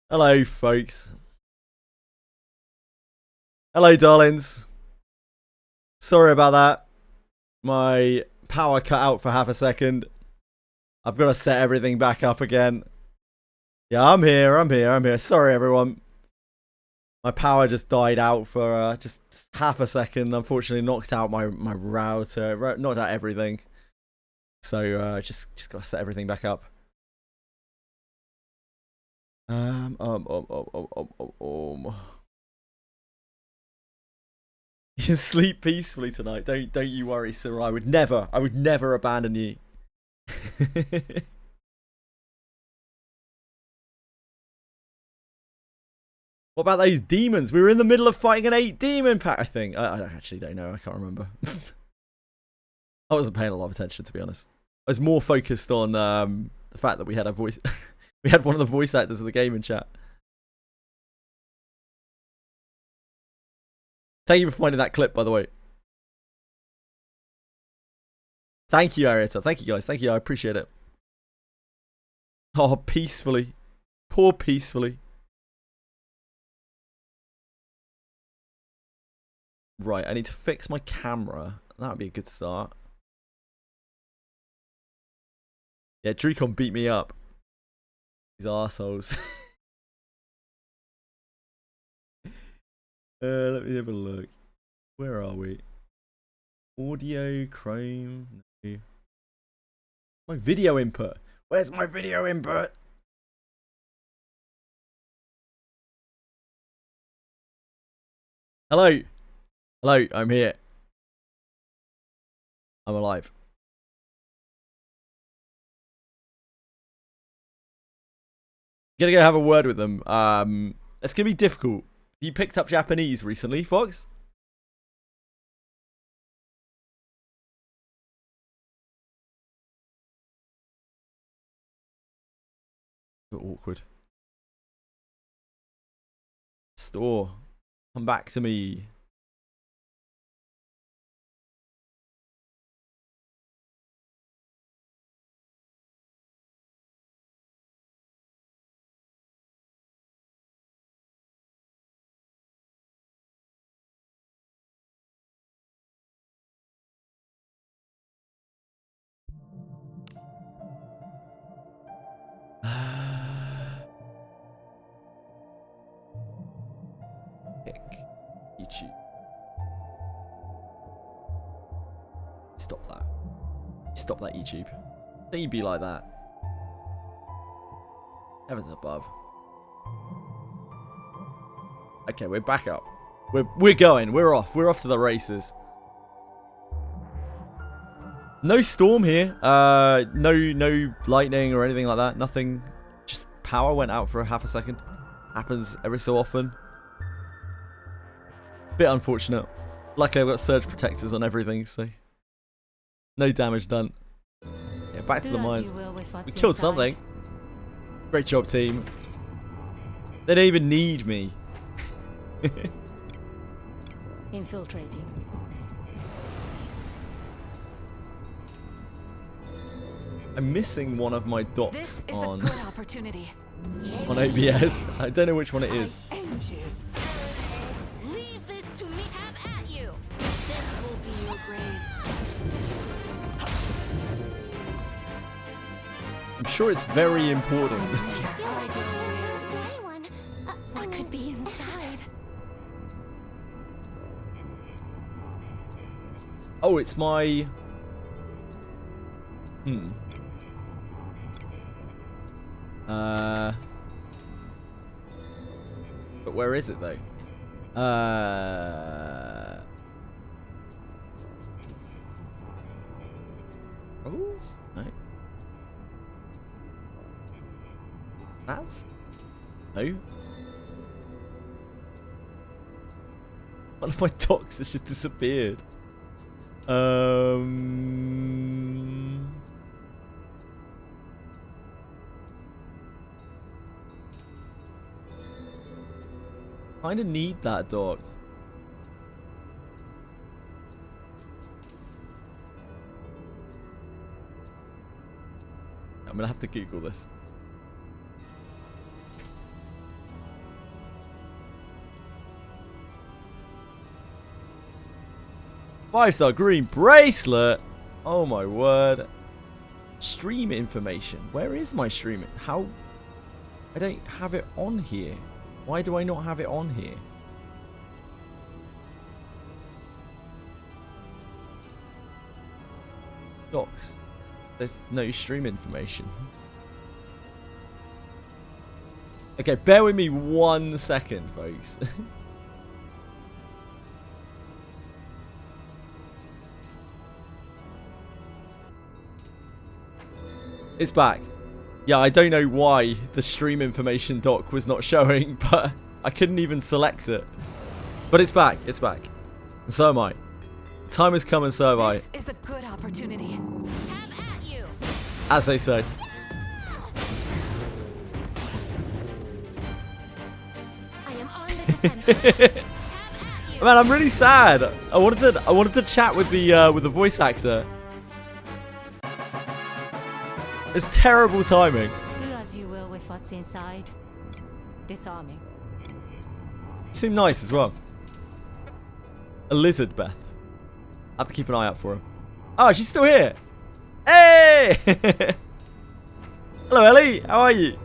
Hello, folks. Hello, darlings. Sorry about that. My power cut out for half a second. I've got to set everything back up again. Yeah, I'm here. Sorry, everyone. My power just died out for just half a second. Unfortunately, knocked out my router, knocked out everything. So just got to set everything back up. You can sleep peacefully tonight. Don't you worry, Cyril. I would never abandon you. What about those demons? We were in the middle of fighting an 8 demon pack, I think. I actually don't know. I can't remember. I wasn't paying a lot of attention, to be honest. I was more focused on the fact that we had a voice. We had one of the voice actors of the game in chat. Thank you for finding that clip, by the way. Thank you, Arietta. Thank you, guys. Thank you. I appreciate it. Oh, peacefully. Poor peacefully. Right, I need to fix my camera. That would be a good start. Yeah, Drecon beat me up. These arseholes. Let me have a look. Where are we? Audio, Chrome. No. My video input. Where's my video input? Hello. Hello, I'm here. I'm alive. Gonna go have a word with them. It's gonna be difficult. You picked up Japanese recently, Fox? Awkward. Store. Come back to me. Pick YouTube. Stop that. Stop that, YouTube. Don't you be like that. Heavens above. Okay, we're back up. We're going. We're off. We're off to the races. No storm here. No lightning or anything like that. Nothing. Just power went out for half a second. Happens every so often. Bit unfortunate. Luckily, I've got surge protectors on everything, so no damage done. Yeah, back to the mines. We killed something. Great job, team. They don't even need me. Infiltrating. I'm missing one of my dots This is on a good opportunity. on OBS. I don't know which one it is. Leave this to me. Have at you. This will be your grave. I'm sure it's very important. I feel like it can't lose to anyone. What could be inside? Oh, it's my... But where is it, though? Rules? No. That's? No. One of my docs has just disappeared. Kinda need that dog. I'm gonna have to Google this. 5-star green bracelet. Oh my word. Stream information. Where is my stream? How? I don't have it on here. Why do I not have it on here? Docs. There's no stream information. Okay, bear with me 1 second, folks. It's back. Yeah, I don't know why the stream information doc was not showing, but I couldn't even select it. But it's back. It's back. And so am I. Time has come and so have I. This is a good opportunity. Have at you. As they say. I am on the defensive. Have at you. Man, I'm really sad. I wanted to chat with the voice actor. It's terrible timing. Do as you will with what's inside. Disarming. You seem nice as well. A lizard, Beth. I have to keep an eye out for her. Oh, she's still here. Hey! Hello, Ellie. How are you?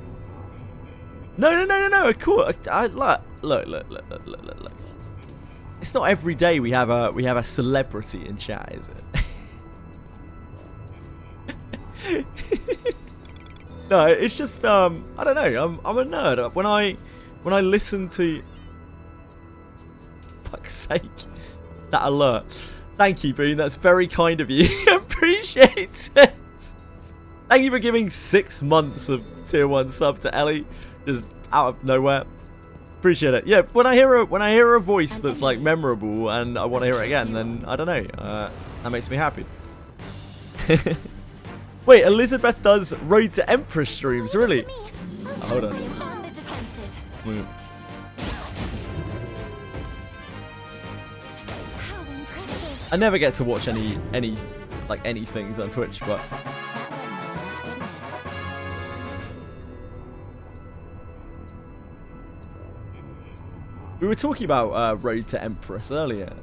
No. Cool. Look. It's not every day we have a celebrity in chat, is it? No, it's just I don't know. I'm a nerd. When I listen to, fuck's sake, that alert. Thank you, Boone. That's very kind of you. Appreciate it. Thank you for giving 6 months of tier 1 sub to Ellie, just out of nowhere. Appreciate it. Yeah, when I hear a voice that's like memorable and I want to hear it again, then I don't know. That makes me happy. Wait, Elizabeth does Road to Empress streams, really? Oh, hold on. Is on the defensive. How impressive. I never get to watch any things on Twitch, but That went well enough, didn't it? we were talking about Road to Empress earlier.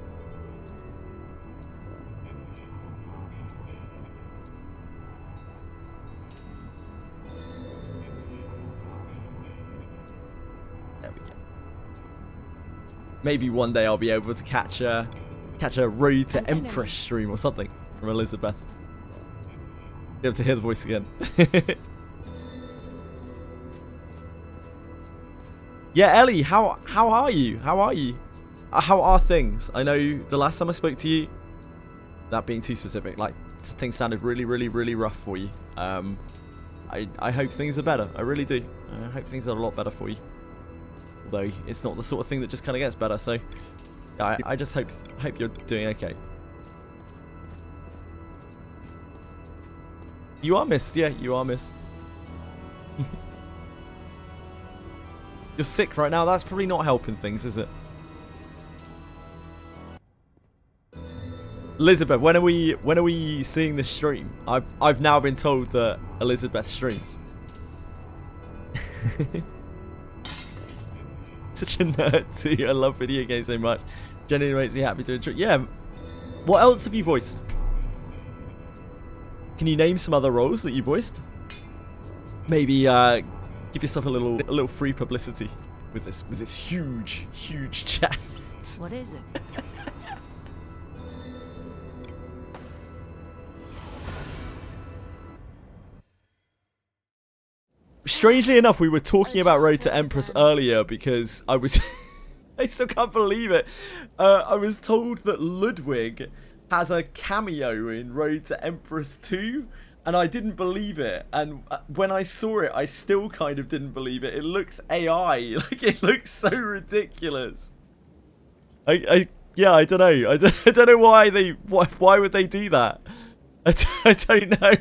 There we go. Maybe one day I'll be able to catch a Road to Empress stream or something from Elizabeth. Be able to hear the voice again. Yeah, Ellie, how are you? How are you? How are things? I know the last time I spoke to you, that being too specific, like things sounded really rough for you. I hope things are better. I really do. I hope things are a lot better for you. Although it's not the sort of thing that just kind of gets better. So yeah, I just hope you're doing okay. You are missed. Yeah, you are missed. You're sick right now. That's probably not helping things, is it? Elizabeth, when are we seeing this stream? I've now been told that Elizabeth streams. Such a nerd too. I love video games so much. Genuinely makes me happy to enjoy. Yeah. What else have you voiced? Can you name some other roles that you voiced? Maybe give yourself a little free publicity with this huge chat. What is it? Strangely enough, we were talking about Road to Empress earlier because I was... I still can't believe it. I was told that Ludwig has a cameo in Road to Empress 2, and I didn't believe it. And when I saw it, I still kind of didn't believe it. It looks AI. Like, it looks so ridiculous. Yeah, I don't know. I don't know why would they do that? I don't know.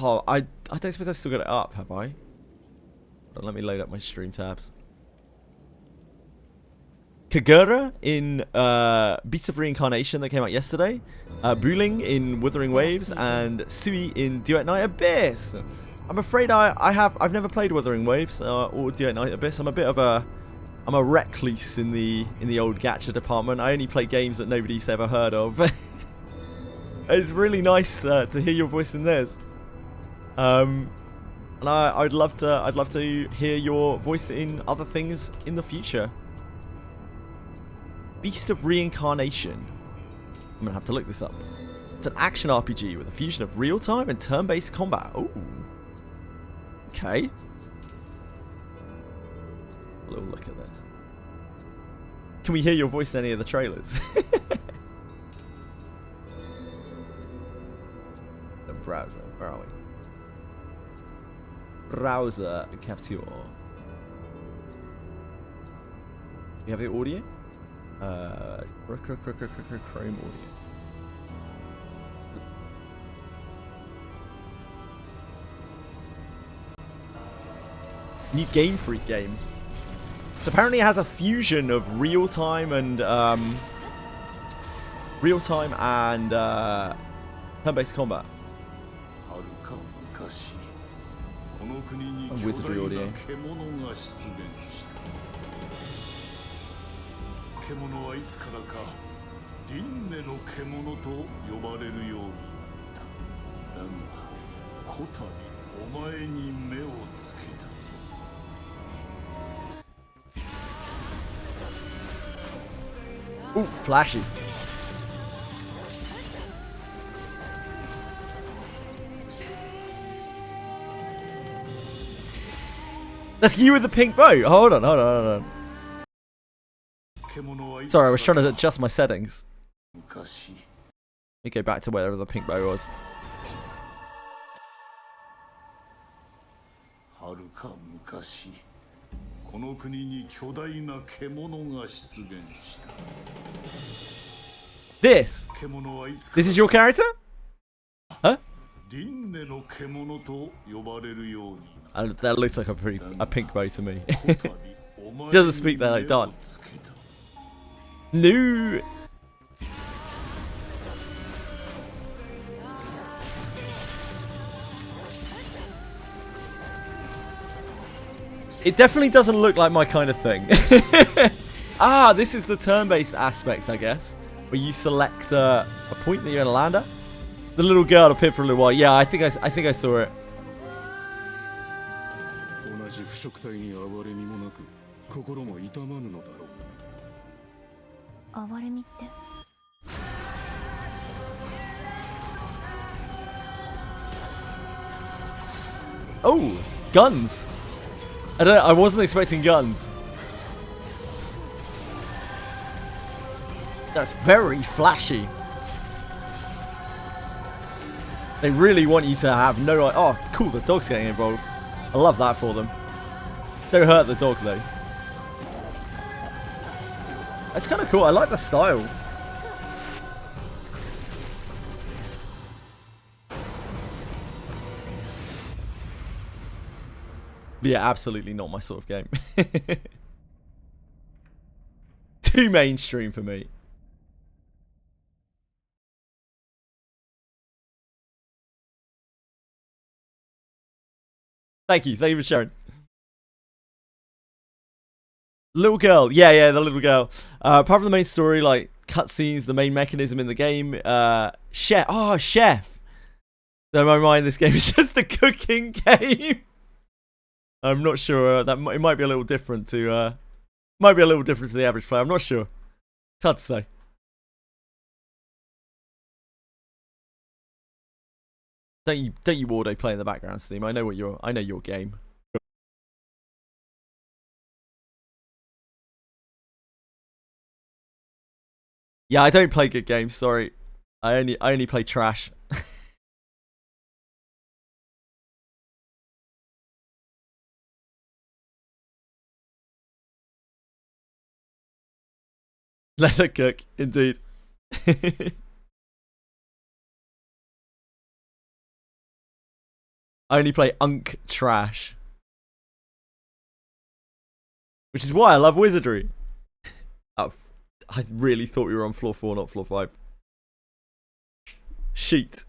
Oh, I don't suppose I've still got it up, have I? Hold on, let me load up my stream tabs. Kagura in Beats of Reincarnation that came out yesterday. Buling in Wuthering Waves, and Sui in Duet Night Abyss. I'm afraid I've never played Wuthering Waves or Dead Knight Abyss. I'm a recluse in the old gacha department. I only play games that nobody's ever heard of. It's really nice to hear your voice in this. And I'd love to hear your voice in other things in the future. Beast of Reincarnation. I'm gonna have to look this up. It's an action RPG with a fusion of real-time and turn-based combat. Oh, okay. A little look at this. Can we hear your voice in any of the trailers? The browser. Where are we? Browser capture. You have the audio? Chrome audio. New Game Freak game. So apparently it has a fusion of real-time and turn-based combat. And Wizardry audio. Ooh, flashy. That's you with the pink bow. Hold on. Sorry, I was trying to adjust my settings. Let me go back to wherever the pink bow was. This is your character? Huh? That looks like a pink bow to me. Doesn't speak that like Don. No. It definitely doesn't look like my kind of thing. Ah, this is the turn-based aspect, I guess, where you select a point that you're gonna land at. The little girl appeared for a little while. Yeah, I think I saw it. Oh, guns. I wasn't expecting guns. That's very flashy. They really want you to have no... Oh, cool, the dog's getting involved. I love that for them. Don't hurt the dog, though. That's kind of cool. I like the style. Yeah, absolutely not my sort of game. Too mainstream for me. Thank you for sharing. Little girl, yeah, the little girl. Apart from the main story, like cutscenes, the main mechanism in the game, chef. So in my mind, this game is just a cooking game. I'm not sure. It might be a little different to the average player. I'm not sure. It's hard to say. Don't you auto play in the background, Steam? I know your game. Yeah, I don't play good games. Sorry, I only play trash. Let it cook, indeed. I only play Unk trash. Which is why I love Wizardry. Oh, I really thought we were on floor 4, not floor 5. Sheet.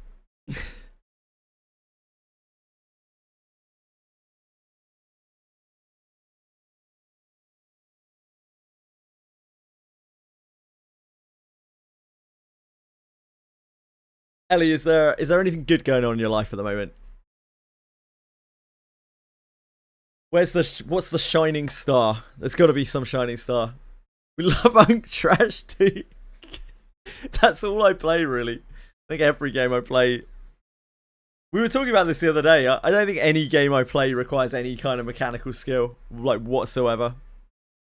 Ellie, is there anything good going on in your life at the moment? What's the shining star? There's got to be some shining star. We love Unk Trash too. That's all I play, really. I think every game I play. We were talking about this the other day. I don't think any game I play requires any kind of mechanical skill, like whatsoever.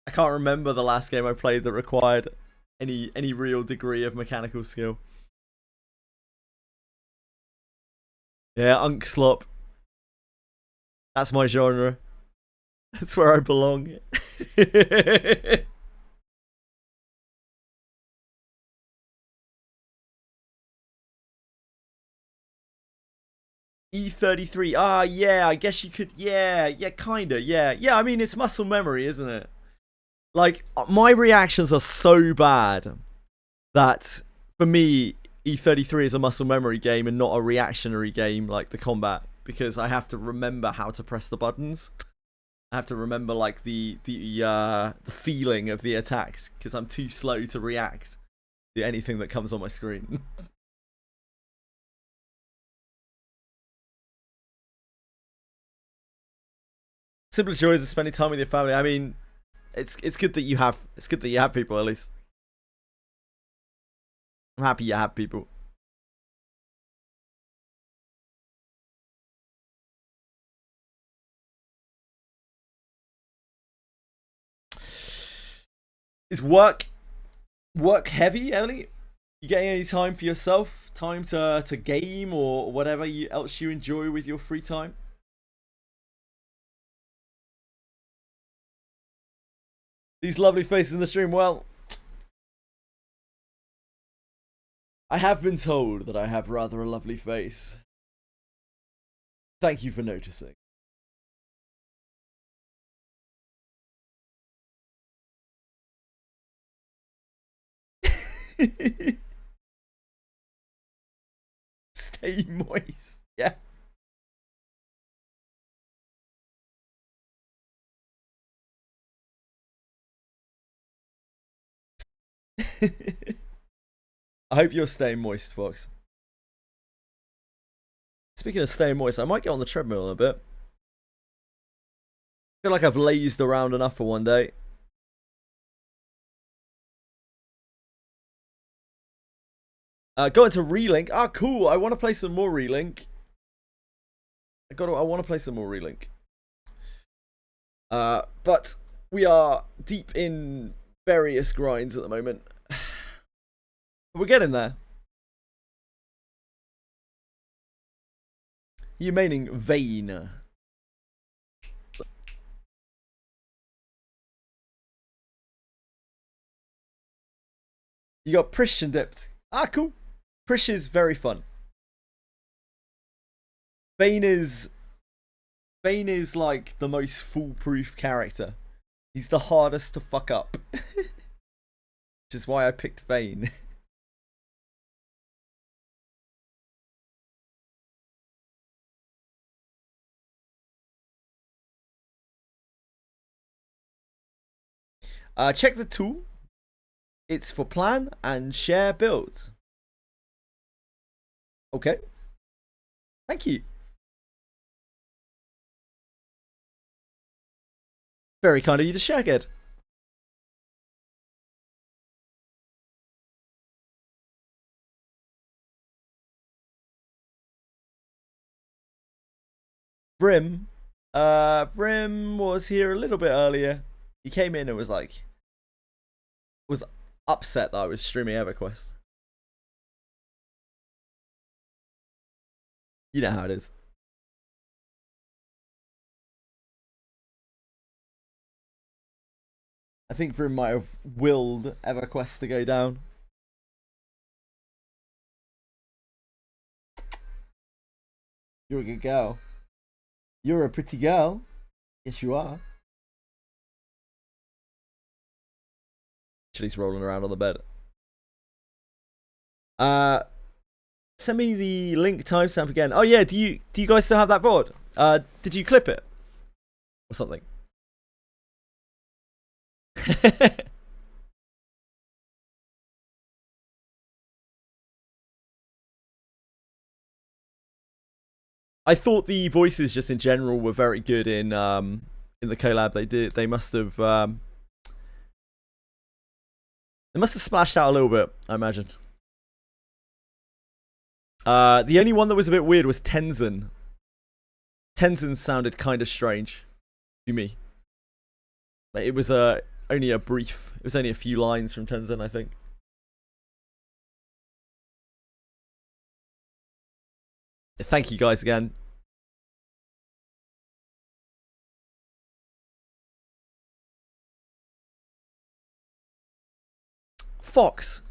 I can't remember the last game I played that required any real degree of mechanical skill. Yeah, Unk Slop. That's my genre. That's where I belong. E33. Ah, yeah, I guess you could. Yeah, kinda. Yeah. I mean, it's muscle memory, isn't it? Like, my reactions are so bad that for me, E33 is a muscle memory game and not a reactionary game like the combat, because I have to remember how to press the buttons. I have to remember like the feeling of the attacks, because I'm too slow to react to anything that comes on my screen. Simple joys of spending time with your family. I mean, it's good that you have people at least. I'm happy you have people. Is work heavy, Ellie? You getting any time for yourself? Time to game or whatever else you enjoy with your free time? These lovely faces in the stream. Well, I have been told that I have rather a lovely face. Thank you for noticing. Stay moist. Yeah. I hope you're staying moist, Fox. Speaking of staying moist, I might get on the treadmill in a bit. I feel like I've lazed around enough for one day. Go into Relink. Ah, cool. I want to play some more Relink. I want to play some more Relink. But we are deep in various grinds at the moment. We're getting there. You meaning Vane? You got Christian dipped. Ah, cool. Prish is very fun. Vane is like the most foolproof character. He's the hardest to fuck up. Which is why I picked Vane. Check the tool. It's for plan and share builds. Okay. Thank you. Very kind of you to share, Ged. Brim. Brim was here a little bit earlier. He came in and was upset that I was streaming EverQuest. You know how it is. I think Brim might have willed EverQuest to go down. You're a good girl. You're a pretty girl. Yes, you are. He's rolling around on the bed. Send me the link timestamp again. Oh yeah, do you guys still have that VOD? Did you clip it or something? I thought the voices just in general were very good in the collab they did. They must have splashed out a little bit, I imagine. The only one that was a bit weird was Tenzin. Tenzin sounded kind of strange to me. It was only a brief. It was only a few lines from Tenzin, I think. Thank you guys again. Fox,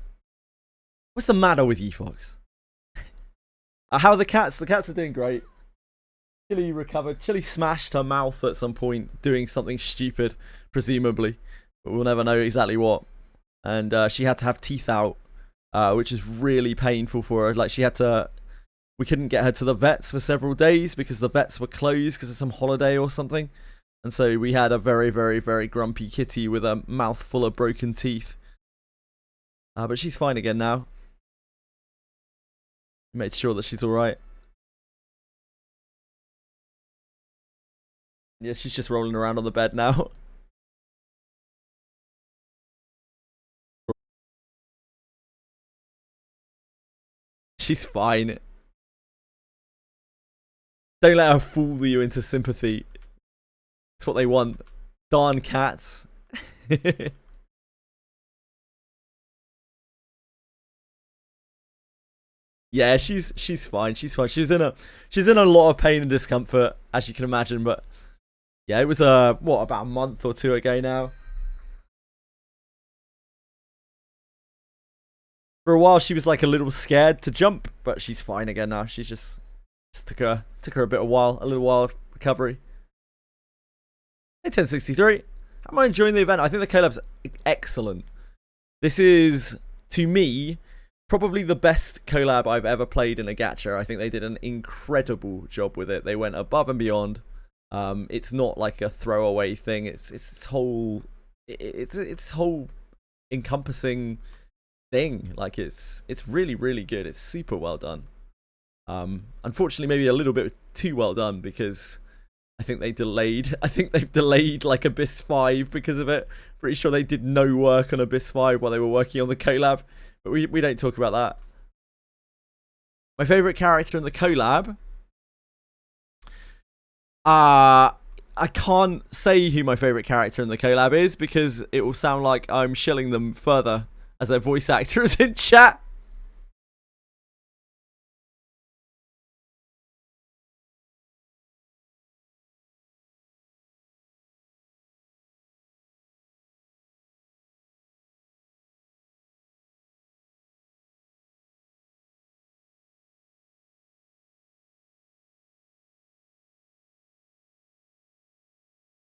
what's the matter with you, Fox? How are the cats? The cats are doing great. Chili recovered. Chili smashed her mouth at some point doing something stupid, presumably. But we'll never know exactly what. And she had to have teeth out, which is really painful for her. Like, she had to... We couldn't get her to the vets for several days because the vets were closed because of some holiday or something. And so we had a very, very, very grumpy kitty with a mouth full of broken teeth. But she's fine again now. Made sure that she's alright. Yeah, she's just rolling around on the bed now. She's fine. Don't let her fool you into sympathy. It's what they want. Darn cats. Yeah, she's fine. She's fine. She's in a lot of pain and discomfort, as you can imagine, but yeah, it was what, about a month or two ago now. For a while she was like a little scared to jump, but she's fine again now. She's just took her a little while of recovery. Hey 1063. How am I enjoying the event? I think the collab's excellent. This is, to me, probably the best collab I've ever played in a gacha. I think they did an incredible job with it. They went above and beyond. It's not like a throwaway thing. It's whole encompassing thing. Like it's really, really good. It's super well done. Unfortunately, maybe a little bit too well done because I think they've delayed like Abyss 5 because of it. Pretty sure they did no work on Abyss 5 while they were working on the collab. But we don't talk about that. My favourite character in the collab? I can't say who my favourite character in the collab is because it will sound like I'm shilling them further as their voice actor is in chat.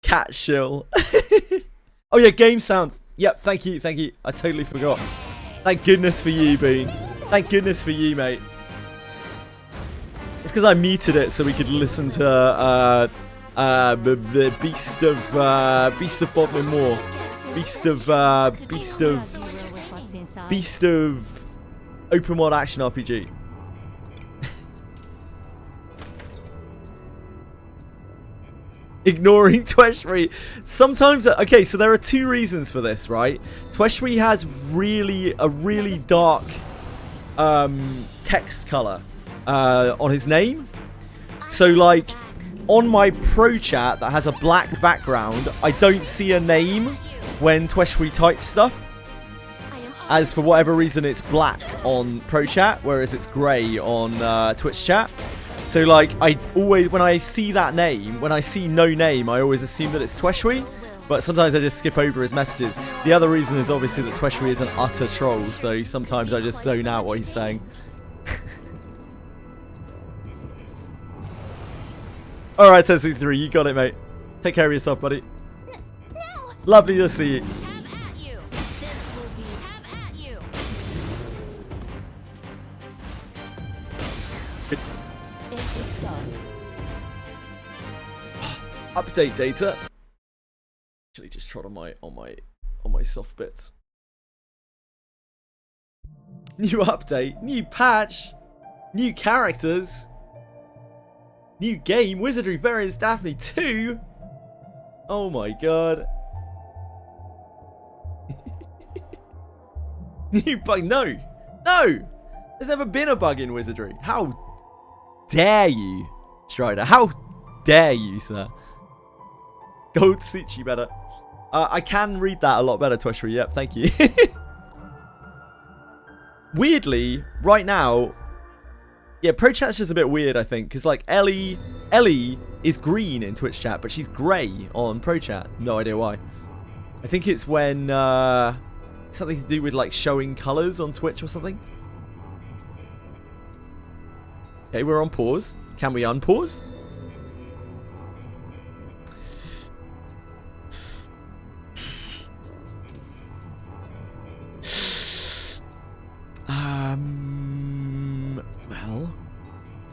Cat shill. Oh yeah, game sound. Yep, thank you. I totally forgot. Thank goodness for you, Bean. Thank goodness for you, mate. It's because I muted it so we could listen to the Beast of Bodmin Moor. Beast of Open World Action RPG. Ignoring Tweshri. Sometimes, okay, so there are two reasons for this, right? Tweshri has a really dark text color on his name. So like on my pro chat that has a black background, I don't see a name when Tweshri types stuff. As for whatever reason, it's black on pro chat, whereas it's grey on Twitch chat. So like, I always, when I see that name, when I see no name, I always assume that it's Tweshri, but sometimes I just skip over his messages. The other reason is obviously that Tweshri is an utter troll, so sometimes I just zone out what he's saying. Alright, 1063, you got it, mate. Take care of yourself, buddy. No. Lovely to see you. Have at you. This will be have at you. It is done. Update data. Actually, just trod on my soft bits. New update, new patch, new characters, New game, Wizardry variants Daphne 2. Oh my god. New bug, no. No. There's never been a bug in Wizardry. How dare you, Strider? How dare you, sir? Gold suits you better. I can read that a lot better, Twitchery. Yep, thank you. Weirdly, right now, yeah, Pro Chat's just a bit weird, I think, because like Ellie is green in Twitch chat, but she's grey on Pro Chat. No idea why. I think it's when something to do with like showing colours on Twitch or something. Okay, we're on pause. Can we unpause? Well,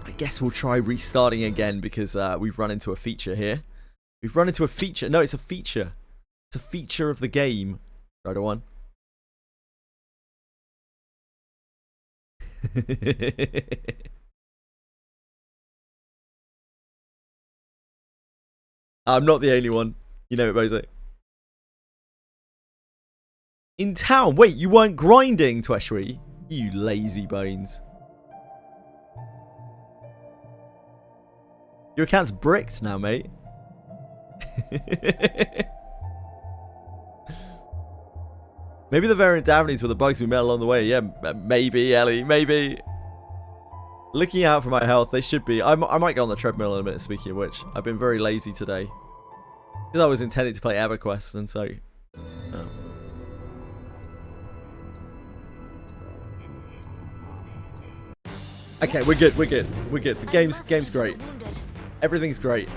I guess we'll try restarting again because we've run into a feature here. We've run into a feature. No, it's a feature. It's a feature of the game. Right on. I'm not the only one. You know it, Bozo. In town? Wait, you weren't grinding, Tweshry? You lazy bones. Your account's bricked now, mate. Maybe the variant Daphnes were the bugs we met along the way. Yeah, maybe, Ellie, maybe. Looking out for my health, they should be. I might go on the treadmill in a minute, speaking of which. I've been very lazy today. Because I was intending to play EverQuest, and so... Oh. Okay, we're good, we're good, we're good. The game's great. Everything's great.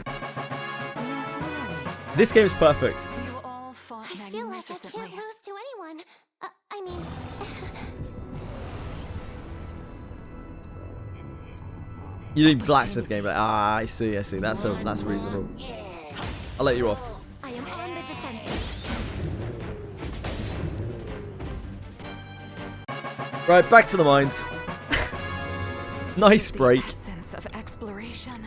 This game's perfect. I feel like I can't lose to anyone. I mean... You need blacksmith game, like, I see. That's reasonable. I'll let you off. I am on the defensive. Right, back to the mines. Nice break. Sense of exploration.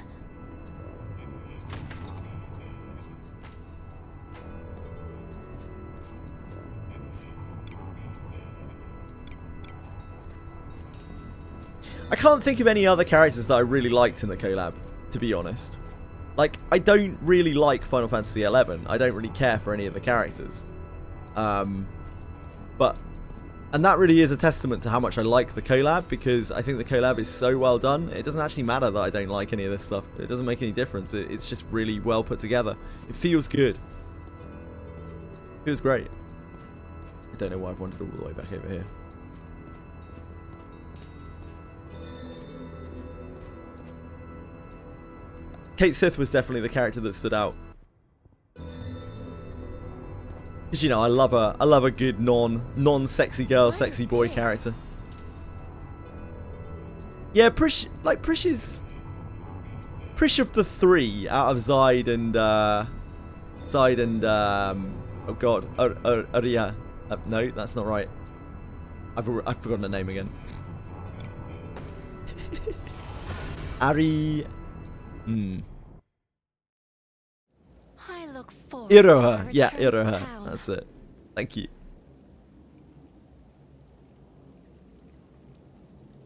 I can't think of any other characters that I really liked in the collab, to be honest. Like, I don't really like Final Fantasy XI. I don't really care for any of the characters. And that really is a testament to how much I like the collab, because I think the collab is so well done. It doesn't actually matter that I don't like any of this stuff. It doesn't make any difference. It's just really well put together. It feels good. It feels great. I don't know why I've wandered all the way back over here. Kate Sith was definitely the character that stood out. Because, you know, I love a good non-sexy girl, sexy boy character. Yeah, Prish of the three out of Zide and oh god, Aria. No, that's not right. I've forgotten the name again. Ari. I look forward Iroha. to Yeah, our return to Iroha. town. That's it. Thank you.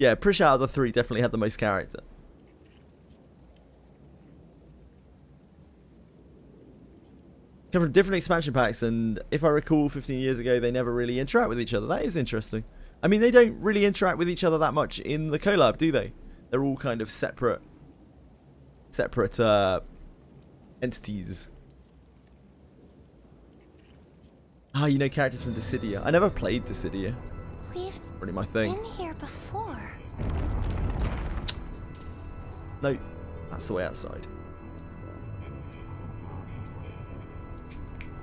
Yeah, Prish out of the three definitely had the most character. Come from different expansion packs, and if I recall 15 years ago, they never really interact with each other. That is interesting. I mean, they don't really interact with each other that much in the collab, do they? They're all kind of separate entities. Ah, you know characters from Dissidia. I never played Dissidia. We've Really my thing. been here before. No, that's the way outside.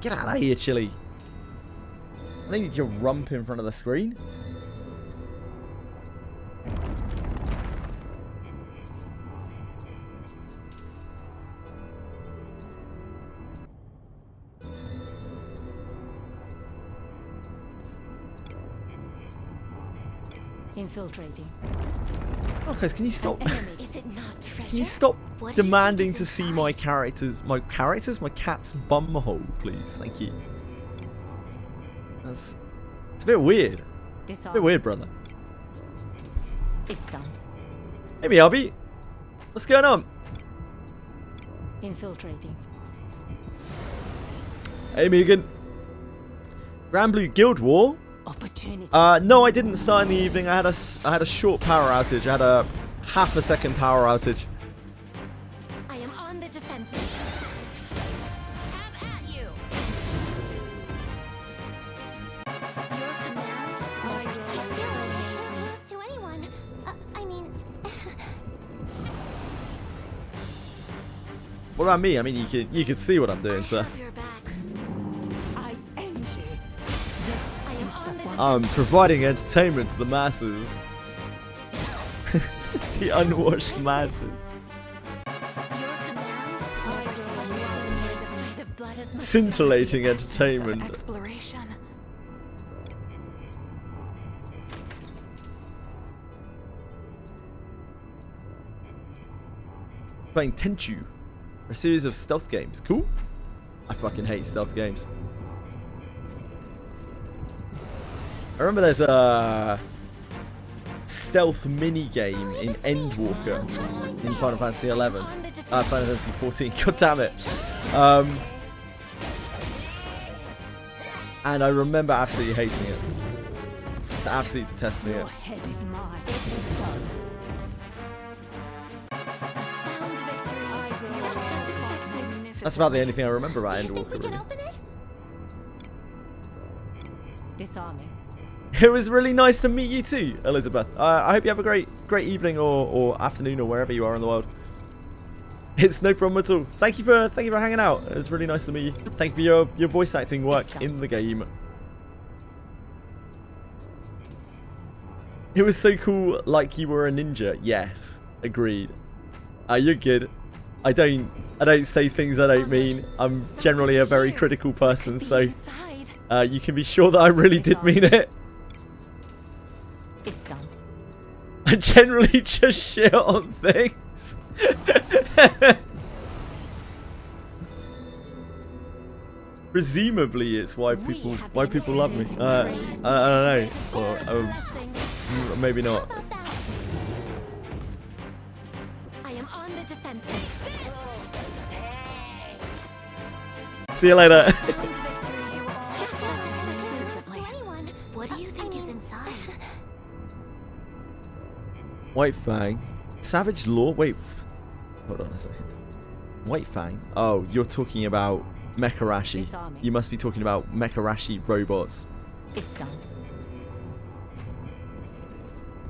Get out of here, Chili. I think need your rump in front of the screen. Infiltrating. Oh, guys, can you stop? Enemy. Is it not treasure? can you stop What do you demanding think to is see my inside? my cat's bum hole, please? Thank you. It's a bit weird. A Disarm. bit weird, brother. It's done. Hey, Miyabi. What's going on? Infiltrating. Hey, Megan. Granblue Guild War? Opportunity. No, I didn't start in the evening. I had a short power outage. I had a half a second power outage. I am on the defensive. Have at you. Your command never ceases to amaze me. Close to anyone. I mean, What about me? I mean, you could see what I'm doing, I sir. have your back. I end you. I am on the I'm providing entertainment to the masses. The unwashed masses. Your command never ceases to amaze me. The blood is Scintillating Essence of entertainment. exploration. Playing Tenchu, a series of stealth games. Cool. I fucking hate stealth games. I remember there's a stealth mini game in Endwalker in Final Fantasy 11. Final Fantasy 14. God damn it. And I remember absolutely hating it. Just absolutely detesting it. Your head is mine. It is done. A sound victory, just as expected. That's about the only thing I remember about Do you think we Endwalker, can really. open it? Disarming. It was really nice to meet you too, Elizabeth. I hope you have a great evening or afternoon or wherever you are in the world. It's no problem at all. Thank you for hanging out. It's really nice to meet you. Thank you for your voice acting work in the game. It was so cool, like you were a ninja. Yes, agreed. You're good. I don't say things I don't mean. I'm generally a very critical person, so Inside. you can be sure that I really did mean it. It's done. I generally just shit on things. Presumably, it's why people love me. I don't know. Or, maybe How not. about that? I am on the defensive. See you later. Sound victory, you all. Just as expected. To anyone. What do you think is inside? White Fang, Savage Law. Wait, hold on a second. White Fang. Oh, you're talking about Mecharashi. Disarming. You must be talking about Mecharashi robots. It's done.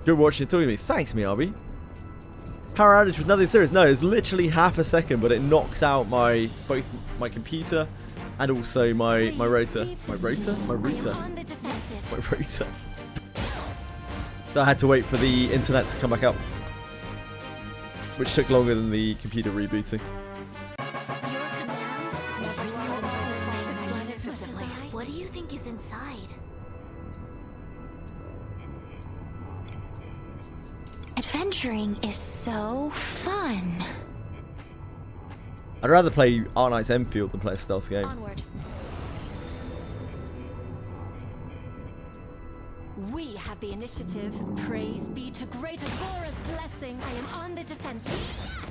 Good watching, talking to me. Thanks, Miyabi. Power outage with nothing serious. No, it's literally half a second, but it knocks out both my computer and also my rotor. My rotor? My I am router. on the defensive. My rotor. So I had to wait for the internet to come back up, which took longer than the computer rebooting. Your command never ceases to amaze me. Blood is inside. What do you think is inside? Adventuring is so fun. I'd rather play Arknight's Enfield than play a stealth game. Onward. We have the initiative. Praise be to great Agora's blessing. I am on the defensive.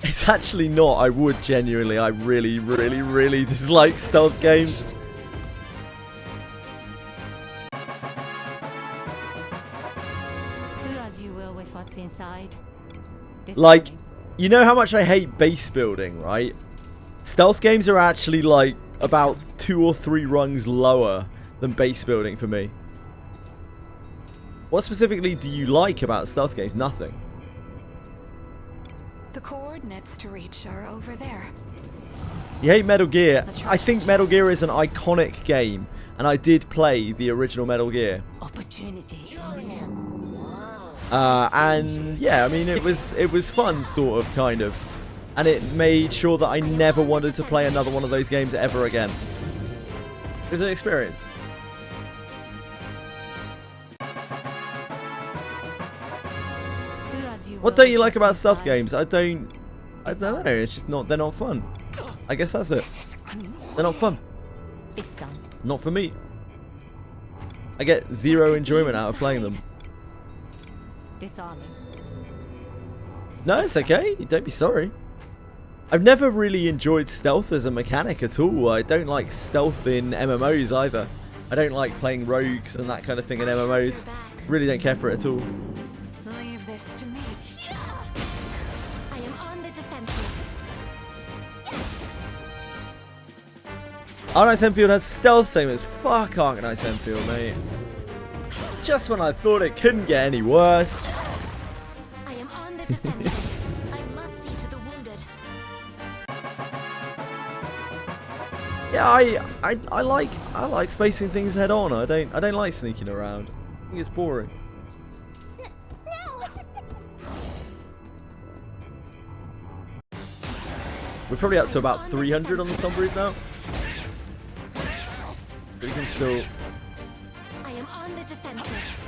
It's actually not. I would genuinely. I really, really, really dislike stealth games. Do as you will with what's inside. Like, Disarming. you know how much I hate base building, right? Stealth games are actually like about 2 or 3 rungs lower than base building for me. What specifically do you like about stealth games? Nothing. The coordinates to reach are over there. You hate Metal Gear. I think Metal Gear is an iconic game, and I did play the original Metal Gear. Opportunity. And yeah, I mean it was fun, sort of, kind of, and it made sure that I never wanted to play another one of those games ever again. It was an experience. Do as you What don't you like about stealth games? I don't know. It's just not. They're not fun. I guess that's it. They're not fun. It's done. Not for me. I get zero enjoyment out of playing them. Disarming. No, it's okay. Don't be sorry. I've never really enjoyed stealth as a mechanic at all. I don't like stealth in MMOs either. I don't like playing rogues and that kind of thing in MMOs. Really don't care for it at all. Leave this to me. I am on the defensive. Arknights Enfield has stealth, same as fuck Arknights Enfield, mate. Just when I thought it couldn't get any worse. I am on the defensive. I must see to the wounded. Yeah, I like facing things head on. I don't like sneaking around. I think it's boring. We're probably up to about 300 on the Sombreries now. But we can still. I am on the defensive.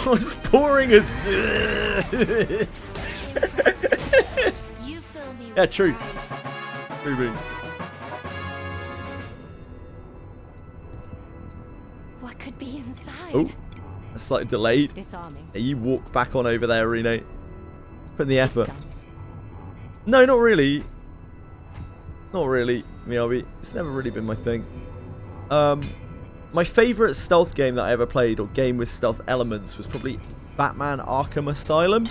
As boring as You fill me Yeah, with true. pride. Ruby. What could be inside? Oh, that's slightly delayed. Disarming. Hey, you walk back on over there, Rene. Put in the It's effort. done. No, not really. Not really, Miyabi. It's never really been my thing. My favourite stealth game that I ever played, or game with stealth elements, was probably Batman Arkham Asylum.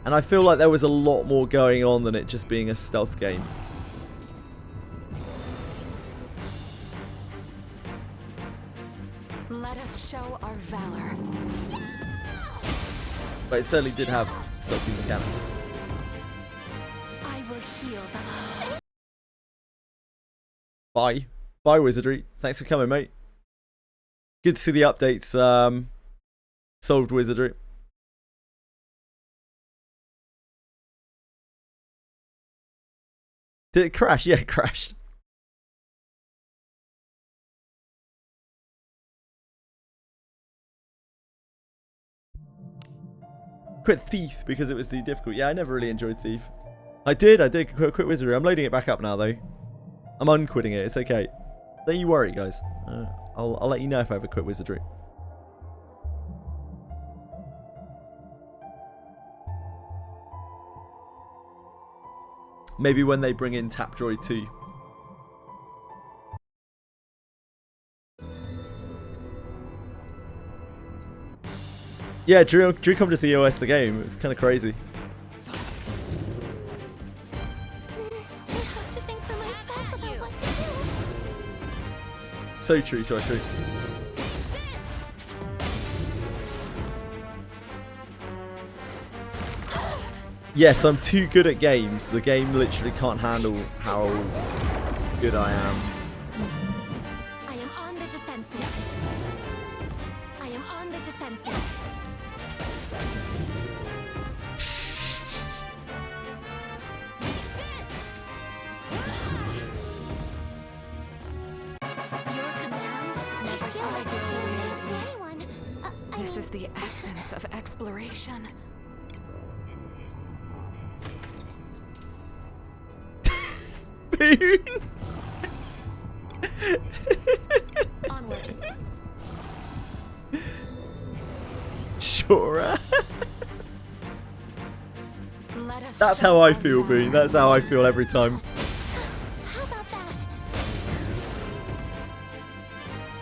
And I feel like there was a lot more going on than it just being a stealth game. Let us show our valor. But it certainly did have stealthy mechanics. I will heal them. Bye. Bye, Wizardry. Thanks for coming, mate. Good to see the updates. Solved Wizardry. Did it crash? Yeah, it crashed. Quit Thief because it was too difficult. Yeah, I never really enjoyed Thief. I did quit Wizardry. I'm loading it back up now, though. I'm unquitting it. It's okay. Don't you worry, guys. I'll let you know if I ever quit Wizardry. Maybe when they bring in Tapjoy 2. Yeah, Drew come to EOS the game. It was kind of crazy. I have to think for myself about what to do. So true, so true. Yes, I'm too good at games. The game literally can't handle how good I am. I am on the defensive. I am on the defensive. Your command never ceases to amaze me. Anyone? This is the essence of exploration. Boon! Onward. Sure. Let us That's show how I our feel, valor. Boon. That's how I feel every time. How about that?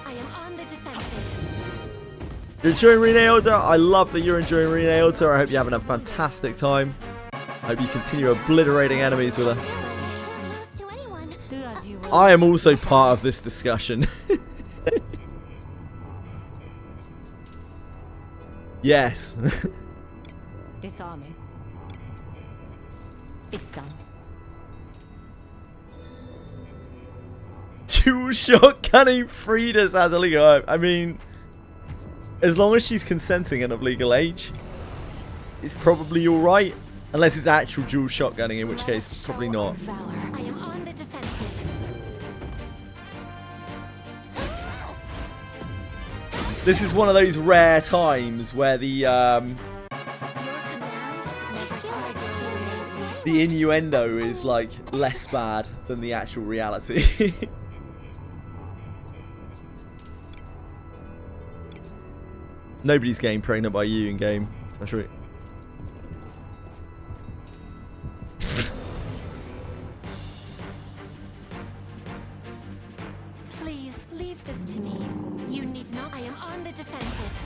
I am on the defensive. You're enjoying Rene Elder? I love that you're enjoying Rene Elder. I hope you're having a fantastic time. I hope you continue obliterating enemies with her. Still amaze me. To anyone? Do as you will. I am also part of this discussion. Yes. Disarming. It's done. Dual shotgunning Frida's as a legal. I mean, as long as she's consenting and of legal age, it's probably alright. Unless it's actual dual shotgunning, in which Let case, us probably show our not. valor. I am on the defensive. This is one of those rare times where the Your command never ceases to amaze me. the innuendo is like less bad than the actual reality. Nobody's getting pregnant by you in game. That's right. Please leave this to me. You need not. I am on the defensive.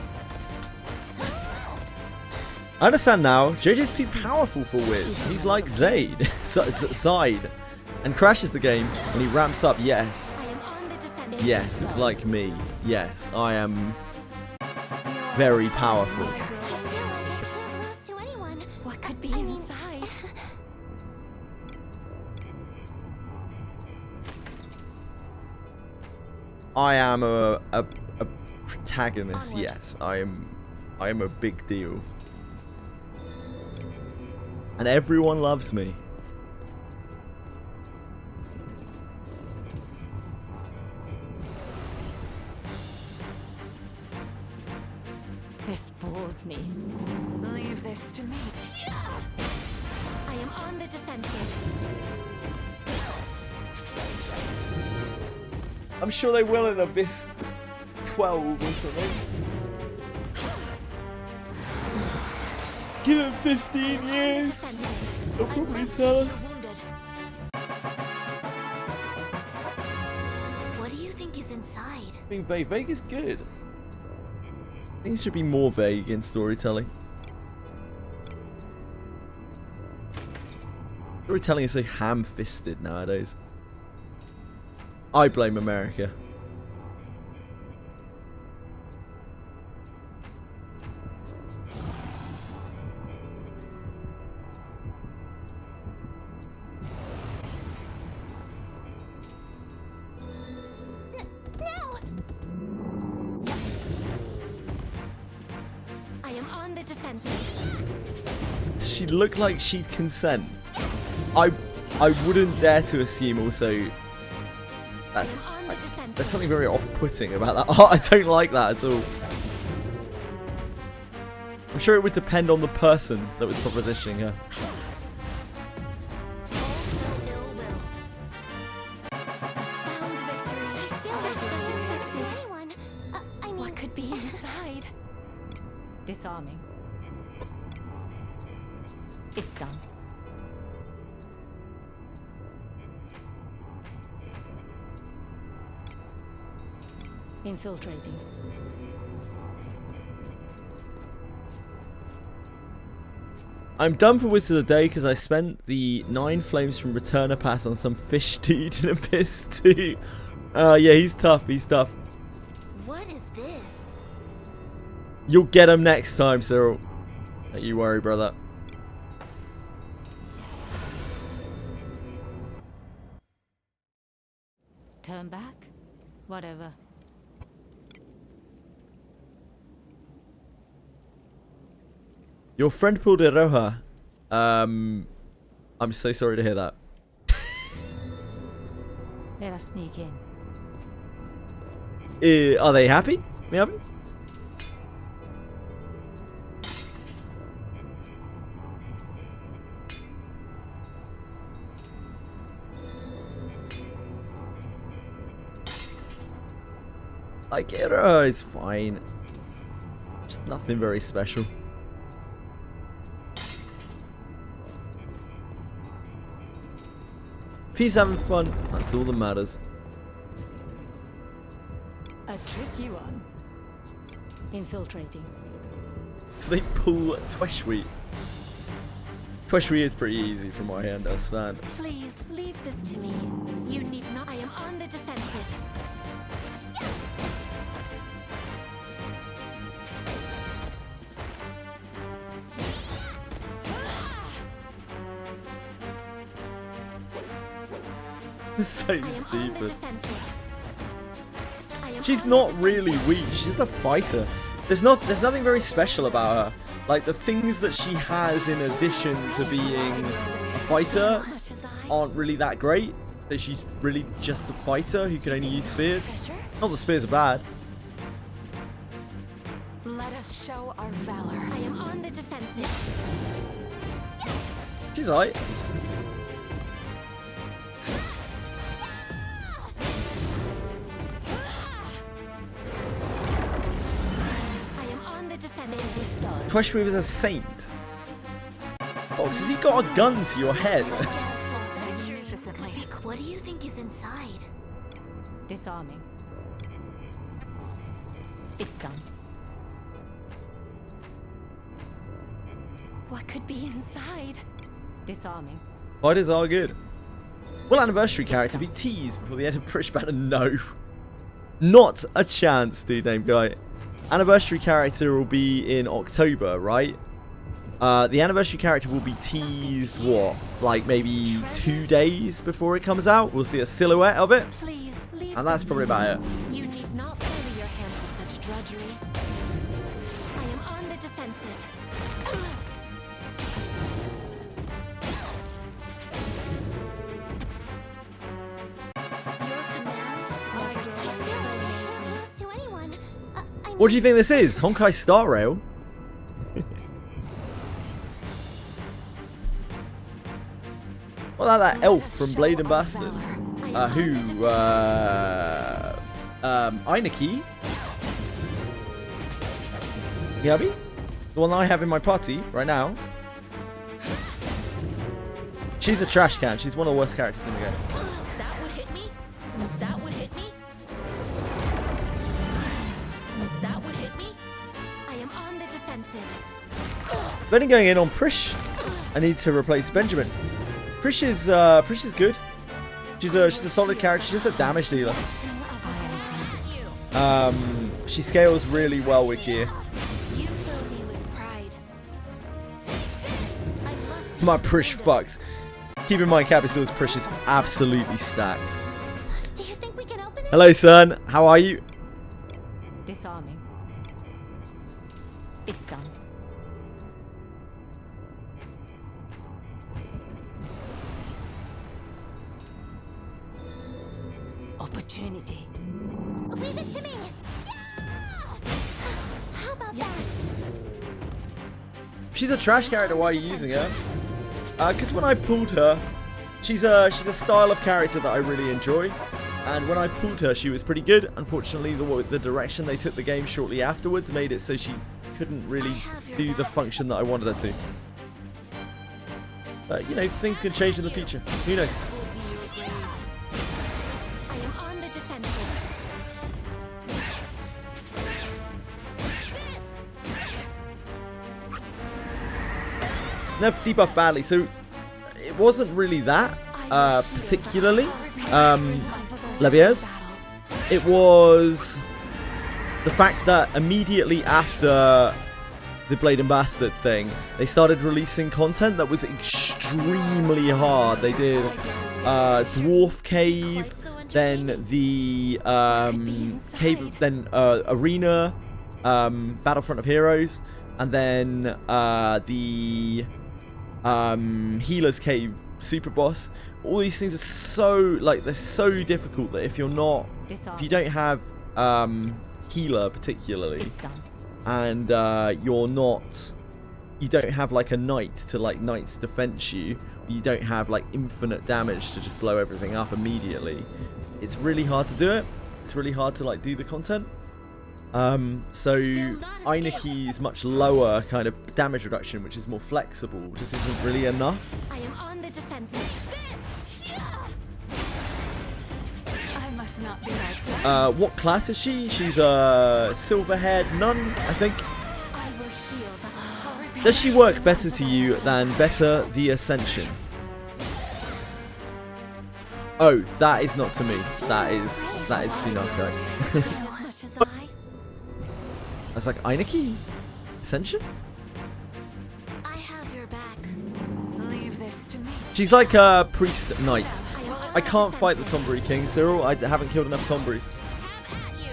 I understand now. JJ's too powerful for Wiz. He's like Zaid, Side, and crashes the game when he ramps up. Yes, I am on the defensive. yes, it's like me. Yes, I am very powerful. I feel like I can't lose to anyone. What could be I mean- inside? I am a protagonist. Yes, I am a big deal, and everyone loves me. This bores me. Leave this to me. I am on the defensive. I'm sure they will in Abyss 12 or something. Give it 15 years. Defensive. They'll probably tell us. What do you think is inside? Being vague. Vague is good. Things should be more vague in storytelling. Storytelling is so ham-fisted nowadays. I blame America. No! I am on the defensive. She looked like she'd consent. I wouldn't dare to assume also that's I am on the defensive. there's something very off-putting about that. Oh, I don't like that at all. I'm sure it would depend on the person that was propositioning her. Hold no ill will. A sound victory. I feel just as expected. Anyone? I mean, What could be inside? Disarming. It's done. Infiltrating. I'm done for Wizard of the Day because I spent the 9 flames from Returner Pass on some fish dude in Abyss 2. Yeah, he's tough, he's tough. what is this? You'll get him next time, Cyril. Don't you worry, brother. Turn back? Whatever. Your friend pulled a Roja. I'm so sorry to hear that. Let us sneak in. Are they happy? Maybe? I get her, it's fine. Just nothing very special. If he's having fun, that's all that matters. A tricky one. Infiltrating. Do they pull Tweshweet? Tweshweet is pretty easy from what I understand. Please leave this to me. You need not. I am on the defensive. It's so I am on the stupid. defensive. I am She's on the not defensive. really weak. She's just a fighter. There's nothing very special about her. Like the things that she has in addition to being a fighter As much as I. aren't really that great. So she's really just a fighter who can only use spears. Treasure? Not that spears are bad. valor. I am on the defensive. She's alright. I am on the defensive. Question was a saint. Fox, has he got a gun to your head? Magnificently. What do you think is inside? Disarming. It's done. What could be inside? Disarming. Fighters are good. Will anniversary character be teased before the end of British Banner? No. Not a chance, dude, name guy. Anniversary character will be in October, right? The anniversary character will be teased, what? Like maybe 2 days before it comes out? We'll see a silhouette of it. Please leave. And that's this probably to me. about it. You need not fill your hands with such drudgery. I am on the defensive. Your command never ceases to amaze me. To anyone. What do you think this is? Honkai Star Rail? What about that elf from Blade and Bastard? Eineki? Yabi? The one that I have in my party right now. She's a trash can. She's one of the worst characters in the game. That would hit me. That would hit me. That would hit me. I am on the defensive. Benny going in on Prish. I need to replace Benjamin. Prish is good. She's a solid character. She's just a damage dealer. She scales really well with gear. You fill me with pride. I must. My Prish fucks. Keep in mind, Capital's Prish is absolutely stacked. Do you think we can open it? Hello, son. How are you? Disarming. It's done. Opportunity. Leave it to me. How about that? She's a trash character. Why are you using her? Because when I pulled her, she's a style of character that I really enjoy. And when I pulled her, she was pretty good. Unfortunately, the direction they took the game shortly afterwards made it so she couldn't really do the function that I wanted her to. But, you know, things can change in the future. Who knows? Will be your grave. I am on the defensive. Never debuffed badly, so it wasn't really that particularly. Levier's. It was the fact that immediately after the Blade and Bastard thing, they started releasing content that was extremely hard. They did Dwarf Cave, then the cave, then Arena, Battlefront of Heroes, and then the Healer's Cave Super Boss. All these things are so, like, they're so difficult that if you don't have Healer particularly, It's done. and you don't have like a knight to like knight's defense you don't have like infinite damage to just blow everything up immediately, it's really hard to do it. It's really hard to like do the content. So Eineki's much lower kind of damage reduction, which is more flexible, just isn't really enough. I am on the defensive. I must not be outdone. What class is she? She's a silverhaired nun, I think. I will heal the Does she work better to you than Better the Ascension? Oh, that is not to me. That is to not guys. as much as I. I was like, Eineki? Ascension? I have your back. Leave this to me. She's like a priest knight. I am on I can't fight the Tombury King, Cyril. I haven't killed enough Tomburys. Have at you.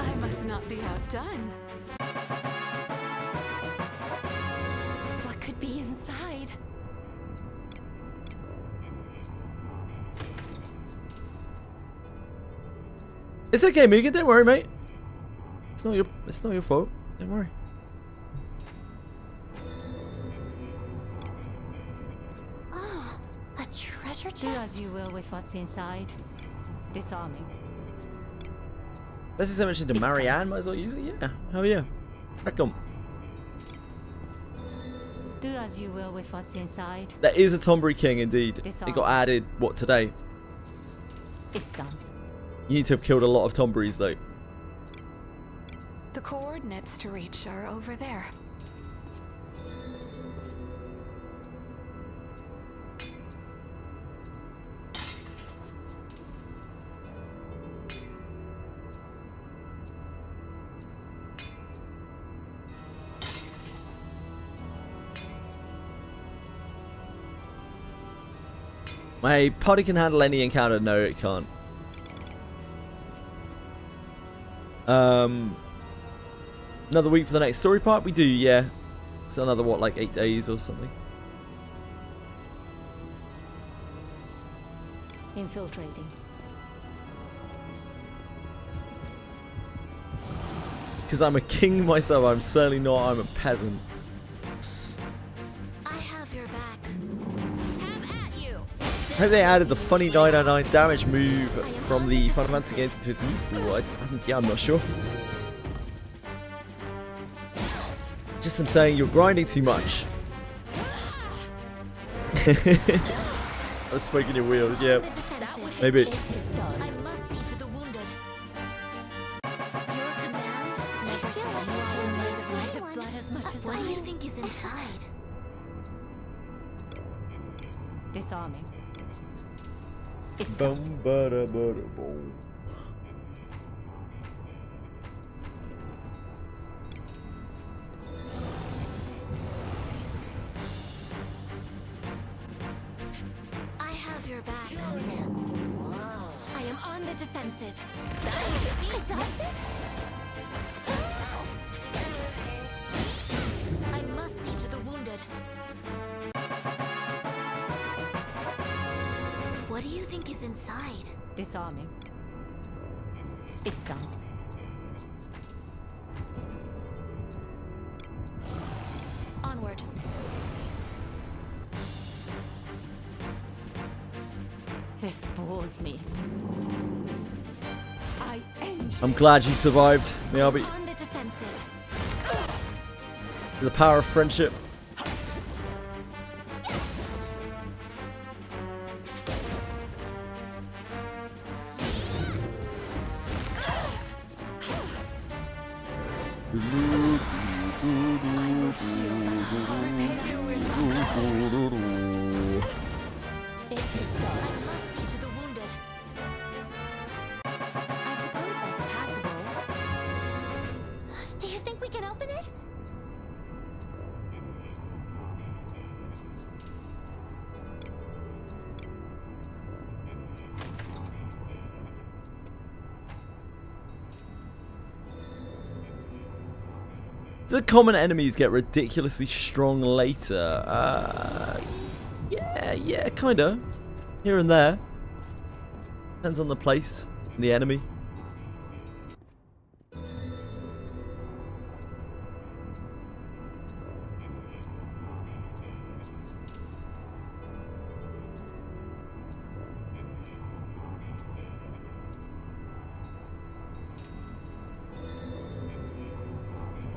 I must not be outdone. What could be inside? It's okay, Mugen. Don't worry, mate. it's not your fault. Don't worry. Oh, a treasure Do as chest. you will with what's inside. Disarming. This is so much into Marianne, might as well use it. Yeah, hell yeah. Crack on. Do as you will with what's inside. There is a Tombury King indeed. It Disarm. got added, what, today? It's done. You need to have killed a lot of Tomburys though. The coordinates to reach are over there. My party can handle any encounter. No, it can't. Another week for the next story part? We do, yeah. It's another, what, like 8 days or something? Infiltrating. Because I'm a king myself. I'm certainly not. I'm a peasant. I have your back. Have at you. I hope they added the funny 999 damage move from the Final Fantasy games into its move. Yeah, I'm not sure. Just I'm saying you're grinding too much. I was smoking your wheels, yeah. The defensive. Maybe. It's done. I must see to the wounded. Your command never ceases to amaze me. I have blood as much as What I do you am. think is inside? Disarming. It's done. Bum, bada, bada, boom. I have your back. I am on the defensive. I dodged it? I must see to the wounded. What do you think is inside? Disarming. It's done. Onward. This bores me. I end I'm glad you survived, Miyabi. On the defensive. The power of friendship. It is done. I must see to the wounded. I suppose that's passable. Do you think we can open it? Do common enemies get ridiculously strong later? Yeah, kinda. Here and there. Depends on the place, and the enemy.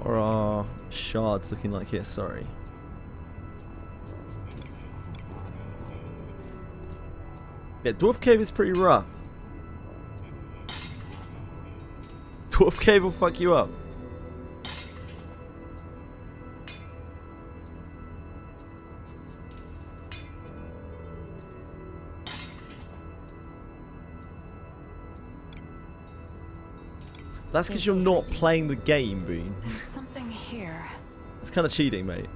Or are shards looking like here? Sorry. Yeah, Dwarf Cave is pretty rough. Dwarf Cave will fuck you up. That's because you're not playing the game, Boone. There's something here. It's kind of cheating, mate.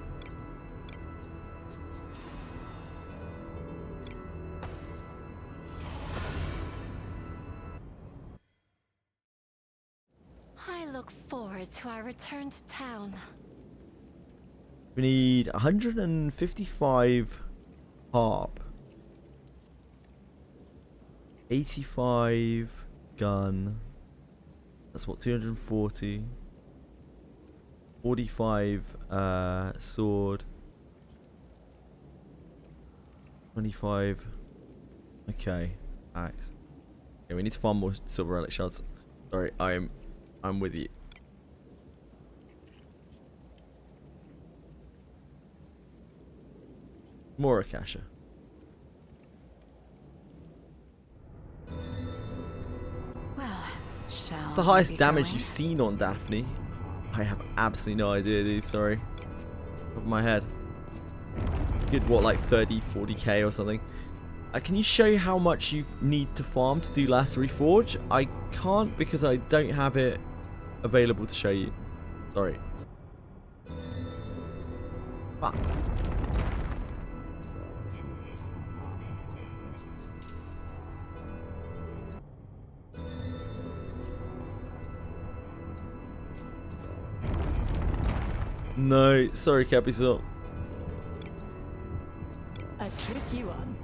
I look forward to our return to town. We need 155 harp. 85 gun. That's what, 240. 45 sword. 25. Okay, axe. Okay, we need to farm more silver relic shards. Sorry, I'm with you. More Akasha. Well, shall It's the we highest be damage going? you've seen on Daphne. I have absolutely no idea, dude. Sorry. Top of my head. Did what, like 30, 40k or something? Can you show how much you need to farm to do last reforge? I can't because I don't have it available to show you. Sorry. Fuck. No, sorry, Capital. A tricky one.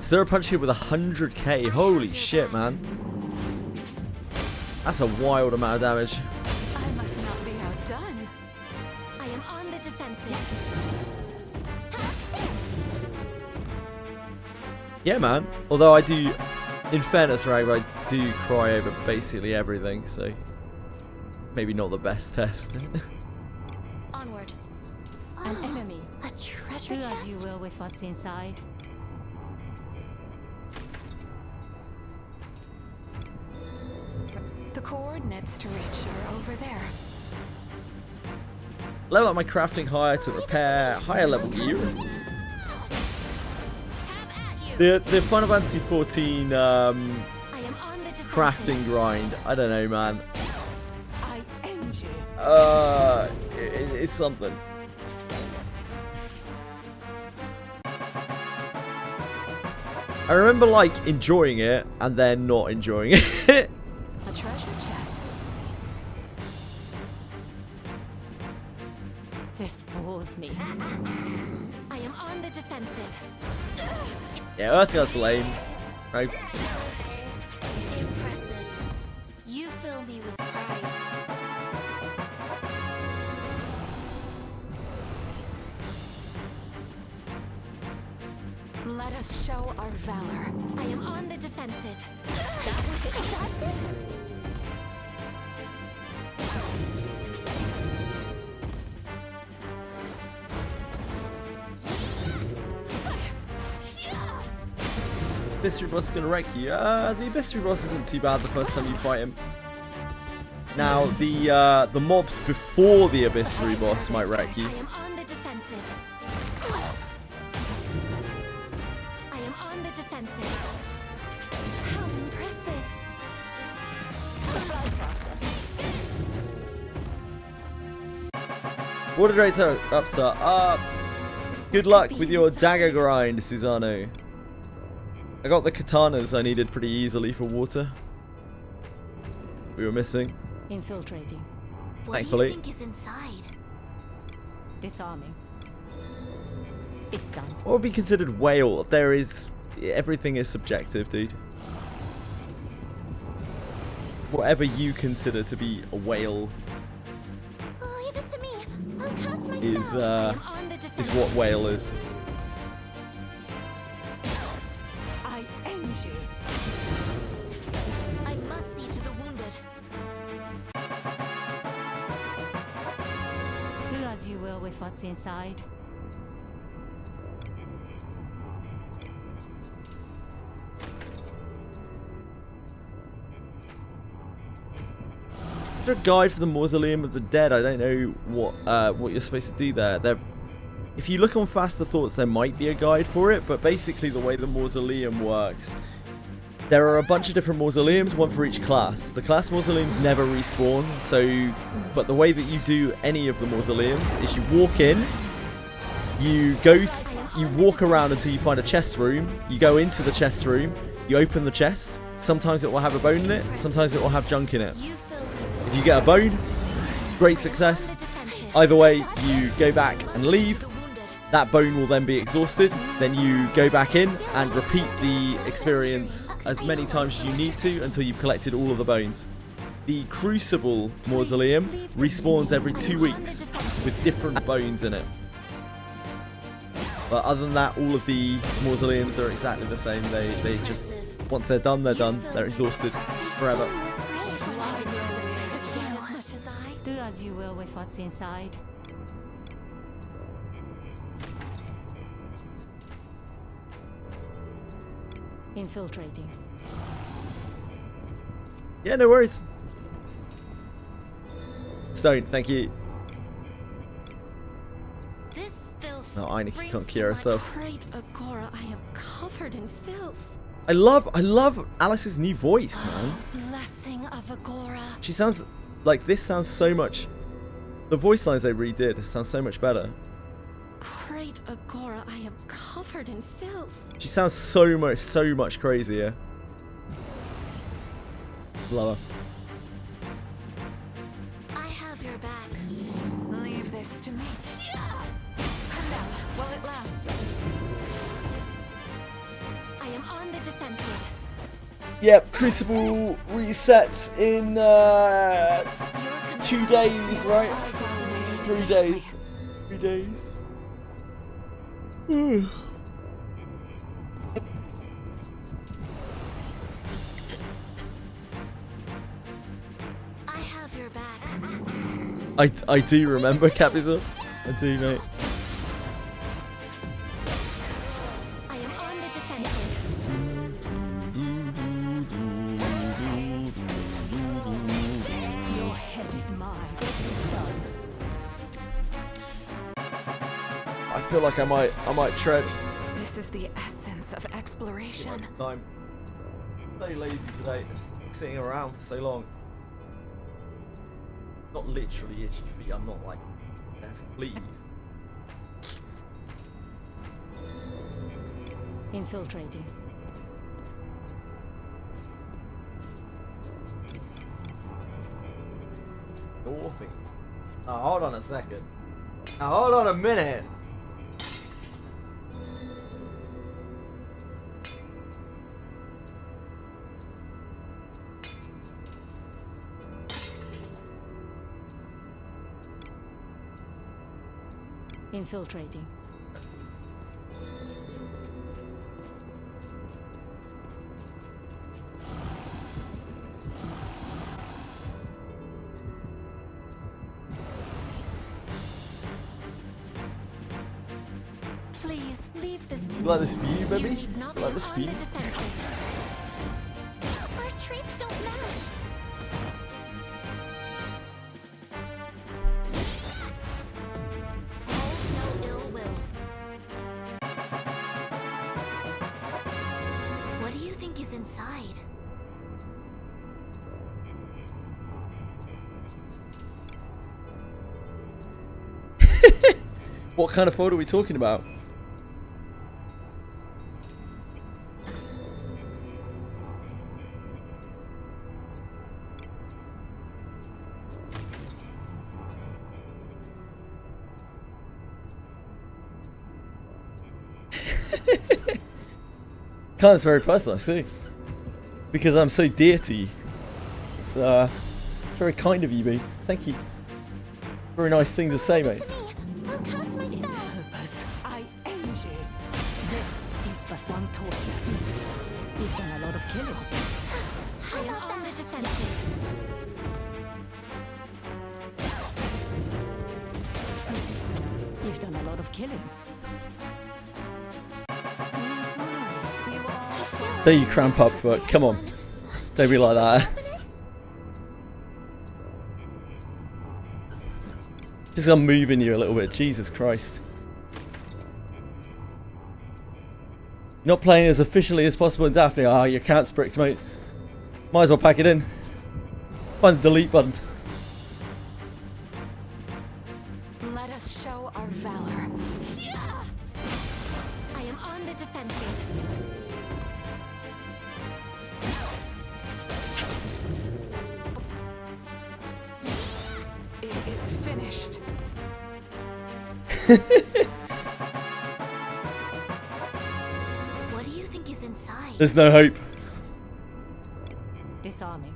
Zero punch hit with 100k. Holy shit, man. That's a wild amount of damage. I must not be outdone. I am on the defensive. Yeah, man. Although I do, in fairness, right, I do cry over basically everything, so maybe not the best test. Onward. An enemy. A treasure Do as you chest? will with what's inside. The coordinates to reach are over there. Level up my crafting higher to repair higher level gear. The Final Fantasy 14 I am on the defensive. crafting grind. I don't know, man. I end you. It's something. I remember like enjoying it and then not enjoying it. A treasure chest. This bores me. I am on the defensive. Yeah, Earthguard's lame. Right. Impressive. You fill me with pride. Let us show our valor. I am on the defensive. I dodged it. Abyssary boss is gonna wreck you. The Abyssary boss isn't too bad the first time you fight him. Now the mobs before the Abyssary boss might wreck you. I am on the defensive. I am on the defensive. How impressive. The flies faster. Water rates are ups are up. Good luck with your dagger grind, Susano. I got the katanas I needed pretty easily for water. We were missing. Infiltrating. What Thankfully. do you think is inside? Disarming. It's done. What would be considered whale? There is... Everything is subjective, dude. Whatever you consider to be a whale Oh, leave it to me. I'll cast my is spell. I am on the is defensive. what whale is. I end you. I must see to the wounded. Do as you will with what's inside. Is there a guide for the Mausoleum of the Dead? I don't know what you're supposed to do there. If you look on Faster Thoughts, there might be a guide for it, but basically the way the Mausoleum works, there are a bunch of different mausoleums, one for each class. The class mausoleums never respawn, but the way that you do any of the mausoleums is you walk in, you walk around until you find a chest room, you go into the chest room, you open the chest, sometimes it will have a bone in it, sometimes it will have junk in it. You fill me with If you get a bone, great success. the defensive. Either way, you go back and leave. The wounded. that bone will then be exhausted. Then you go back in and repeat the experience as many times as you need to until you've collected all of the bones. The Crucible Mausoleum respawns every 2 weeks with different bones in it. But other than that, all of the mausoleums are exactly the same. They just, once they're done, they're done. They're exhausted forever. Do as you will with what's inside. Infiltrating. Yeah, no worries. Stone, thank you. This filth No, Eineke brings can't to cure my herself. great Agora I am covered in filth. I love Alice's new voice, man. Blessing of Agora. She sounds like, this sounds so much. The voice lines they redid sound so much better. Great Agora, I am covered in filth. She sounds so much crazier. Love her. I have your back. Leave this to me. Come now, while it lasts. I am on the defensive. Yep, Crucible resets in 2 days, right? 3 days. 3 days. I have your back. I do remember Capital. I do, mate. I am on the defensive. Your head is mine. It is done. I feel like I might tread. This is the essence of exploration. I'm so lazy today. Just sitting around for so long. Not literally itchy feet. I'm not like fleas. Infiltrating. Dwarfing. Now hold on a second. Now hold on a minute. Infiltrating. Please leave this to You me. like this view, baby? You need not You be like this on view? the defensive. Our traits don't match. Hold no ill will. What do you think is inside? What kind of folder are we talking about? It's very personal, I see. Because I'm so dear to you. It's very kind of you, B. Thank you. Very nice thing to say, mate. To me. I'll cast my spell. Purpose. I end you. This is but one torture. You've done a lot of killing. I am on the defensive. You've done a lot of killing. There you cramp up, but come on. Don't be like that. Just I'm moving you a little bit. Jesus Christ. Not playing as efficiently as possible in Daphne. Ah, your account's bricked, mate. Might as well pack it in. Find the delete button. Let us show our valor. I am on the defensive. It is finished. There's no hope. Disarming.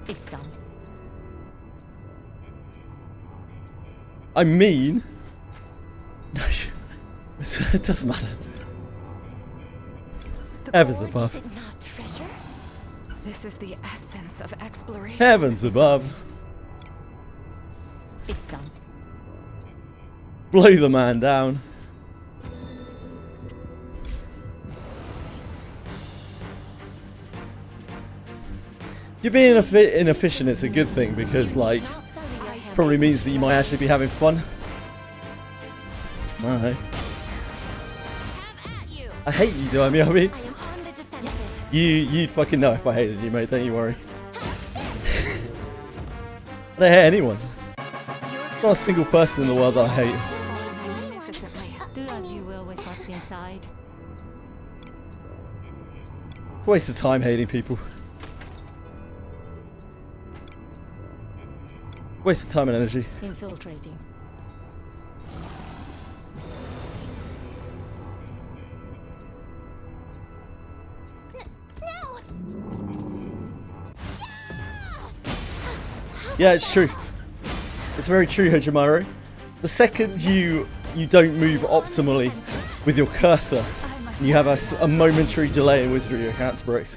It's done. I mean... No, it doesn't matter. The Heavens cord- above. Is it not treasure? This is the essence of exploration. Heavens above. It's done. Blow the man down. You being inefficient is a good thing because, like, Not selling your hand. probably means that you might actually be having fun. I don't know. Have at you. I hate you, do I mean? I am on the defensive. You'd fucking know if I hated you, mate. Don't you worry. I don't hate anyone. There's not a single person in the world that I hate. Magnificently. Do as you will with what's inside. It's a waste of time hating people. Waste of time and energy. Infiltrating. Yeah, it's true. It's very true, Hojimaro. The second you don't move optimally with your cursor, you have a momentary delay in Wizardry, your account's bricked.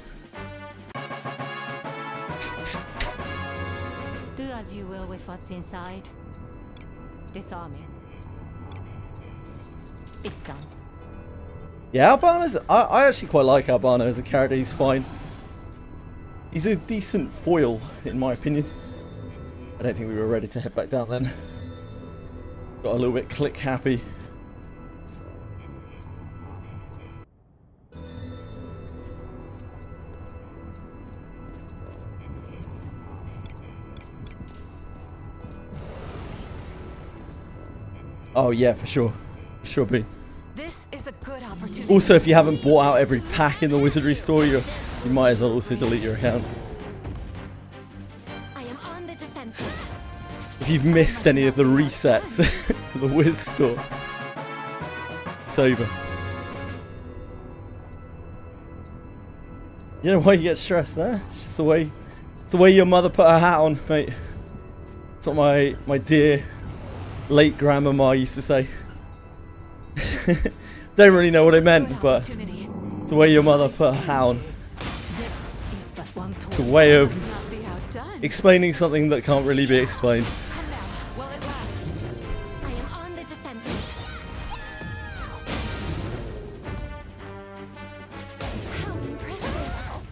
Do as you will with what's inside. Disarming. It's done. Yeah, Albana's... I actually quite like Albana as a character. He's fine. He's a decent foil, in my opinion. I don't think we were ready to head back down then. Got a little bit click happy. Oh yeah, for sure. For sure, Bean. This is a good opportunity. Also, if you haven't bought out every pack in the Wizardry store, you might as well also delete your account. I am on the defensive. If you've missed any of the resets in the Wiz store, it's over. You know why you get stressed, huh? It's just the way your mother put her hat on, mate. That's what my dear late grandmama used to say. Don't really know what it meant, but Opportunity. it's the way your mother put her hat on. This is but one It's a torch. way of Not be outdone. explaining something that can't really be explained. Come now, while it lasts. I am on the defensive. How impressive.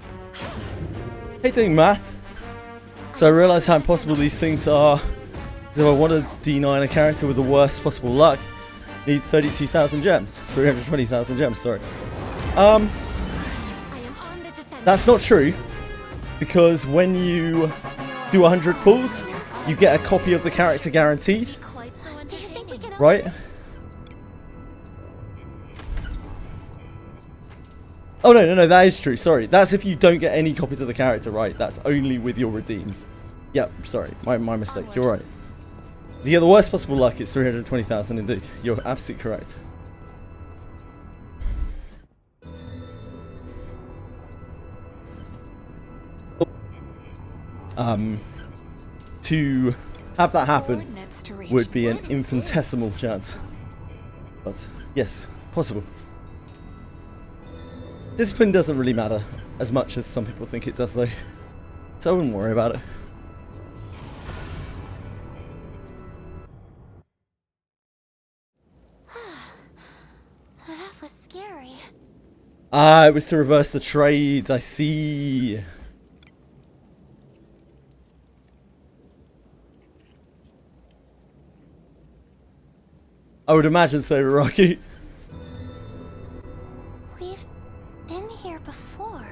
Hate doing math, so I realise how impossible these things are. So if I want to D9 a character with the worst possible luck, I need 32,000 gems. 320,000 gems, sorry. I am on the defensive. That's not true, because when you do 100 pulls, you get a copy of the character guaranteed, Quite so entertaining. right? Oh no, that is true, sorry. That's if you don't get any copies of the character, right? That's only with your redeems. Yep, sorry, my mistake, you're right. If you get the worst possible luck, it's 320,000 indeed. You're absolutely correct. To have that happen Coordinates to reach. would be an infinitesimal chance. But, yes, possible. Discipline doesn't really matter as much as some people think it does, though. So I wouldn't worry about it. That was scary. Ah, it was to reverse the trades, I see. I would imagine so, Rocky. We've been here before.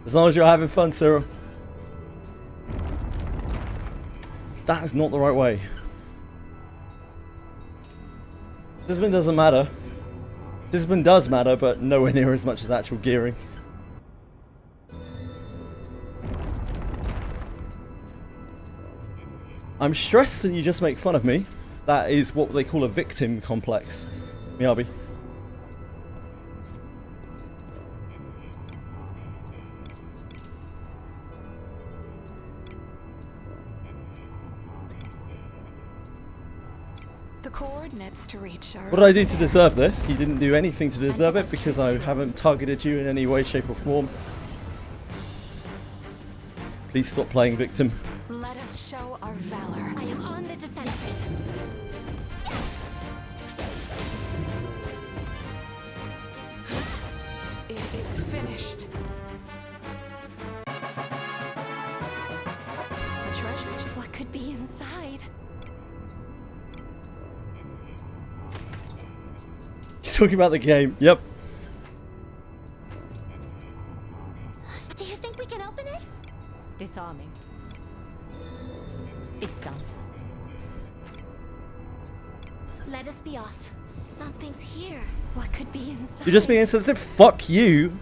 As long as you're having fun, Cyril. That is not the right way. Discipline doesn't matter. Discipline does matter, but nowhere near as much as actual gearing. I'm stressed and you just make fun of me. That is what they call a victim complex, Miyabi. The coordinates to reach are. What did I do to deserve this? You didn't do anything to deserve it because I haven't targeted you in any way, shape or form. Please stop playing victim. Let us show our valor. I am on the defensive. It is finished. A treasure. What could be inside? You're talking about the game. Yep. Do you think we can open it? Disarming. It's done. Let us be off. Something's here. What could be inside? You're just being insensitive. Fuck you.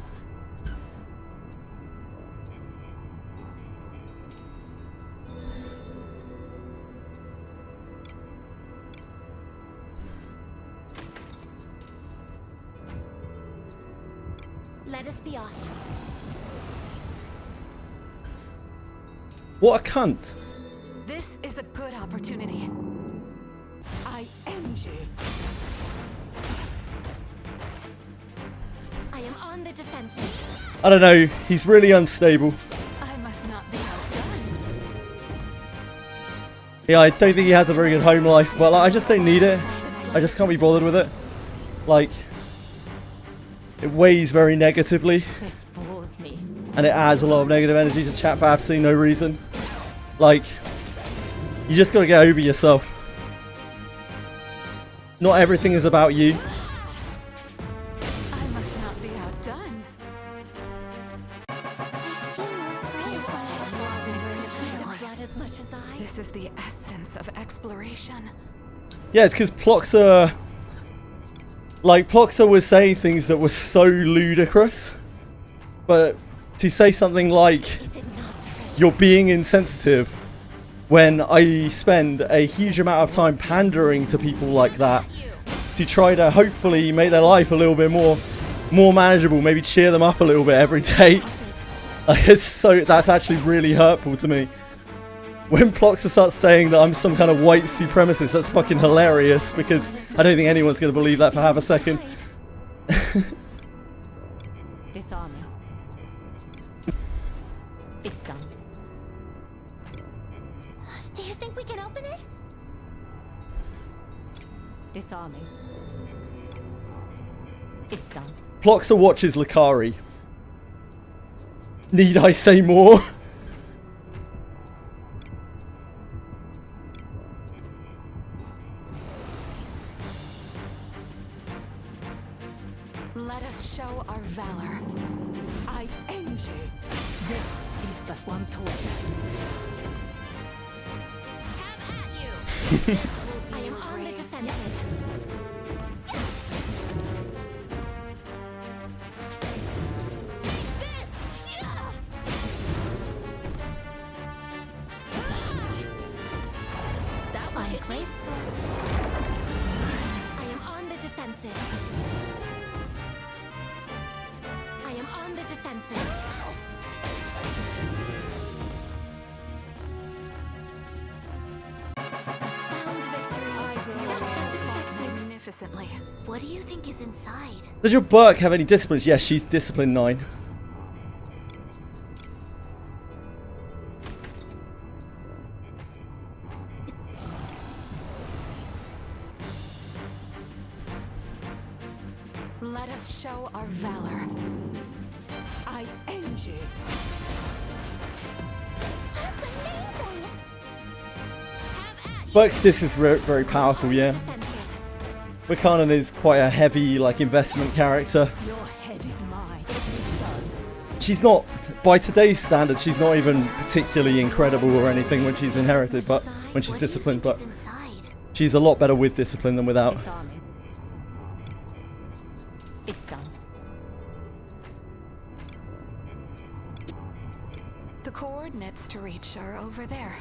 Let us be off. What a cunt. This is a good opportunity. I end you. I am on the defensive. I don't know. He's really unstable. I must not be outdone. Yeah, I don't think he has a very good home life, but like, I just don't need it. I just can't be bothered with it. Like, it weighs very negatively, This bores me. and it adds a lot of negative energy to chat for absolutely no reason. Like, you just gotta get over yourself. Not everything is about you. I must not be outdone. I feel more brave when I fall into his blood as much as I. This is the essence of exploration. Yeah, it's because Ploxa... Like, Ploxa was saying things that were so ludicrous. But to say something like, Is it not treasure? you're being insensitive, when I spend a huge amount of time pandering to people like that to try to hopefully make their life a little bit more manageable, maybe cheer them up a little bit every day. Like, that's actually really hurtful to me. When Ploxa starts saying that I'm some kind of white supremacist, that's fucking hilarious, because I don't think anyone's going to believe that for half a second. Disarming. It's done. Do you think we can open it? Disarming. It's done. Ploxa watches Lakari. Need I say more? Let us show our valor. I end you. This is but one torture. Have at you. This will be I am on the defensive. Take this. Yeah. That one hit place. I am on the defensive. I am on the defensive. A sound victory. Just as expected. Magnificently. What do you think is inside? Does your Burke have any disciplines? Yes, she's discipline 9. Let us show our valor. I end you. That's amazing! Have at you. Burke's this is very powerful, yeah. Defensive. Buchanan is quite a heavy, like, investment character. Your head is mine. It's done. She's not, by today's standards, she's not even particularly incredible or anything when she's inherited, but when she's What do you disciplined, think but is inside? she's a lot better with discipline than without. Disarming. It's done. The coordinates to reach are over there.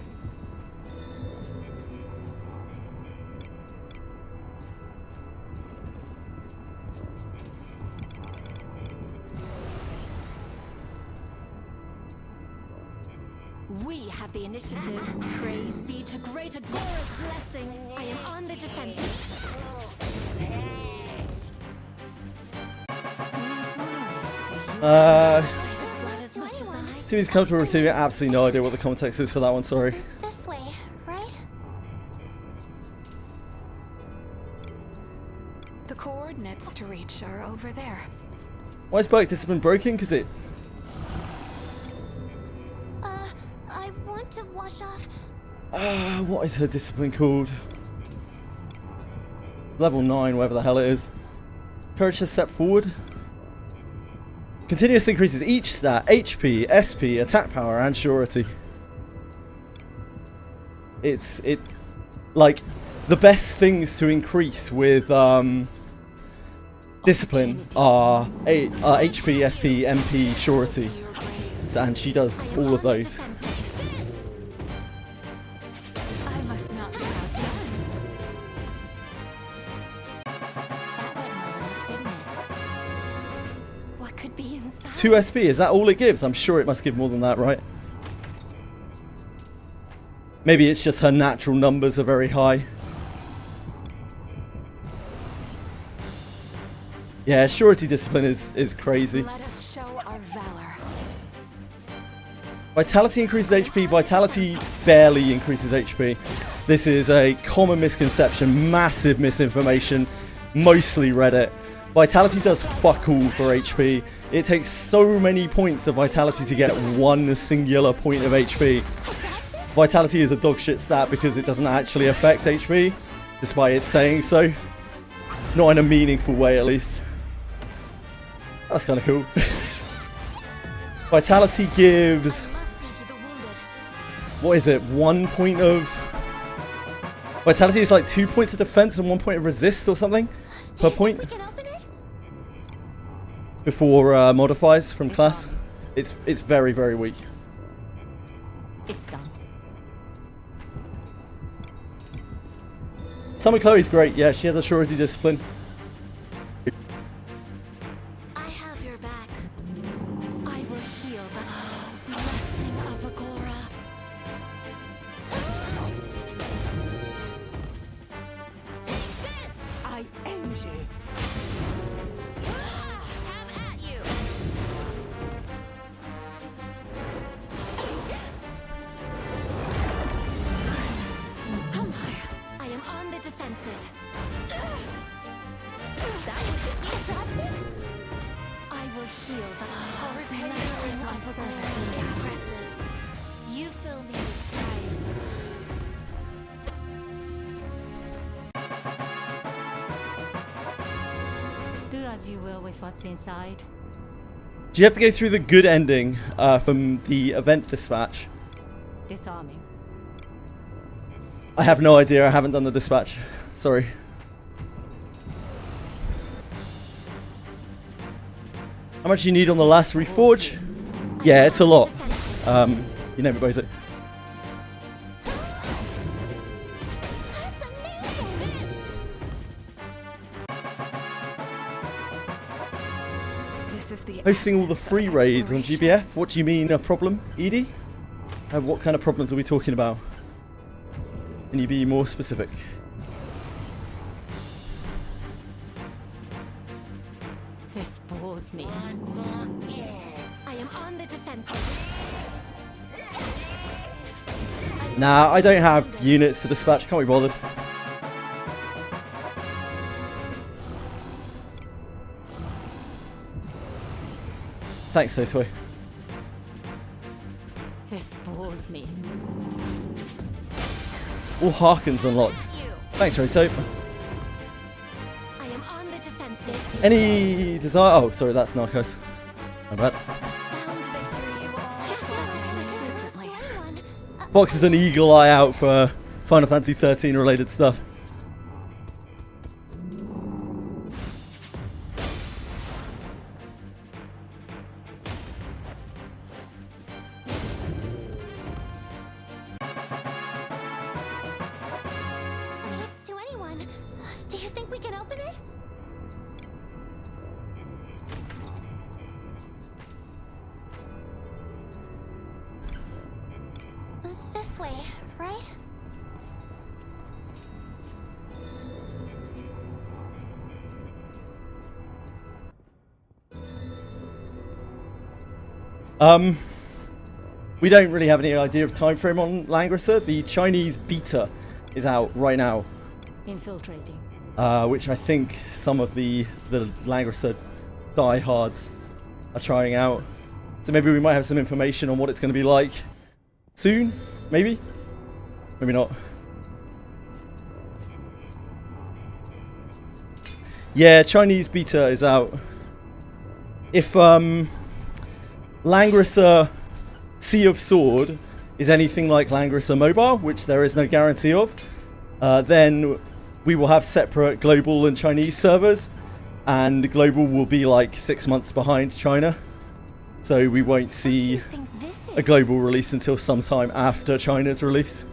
We have the initiative. Praise be to Great Agora's blessing. I am on the defensive. Uh, Blood as much as I. Timmy's comfortable receiving. Absolutely no idea what the context is for that one. Sorry. This way, right? The coordinates to reach are over there. Why is Bike Discipline broken? Because it. I want to wash off. What is her discipline called? Level 9, whatever the hell it is. Courage to step forward. Continuously increases each stat, HP, SP, attack power, and surety. Like, the best things to increase with discipline are HP, SP, MP, surety. And she does all of those. I must not be outdone. That went well enough, didn't it? What could be inside? 2 SP, is that all it gives? I'm sure it must give more than that, right? Maybe it's just her natural numbers are very high. Yeah, surety discipline is crazy. Let us show our valor. Vitality increases HP, Vitality barely increases HP. This is a common misconception, massive misinformation, mostly Reddit. Vitality does fuck all for HP. It takes so many points of Vitality to get one singular point of HP. Vitality is a dogshit stat because it doesn't actually affect HP, despite it saying so. Not in a meaningful way, at least. That's kind of cool. Vitality gives... what is it? 1 point of... Vitality is like 2 points of defense and 1 point of resist or something per point. We can open it? Before modifiers from class. It's very, very weak. It's done. Summer Chloe's great. Yeah, she has a surety discipline. I have your back. I will heal the blessing of Agora. Take this! I end you. Have at you! Oh my. I am on the defensive. That would hit me. Touched it? I will heal the blessing of Agora. Impressive. You fill me with pride. Do as you will with what's inside. Do you have to go through the good ending from the event dispatch? Disarming. I have no idea. I haven't done the dispatch. Sorry. How much do you need on the last reforge? Yeah, it's a lot. You name it, Bozo. That's amazing! This is the Hosting all the essence of free raids on exploration. GBF? What do you mean a problem, Edie? What kind of problems are we talking about? Can you be more specific? This bores me. I am on the defensive. Nah, I don't have units to dispatch. Can't be bothered. Thanks, Sosway. This bores me. All Harkins unlocked. You. Thanks, Rotope. I am on the defensive. Any desire? Oh, sorry, that's Narcos. My bad. A sound victory you all Just fought as expected exclusively. to anyone. Fox is an eagle eye out for Final Fantasy 13 related stuff. It's to anyone. Do you think we can open it? right? We don't really have any idea of time frame on Langrisser. The Chinese beta is out right now, Infiltrating. which I think some of the Langrisser diehards are trying out. So maybe we might have some information on what it's going to be like soon. Maybe not. Yeah, Chinese beta is out. If Langrisser Sea of Sword is anything like Langrisser Mobile, which there is no guarantee of, then we will have separate global and Chinese servers, and global will be like 6 months behind China, so we won't see a global release until sometime after China's release.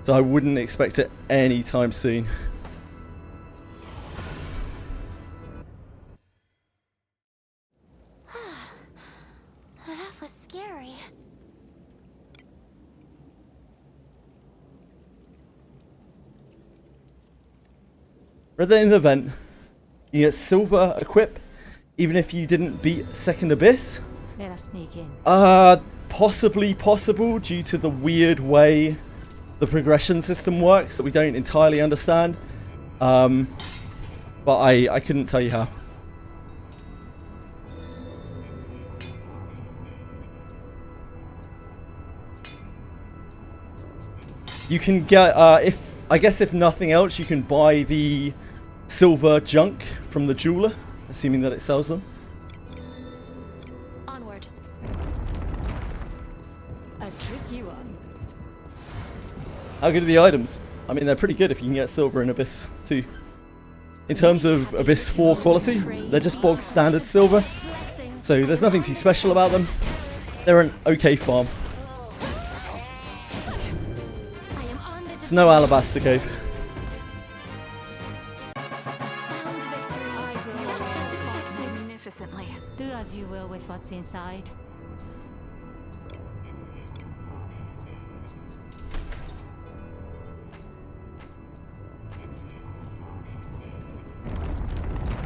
So I wouldn't expect it anytime soon. That was scary. Rather in the event, you get silver equip, even if you didn't beat Second Abyss. Let us sneak in. Possibly possible due to the weird way the progression system works that we don't entirely understand. But I couldn't tell you how. You can get, if nothing else, you can buy the silver junk from the jeweler, assuming that it sells them. Onward. A tricky one. How good are the items? I mean, they're pretty good if you can get silver in Abyss too. In terms of Abyss 4 quality, they're just bog standard silver, so there's nothing too special about them. They're an okay farm. It's no Alabaster Cave. A sound victory, just as expected. Magnificently. Do as you will with what's inside.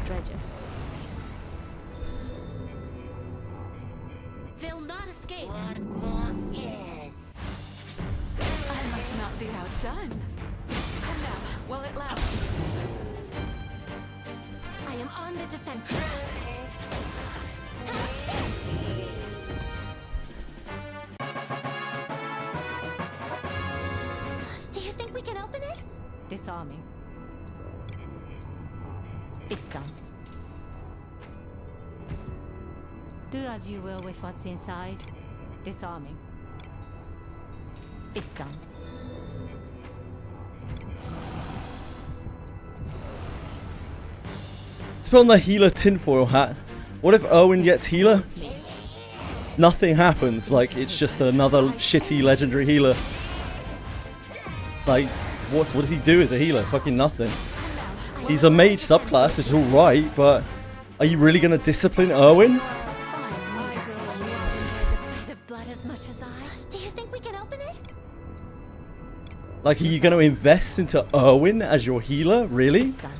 Treasure. They'll not escape. I must not be outdone. Come now, while it lasts. I am on the defensive. Do you think we can open it? Disarming. It's done. Do as you will with what's inside. Disarming. It's done. Let's put on the healer tinfoil hat. What if Erwin gets healer? Nothing happens, like it's just another shitty legendary healer. Like, what does he do as a healer? Fucking nothing. He's a mage subclass, which is alright, but are you really gonna discipline Erwin? Fine leader. Do you enjoy the sight of blood as much as I? Do you think we can open it? Like, are you gonna invest into Erwin as your healer? Really? It's done.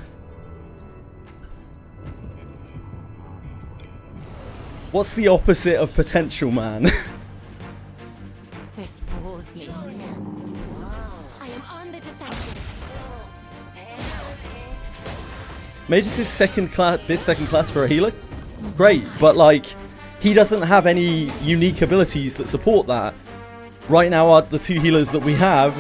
What's the opposite of potential, man? This bores me. I am on the defensive. Mage is his second class for a healer. Great, but like, he doesn't have any unique abilities that support that. Right now, the two healers that we have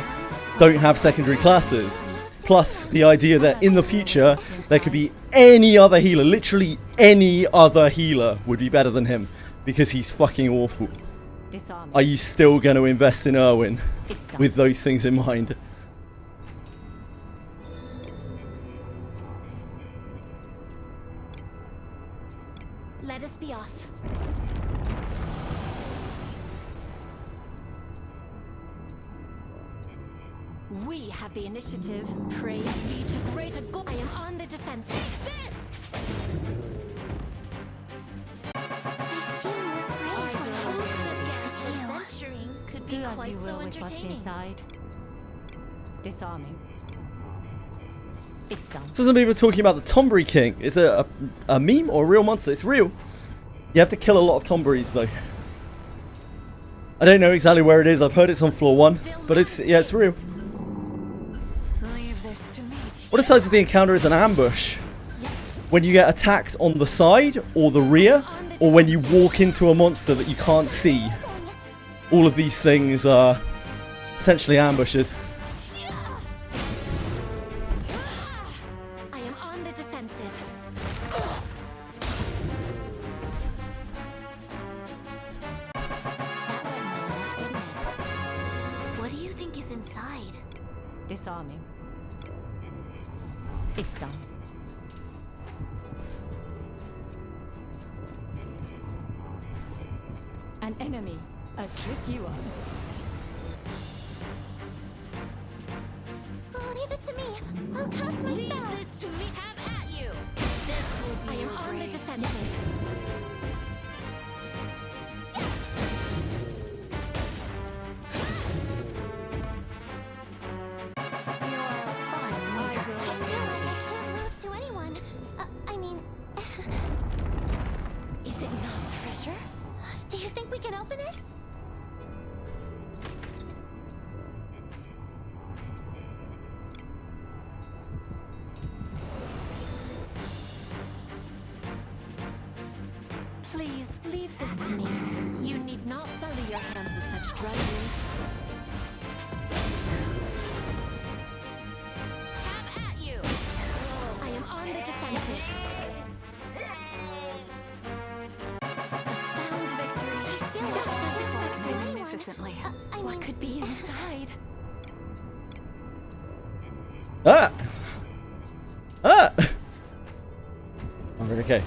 don't have secondary classes. Plus, the idea that in the future, there could be any other healer, literally any other healer would be better than him, because he's fucking awful. Disarming. Are you still going to invest in Erwin It's done. with those things in mind? Let us be off. We have the initiative. Praise be to greater God. I am on the defensive. This! I feel more brave. Who could have guessed adventuring could be be Do as quite you so will with what's entertaining. inside. Disarming. It's done. So some people are talking about the Tombury King. Is it a meme or a real monster? It's real. You have to kill a lot of Tomburys though. I don't know exactly where it is. I've heard it's on floor 1, but it's real. Leave this to me. What decides if the encounter is an ambush? When you get attacked on the side or the rear, or when you walk into a monster that you can't see. All of these things are potentially ambushes. I am on the defensive. That went well enough, didn't it? What do you think is inside? Disarming. It's done. An enemy. A tricky one. Leave it to me. I'll cast my spell. Leave this to me. Have at you. This will be I am your on the grave. defensive. You're a fine leader. I feel like I can't lose to anyone. I mean, Is it not treasure? do you think we can open it? Please leave this to me. You need not sully your hands with such drudgery. Have at you. I am on the defensive. A sound victory. I feel Just like as I can't lose expected. to anyone. Magnificently. What could be inside? Ah! Ah! I'm really okay.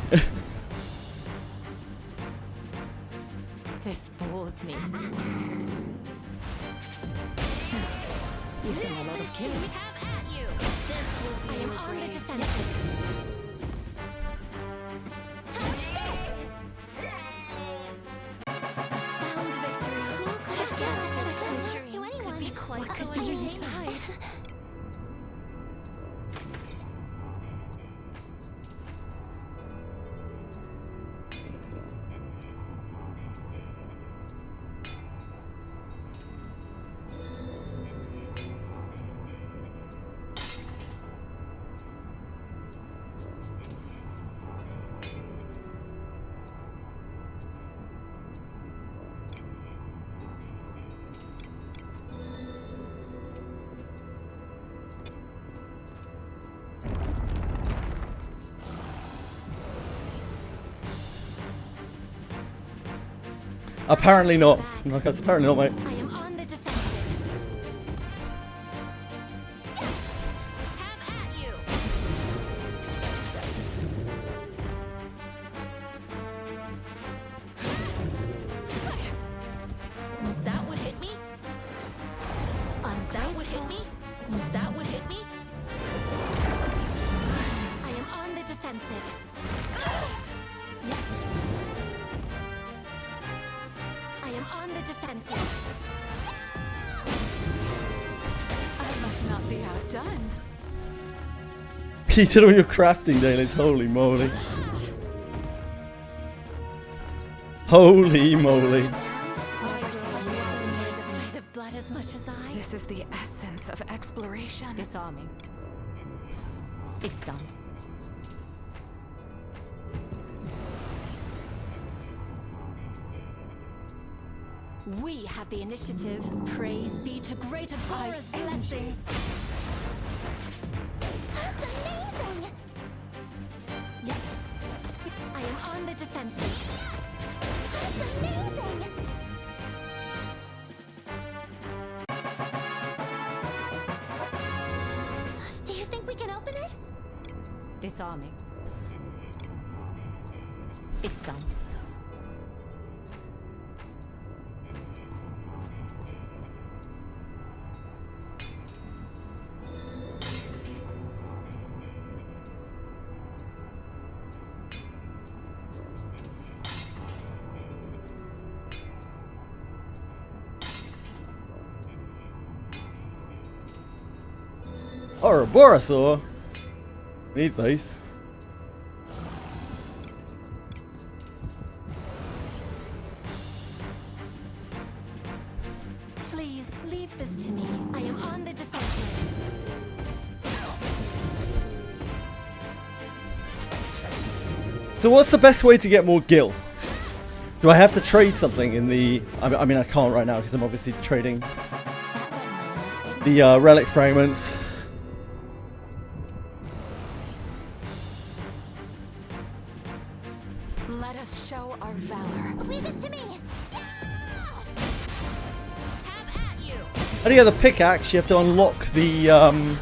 This bores me. You've done a lot of killing. Have at you. This will be I am on the defensive. A sound victory. Who could Just have as guessed that I expected. can't lose to anyone? Could be quite What so could be entertaining. inside? Apparently not. Like, that's apparently not, mate. I am on the defensive. Have at you. That would hit me. That would hit me. That would hit me. I am on the defensive. I am on the defensive. I must not be outdone. You did all your crafting dailies. Holy moly. Holy moly. Never cease to enjoy the sight of blood as much as I. This is the essence of exploration. Disarming. It's done. We have the initiative. Praise be to great Agora's blessing. That's amazing! I am on the defensive. That's amazing! Do you think we can open it? Disarming. It's done. Ouroboros. Need those. Please leave this to me. I am on the defensive. So what's the best way to get more gil? Do I have to trade something in the... I mean, I can't right now because I'm obviously trading the relic fragments. Let us show our valor. Leave it to me. Yeah! Have at you. How do you get the pickaxe? You have to unlock the... I am on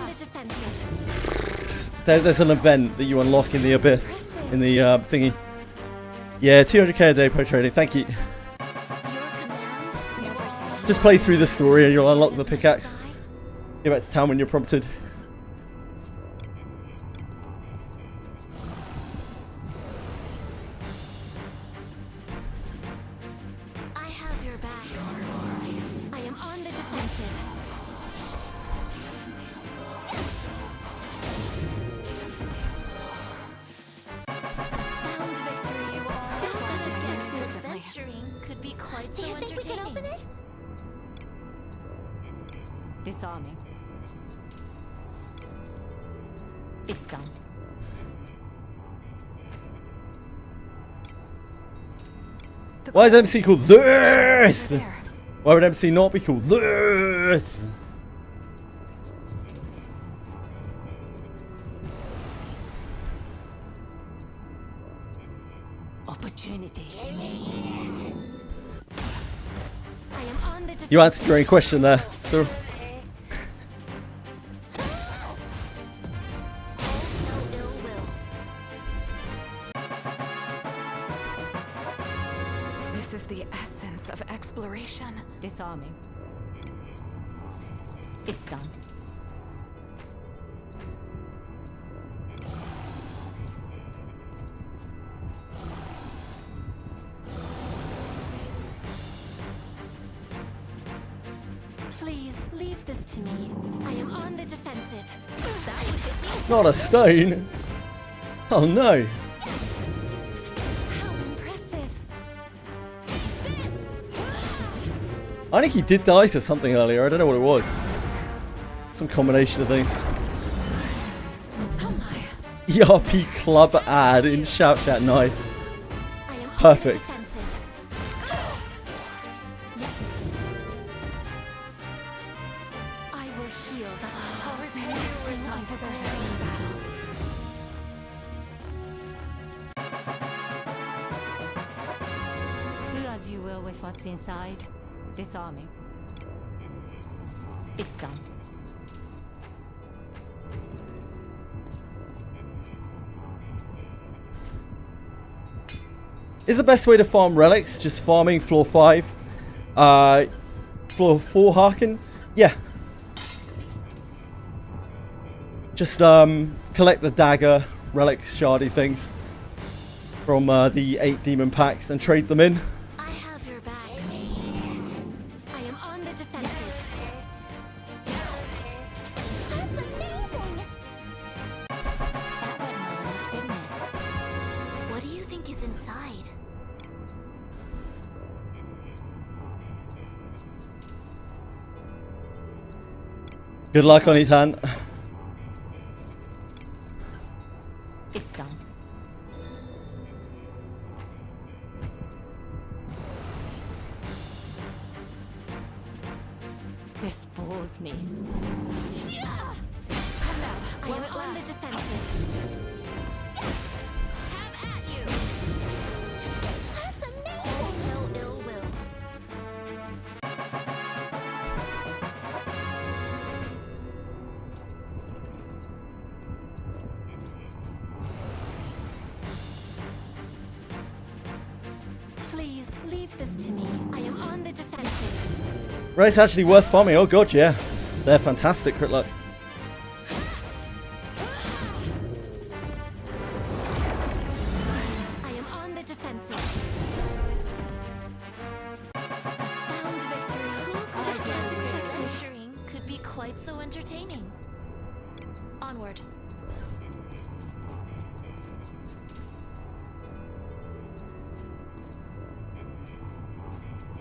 the defensive. There's an event that you unlock in the abyss. In the thingy. Yeah, 200k a day per trading. Thank you. Your command never ceases. Just play through the story and you'll unlock the pickaxe. Get back to town when you're prompted. I have your back. I am on the defensive. A sound victory, you all. Just as expected. Adventuring could be quite Do so you think we can entertaining. open it? Disarming. It's done. Why is MC called this? There. Why would MC not be called this? Opportunity. I am on the defensive. You answered your own question there, so... Hold no ill will. This is the essence of exploration. Disarming. It's done. Please leave this to me. I am on the defensive. That would hit me. Not a stone. Oh no. How impressive. This. I think he did die to something earlier. I don't know what it was. Some combination of things. Oh my. ERP club ad in shout chat. Nice. I am Perfect. on the defensive. I will heal the heart racing My of service the in battle. Do as you will with what's inside. Disarming. It's done. Is the best way to farm relics just farming floor 5? Floor 4 Harkin? Yeah. Just collect the dagger, relics, shardy things from the 8 demon packs and trade them in. I have your back. I am on the defensive. That's amazing. That went well enough, didn't it? What do you think is inside? Good luck on his hand. It's done. This bores me. Come now, I while am it on the lasts. defensive. Have at you. That's amazing. Hold no ill will. Please leave this to me. I am on the defensive. Right, it's actually worth farming. Oh god, yeah. They're fantastic, crit luck. I am on the defensive. A sound victory. Who could Just have as guessed expected. adventuring could be quite so entertaining? Onward.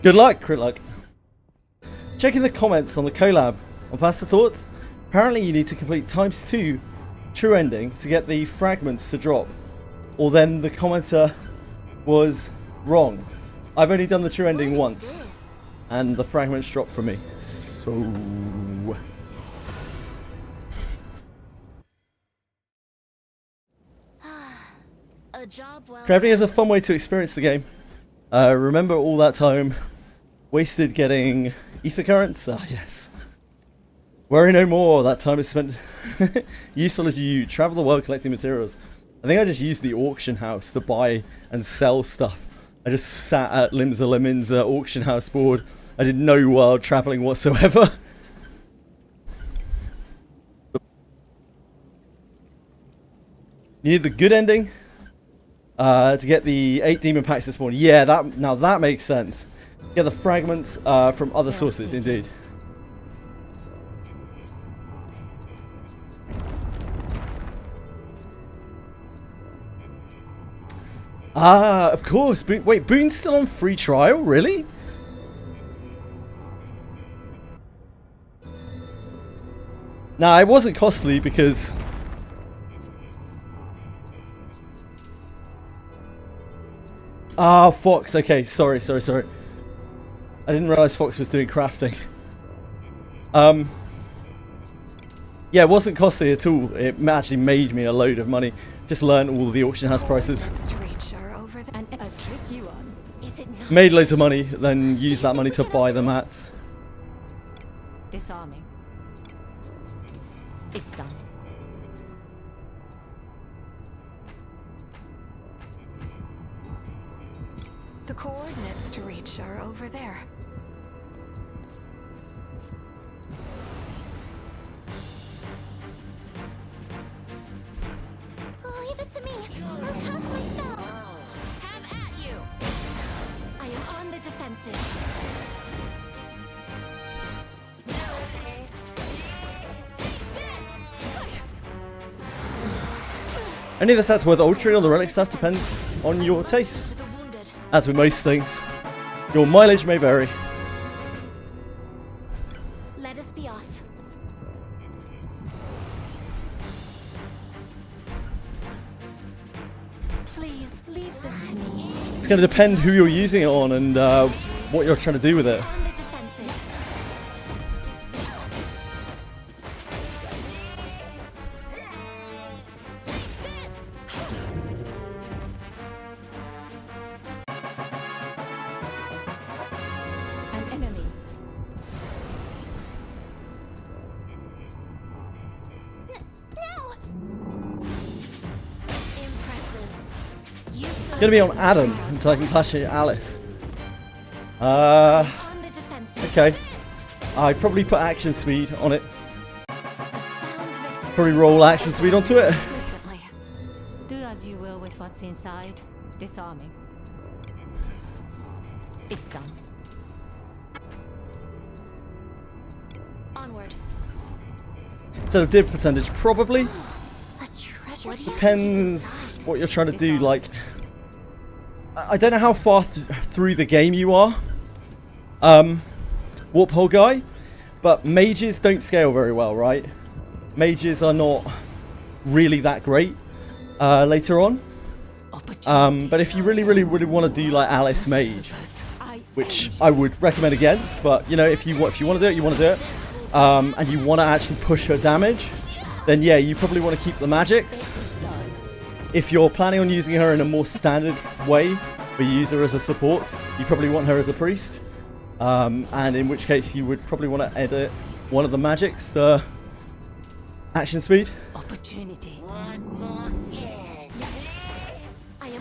Good luck, crit luck. Checking the comments on the collab on Faster Thoughts. Apparently you need to complete ×2 true ending to get the fragments to drop. Or then the commenter was wrong. I've only done the true ending once. This. And the fragments dropped for me. So... A job well Crafting is a fun way to experience the game. Remember all that time wasted getting ether currents? Ah, yes. Worry no more, that time is spent useful as you travel the world collecting materials. I think I just used the auction house to buy and sell stuff. I just sat at Limbus auction house board. I did no world traveling whatsoever. You need the good ending to get the 8 demon packs this morning. Yeah, now that makes sense. Get the fragments from other sources, indeed. Ah, of course. Wait, Boone's still on free trial? Really? Nah, it wasn't costly because... Ah, Fox. Okay, sorry. I didn't realize Fox was doing crafting. Yeah, it wasn't costly at all. It actually made me a load of money. Just learned all the auction house prices. To reach are over there. And a tricky one. Is it not? Made loads of money, then used that money to buy the mats. Disarming. It's done. The coordinates to reach are over there. Leave it to me. I'll cast my spell. Have at you. I am on the defensive. Any of the stats worth altering or the relic stuff depends on your taste. To the wounded. As with most things, your mileage may vary. Let us be off. Please leave this to me. It's going to depend who you're using it on and what you're trying to do with it. On the defensive. An enemy. No! Impressive. You Gonna be on Adam until I can clash at Alice. on the defensive. Okay. I'd probably put action speed on it. A sound victory. Probably roll action speed onto it. Exclusively. Do as you will with what's inside. Disarming. It's done. Onward. Instead of div percentage, probably. A treasure. Depends what you're trying to do. Like, I don't know how far through the game you are, Warp Hole guy, but mages don't scale very well, right? Mages are not really that great later on. But if you really want to do like Alice Mage, which I would recommend against, but you know, if you want to do it, you want to do it, and you want to actually push her damage, then yeah, you probably want to keep the magics. If you're planning on using her in a more standard way, where you use her as a support, you probably want her as a priest, and in which case you would probably want to edit one of the magics to action speed. Opportunity. I am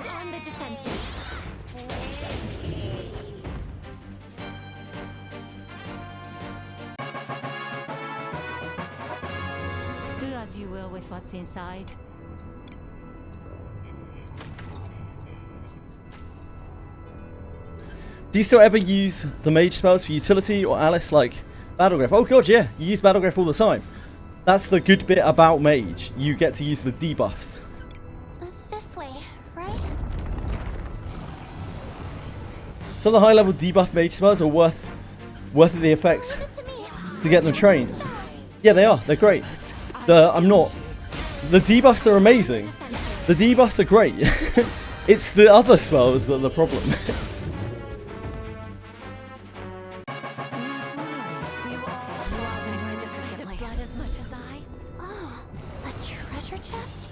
on the defensive. Do as you will with what's inside. Do you still ever use the mage spells for utility or Alice like Battlegraph? Oh god, yeah, you use Battlegraph all the time. That's the good bit about Mage. You get to use the debuffs. This way, right? So the high level debuff Mage spells are worth the effect Leave it to me. to get them trained. Yeah, they are. They're great. The debuffs are amazing. The debuffs are great. It's the other spells that are the problem. You all enjoyed this assembly. Blood as much as I. Oh, a treasure chest?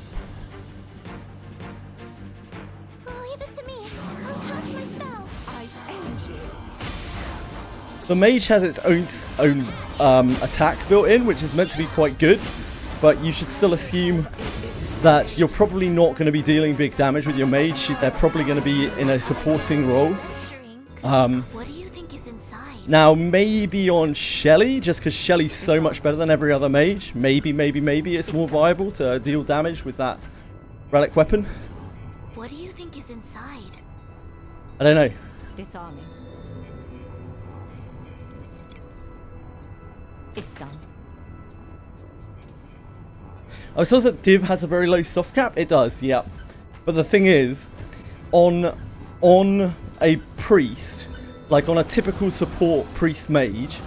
Leave it to me. I'll cast my spell. I end you. The Mage has its own attack built in, which is meant to be quite good, but you should still assume that you're probably not going to be dealing big damage with your Mage. They're probably going to be in a supporting role. What do you think is inside? Now, maybe on Shelly, just because Shelly's so much better than every other Mage, maybe it's more viable to deal damage with that Relic weapon. What do you think is inside? I don't know. Disarming. It's done. I saw that Div has a very low soft cap. It does, yeah. But the thing is, on a priest, like on a typical support priest mage,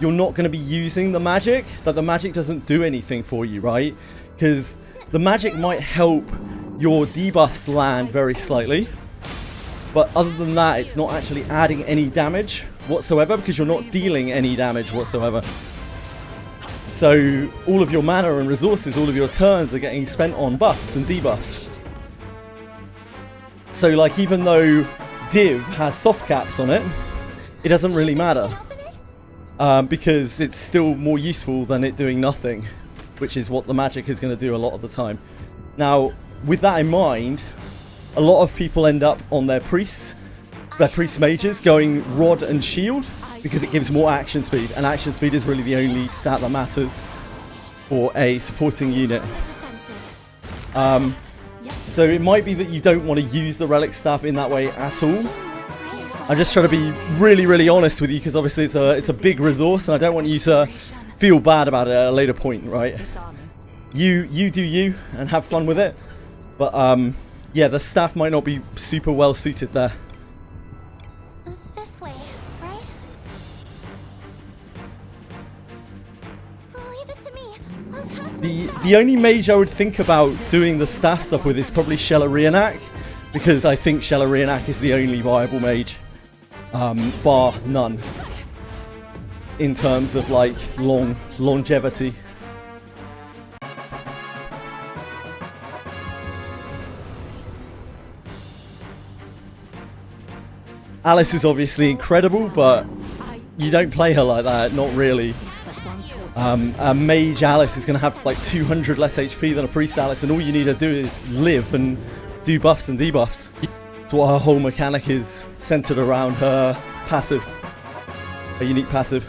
you're not going to be using the magic. That the magic doesn't do anything for you, right? Because the magic might help your debuffs land very slightly, but other than that, it's not actually adding any damage whatsoever because you're not dealing any damage whatsoever. So all of your mana and resources, all of your turns are getting spent on buffs and debuffs. So like even though Div has soft caps on it, it doesn't really matter. Because it's still more useful than it doing nothing, which is what the magic is going to do a lot of the time. Now, with that in mind, a lot of people end up on their priest mages going rod and shield, because it gives more action speed, and action speed is really the only stat that matters for a supporting unit. So it might be that you don't want to use the relic staff in that way at all. I'm just trying to be really, really honest with you, because obviously it's a big resource, and I don't want you to feel bad about it at a later point, right? Disarming. You do you, and have fun with it. But yeah, the staff might not be super well suited there. This way, right? Leave it to me. I'll cast my spell. The only mage I would think about doing the staff stuff with is probably Shelarianak, because I think Shelarianak is the only viable mage, bar none, in terms of like longevity. Alice is obviously incredible, but you don't play her like that, not really. It's but one torture. A mage Alice is going to have like 200 less HP than a priest Alice, and all you need to do is live and do buffs and debuffs. That's what her whole mechanic is centered around, her passive, her unique passive.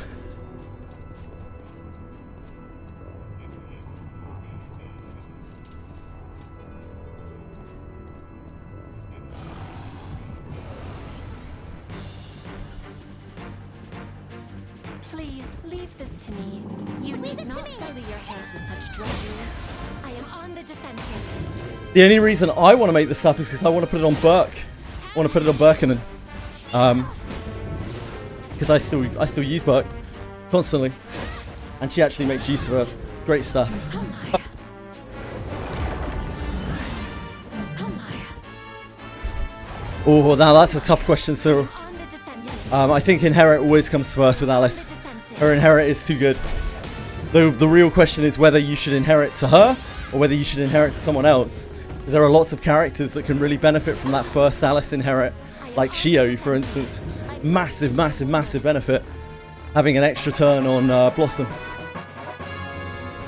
Please leave this to me. You Leave need it to not me. sully your hands with such drudgery. I am on the defensive. The only reason I want to make this stuff is because I want to put it on Burke. I want to put it on Birkinen. Because I still use Burke constantly, and she actually makes use of her great stuff. Oh my. Oh my. Oh, now that's a tough question, Cyril. On the defensive. I think Inherit always comes first with Alice. Defensive. Her Inherit is too good. The real question is whether you should inherit to her or whether you should inherit to someone else. Because there are lots of characters that can really benefit from that first Alice Inherit, like Shio, for instance. Massive, massive, massive benefit having an extra turn on Blossom.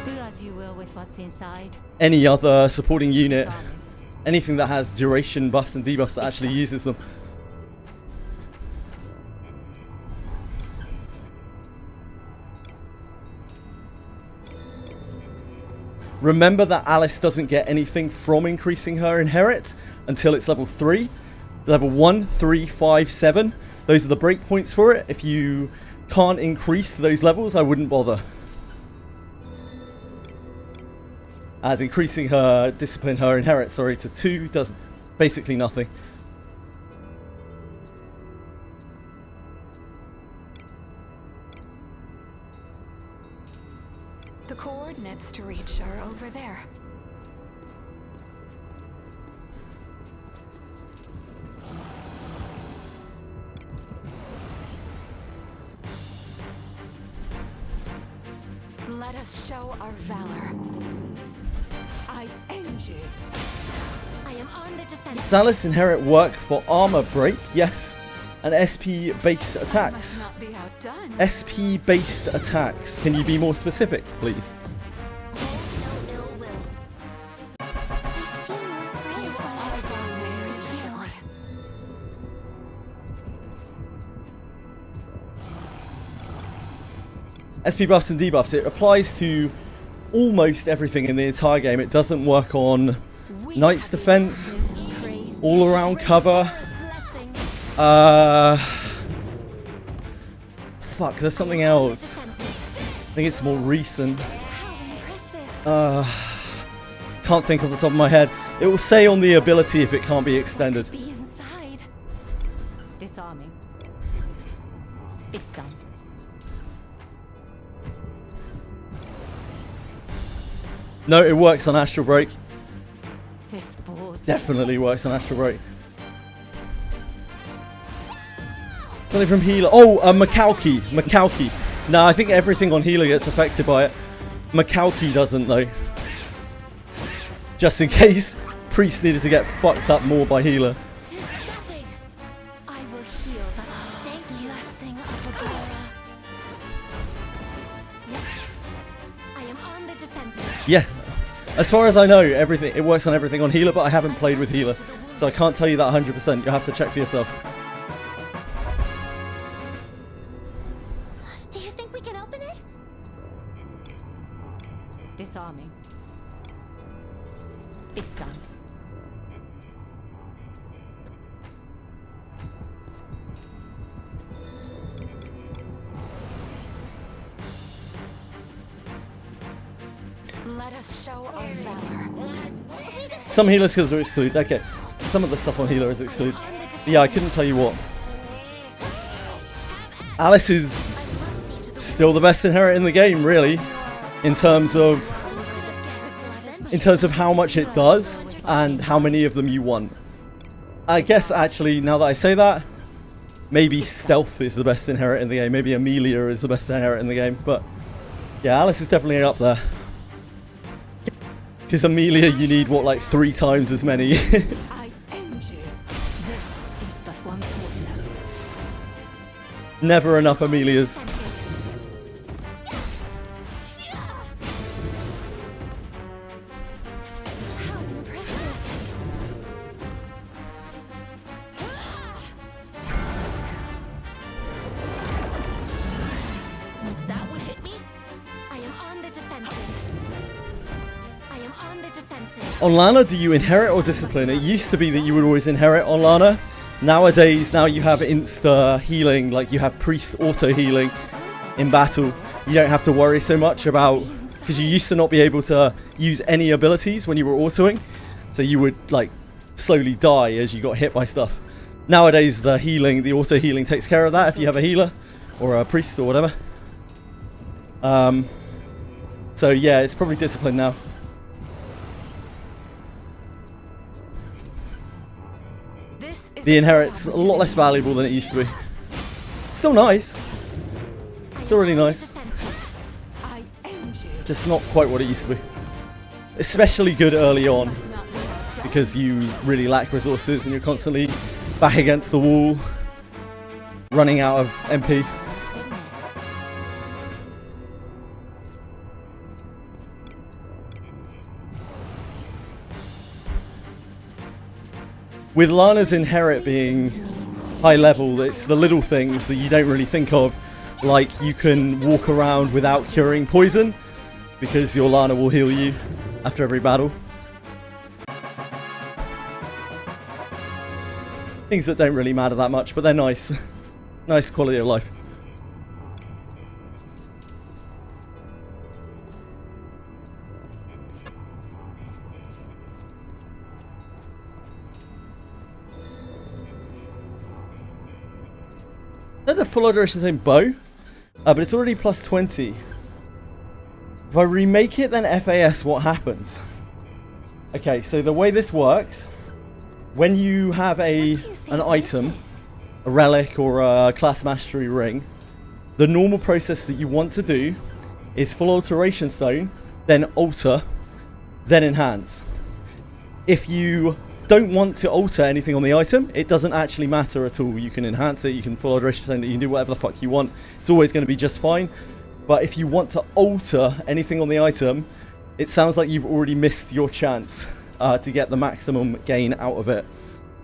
Do as you will with what's inside. Any other supporting unit, Disarming. anything that has duration buffs and debuffs that actually uses them. Remember that Alice doesn't get anything from increasing her Inherit until it's level 3. Level 1, 3, 5, 7. Those are the breakpoints for it. If you can't increase those levels, I wouldn't bother. as increasing her discipline, her inherit, sorry, to 2 does basically nothing. The coordinates to reach are over there. Let us show our valor. I end you. I am on the defense. Does Alice inherit work for armor break? Yes. And SP based Must attacks. not be outdone. SP based attacks. Can you be more specific, please? Hold no ill will. I feel more brave when I am with you. SP buffs and debuffs. It applies to almost everything in the entire game. It doesn't work on Knight's defense, Praise all around cover. blessing. Fuck, there's something else. Defensive. I think it's more recent. How impressive. Can't think off the top of my head. It will say on the ability if it can't be extended. Be inside. Disarming. It's done. No, it works on Astral Break. This bores me. Definitely works on Astral Break. Something from Healer. Oh, Macalki. Macalki. No, I think everything on Healer gets affected by it. Macalki doesn't, though. Just in case Priest needed to get fucked up more by Healer. Tis nothing. I will heal the thank you. Blessing of Agora. I am on the defensive. Yeah. As far as I know, everything it works on everything on Healer, but I haven't played with Healer. So I can't tell you that 100%. You'll have to check for yourself. Do you think we can open it? Disarming. It's done. Let us show our valor. Some Healer skills are excluded. Okay. Some of the stuff on Healer is excluded. Yeah, I couldn't tell you what. Alice is still the best inherit in the game, really, in terms of how much it does and how many of them you want. I guess actually, now that I say that, maybe Stealth is the best inherit in the game. Maybe Amelia is the best inherit in the game. But yeah, Alice is definitely up there. Because Amelia, you need what, like 3 times as many. I end you. This is but one torture. Never enough Amelias. How impressive. That would hit me. I am on the defensive. I am on the defensive. On Lana, do you inherit or discipline? It used to be that you would always inherit on Lana. Nowadays, now you have insta healing, like you have priest auto healing in battle. You don't have to worry so much about, because you used to not be able to use any abilities when you were autoing, so you would like slowly die as you got hit by stuff. Nowadays, the healing, the auto healing takes care of that if you have a healer or a priest or whatever. So yeah, it's probably discipline now. This is The inherit's a lot less valuable than it used to be. Still nice. Still really nice. I end you. Just not quite what it used to be. Especially good early on, Must not be outdone. because you really lack resources and you're constantly back against the wall, running out of MP. Didn't it? With Lana's inherit being high level, it's the little things that you don't really think of, like you can walk around without curing poison, because your Lana will heal you after every battle. Things that don't really matter that much, but they're nice. Nice quality of life. full alteration stone bow, but it's already plus 20. If I remake it, then FAS, what happens? Okay, so the way this works, when you have an item, a relic or a class mastery ring, the normal process that you want to do is full alteration stone, then alter, then enhance. If you don't want to alter anything on the item, it doesn't actually matter at all. You can enhance it, you can full alteration stone it, you can do whatever the fuck you want. It's always going to be just fine. But if you want to alter anything on the item, it sounds like you've already missed your chance to get the maximum gain out of it,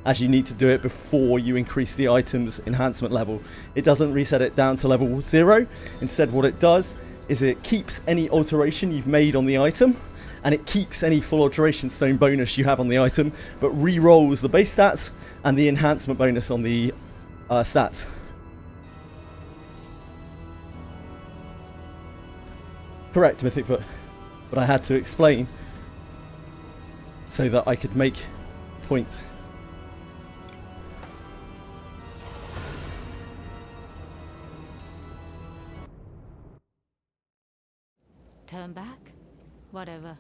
as you need to do it before you increase the item's enhancement level. It doesn't reset it down to level 0. Instead, what it does is it keeps any alteration you've made on the item, and it keeps any full alteration stone bonus you have on the item, but re-rolls the base stats and the enhancement bonus on the stats. Correct, Mythic Foot. But I had to explain so that I could make points. Turn back? Whatever.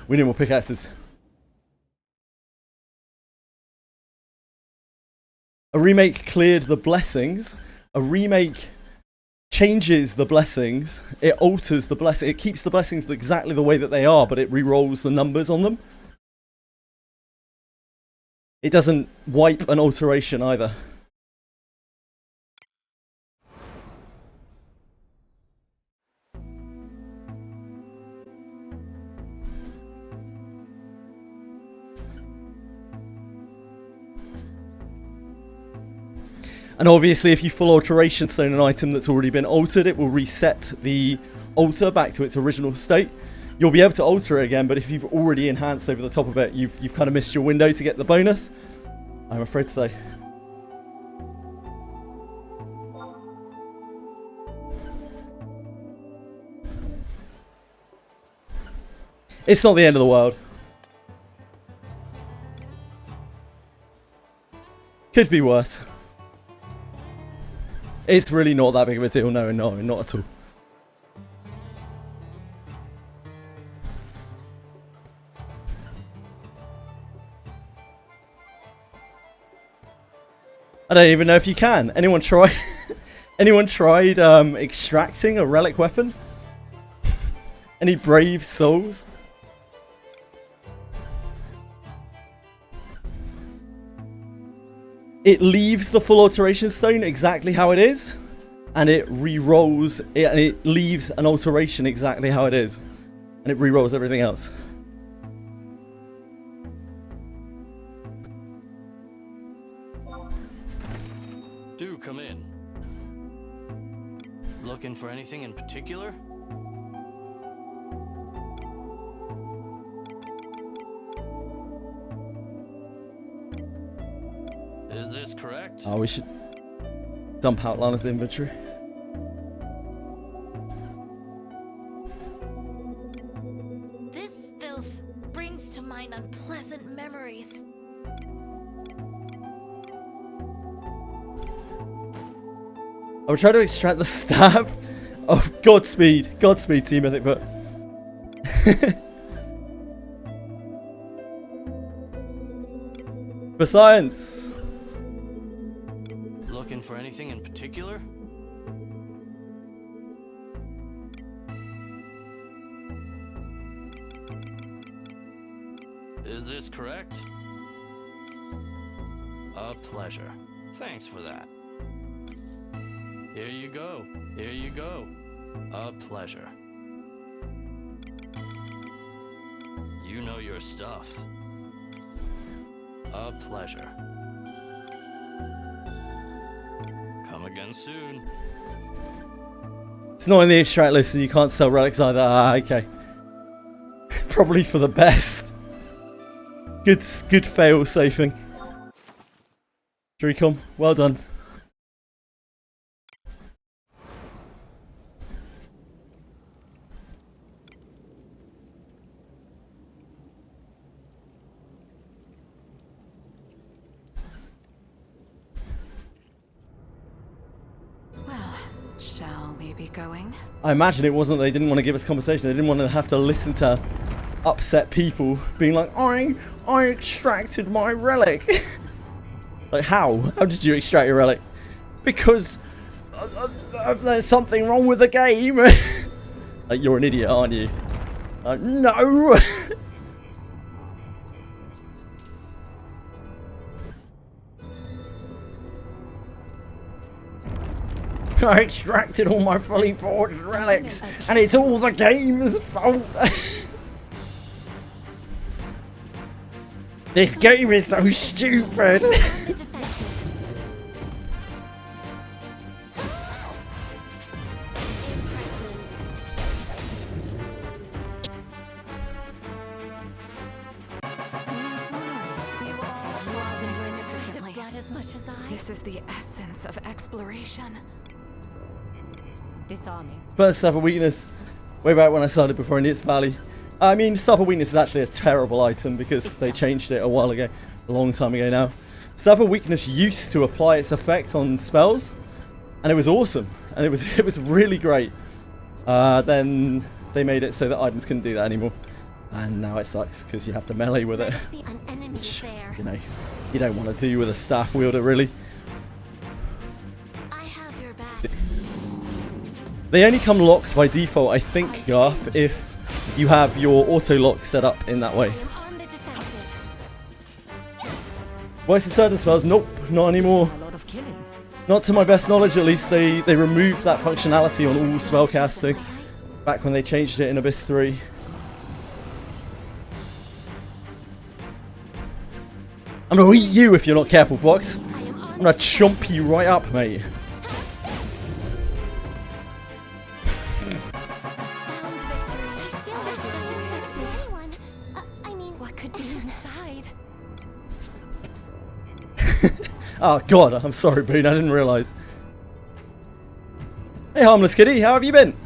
We need more pickaxes. A remake cleared the blessings. A remake changes the blessings. It alters the blessing. It keeps the blessings exactly the way that they are, but it re-rolls the numbers on them. It doesn't wipe an alteration either. And obviously, if you full alteration stone an item that's already been altered, it will reset the altar back to its original state. You'll be able to alter it again, but if you've already enhanced over the top of it, you've kind of missed your window to get the bonus, I'm afraid to say. It's not the end of the world. Could be worse. It's really not that big of a deal. No, not at all. I don't even know if you can. Anyone try? Anyone tried extracting a relic weapon? Any brave souls? It leaves the full alteration stone exactly how it is, and it re-rolls it, and it leaves an alteration exactly how it is, and it re-rolls everything else. Do come in. Looking for anything in particular? Is this correct? Oh, we should dump out Lana's inventory. This filth brings to mind unpleasant memories. I will try to extract the stab. Oh, Godspeed. Godspeed, Team Mythic Foot. For science. Looking for anything in particular? Is this correct? A pleasure. Thanks for that. Here you go. Here you go. A pleasure. You know your stuff. A pleasure. Come again soon. It's not in the extract list, and you can't sell relics either. Ah, okay. Probably for the best. Good fail safing. Recom, well done. Shall we be going? I imagine it wasn't they didn't want to give us compensation. They didn't want to have to listen to upset people being like, I extracted my relic. Like, how? How did you extract your relic? Because there's something wrong with the game. Like, you're an idiot, aren't you? No. I extracted all my fully forged relics, and it's all the game's fault. This game is so stupid. This is the essence of exploration. Disarming. First Suffer Weakness. Way back when I started before I knew its Valley. I mean, Suffer Weakness is actually a terrible item because they changed it a while ago. A long time ago now. Suffer Weakness used to apply its effect on spells. And it was awesome. And it was really great. Then they made it so that items couldn't do that anymore. And now it sucks because you have to melee with it. Which, you know, you don't want to do with a staff wielder, really. I have your back. They only come locked by default, I think, Garth, if you have your auto lock set up in that way. I am on the defensive. Voice of certain spells, nope, not anymore. A lot of killing. Not to my best knowledge, at least. They removed that functionality on all spellcasting back when they changed it in Abyss 3. I'm gonna eat you if you're not careful, Fox. I'm gonna chomp you right up, mate. Sound victory. I feel just as expected. I mean, what could be inside? Oh god, I'm sorry, Boone, I didn't realise. Hey, harmless kitty, how have you been?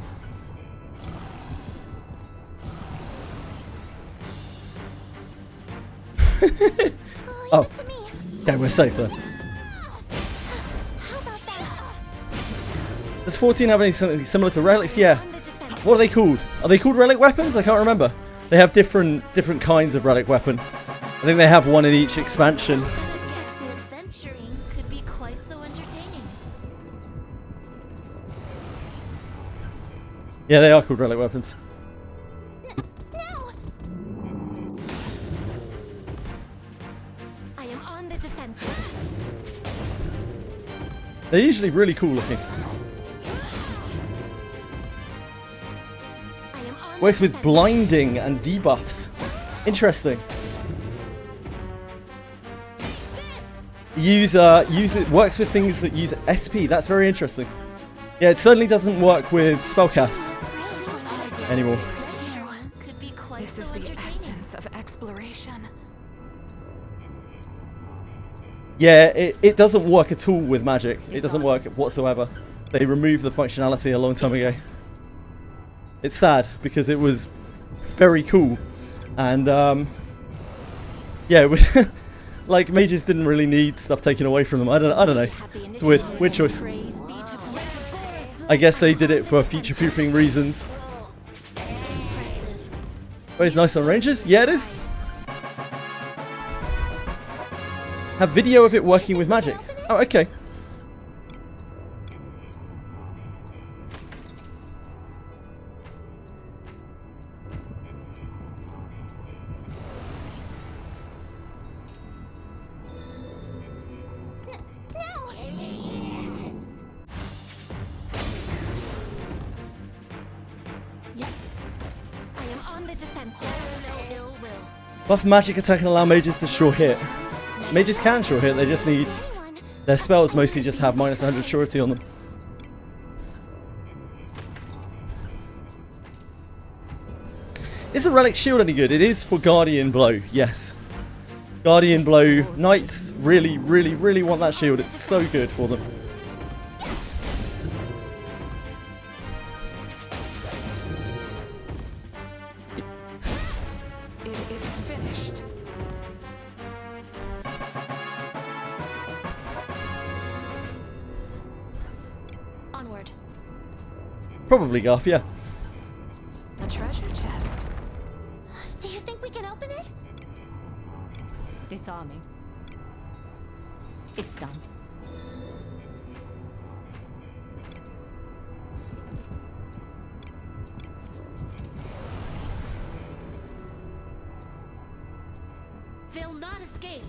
Oh, To me. okay, we're safe then. How about that? Does 14 have anything similar to relics? Yeah. On the defensive. What are they called? Are they called relic weapons? I can't remember. They have different kinds of relic weapon. I think they have one in each expansion. As expected, adventuring could be quite so entertaining. Yeah, they are called relic weapons. No! I am on the defensive. They're usually really cool looking. I am on Works the with defensive. blinding and debuffs. Interesting. Use it works with things that use SP. That's very interesting. Yeah, it certainly doesn't work with spellcasts anymore. Could be quite This so is the entertaining. essence of exploration. Yeah, it doesn't work at all with magic. It doesn't work whatsoever. They removed the functionality a long time ago. It's sad because it was very cool, and yeah, it was like mages didn't really need stuff taken away from them. I don't know. It's weird choice. I guess they did it for future-proofing reasons. Impressive. Oh, it's nice on ranges. Yeah, it is. Have video of it working with magic. Oh, okay. I am on the defensive. No ill will. Buff magic attack and allow mages to sure hit. Mages can sure hit, they just need... Anyone? Their spells mostly just have minus 100 surety on them. Is a relic shield any good? It is for Guardian Blow, yes. Guardian Blow, knights really, really, really want that shield. It's so good for them. It is finished. Onward. Probably Garth, yeah. A treasure chest. Do you think we can open it? Disarming. It's done. They'll not escape.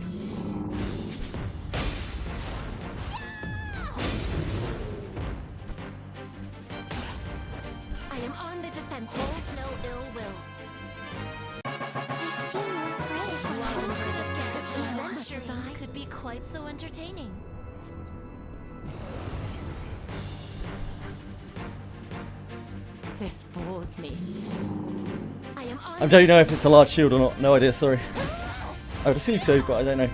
I am on the defense. Hold no ill will. I feel more brave when I'm under the adventuring could be quite so entertaining. This bores me. I am on I don't know if it's a large shield or not. No idea, sorry. I would assume so, but I don't know.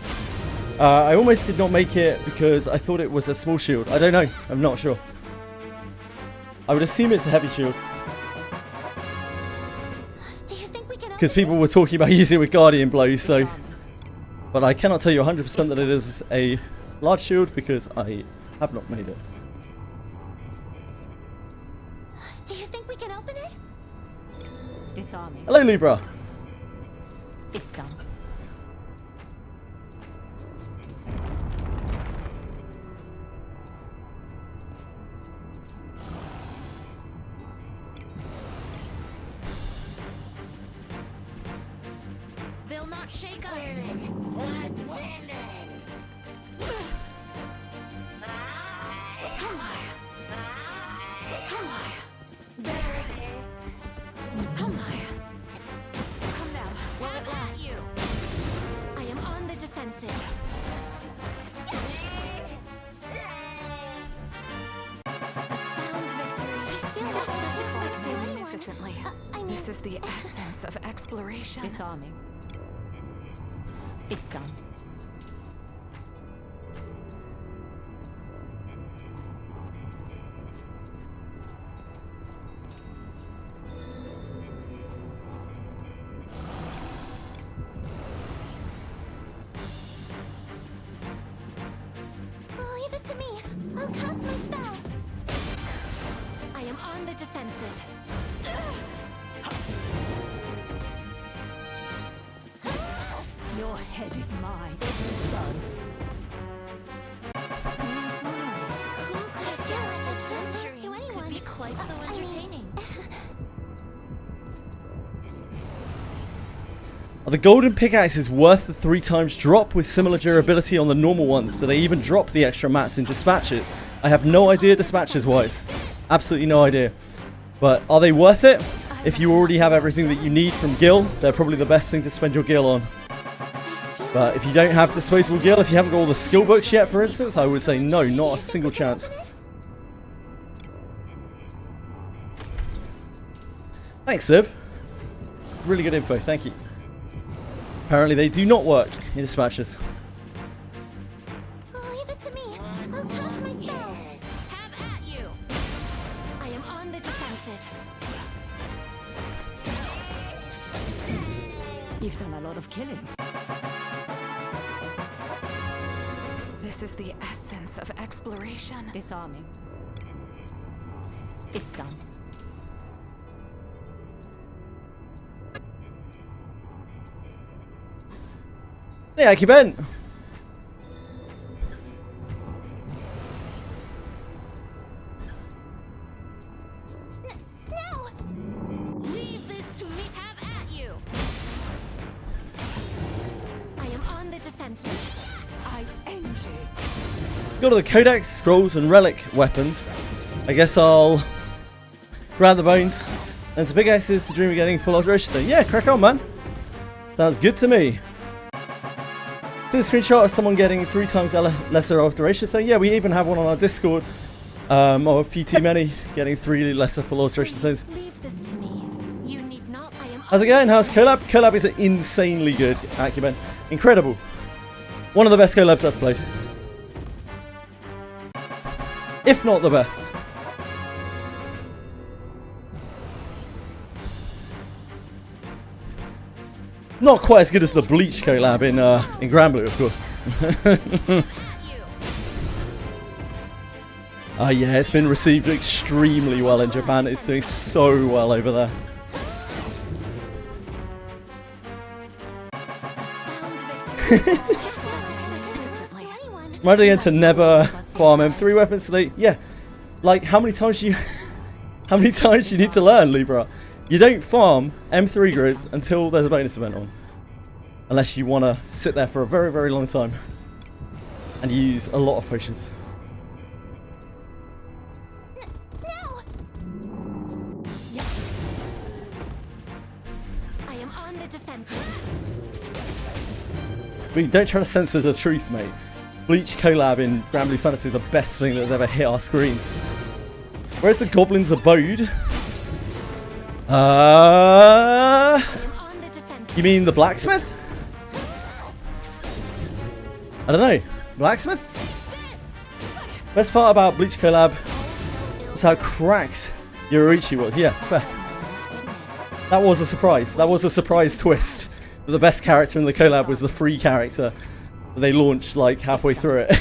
I almost did not make it because I thought it was a small shield. I don't know. I'm not sure. I would assume it's a heavy shield Do you think we can because open people were talking about using it with Guardian blows, so... Disarming. But I cannot tell you 100% that it is a large shield because I have not made it. it? Do you think we can open it? Disarming. Hello, Libra. It's done. They'll not shake us. Oh my. Come now, while it lasts. You. I am on the defensive. A sound victory. I feel Just like as this expected is magnificently. This is the essence of exploration. Disarming. It's done. Leave it to me. I'll cast my spell. I am on the defensive. Your head is mine. It's done. Who could feel like adventuring to anyone could be quite so entertaining? Are the golden pickaxes worth the 3 times drop with similar durability on the normal ones? Do they even drop the extra mats in dispatches? I have no idea dispatches wise. Absolutely no idea. But are they worth it? If you already have everything that you need from Gil, they're probably the best thing to spend your Gil on. But if you don't have disposable Gil, if you haven't got all the skill books yet, for instance, I would say no, not a single chance. Thanks, Civ. Really good info, thank you. Apparently they do not work in dispatches. Leave it to me. I'll cast my spell. Have at you. I am on the defensive. You've done a lot of killing. This is the essence of exploration. Disarming. It's done. Hey, Aki Ben. No! Leave this to me. Have at you. I am on the defensive. I end you. Got all the codex, scrolls, and relic weapons. I guess I'll grab the bones. And some big axes to dream of getting full alteration. So yeah, crack on, man. Sounds good to me. See the screenshot of someone getting 3 times lesser alteration. So yeah, we even have one on our Discord. Or a few too many getting 3 lesser full alteration zones. Leave this to me. You need not. I am. How's it going? How's Collab? Collab is insanely good, Acumen. Incredible. One of the best collabs I've played. If not the best. Not quite as good as the Bleach collab in Granblue, of course. At you. Yeah, it's been received extremely well in Japan. It's doing so well over there. Right again to never farm M3 weapons today. Yeah, like how many times do you need to learn, Libra? You don't farm M3 grids until there's a bonus event on, unless you want to sit there for a very, very long time and use a lot of potions. No! I am on the defensive. I mean, don't try to censor the truth, mate. Bleach collab in Granblue Fantasy is the best thing that's ever hit our screens. Where's the Goblin's Abode? You mean the blacksmith? I don't know. Blacksmith? Best part about Bleach collab is how cracked Yoruichi was. Yeah, fair. That was a surprise. That was a surprise twist. That the best character in the collab was the free character that they launched like halfway through it.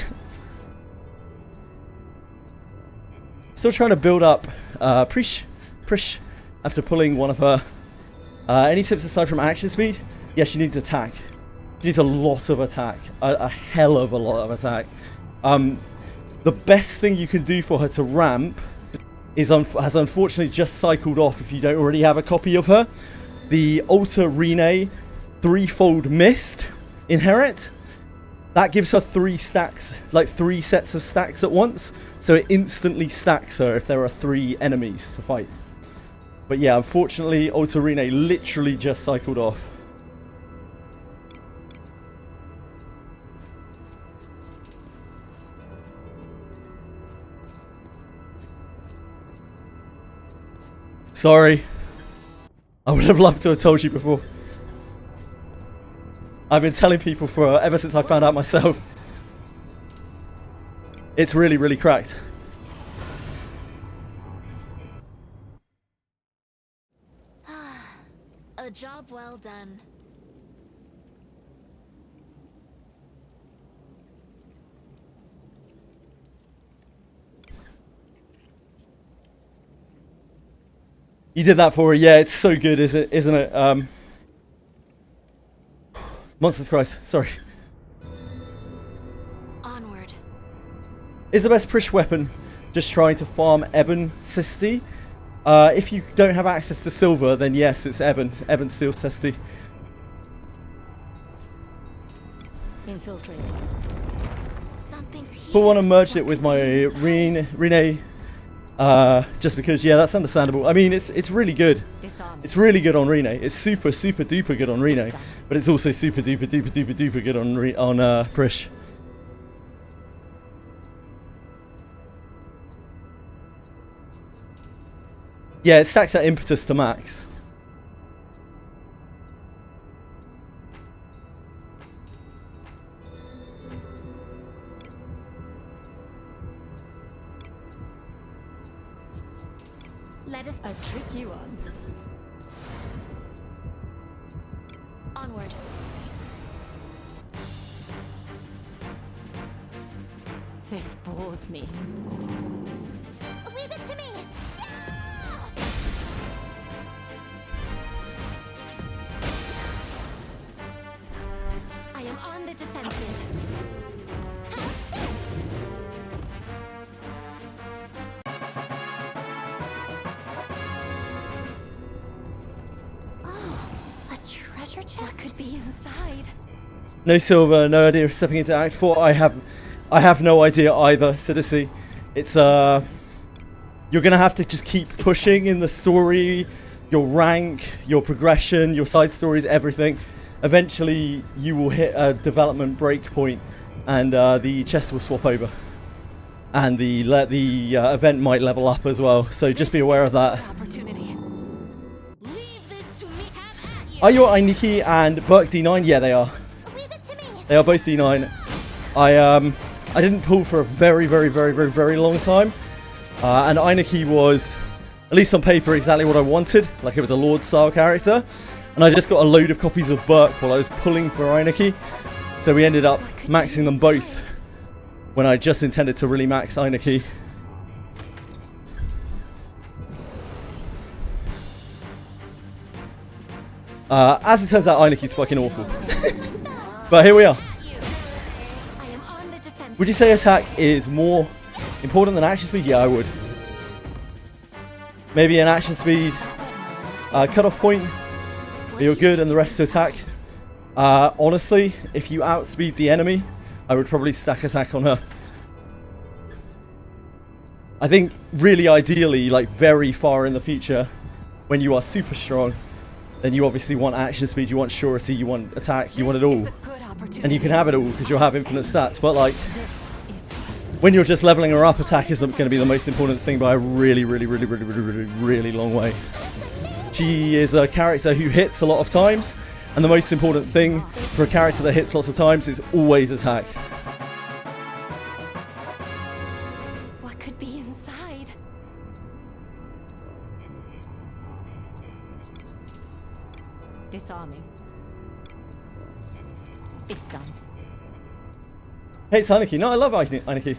Still trying to build up Prish after pulling one of her. Any tips aside from action speed? Yeah, she needs attack. She needs a lot of attack. A hell of a lot of attack. The best thing you can do for her to ramp is has unfortunately just cycled off if you don't already have a copy of her. The Alter Rene threefold mist inherit. That gives her 3 stacks, like 3 sets of stacks at once. So it instantly stacks her if there are 3 enemies to fight. But yeah, unfortunately, Alter Rene literally just cycled off. Sorry. I would have loved to have told you before. I've been telling people for ever since I found out myself. It's really, really cracked. A job well done. You did that for her, yeah. It's so good, isn't it? Monsters Christ, sorry. Onward. Is the best Prish weapon just trying to farm Ebon Sisti? If you don't have access to silver, then yes, it's Ebon Steel Sisti. Infiltrating. Something's here. But I want to merge it with my Rene. Just because, yeah, that's understandable. I mean, it's really good. Disarm. It's really good on Rene. It's super duper good on Rene, but it's also super duper good on Prish. Yeah, it stacks that impetus to max. Let us A tricky one. onward. This bores me. Leave it to me. I am on the defensive. Oh, a treasure chest? What could be inside? No silver, no idea of stepping into Act 4. I have no idea either, Sidisi. It's you're gonna have to just keep pushing in the story, your rank, your progression, your side stories, everything. Eventually you will hit a development break point and the chest will swap over. And the event might level up as well, so just be aware of that. Opportunity. Leave this to me. Have at you. Are your Ainiki and Burke D9? Yeah, they are. Leave it to me. They are both D9. I didn't pull for a very long time. And Ainiki was, at least on paper, exactly what I wanted. Like it was a Lord style character. And I just got a load of copies of Burke while I was pulling for Ainiki. So we ended up maxing them both when I just intended to really max Ainiki. As it turns out, Eineke's fucking awful. But here we are. I am on the defensive. Would you say attack is more important than action speed? Yeah, I would. Maybe an action speed cutoff point, you're good, and the rest to attack. Honestly, if you outspeed the enemy, I would probably stack attack on her. I think really ideally, like very far in the future, when you are super strong, then you obviously want action speed, you want surety, you want attack, you want it all. And you can have it all because you'll have infinite stats, but like when you're just leveling her up, attack isn't going to be the most important thing by a really long way. She is a character who hits a lot of times, and the most important thing for a character that hits lots of times is always attack. What could be inside? Disarming. It's done. Hey, it's Heineke. No, I love Heineke.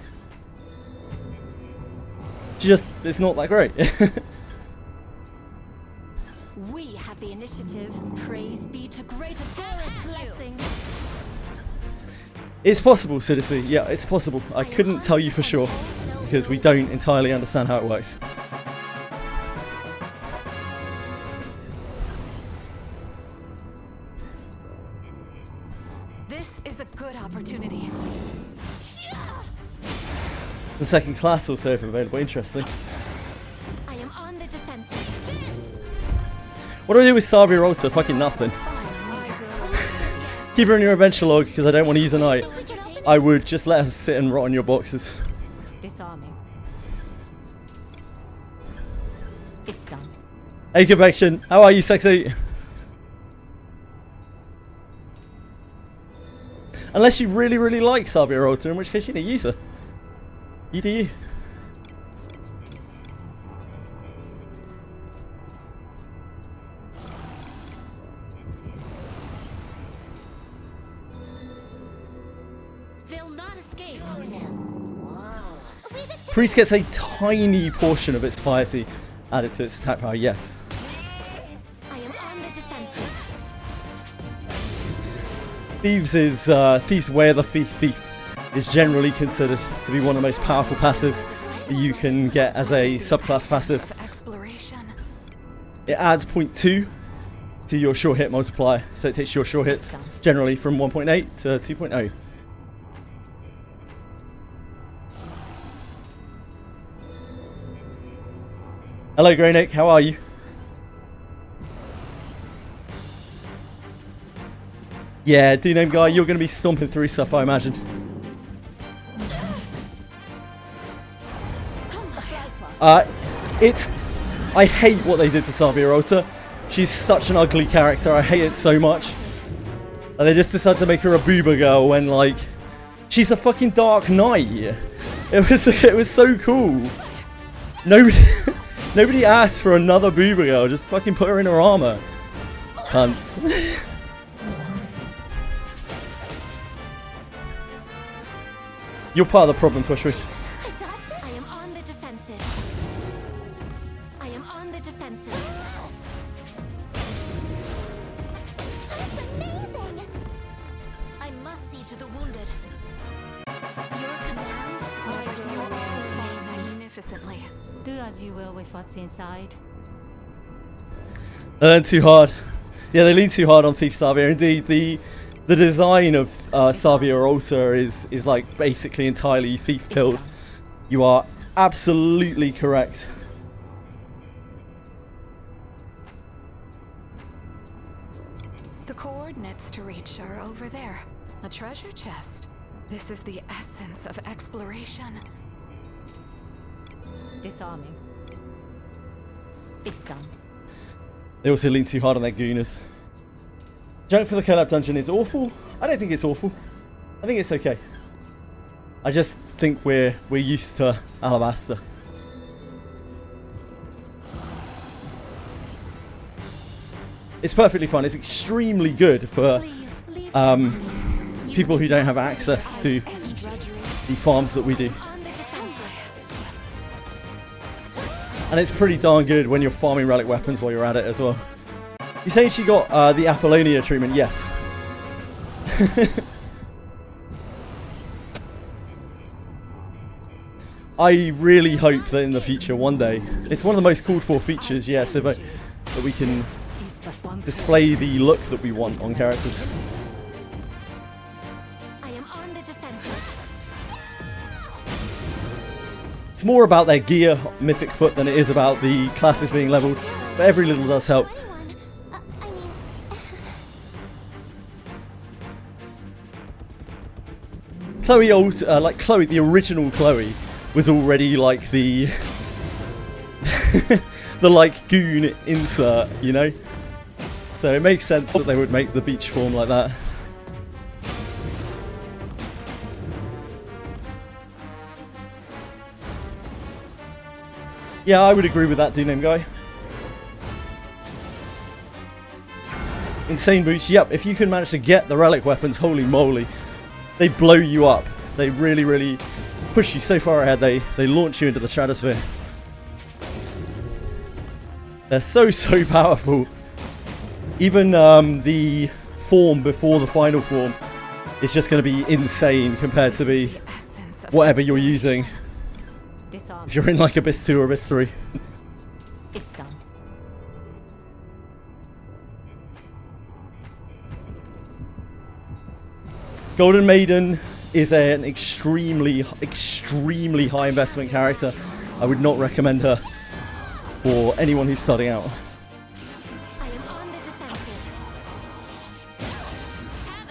She just, it's not that great. We have the initiative. Praise be to greater Paris blessing. It's possible, Citizen. Yeah, it's possible. I couldn't tell you for sure because we don't entirely understand how it works. This is a good opportunity. The second class also available. Interesting. I am on the defensive. This. What do I do with Savia Alta? Fucking nothing. Keep her in your adventure log because I don't want to use a knight. I would just let her sit and rot on your boxes. Disarming. It's done. Hey, Convection. How are you, sexy? Unless you really like Savia Alta, in which case you need to use her. You do you. They'll not escape. Priest gets a tiny portion of its piety added to its attack power, yes. I am on the defensive. Thieves Way of the Thief is generally considered to be one of the most powerful passives that you can get as a subclass passive. Of exploration. It adds 0.2 to your sure hit multiplier, so it takes your sure hits generally from 1.8 to 2.0. Hello, Greynick, how are you? Yeah, D-name guy, you're going to be stomping through stuff, I imagine. I hate what they did to Savia Alta. She's such an ugly character, I hate it so much. And they just decided to make her a booba girl when, like, she's a fucking Dark Knight. It was so cool. Nobody asked for another booba girl, just fucking put her in her armor. Cunts. You're part of the problem, Toshwi. I dodged it. I am on the defensive. I am on the defensive. That's amazing. I must see to the wounded. Your command never ceases to amaze me. Magnificently. Do as you will with what's inside. They lean too hard. Yeah, they lean too hard on Thief Savia. Indeed, the design of Savia Alta is like basically entirely thief build. You are absolutely correct. The coordinates to reach are over there. A treasure chest. This is the essence of exploration. Disarming. It's done. They also lean too hard on their gooners. Junk for the collab dungeon is awful. I don't think it's awful. I think it's okay. I just think we're used to Alabaster. It's perfectly fine. It's extremely good for people who don't have access to the farms that we do. And it's pretty darn good when you're farming relic weapons while you're at it as well. You saying she got the Apollonia treatment? Yes. I really hope that in the future, one day, it's one of the most called for features, yeah, so that we can Is but one display the look that we want on characters. I am on the defensive. It's more about their gear, Mythic Foot, than it is about the classes being leveled, but every little does help. Anyone? I mean, Chloe, like Chloe, the original Chloe, was already like the the like goon insert, you know. So it makes sense that they would make the beach form like that. Yeah, I would agree with that, Do Name Guy. Insane boots, yep, if you can manage to get the relic weapons, holy moly. They blow you up. They really, really push you so far ahead, they launch you into the stratosphere. They're so, so powerful. Even the form before the final form is just going to be insane compared to This be is the essence of whatever you're exploration. using. disarm. If you're in like Abyss 2 or Abyss 3. It's done. Golden Maiden is an extremely, extremely high investment character. I would not recommend her for anyone who's starting out. I am on the defensive.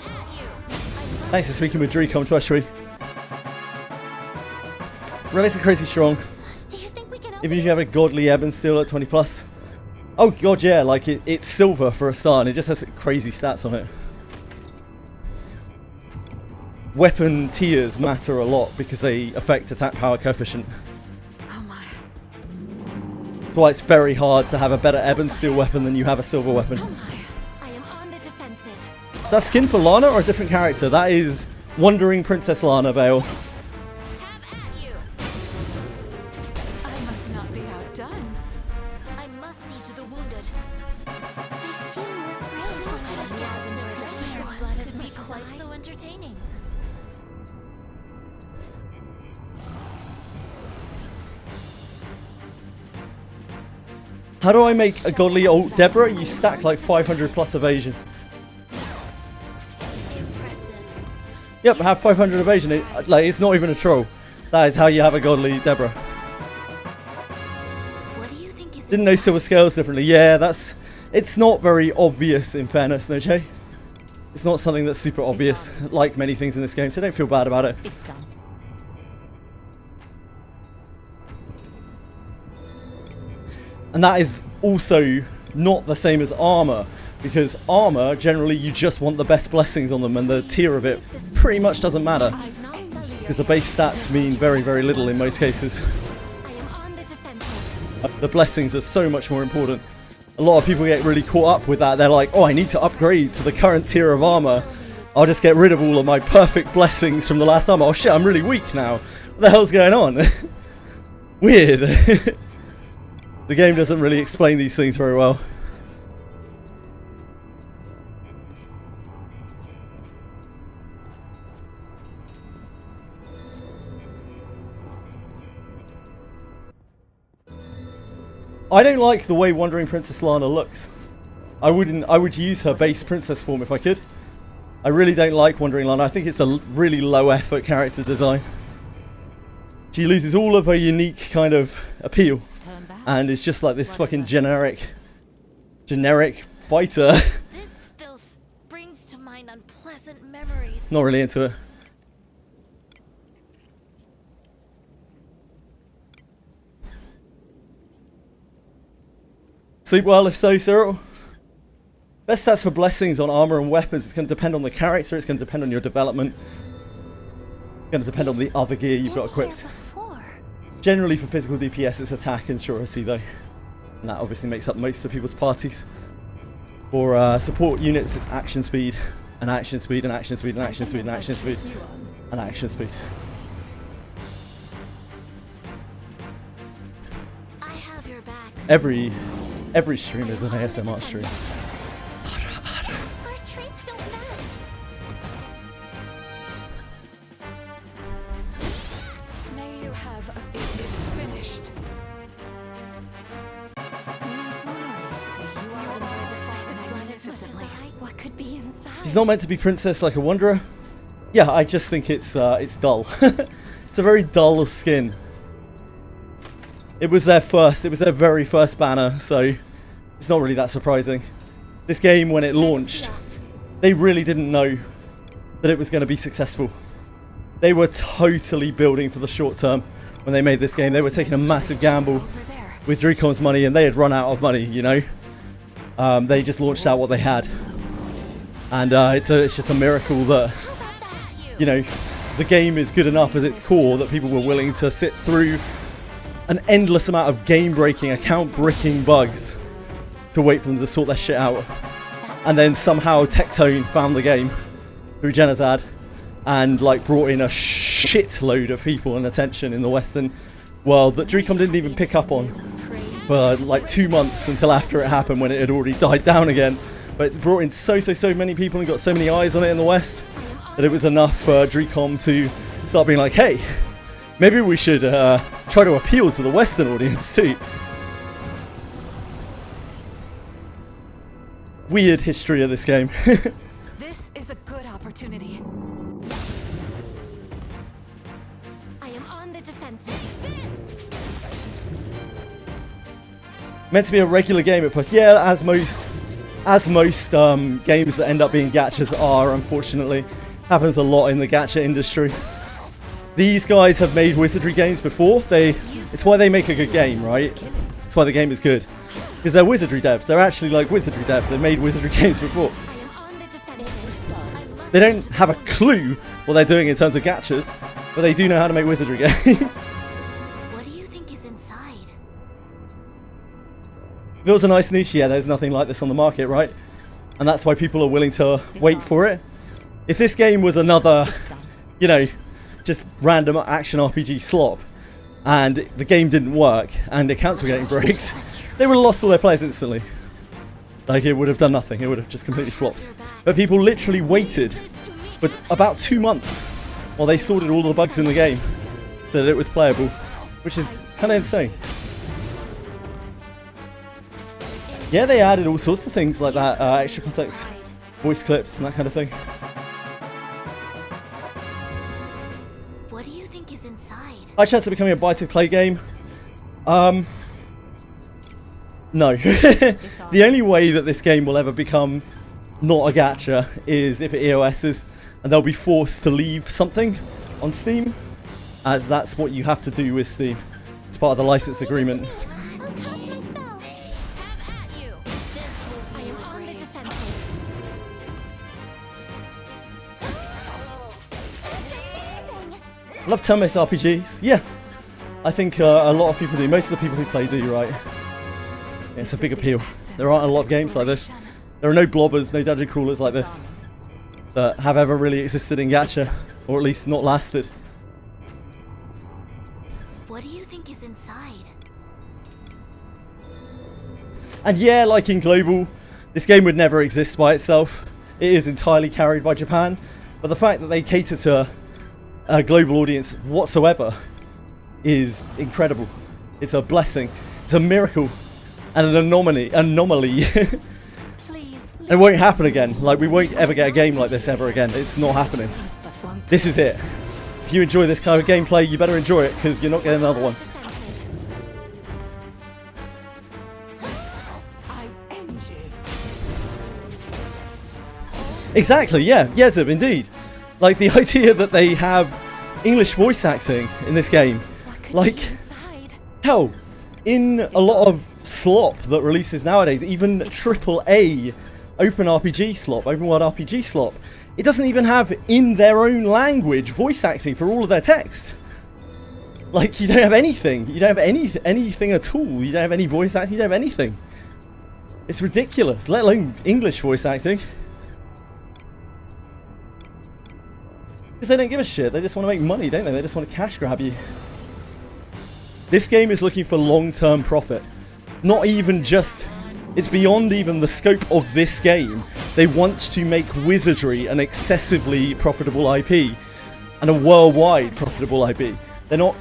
Have at you. Thanks for speaking with Dree, come to Ashtree. Relic's are crazy strong. Do you think we can open Even if you have a godly ebb and steel at 20 plus. Oh god, yeah, like it's silver for a start and it just has crazy stats on it. Weapon tiers matter a lot because they affect attack power coefficient. Oh my. That's why it's very hard to have a better ebb and steel weapon than you have a silver weapon. Oh my. I am on the defensive. Is that skin for Lana or a different character? That is Wandering Princess Lana Veil. Have at you. I must not be outdone. I must see to the wounded. I feel more brave when I have gathered the fear. Blood could be quite so entertaining. How do I make a godly old Deborah? You stack like 500 plus evasion. Impressive. Yep, have 500 evasion. It's not even a troll. That is how you have a godly Deborah. What do you think is Didn't know silver scales differently. Yeah, it's not very obvious in fairness, no Jay. It's not something that's super obvious, like many things in this game, so don't feel bad about it. It's done. And that is also not the same as armor, because armor, generally you just want the best blessings on them and the tier of it pretty much doesn't matter, because the base stats mean very, very little in most cases. I am on the defensive. The blessings are so much more important. A lot of people get really caught up with that. They're like, oh, I need to upgrade to the current tier of armor. I'll just get rid of all of my perfect blessings from the last armor. Oh shit, I'm really weak now. What the hell's going on? Weird. The game doesn't really explain these things very well. I don't like the way Wandering Princess Lana looks. I would use her base princess form if I could. I really don't like Wandering Lana. I think it's a really low effort character design. She loses all of her unique kind of appeal. Turn back. And it's just like this fucking generic fighter. This filth brings to mind unpleasant memories. Not really into it. Sleep well if so, Cyril. Best stats for blessings on armor and weapons. It's going to depend on the character. It's going to depend on your development. It's going to depend on the other gear you've got equipped. Before. Generally for physical DPS it's attack and surety though. And that obviously makes up most of people's parties. For support units it's action speed, and action speed, and action speed, and action speed, and action speed, and action speed. I have your back. Every stream is an ASMR stream. It's not meant to be Princess like a Wanderer. Yeah, I just think it's dull. It's a very dull skin. It was their very first banner, so it's not really that surprising. This game, when it launched, they really didn't know that it was going to be successful. They were totally building for the short term when they made this game. They were taking a massive gamble with Dreamcom's money, and they had run out of money, you know. They just launched out what they had. And it's just a miracle that, you know, the game is good enough at its core that people were willing to sit through an endless amount of game-breaking, account-breaking bugs to wait for them to sort their shit out. And then somehow Tectone found the game through Genazad and like brought in a shitload of people and attention in the Western world that Dreamcom didn't even pick up on for like 2 months until after it happened, when it had already died down again. But it's brought in so many people and got so many eyes on it in the West that it was enough for Dreamcom to start being like, hey, maybe we should try to appeal to the Western audience too. Weird history of this game. This is a good opportunity. I am on the defensive. This! Meant to be a regular game at first. Yeah, as most games that end up being gachas are, unfortunately. Happens a lot in the gacha industry. These guys have made Wizardry games before. It's why they make a good game, right? It's why the game is good. Because they're Wizardry devs. They're actually like Wizardry devs. They've made Wizardry games before. I am on the defensive. I must They don't have a clue what they're doing in terms of gachas, but they do know how to make Wizardry games. What do you think is inside? If it was a nice niche, yeah, there's nothing like this on the market, right? And that's why people are willing to wait for it. If this game was another, you know, just random action RPG slop, and the game didn't work, and accounts were getting breaks, they would have lost all their players instantly. Like, it would have done nothing. It would have just completely flopped. But people literally waited for about 2 months while they sorted all the bugs in the game so that it was playable, which is kind of insane. Yeah, they added all sorts of things like that, extra context, voice clips, and that kind of thing. What do you think is inside? High chance of becoming a buy-to-play game. No. The only way that this game will ever become not a gacha is if it EOS's, and they'll be forced to leave something on Steam, as that's what you have to do with Steam. It's part of the license agreement. I'll cast my spell. Have at you. This will be I am on the defensive. It's amazing. I love turn-based RPGs. Yeah, I think a lot of people do. Most of the people who play do, right? Yeah, it's a big appeal. There aren't a lot of games like this. There are no blobbers, no dungeon crawlers like this that have ever really existed in gacha, or at least not lasted. What do you think is inside? And yeah, like in Global, this game would never exist by itself. It is entirely carried by Japan, but the fact that they cater to a global audience whatsoever is incredible. It's a blessing. It's a miracle. And an anomaly. Please. It won't happen again. Like, we won't ever get a game like this ever again. It's not happening. He's but one This is it. If you enjoy this kind of gameplay, you better enjoy it, because you're not getting another one. I envy. Exactly, yeah. Yezub, indeed. Like, the idea that they have English voice acting in this game. Like, Inside. hell, in a lot of slop that releases nowadays, even AAA open RPG slop, open world RPG slop, it doesn't even have in their own language voice acting for all of their text. Like, you don't have anything. You don't have anything at all. You don't have any voice acting. You don't have anything. It's ridiculous, let alone English voice acting. Because they don't give a shit. They just want to make money, don't they? They just want to cash grab you. This game is looking for long-term profit. Not even just... It's beyond even the scope of this game. They want to make Wizardry an excessively profitable IP. And a worldwide profitable IP. They're not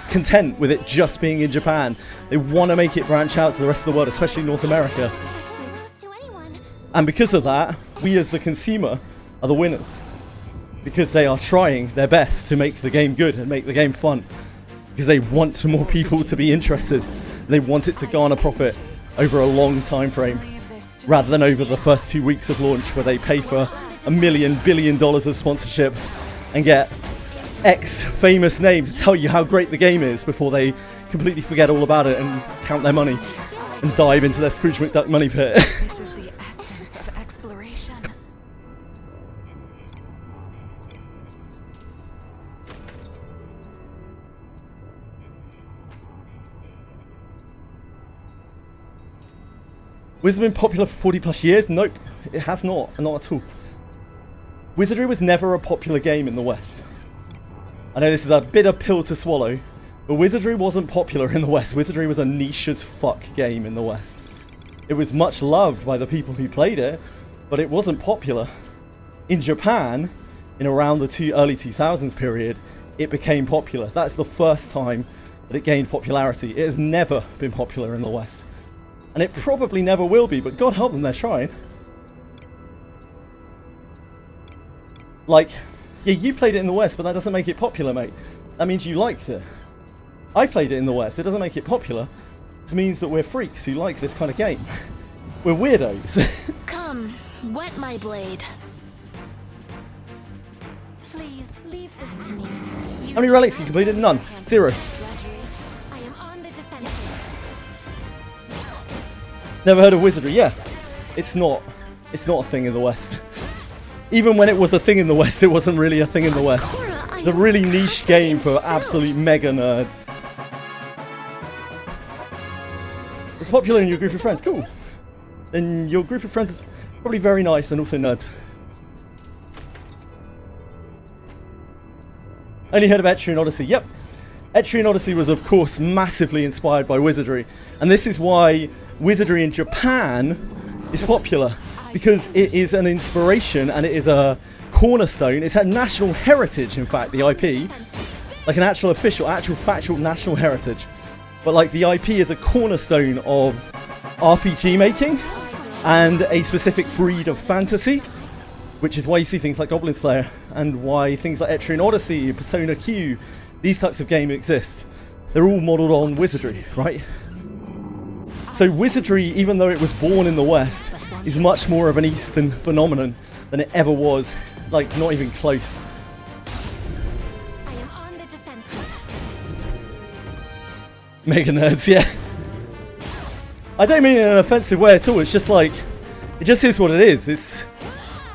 content with it just being in Japan. They want to make it branch out to the rest of the world, especially North America. Toast to anyone. And because of that, we as the consumer are the winners. Because they are trying their best to make the game good and make the game fun. Because they want more people to be interested. They want it to garner profit over a long time frame, rather than over the first 2 weeks of launch where they pay for $1 billion of sponsorship and get X famous name to tell you how great the game is before they completely forget all about it and count their money and dive into their Scrooge McDuck money pit. This is the essence of exploration. Wizardry been popular for 40 plus years? Nope, it has not at all. Wizardry was never a popular game in the West. I know this is a bitter pill to swallow, but Wizardry wasn't popular in the West. Wizardry was a niche as fuck game in the West. It was much loved by the people who played it, but it wasn't popular. In Japan, in around the early 2000s period, it became popular. That's the first time that it gained popularity. It has never been popular in the West. And it probably never will be, but God help them, they're trying. Like, yeah, you played it in the West, but that doesn't make it popular, mate. That means you liked it. I played it in the West, it doesn't make it popular. It means that we're freaks who like this kind of game. We're weirdos. Come, wet my blade. Please leave this to me. How many relics you completed? None. 0. I am on the defensive. Never heard of Wizardry? Yeah. It's not a thing in the West. Even when it was a thing in the West, it wasn't really a thing in the West. It's a really niche game for absolute mega nerds. It's popular in your group of friends. Cool. And your group of friends is probably very nice and also nerds. Only heard of Etrian Odyssey? Yep. Etrian Odyssey was, of course, massively inspired by Wizardry. And this is why Wizardry in Japan is popular. Because it is an inspiration and it is a cornerstone. It's a national heritage, in fact, the IP. Like an actual factual national heritage. But like the IP is a cornerstone of RPG making and a specific breed of fantasy. Which is why you see things like Goblin Slayer and why things like Etrian Odyssey, Persona Q, these types of games exist. They're all modelled on Wizardry, right? So Wizardry, even though it was born in the West, is much more of an Eastern phenomenon than it ever was. Like, not even close. I am on the defensive. Mega nerds, yeah. I don't mean it in an offensive way at all. It's just like, it just is what it is.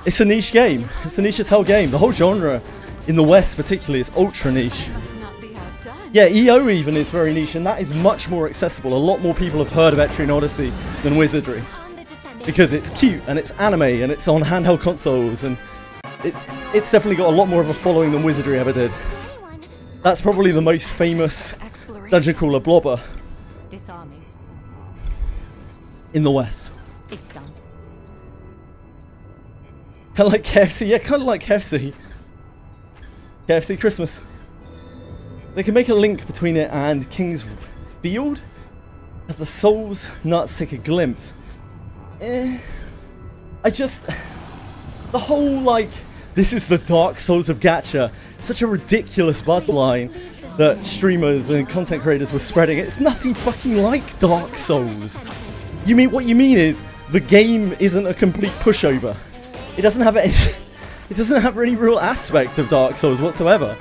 It's a niche game. It's a niche as hell game. The whole genre, in the West particularly, is ultra niche. Must not be outdone. Yeah, EO even is very niche, and that is much more accessible. A lot more people have heard of Etrian Odyssey than Wizardry. On the defensive. Because it's cute, and it's anime, and it's on handheld consoles, and it's definitely got a lot more of a following than Wizardry ever did. That's probably the most famous Exploration. dungeon crawler blobber Disarming. in the West. It's done. Kind of like KFC, yeah, kind of like KFC. KFC Christmas. They can make a link between it and King's Field. As the Souls nuts take a glimpse. The whole, like, this is the Dark Souls of gacha. Such a ridiculous buzzline that streamers and content creators were spreading. It's nothing fucking like Dark Souls. What you mean is, the game isn't a complete pushover. It doesn't have any real aspect of Dark Souls whatsoever.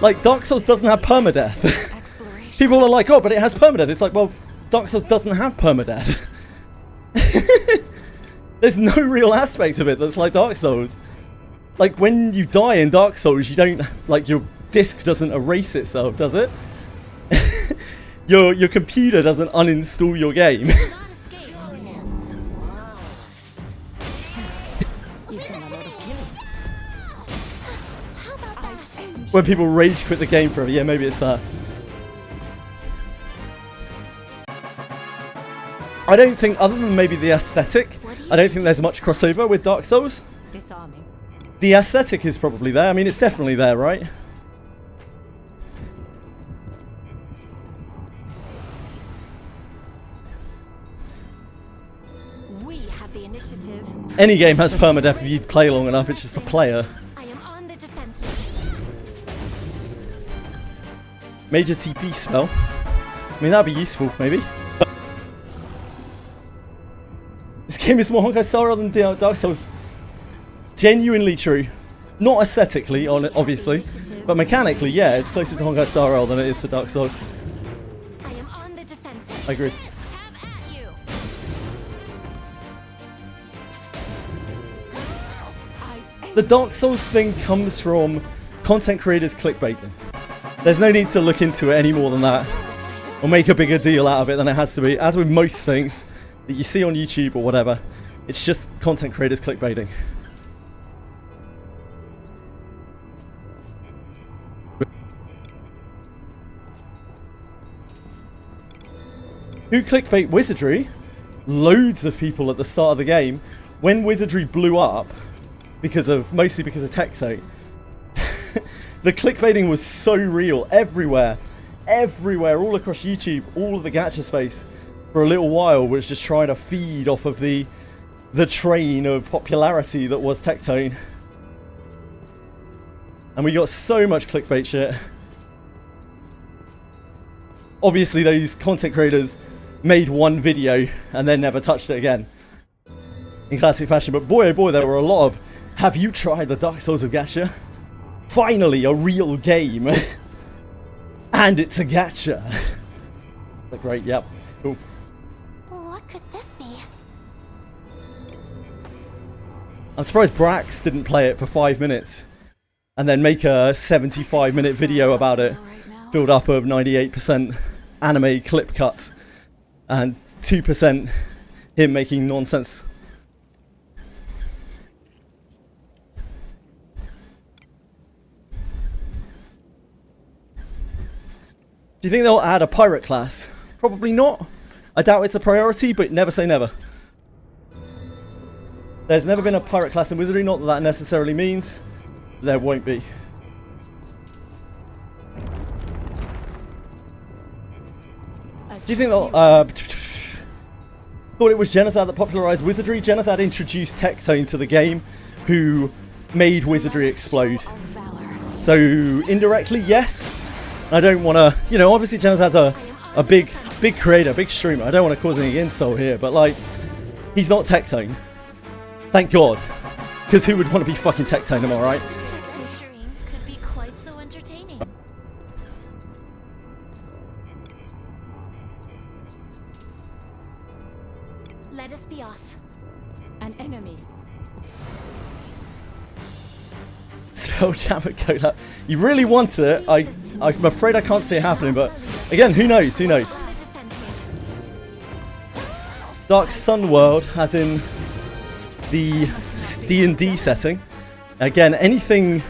Like, Dark Souls doesn't have permadeath. Exploration. People are like, oh, but it has permadeath. It's like, well, Dark Souls doesn't have permadeath. There's no real aspect of it that's like Dark Souls. Like, when you die in Dark Souls, you don't, like, your disc doesn't erase itself, does it? Your computer doesn't uninstall your game. Not escape. You've done a lot of killing. How about that? When people rage quit the game forever, yeah, maybe it's that. I don't think, other than maybe the aesthetic, I don't think there's much crossover with Dark Souls. Disarming. The aesthetic is probably there. I mean, it's definitely there, right? We have got the initiative. Any game has permadeath if you play long enough, it's just the player. I am on the defensive. Major TP spell. I mean, that'd be useful, maybe. This game is more Honkai Star Rail than Dark Souls. Genuinely true. Not aesthetically, obviously, but mechanically, yeah, it's closer to Honkai Star Rail than it is to Dark Souls. I am on the defensive. I agree. Have at you. The Dark Souls thing comes from content creators clickbaiting. There's no need to look into it any more than that, or make a bigger deal out of it than it has to be. As with most things that you see on YouTube or whatever, it's just content creators clickbaiting. Who clickbait Wizardry? Loads of people at the start of the game. When Wizardry blew up, mostly because of Texo, the clickbaiting was so real everywhere, all across YouTube. All of the gacha space for a little while was just trying to feed off of the train of popularity that was Tectone. And we got so much clickbait shit. Obviously those content creators made one video and then never touched it again, in classic fashion. But boy oh boy, there were a lot of, have you tried the Dark Souls of gacha? Finally a real game. And it's a gacha. Like, great, yep, cool. What could this be? I'm surprised Brax didn't play it for 5 minutes and then make a 75-minute video about it, filled up of 98% anime clip cuts and 2% him making nonsense. Do you think they'll add a pirate class? Probably not. I doubt it's a priority, but never say never. There's never been a pirate class in Wizardry, not that that necessarily means there won't be. Do you think they'll... thought it was Genocide that popularized Wizardry. Genocide introduced Tectone to the game, who made Wizardry explode. So, indirectly, yes. I don't want to... You know, obviously Genocide's a big creator, big streamer. I don't want to cause any insult here, but, like, he's not Tectone. Thank God. Because who would want to be fucking Tectone, am I right? Featuring could be quite so entertaining. Let us be off. An enemy. Spelljammer collab. You really want it. I'm afraid I can't see it happening, but again, who knows? Who knows? On the defensive. Dark Sun World, as in the D&D setting. Again, anything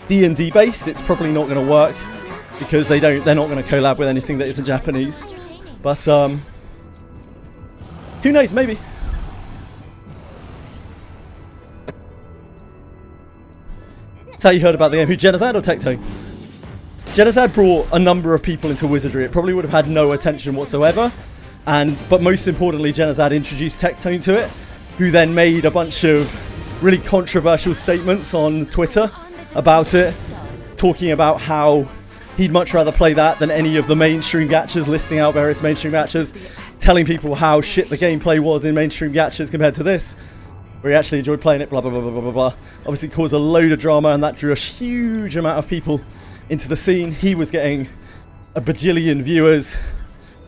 D&D based, it's probably not going to work because they're not going to collab with anything that isn't Japanese. Entertaining. But who knows? Maybe. That's how you heard about the game. Who, Genocide or Tectone? Genocide brought a number of people into Wizardry. It probably would have had no attention whatsoever. But most importantly, Genocide introduced Tectone to it, who then made a bunch of really controversial statements on Twitter about it, talking about how he'd much rather play that than any of the mainstream gachas, listing out various mainstream gachas, telling people how shit the gameplay was in mainstream gachas compared to this, where he actually enjoyed playing it, blah, blah, blah, blah, blah, blah, blah. Obviously caused a load of drama, and that drew a huge amount of people into the scene. He was getting a bajillion viewers.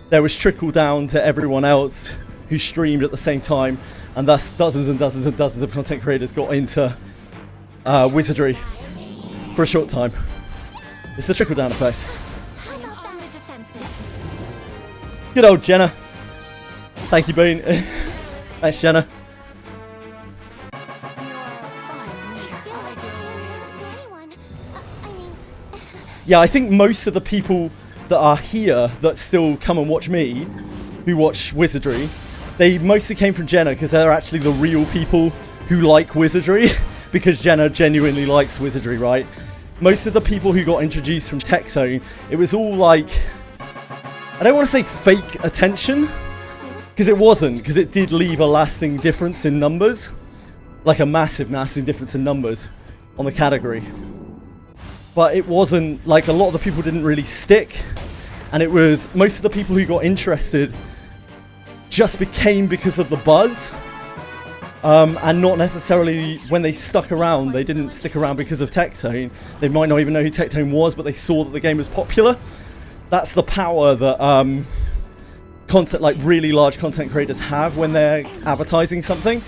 There was trickle down to everyone else who streamed at the same time, and thus dozens and dozens and dozens of content creators got into Wizardry for a short time. It's a trickle down effect. I am on the defensive. Good old Jenna. Thank you, Boone. Thanks, Jenna. Yeah, I think most of the people that are here that still come and watch me, who watch Wizardry, they mostly came from Jenna because they're actually the real people who like Wizardry because Jenna genuinely likes Wizardry, right? Most of the people who got introduced from Tectone, it was all like, I don't want to say fake attention, Because it wasn't, because it did leave a lasting difference in numbers. Like a massive, massive difference in numbers on the category. But it wasn't, like, a lot of the people didn't really stick. And it was, most of the people who got interested just became because of the buzz. And not necessarily when they stuck around, they didn't stick around because of Tectone. They might not even know who Tectone was, but they saw that the game was popular. That's the power that content, like really large content creators have when they're advertising something.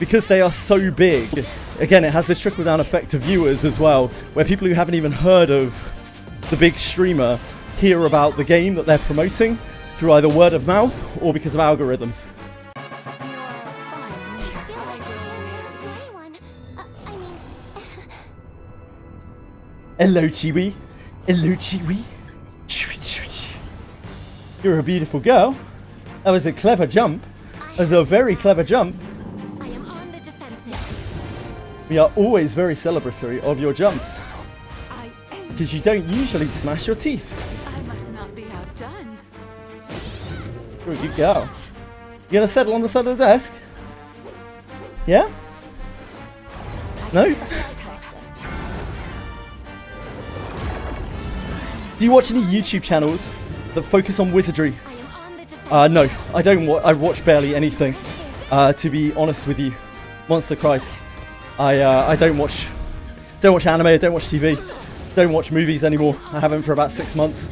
Because they are so big, again, it has this trickle-down effect to viewers as well, where people who haven't even heard of the big streamer hear about the game that they're promoting through either word of mouth or because of algorithms. I feel like you're close to anyone. I mean, Hello, Chiwi. Hello, Chiwi. You're a beautiful girl. That was a clever jump. That was a very clever jump. I am on the defensive. We are always very celebratory of your jumps. I envy. Because you don't usually smash your teeth. I must not be outdone. You're a good girl. You gonna settle on the side of the desk? Yeah? No? Do you watch any YouTube channels that focus on wizardry? I am on the defensive. No, I don't. I watch barely anything. To be honest with you, Monster Christ, I don't watch anime. I don't watch TV. Don't watch movies anymore. I haven't for about 6 months,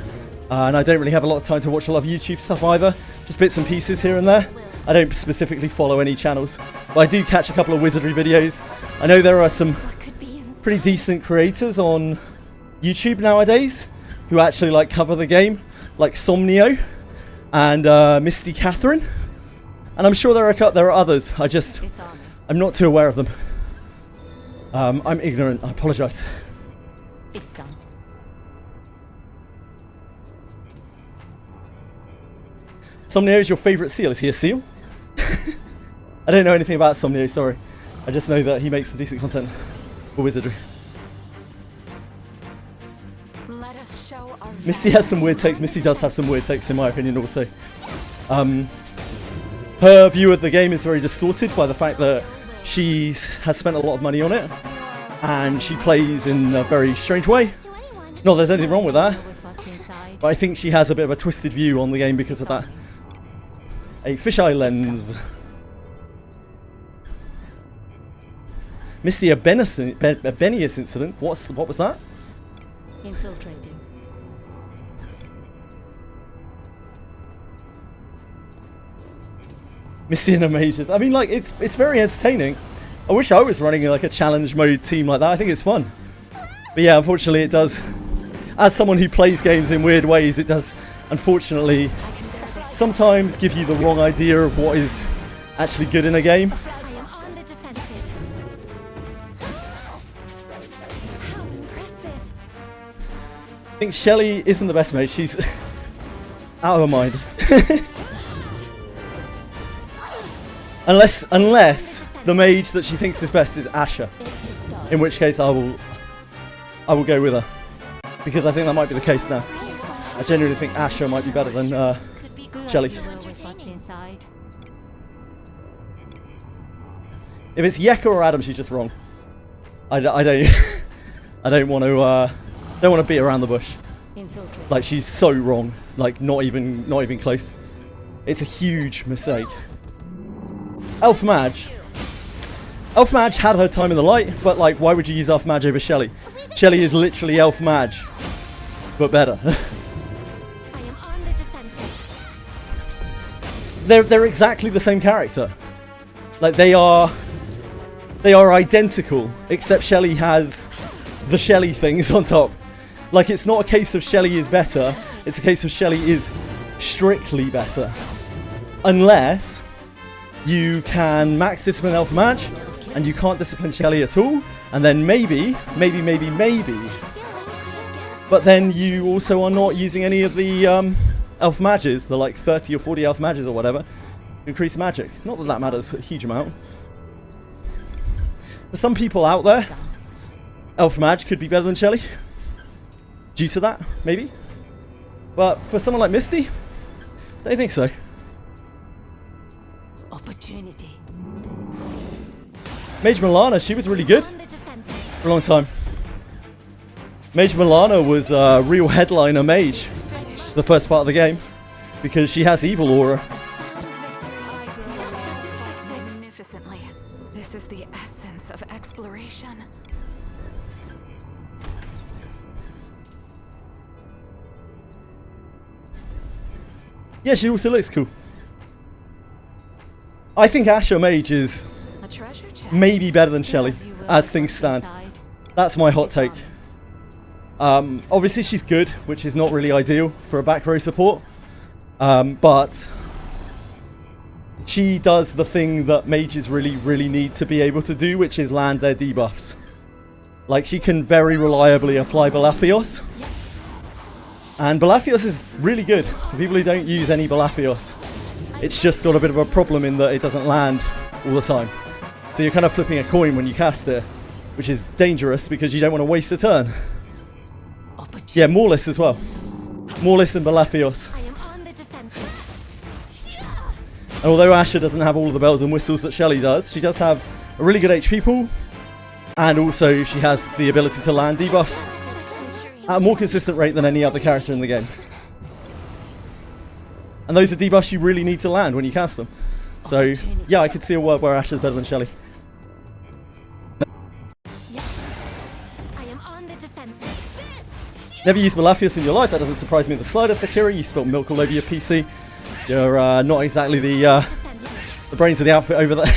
and I don't really have a lot of time to watch a lot of YouTube stuff either. Just bits and pieces here and there. I don't specifically follow any channels, but I do catch a couple of wizardry videos. I know there are some What could be inside? pretty decent creators on YouTube nowadays who actually like cover the game, like Somnio and Misty Catherine, and I'm sure there are others. I'm not too aware of them. I'm ignorant. I apologise. It's done. Somnio is your favourite seal. Is he a seal? I don't know anything about Somnio. Sorry. I just know that he makes some decent content for wizardry. Let us show our Misty has some weird takes. Misty does have some weird takes, in my opinion, also. Her view of the game is very distorted by the fact that she has spent a lot of money on it, and she plays in a very strange way. To anyone. Not that there's anything wrong with that, With what's inside. but I think she has a bit of a twisted view on the game because of that. A fisheye lens. Misty, a Benius incident. What was that? Infiltrating. Misty and the Mages. I mean, like, it's very entertaining. I wish I was running like a challenge mode team like that. I think it's fun. But yeah, unfortunately it does. As someone who plays games in weird ways, it does, unfortunately, sometimes give you the wrong idea of what is actually good in a game. I am on the defensive. How impressive. I think Shelly isn't the best mage. She's out of her mind. Unless the mage that she thinks is best is Asher, It is done. in which case I will go with her, because I think that might be the case now. I genuinely think Asher might be better than Could be Shelly. Familiar with what's inside. If it's Yeka or Adam, she's just wrong. I don't I don't want to beat around the bush. Infiltrating. Like, she's so wrong. Like, not even close. It's a huge mistake. Elf Madge. Elf Madge had her time in the light, but like, why would you use Elf Madge over Shelly? Shelly is literally Elf Madge, but better. I am on the defensive. They're exactly the same character. Like, they are identical, except Shelly has the Shelly things on top. Like, it's not a case of Shelly is better, it's a case of Shelly is strictly better. Unless you can max discipline Elf Madge, and you can't discipline Shelly at all, and then maybe, but then you also are not using any of the Elf Mages, the like 30 or 40 Elf Mages or whatever, to increase magic. Not that that matters a huge amount. For some people out there, Elf Mage could be better than Shelly. Due to that, maybe. But for someone like Misty, don't think so. Opportunity. Mage Milana, she was really good On the defensive. for a long time. Mage Milana was a real headliner mage for the first part of the game because she has evil aura. A sound victory. Just as expected. Magnificently. This is the essence of exploration. Yeah, she also looks cool. I think Asher Mage is A treasure chest. maybe better than Shelly as things stand. That's my hot take. Obviously she's good, which is not really ideal for a back row support. But she does the thing that mages really need to be able to do, which is land their debuffs. Like, she can very reliably apply Balafios. And Balafios is really good for people who don't use any Balafios. It's just got a bit of a problem in that it doesn't land all the time. So you're kind of flipping a coin when you cast it, which is dangerous because you don't want to waste a turn. Yeah, Morlis as well. Morlis and Balafios. I am on the defensive. And although Asher doesn't have all of the bells and whistles that Shelly does, she does have a really good HP pool. And also she has the ability to land debuffs at a more consistent rate than any other character in the game. And those are debuffs you really need to land when you cast them. So, yeah, I could see a world where Asher's better than Shelly. I am on the defensive. Never used Balafios in your life, that doesn't surprise me in the slightest, Akira. You spilled milk all over your PC. You're not exactly the brains of the outfit over there.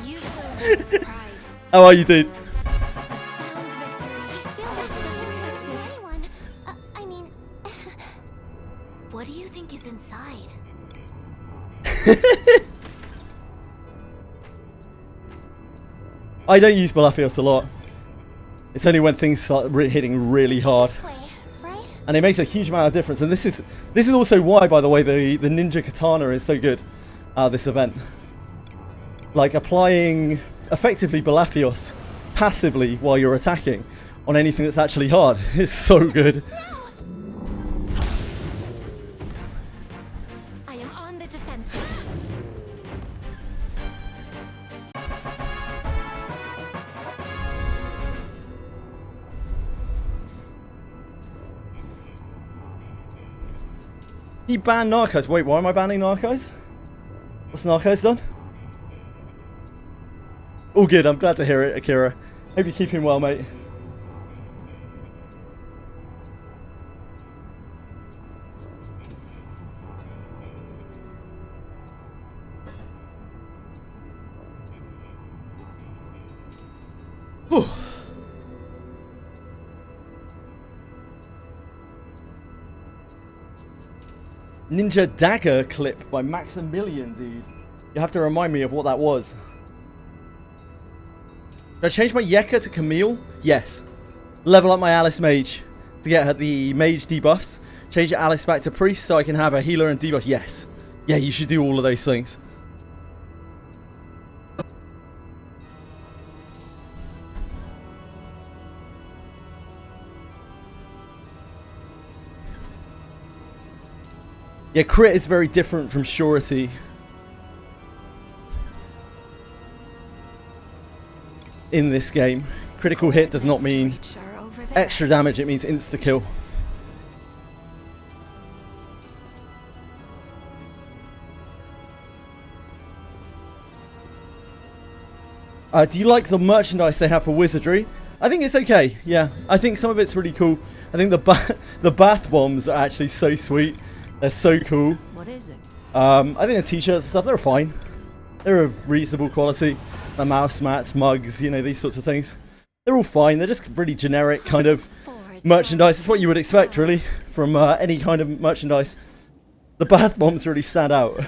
You fill me with pride. How are you, dude? A sound victory. I feel just as expected. Anyone? I mean, what do you think is inside? I don't use Balafios a lot. It's only when things start hitting really hard. This way, right? And it makes a huge amount of difference. And this is also why, by the way, the Ninja Katana is so good this event. Like, applying effectively Balafios passively while you're attacking on anything that's actually hard is so good. I am on the defensive. He banned Narcos. Wait, why am I banning Narcos? What's Narcos done? All good, I'm glad to hear it, Akira. Hope you're keeping well, mate. Whew. Ninja Dagger clip by Maximilian, dude. You have to remind me of what that was. Did I change my Yeka to Camille? Yes. Level up my Alice Mage to get her the mage debuffs. Change Alice back to Priest so I can have a healer and debuff. Yes. Yeah, you should do all of those things. Yeah, crit is very different from surety. In this game, critical hit does not mean Reach her over there. extra damage, it means insta-kill. Do you like the merchandise they have for Wizardry? I think it's okay, yeah. I think some of it's really cool. I think the bath bombs are actually so sweet. They're so cool. What is it? I think the t-shirts and stuff, they're fine. They're of reasonable quality. The mouse mats, mugs, you know, these sorts of things. They're all fine. They're just really generic kind of merchandise. It's what you would expect, really, from any kind of merchandise. The bath bombs really stand out.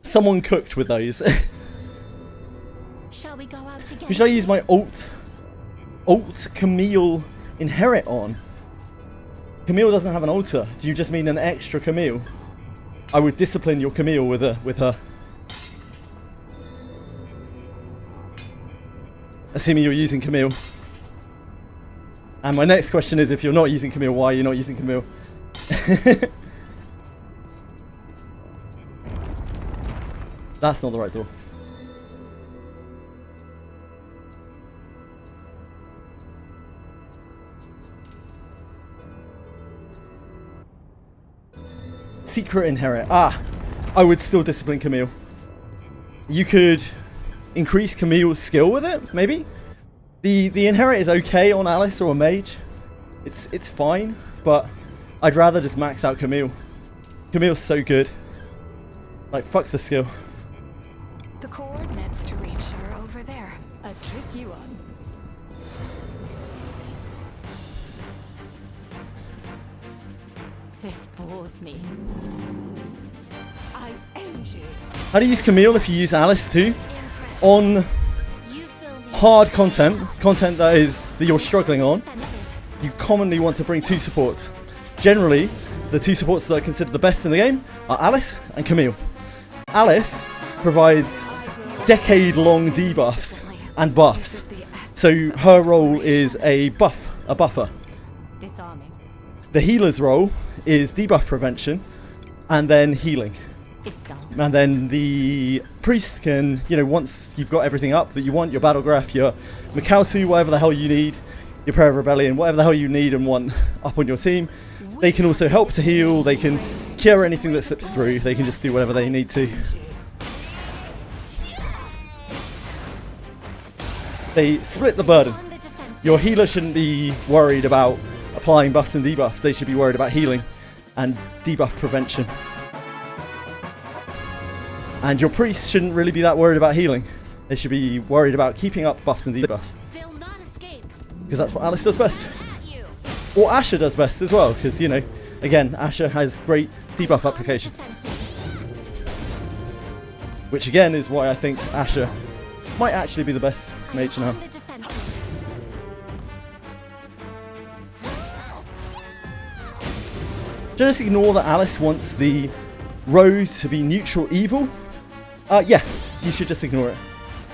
Someone cooked with those. Shall we go out together? Who should I use my alt Camille inherit on? Camille doesn't have an altar. Do you just mean an extra Camille? I would discipline your Camille with her. Assuming you're using Camille. And my next question is, if you're not using Camille, why are you not using Camille? That's not the right door. Secret inherit. Ah, I would still discipline Camille. You could increase Camille's skill with it, maybe. The inherit is okay on Alice or a mage. It's fine, but I'd rather just max out Camille. Camille's so good. Like, fuck the skill. The coordinates to reach are over there. A tricky one. This bores me. I end you. How do you use Camille if you use Alice too? Impressive. On You fill me hard content that you're struggling on, defensive. you commonly want to bring two supports. Generally, the two supports that are considered the best in the game are Alice and Camille. Alice provides decade-long debuffs and buffs, so her role is a buffer. Disarming. The healer's role is debuff prevention and then healing. It's done. And then the priest can, once you've got everything up that you want, your battle graph, your Makautu, whatever the hell you need, your Prayer of Rebellion, whatever the hell you need and want up on your team, they can also help to heal, they can cure anything that slips through, they can just do whatever they need to. They split the burden. On the defensive. Your healer shouldn't be worried about applying buffs and debuffs, they should be worried about healing and debuff prevention. And your priest shouldn't really be that worried about healing. They should be worried about keeping up buffs and debuffs. They'll not escape. Because that's what Alice does best. At you. Or Asher does best as well. Because, again, Asher has great debuff application. Defensive. Which again is why I think Asher might actually be the best mage now. On the defensive. Just ignore that Alice wants the road to be neutral evil. Yeah, you should just ignore it.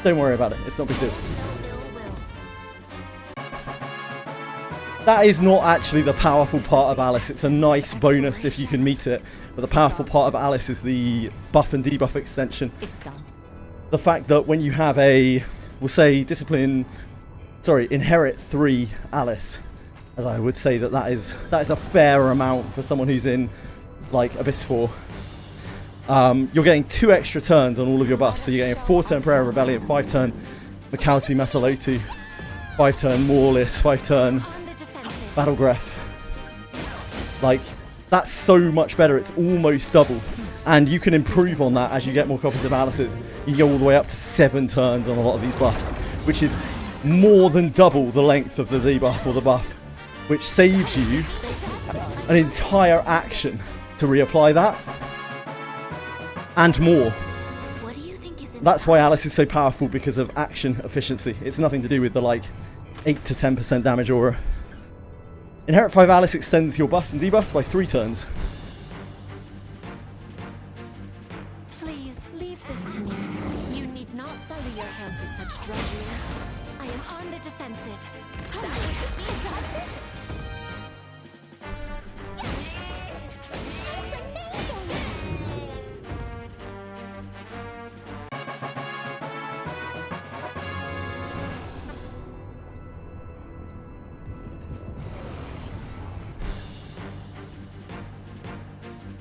Don't worry about it. It's not a big deal. No ill will. That is not actually the powerful part of Alice. It's a nice bonus if you can meet it. But the powerful part of Alice is the buff and debuff extension. It's done. The fact that when you have a, we'll say, inherit 3 Alice, as I would say that is a fair amount for someone who's in, like, Abyss 4. You're getting 2 extra turns on all of your buffs. So you're getting a 4-turn Prayer of Rebellion, 5-turn Makautu Masalotu, 5-turn Morlis, 5-turn On the defensive. Battle Graph. Like, that's so much better. It's almost double. And you can improve on that as you get more copies of Alice's. You can go all the way up to 7 turns on a lot of these buffs, which is more than double the length of the debuff or the buff, which saves you an entire action to reapply that. And more. What do you think is That's why Alice is so powerful, because of action efficiency. It's nothing to do with the 8 to 10% damage aura. Inherit 5 Alice extends your buffs and debuffs by 3 turns. Please leave this to me. You need not sully your hands with such drudgery. I am on the defensive. That would hit me. Touched it. It's amazing.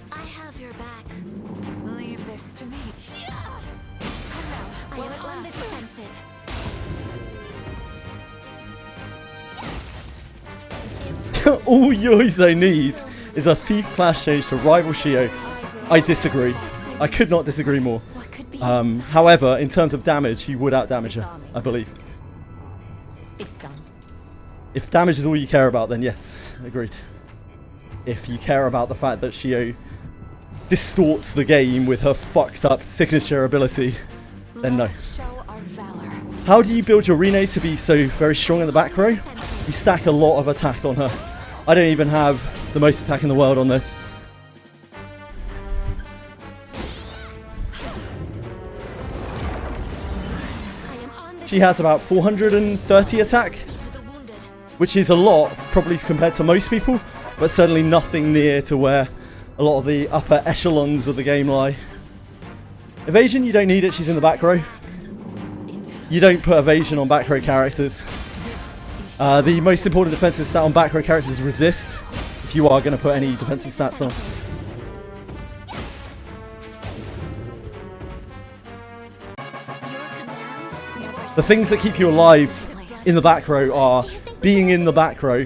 I have your back. Leave this to me. Come now. I Will am it on the last? defensive. All Yoizo needs is a Thief Clash change to rival Shio. I disagree. I could not disagree more. What could be However, in terms of damage, he would outdamage her, I believe. It's done. If damage is all you care about, then yes, agreed. If you care about the fact that Shio distorts the game with her fucked up signature ability, then no. Let's show our valor. How do you build your Rene to be so very strong in the back row? You stack a lot of attack on her. I don't even have the most attack in the world on this. I am on the She has about 430 attack, to the wounded. which is a lot, probably compared to most people. but certainly nothing near to where a lot of the upper echelons of the game lie. Evasion, you don't need it, she's in the back row. You don't put evasion on back row characters. The most important defensive stat on back row characters is resist, if you are going to put any defensive stats on. The things that keep you alive in the back row are being in the back row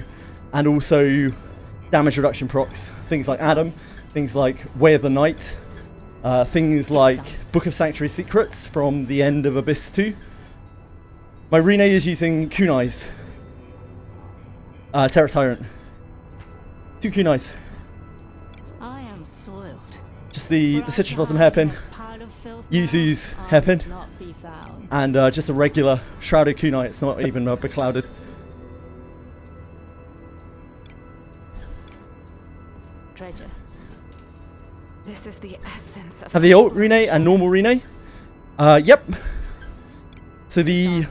and also damage reduction procs. Things like Adam, things like Way of the Night, things like Book of Sanctuary Secrets from the end of Abyss 2. My Rene is using kunais. Terra Tyrant. 2 kunais. I am soiled. Just the Citrus Blossom hairpin, Yuzu's hairpin, and just a regular shrouded kunai. It's not even beclouded. Treasure. This is the essence of Have the alt Rene and normal Rene? Yep. So the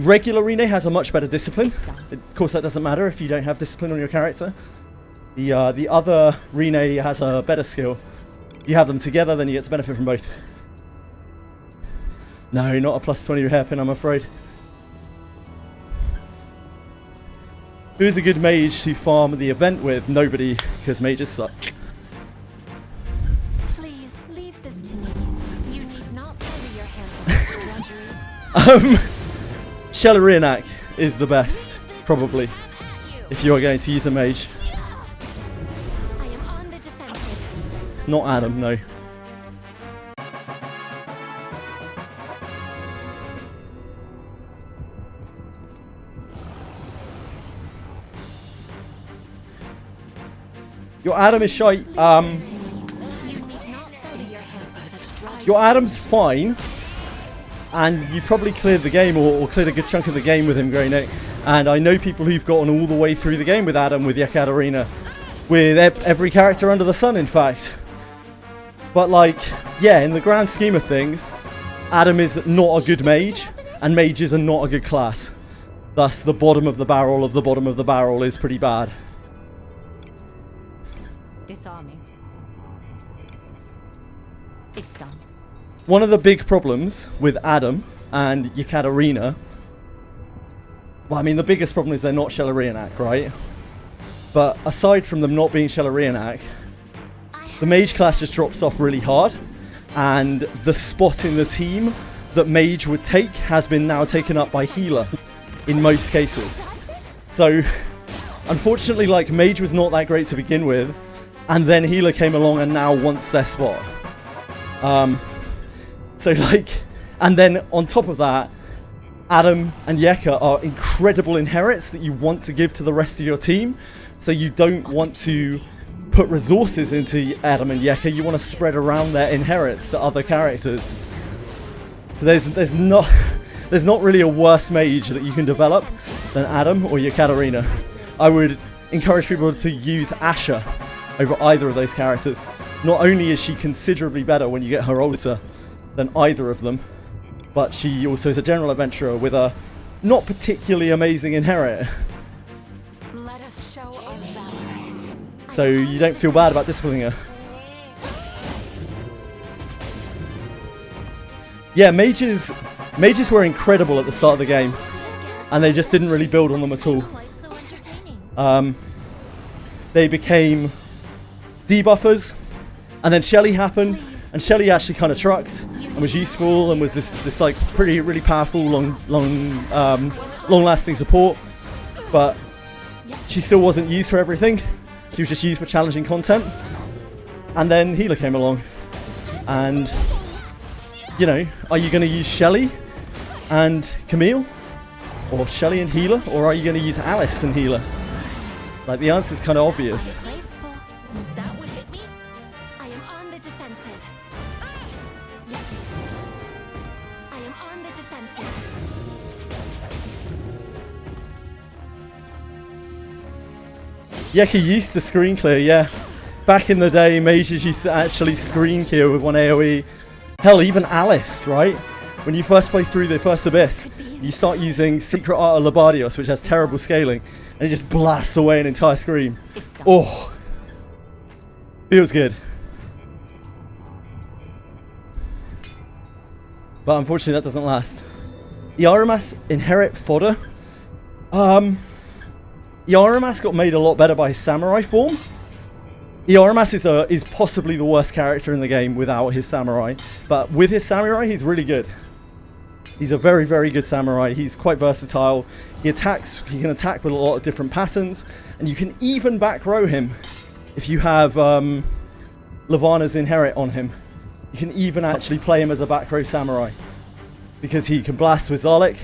regular Rene has a much better discipline. Of course, that doesn't matter if you don't have discipline on your character. The other Rene has a better skill. You have them together, then you get to benefit from both. No, not a plus 20 hairpin, I'm afraid. Who's a good mage to farm the event with? Nobody, because mages suck. Please leave this to me. You need not sully your hands with such drudgery. Shelerianak is the best, probably, if you are going to use a mage. I am on the defensive. Not Adam, no. Your Adam is shite. You need not sully your hands with such drudgery. Your Adam's fine, and you've probably cleared the game or cleared a good chunk of the game with him, Grey Nick. And I know people who've gotten all the way through the game with Adam, with Yekad Arena, with every character under the sun, in fact. But like, yeah, in the grand scheme of things, Adam is not a good mage, and mages are not a good class. Thus, the bottom of the barrel of the bottom of the barrel is pretty bad. Disarming. It's done. One of the big problems with Adam and Yekad Arena, well, I mean, the biggest problem is they're not Shelerianak, right? But aside from them not being Shelerianak, the mage class just drops off really hard, and the spot in the team that mage would take has been now taken up by healer in most cases. So, unfortunately, like, mage was not that great to begin with, and then healer came along and now wants their spot. So like, and then on top of that, Adam and Yeka are incredible inherits that you want to give to the rest of your team. So you don't want to put resources into Adam and Yeka, you want to spread around their inherits to other characters. So there's not really a worse mage that you can develop than Adam or Yekad Arena. I would encourage people to use Asha over either of those characters. Not only is she considerably better when you get her altar than either of them, but she also is a general adventurer with a not particularly amazing inherit. Let us show our valor. So you don't feel bad about disciplining her. Yeah, mages were incredible at the start of the game, and they just didn't really build on them at all. Quite so entertaining. They became debuffers, and then Shelly happened, and Shelly actually kind of trucked and was useful and was this like really powerful long-lasting support, but she still wasn't used for everything. She was just used for challenging content. And then healer came along, and you know, are you going to use Shelly and Camille, or Shelly and healer, or are you going to use Alice and healer? Like, the answer's kind of obvious. Graceful. That would hit me. I am on the defensive. I am on the defensive. Yeki used to screen clear, yeah. Back in the day, mages used to actually screen clear with one AoE. Hell, even Alice, right? when you first play through the first Abyss, you start using Secret Art of Labardios, which has terrible scaling, and it just blasts away an entire screen. Oh, feels good. But unfortunately that doesn't last. Yaramas inherit fodder. Yaramas got made a lot better by his samurai form. Yaramas is possibly the worst character in the game without his samurai, but with his samurai he's really good. He's a very, very good samurai. He's quite versatile. He can attack with a lot of different patterns, and you can even back row him if you have Levana's inherit on him. You can even actually play him as a back row samurai, because he can blast with Zarlik,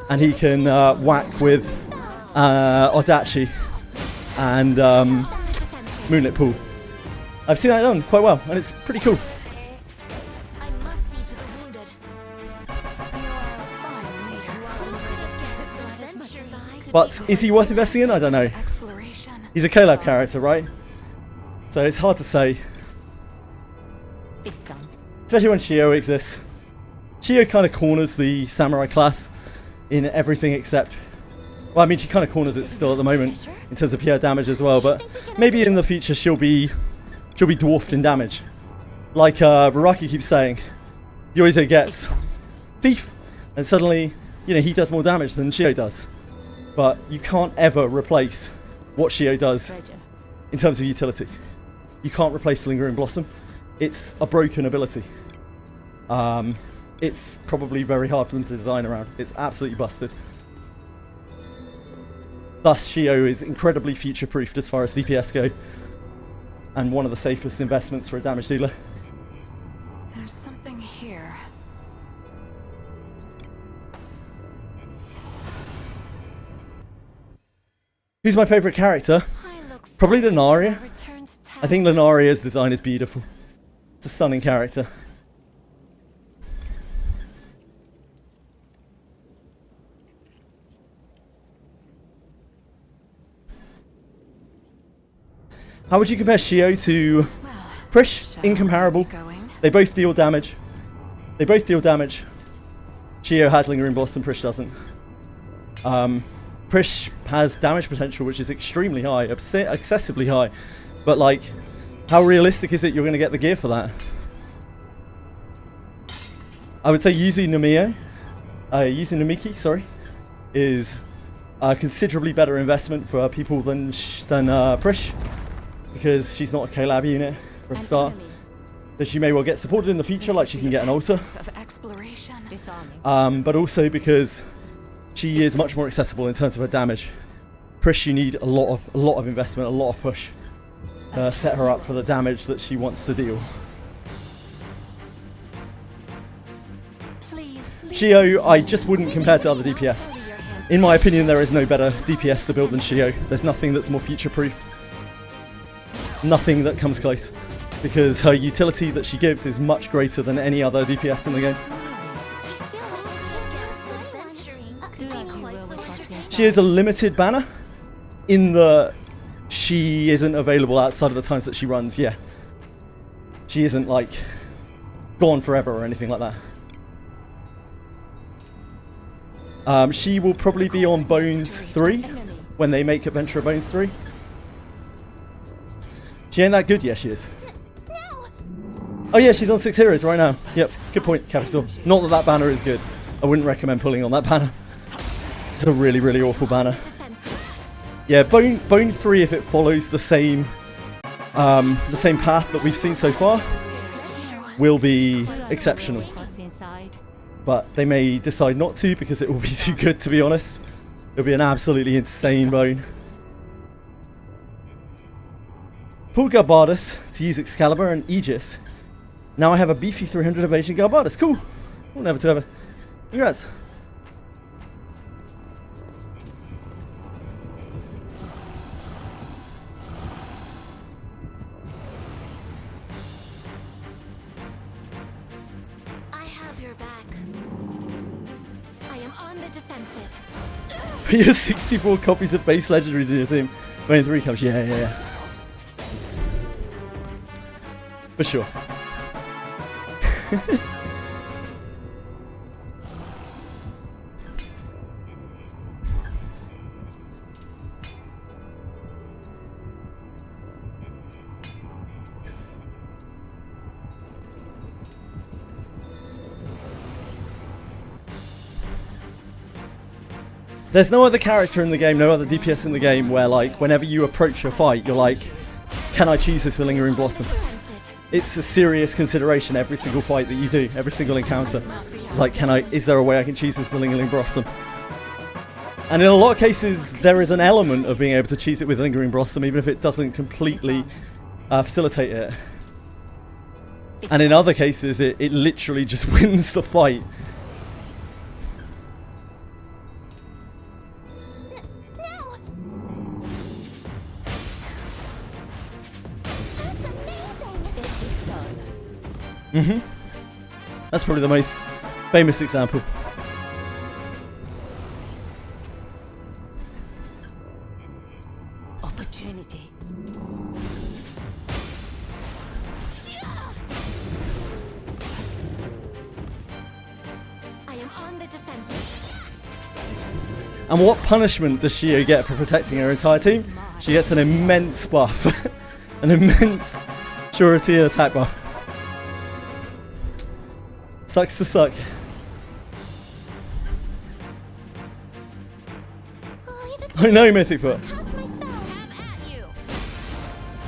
and he can whack with Odachi and Moonlit Pool. I've seen that done quite well, and it's pretty cool. I must see to the wounded. But is he worth investing in? I don't know. He's a collab character, right? So it's hard to say. It's done. Especially when Shio exists. Shio kind of corners the samurai class in everything except... Well, I mean, she kind of corners it still at the moment in terms of pure damage as well, but maybe in the future she'll be dwarfed in damage. Like Raraki keeps saying, Yoize gets Thief, and suddenly, you know, he does more damage than Shio does. But you can't ever replace what Shio does in terms of utility. You can't replace Lingering Blossom. It's a broken ability. It's probably very hard for them to design around. It's absolutely busted. Thus, Shio is incredibly future-proofed as far as DPS go, and one of the safest investments for a damage dealer. There's something here. Who's my favourite character? Probably Lunaria. I think Lunaria's design is beautiful. It's a stunning character. How would you compare Shio to Prish? Incomparable. They both deal damage. Shio has Lingering Blossom, Prish doesn't. Prish has damage potential, which is extremely high, excessively high. But like, how realistic is it you're going to get the gear for that? I would say Yuzu Nomiki, sorry, is a considerably better investment for people than Prish, because she's not a collab unit for a start. That she may well get supported in the future, like she can get an altar. But also because she is much more accessible in terms of her damage. Prish, you need a lot of investment, a lot of push to set her up for the damage that she wants to deal. Shio, I just wouldn't compare to other DPS. In my opinion, there is no better DPS to build than Shio. There's nothing that's more future-proof. Nothing that comes close. Because her utility that she gives is much greater than any other DPS in the game. She is a limited banner in that she isn't available outside of the times that she runs, yeah. She isn't like gone forever or anything like that. She will probably be on Bones 3 when they make Adventure of Bones 3. She ain't that good, yeah she is. Oh yeah, she's on 6 heroes right now. Yep, good point, Capital. Not that that banner is good. I wouldn't recommend pulling on that banner. It's a really, really awful banner. Yeah, Bone 3, if it follows the same path that we've seen so far, will be exceptional. But they may decide not to because it will be too good, to be honest. It'll be an absolutely insane Bone. Pulled Garbardus to use Excalibur and Aegis. Now I have a beefy 300 evasion Garbardus. Cool. We'll never to ever. Congrats. I have your back. I am on the defensive. You have 64 copies of base legendaries in your team. When 3 comes, yeah. For sure. There's no other character in the game, no other DPS in the game where, like, whenever you approach a fight, you're like, can I cheese this with Lingering Blossom? It's a serious consideration every single fight that you do, every single encounter. It's like, is there a way I can cheese this with Lingering Blossom? And in a lot of cases, there is an element of being able to cheese it with Lingering Blossom, even if it doesn't completely facilitate it. And in other cases, it literally just wins the fight. That's probably the most famous example. Opportunity. I am on the defensive. And what punishment does Shio get for protecting her entire team? She gets an immense buff. An immense surety and attack buff. Sucks to suck. I know, Mythic Foot. Cast my spell. Have at you.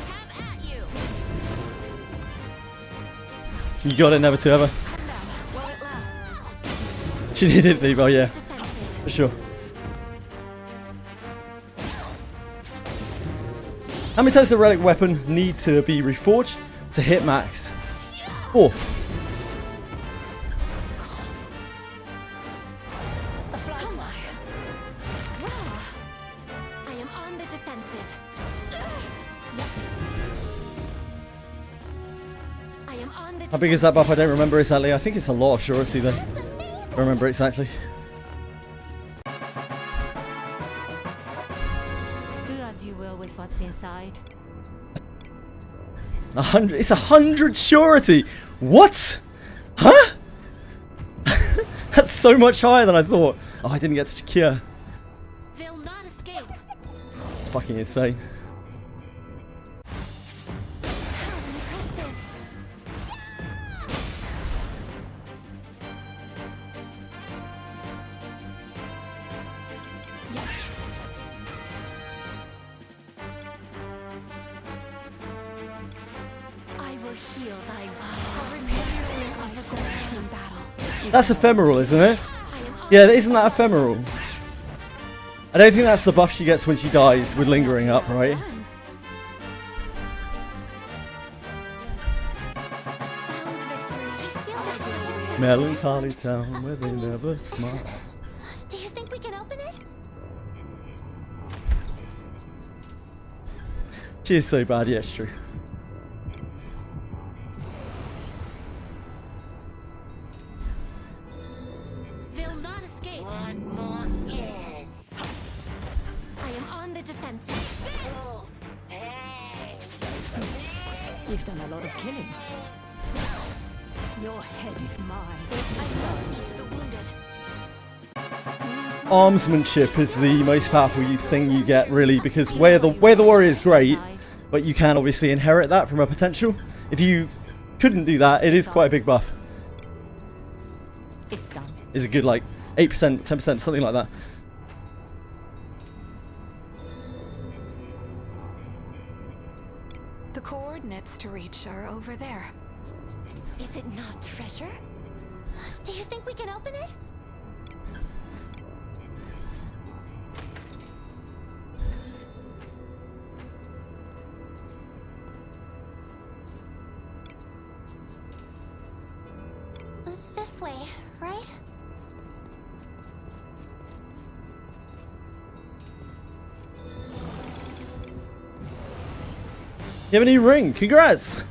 Have at you. You got it, never to ever. Come down while it lasts. She needed the well, yeah, Defensive. for sure. How many times does a relic weapon need to be reforged to hit max? 4. A fly swatter. Well, I am on the defensive. I am on the How big is that buff? I don't remember exactly. I think it's a lot of surety though. That's amazing. I remember exactly. Do as you will with what's inside. 100. It's 100 surety. What? Huh? That's so much higher than I thought. Oh, I didn't get to cure. They'll not escape. It's fucking insane. How impressive. I will heal thy wounds. In battle. That's ephemeral, isn't it? I am on Yeah, isn't that ephemeral? I don't think that's the buff she gets when she dies with lingering up, right? a sound victory. I feel just as expensive. Melancholy town where they never smile. Do you think we can open it? She is so bad, yes, true. They'll not escape. What more is? I am on the defensive. You've done a lot of killing. Your head is mine. I must see to the wounded. Armsmanship is the most powerful thing you get, really, because where the warrior is great, but you can obviously inherit that from a potential. If you couldn't do that, it is quite a big buff. It's done. It's a good like 8%, 10%, something like that. The coordinates to reach are over there. Is it not treasure? Do you think we can open it? This way, right? You have a new ring. Congrats.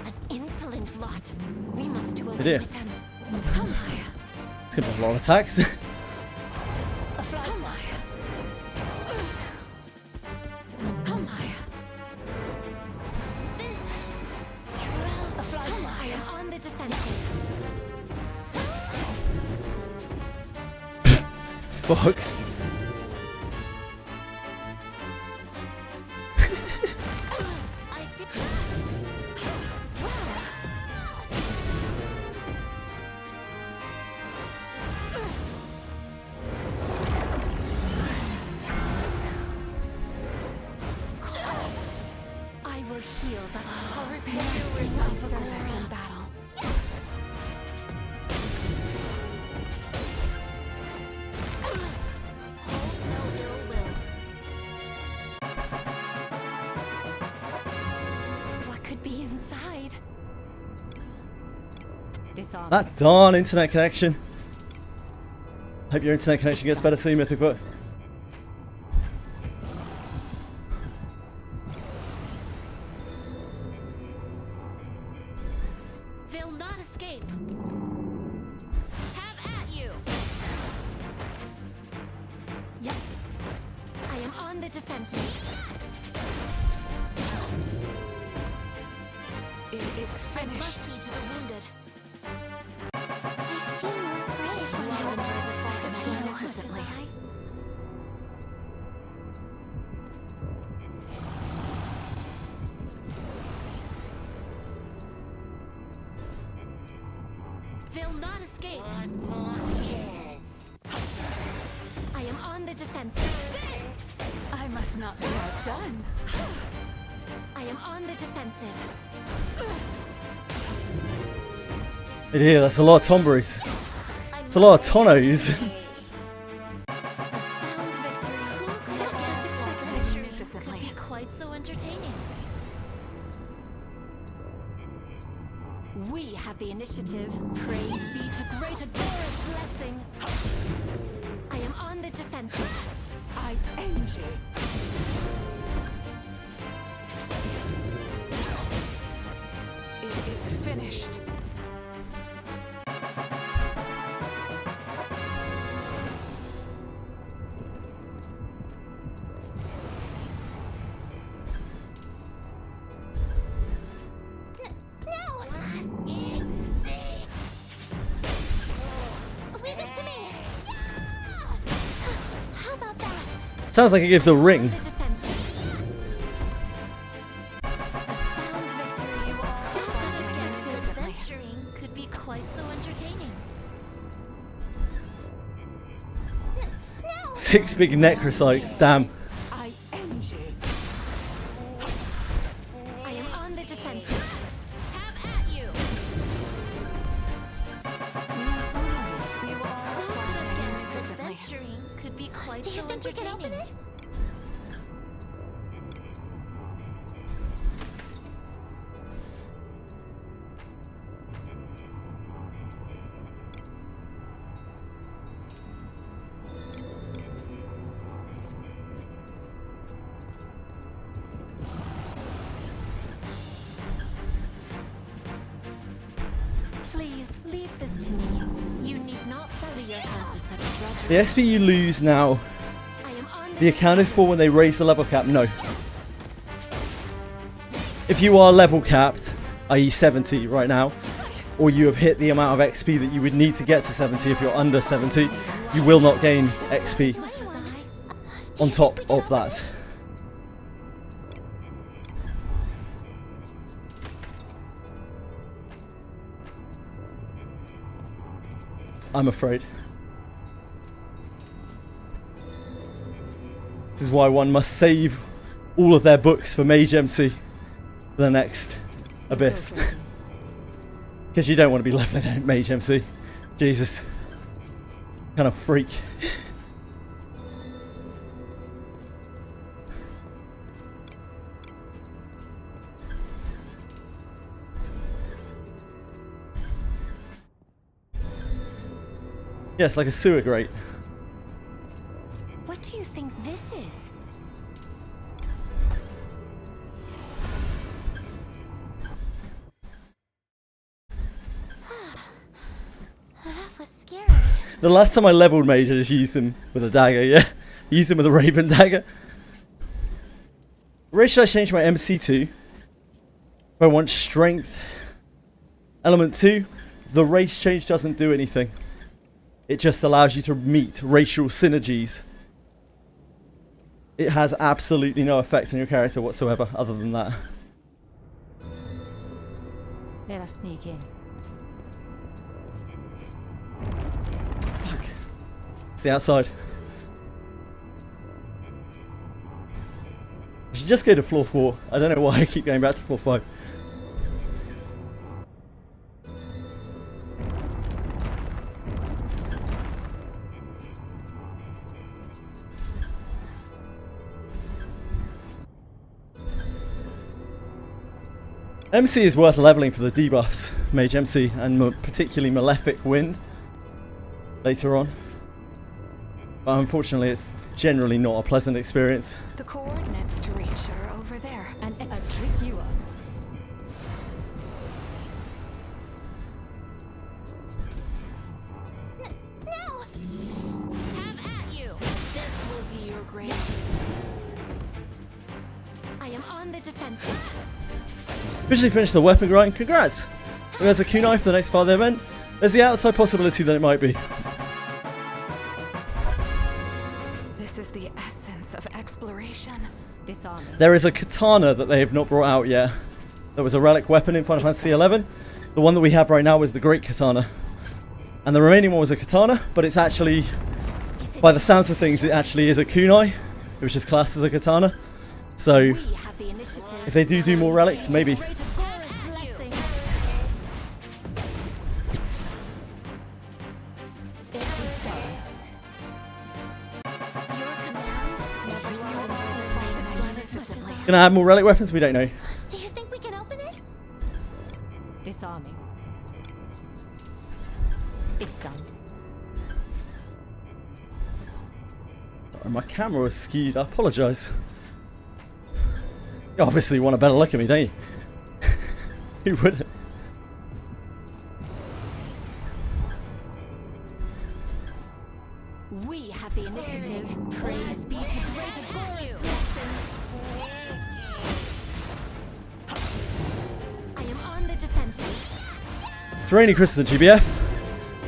An insolent lot. We must do away Idea. with them. It's gonna be a lot of attacks. A fly swatter. Oh my. This drowsy. A fly I swatter. am on the defensive. Fox. I feel. heal the heart Replacing my service in battle. Hold no ill will. What could be inside? Disarm. That darn internet connection. Hope your internet connection gets better soon, Mythic Foot. They'll not escape. Have at you. Yep. I am on the defensive. It is I finished. must see to the wounded. I feel more brave when I enjoy the sacrifice as much as I. They'll not escape. I am on the defensive. I must not be outdone. I am on the defensive. Yeah, that's a lot of Tomberries. It's a lot of Tonos. A sound victory. Who could Just have as guessed expected. that could Magnificently. be quite so entertaining? We have the initiative. Praise be to great Agora's blessing. I am on the defensive. I end you. It is finished. Leave it to me. How about that? Sounds like it gives a ring. The defensive. A sound victory. You all Just fought as expected, magnificently. adventuring could be quite so entertaining. 6 big necrocytes, damn. I end you. I am on the defensive. Have at you. You all Who could fought have guessed magnificently. adventuring could be quite Do you so think we can entertaining? open it? Please leave this to me. You need not sully your hands with such drudgery. The XP you lose now, I am on be accounted for when they raise the level cap? No. If you are level capped, i.e. 70 right now, or you have hit the amount of XP that you would need to get to 70 if you're under 70, you will not gain XP Much was I. on top of that. I'm afraid. This is why one must save all of their books for Mage MC for the next Abyss. Because you don't want to be left without Mage MC. Jesus. Kind of freak. Yes, like a sewer grate. What do you think this is? That was scary. The last time I leveled Mage, I just used him with a dagger, yeah? Used him with a Raven dagger. Where should I change my MC to? If I want strength. Element 2, the race change doesn't do anything. It just allows you to meet racial synergies. It has absolutely no effect on your character whatsoever, other than that. Let us sneak in. Fuck. It's the outside. I should just go to floor 4. I don't know why I keep going back to floor 5. MC is worth leveling for the debuffs, Mage MC, and particularly Malefic Wind later on. But unfortunately, it's generally not a pleasant experience. The coordinates to reach are over there. And a trick you are. No! Have at you! This will be your grave. I am on the defensive. Officially finished the weapon grind. Congrats! There's a kunai for the next part of the event. There's the outside possibility that it might be. This is the essence of exploration. Disarming. There is a katana that they have not brought out yet. That was a relic weapon in Final Fantasy XI. The one that we have right now is the Great Katana. And the remaining one was a katana, but it's actually, by the sounds of things, it actually is a kunai, which is classed as a katana. So, We have the initiative. if they do more relics, maybe. Rate of Gora's blessing. Your command never ceases to amaze me visibly. Gonna add more relic weapons? We don't know. Do you think we can open it? Disarming. It's done. Sorry, my camera was skewed. I apologise. You obviously want a better look at me, don't you? Who wouldn't? We have the initiative. Praise be to Great of Gora's blessing. I am on the defensive. Terrainy Chris and GBF.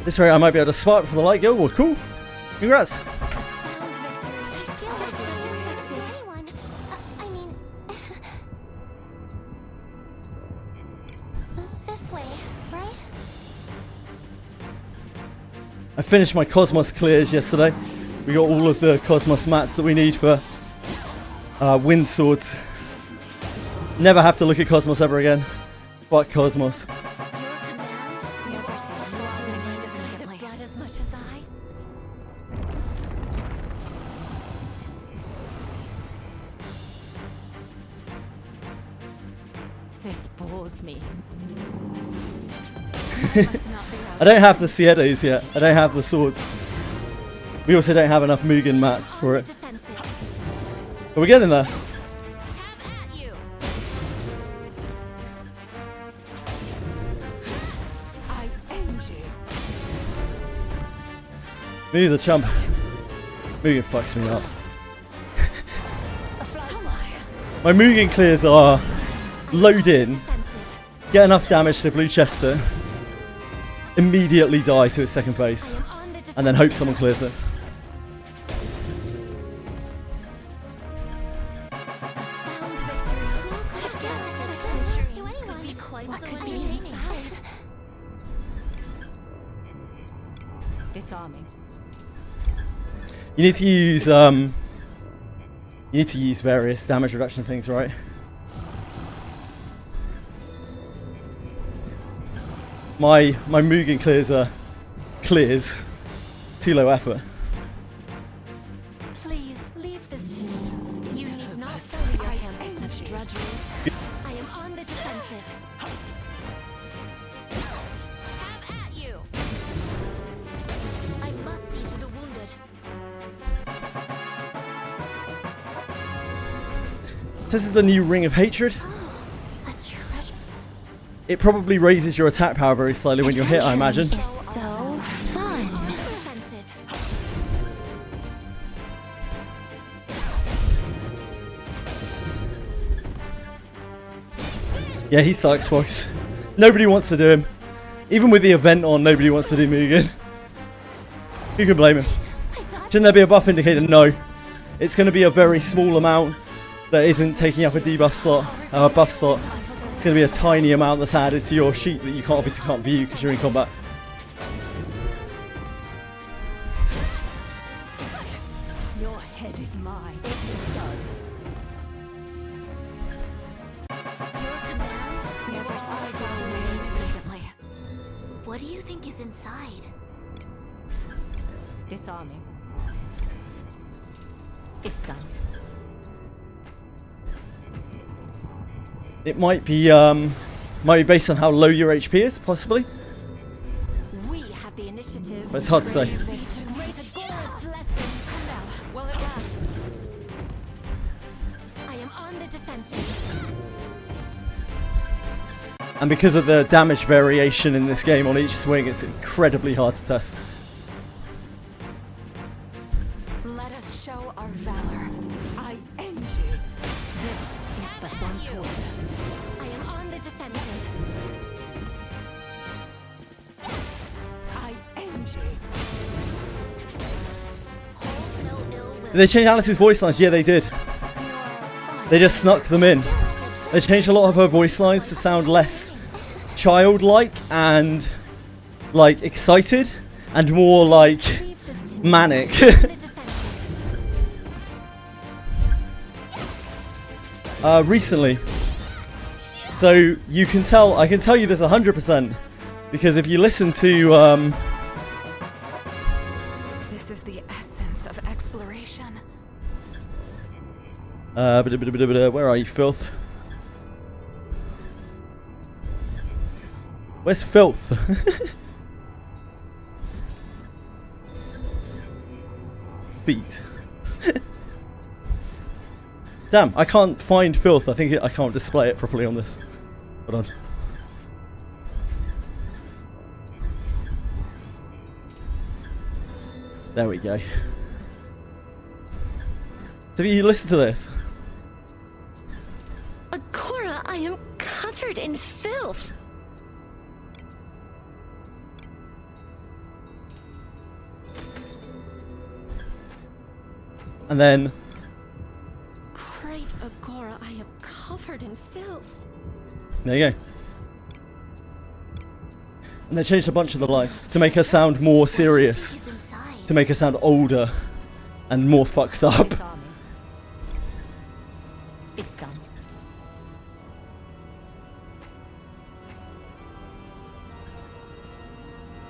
This rate I might be able to spark for the light guild. Well, cool. Congrats. A sound victory. I feel just as expected. Anyone? I mean, this way, right? I finished my Cosmos clears yesterday. We got all of the Cosmos mats that we need for wind swords. Never have to look at Cosmos ever again. Fuck Cosmos. Your command never ceases to amaze me visibly. Blood as much as I. This bores me. Must not be I don't have the Siedes yet. I don't have the swords. We also don't have enough Mugen mats On for the it. defensive. But we're getting there. Have at you. I end you. He's a chump. Mugen fucks me up. My Mugen clears are load in, Defensive. get enough damage to blue chest it, immediately die to its second phase, I am on the defensive. and then hope someone clears it. A sound victory. Who could have guessed that closures to anyone Could be quite what so could be entertaining. inside? Disarming. You need to use various damage reduction things, right? My Mugen clears are clears. Too low effort. Please leave this to me. You need not sully your hands with such drudgery. I am on the defensive. Have at you. I must see to the wounded. This is the new Ring of Hatred. A treasure. It probably raises your attack power very slightly when you're hit, I imagine. Is so fun. On the defensive. Yeah, he sucks, folks. Nobody wants to do him. Even with the event on, nobody wants to do Mugen. Who can blame him? I dodged. Shouldn't there be a buff indicator? No. It's going to be a very small amount that isn't taking up a debuff slot, a buff slot. It's going to be a tiny amount that's added to your sheet that you obviously can't view because you're in combat. Your head is mine. It is done. What do you think is inside? Disarming. It's done. It might be based on how low your HP is, possibly. We have the initiative. But it's hard to say. Praise this to great Agora's blessing. Come now, while it lasts. I am on the defensive. And because of the damage variation in this game on each swing, it's incredibly hard to test. Let us show our valor. I end you. This is but one torture. I am on the defensive. I end you. Hold no ill will. Did they change Alice's voice lines? Yeah, they did. They just snuck them in. They changed a lot of her voice lines to sound less childlike and like excited and more like Leave this to me. manic. On the defensive. Recently. So you can tell, I can tell you this 100% because if you listen to This is the essence of exploration. where are you, Filth? Where's Filth? Feet. Damn, I can't find Filth. I think I can't display it properly on this. Hold on. There we go. So you listen to this. Agora, I am covered in filth. And then Great Agora, I am covered in filth. there you go. And they changed a bunch of the lines to make her sound more serious, Is inside. to make her sound older and more fucked up. Disarming. It's done.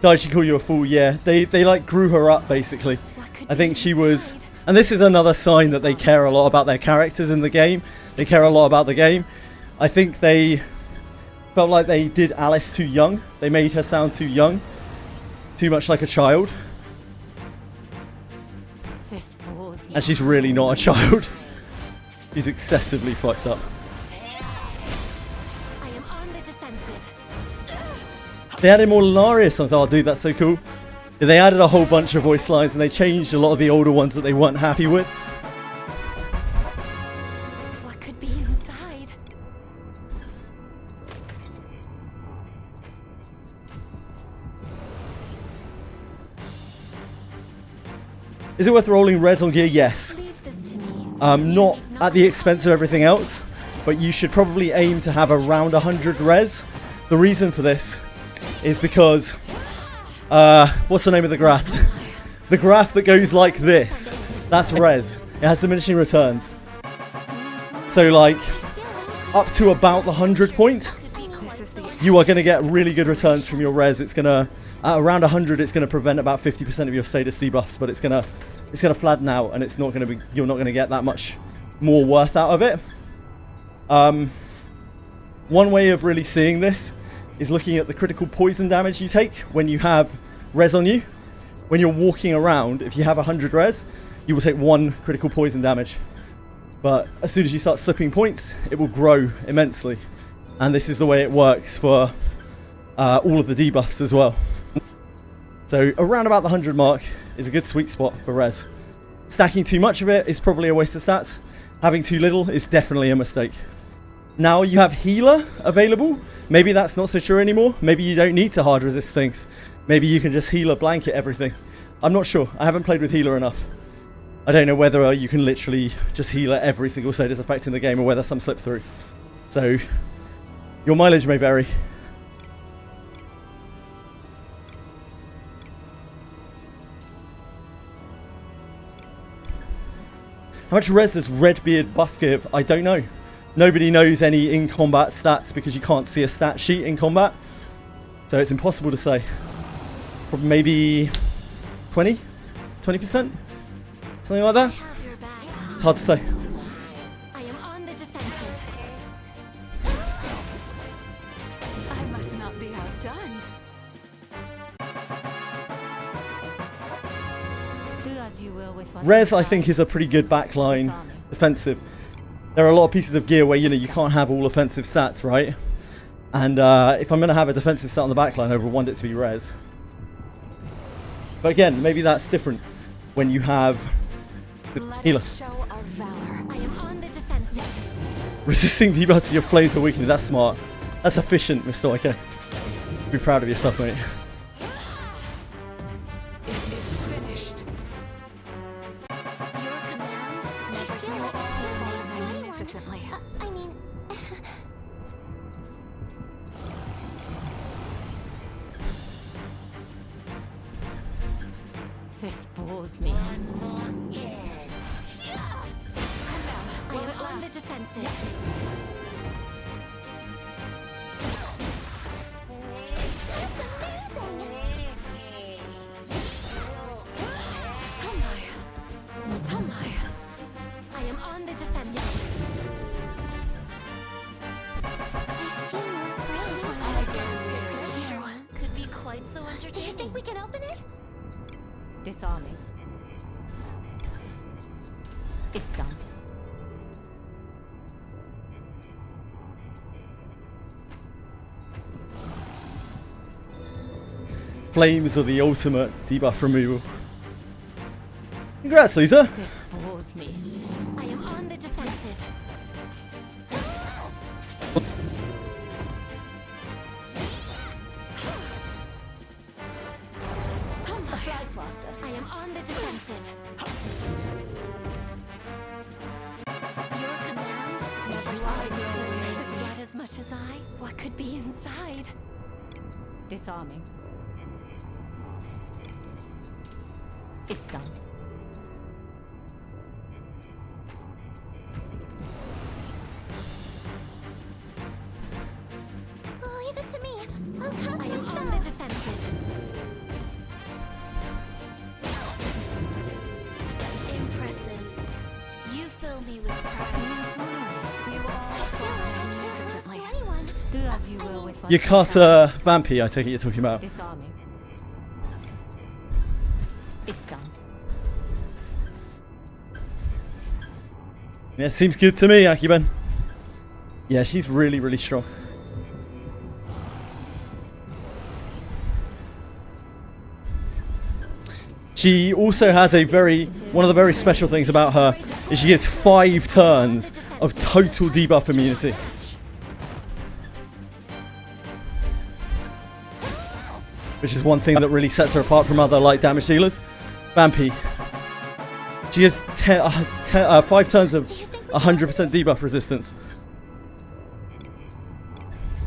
Did she call you a fool? Yeah, they like grew her up basically. What could I be think she was, inside? and this is another sign that they care a lot about their characters in the game. They care a lot about the game. I think they felt like they did Alice too young. They made her sound too young, too much like a child, This bores me. and she's really not a child. She's excessively fucked up. I am on the defensive. They added more Laria songs. Oh, dude, that's so cool. Yeah, they added a whole bunch of voice lines and they changed a lot of the older ones that they weren't happy with. What could be inside? Is it worth rolling res on gear? Yes. Leave this to me. Not at the expense of everything else, but you should probably aim to have around 100 res. The reason for this is because, what's the name of the graph? The graph that goes like this, that's res. It has diminishing returns. So like, up to about the 100 point, This is the you are going to get really good returns from your res. It's going to, at around 100, it's going to prevent about 50% of your status debuffs, but it's going to flatten out, and it's not going to be, you're not going to get that much more worth out of it. One way of really seeing this is looking at the critical poison damage you take when you have res on you. When you're walking around, if you have 100 res, you will take 1 critical poison damage. But as soon as you start slipping points, it will grow immensely. And this is the way it works for all of the debuffs as well. So around about the 100 mark is a good sweet spot for res. Stacking too much of it is probably a waste of stats. Having too little is definitely a mistake. Now you have healer available. Maybe that's not so true anymore. Maybe you don't need to hard resist things. Maybe you can just healer blanket everything. I'm not sure. I haven't played with healer enough. I don't know whether you can literally just healer every single status effect in the game or whether some slip through. So your mileage may vary. How much res does Redbeard buff give? I don't know. Nobody knows any in combat stats because you can't see a stat sheet in combat. So so it's impossible to say. Probably maybe 20%? Something like that? Have your back. It's hard to say. I am on the defensive. I must not be outdone. Do as you will with what's Res, I inside. think, is a pretty good backline defensive. There are a lot of pieces of gear where, you know, you can't have all offensive stats, right? And if I'm going to have a defensive stat on the backline, I would want it to be Res. But again, maybe that's different when you have the Let healer. us show our valor. I am on the defensive. Resisting debuffs to your flames or weakening. That's smart. That's efficient, Mr. Okay. Be proud of yourself, mate. It is finished. Your command never You ceases all to fall amaze me. magnificently. I mean, This bores me. I am on the defensive. That's amazing. Oh my. Oh my. I am on the defensive. I feel more brave when I guessed it could be quite so entertaining. Do you think we can open it? Disarming. It's done. Flames are the ultimate debuff removal. Congrats, Lisa. This bores me. I am on the defensive. A flies faster. I am on the defensive. Your command never ceases to amaze me. Blood as much as I. What could be inside? Disarming. It's done. Leave it to me. I'll cast I am on the defensive. Impressive. You fill me with pride. You all I feel fall like I can't lose magnificently. to anyone. Do as you will with what's Yakata Vampy, I take it you're talking about. Disarming. It's done. Yeah, seems good to me, Akiben. Yeah, she's really, really strong. She also has one of the very special things about her is she gets 5 turns of total debuff immunity. Which is one thing that really sets her apart from other light damage dealers. Vampy. She has 5 turns of 100% debuff resistance.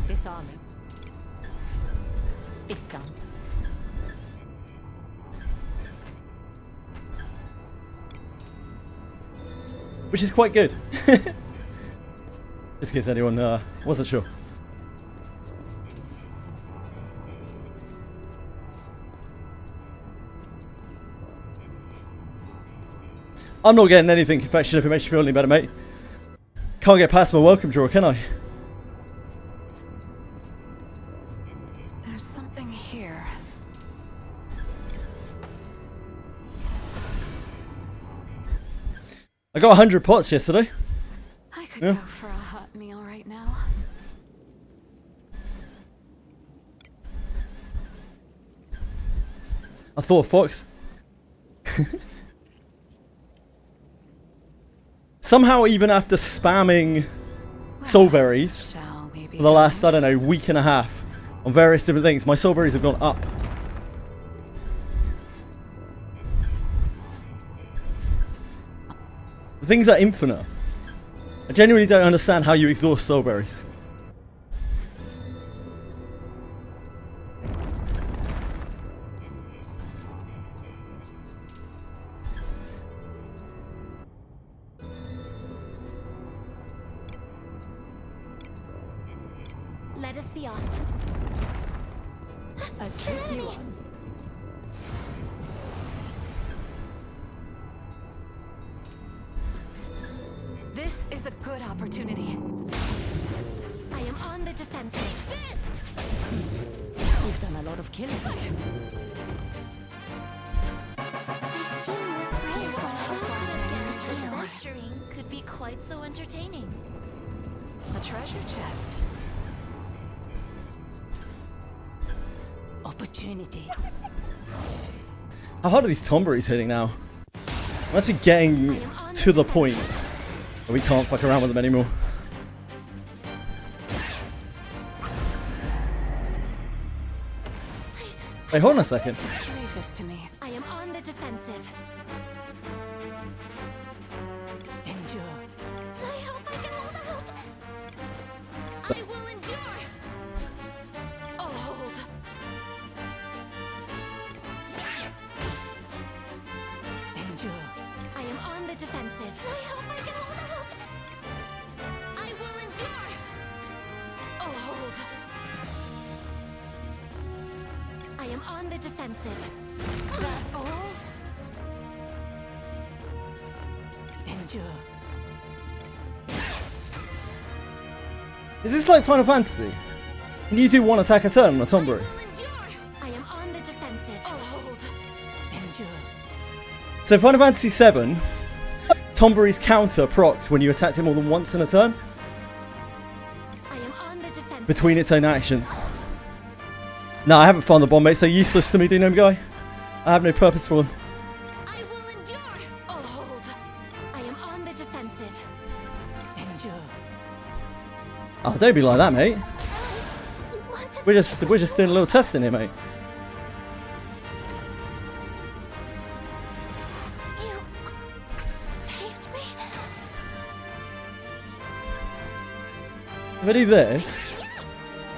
Disarming. It's done. Which is quite good. Just in case anyone wasn't sure. I'm not getting anything confection if it makes you feel any better, mate. Can't get past my welcome drawer, can I? There's something here. I got 100 pots yesterday. I could Yeah. go for a hot meal right now. I thought Fox. Somehow, even after spamming soulberries Shall we for the last, I don't know, week and a half on various different things, my soulberries have gone up. The things are infinite. I genuinely don't understand how you exhaust soulberries. Let us be off. A tricky one. This is a good opportunity. I am on the defensive. This! You've done a lot of killing. I feel more brave. Who could have guessed adventuring could be quite so entertaining? A treasure chest. Opportunity. How hard are these tomberries hitting now? Must be getting to the point where we can't fuck around with them anymore. Wait, hold on a second. Leave this to me. I am on the defensive. Endure. I hope I can hold out. I will endure. I'll hold. Endure. I am on the defensive. I hope I can hold out. I will endure. I'll hold. I am on the defensive. That all? Endure. Is this like Final Fantasy? Can you do one attack a turn on a tomberry? I will endure. I am on the defensive. I'll hold. Endure. So Final Fantasy VII, tomberries counter procced when you attacked it more than once in a turn I am on the defensive. between its own actions. No, I haven't found the bomb mates. They're useless to me, Dinome guy. I have no purpose for them. I will endure. I'll hold. I am on the defensive. Endure. Oh, don't be like that, mate. Want to We're just doing a little testing here, mate. You saved me. If I do this,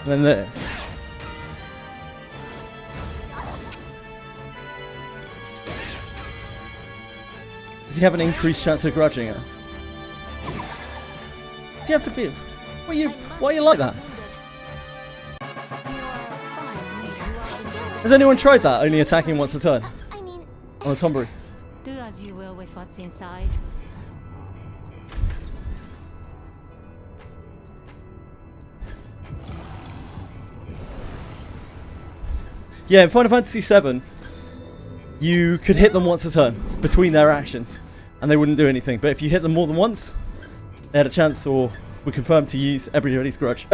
and then this. Does he have an increased chance of grudging us? Do you have to be? Why are you like that? Has anyone tried that? Only attacking once a turn I mean, on a tomberry? Do as you will with what's inside. Yeah, in Final Fantasy VII, you could hit them once a turn between their actions, and they wouldn't do anything. But if you hit them more than once, they had a chance, or were confirmed to use everybody's grudge.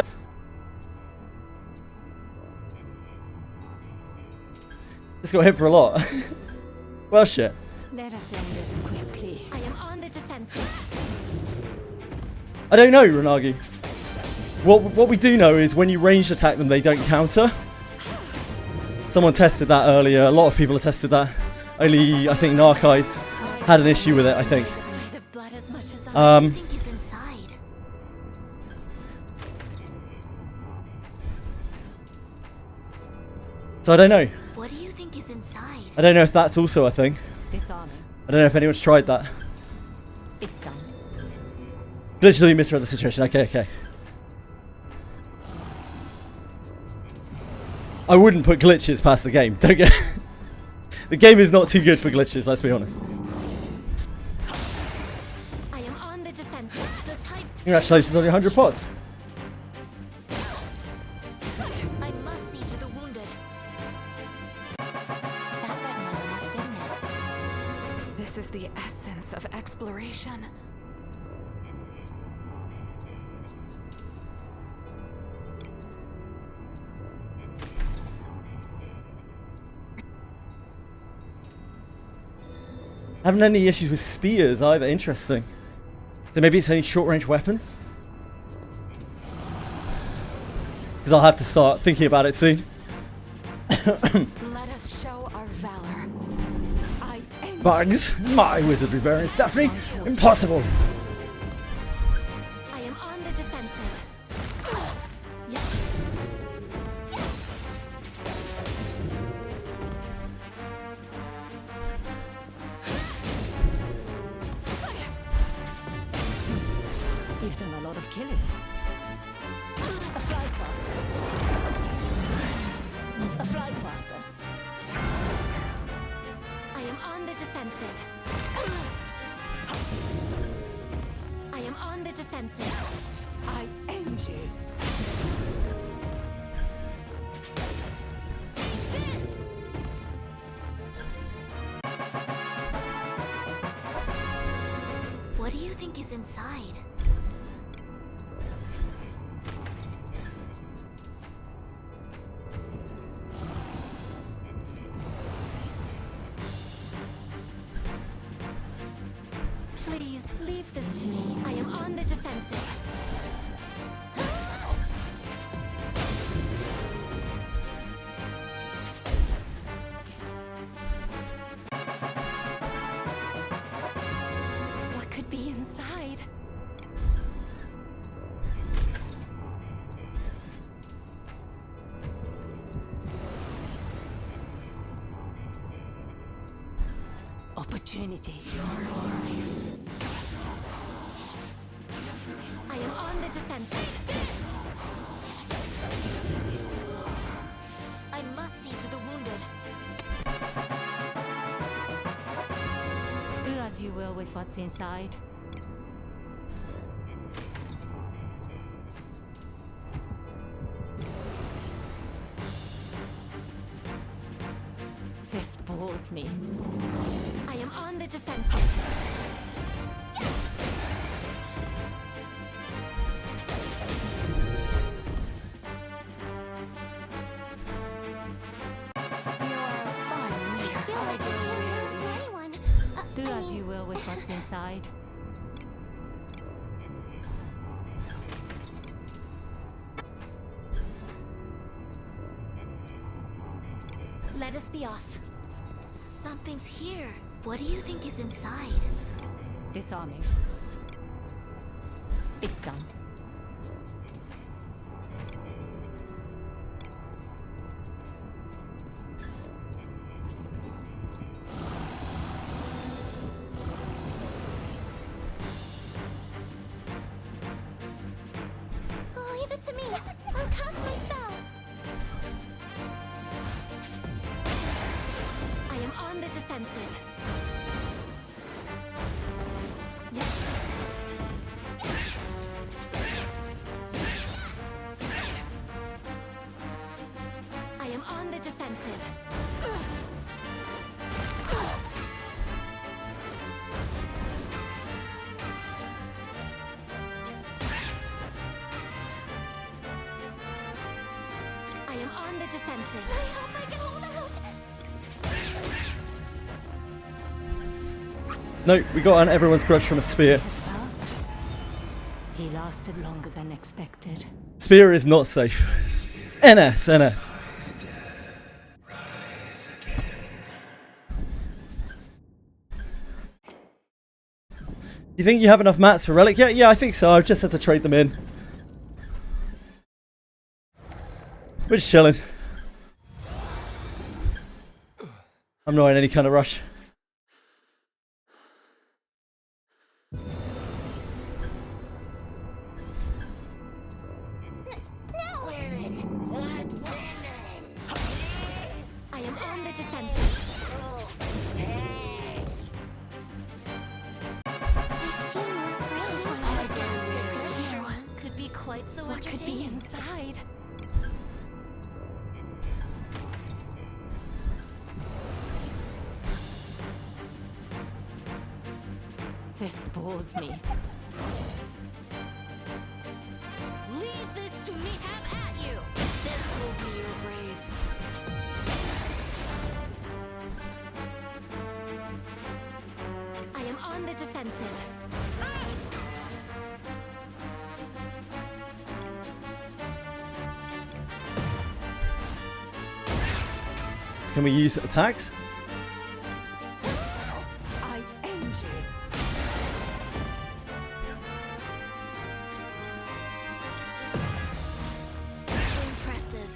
Just got hit for a lot. Well, shit. Let us end this quickly. I am on the defensive. I don't know, Ranagi. What we do know is when you ranged attack them, they don't counter. Someone tested that earlier. A lot of people have tested that. Only, I think, Narkais had an issue with it, I think. Sight of blood as much as I think is inside. So I don't know. What do you think is inside? I don't know if that's also a thing. Disarming. I don't know if anyone's tried that. It's done. Literally misread the situation. Okay. I wouldn't put glitches past the game. Don't get. The game is not too good for glitches. Let's be honest. I am on the defensive. The types Congratulations on your 100 pots. I must see to the wounded. That went well enough, didn't it? This is the essence of exploration. I haven't had any issues with spears either. Interesting. So maybe it's only short-range weapons? Because I'll have to start thinking about it soon. Let us show our valor. I end Bugs, my wizardry variants, Daphne. Impossible. I am on the defensive. You've done a lot of killing. A fly's faster. A fly energy. What do you think is inside? Please leave this to me. I am on the defensive. What could be inside? Opportunity. I am on the defensive. I must see to the wounded. Do as you will with what's inside. This bores me. I am on the defensive. You're a fine leader. Feel like I can't lose to anyone. Do as you will with what's inside. Let us be off. Something's here. What do you think is inside? Disarming. It's done. Leave it to me. I'll cast my spell. I am on the defensive. Yes. I am on the defensive. I am on the defensive. I hope I can hold out. No, we got on everyone's crush from a spear. Has passed. He lasted longer than expected. Spear is not safe. NS, NS. You think you have enough mats for Relic yet? Yeah, I think so. I've just had to trade them in. We're just chilling. I'm not in any kind of rush. I am on the defensive. I feel more brave when I cast it. Could be quite so What could be entertaining. inside? This bores me. Leave this to me. Have at you. This will be your grave. I am on the defensive. Can we use attacks? I aim you. Impressive.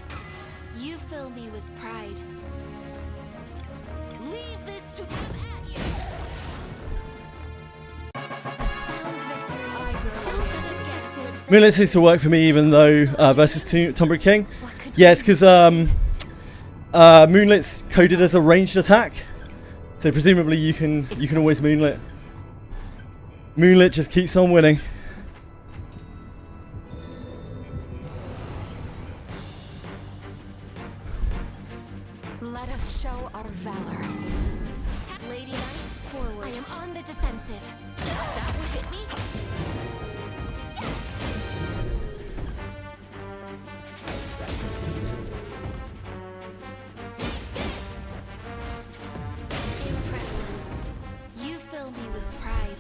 You fill me with pride. Leave this to have at you. A sound victory. Just as expected. Moonlit seems to work for me even though versus Tombury King. Yeah, it's because Moonlit's coded as a ranged attack. So presumably you can always Moonlit. Moonlit just keeps on winning. Let us show our valor. Lady Knight, forward. I am on the defensive. That would hit me. Impressive. You fill me with pride.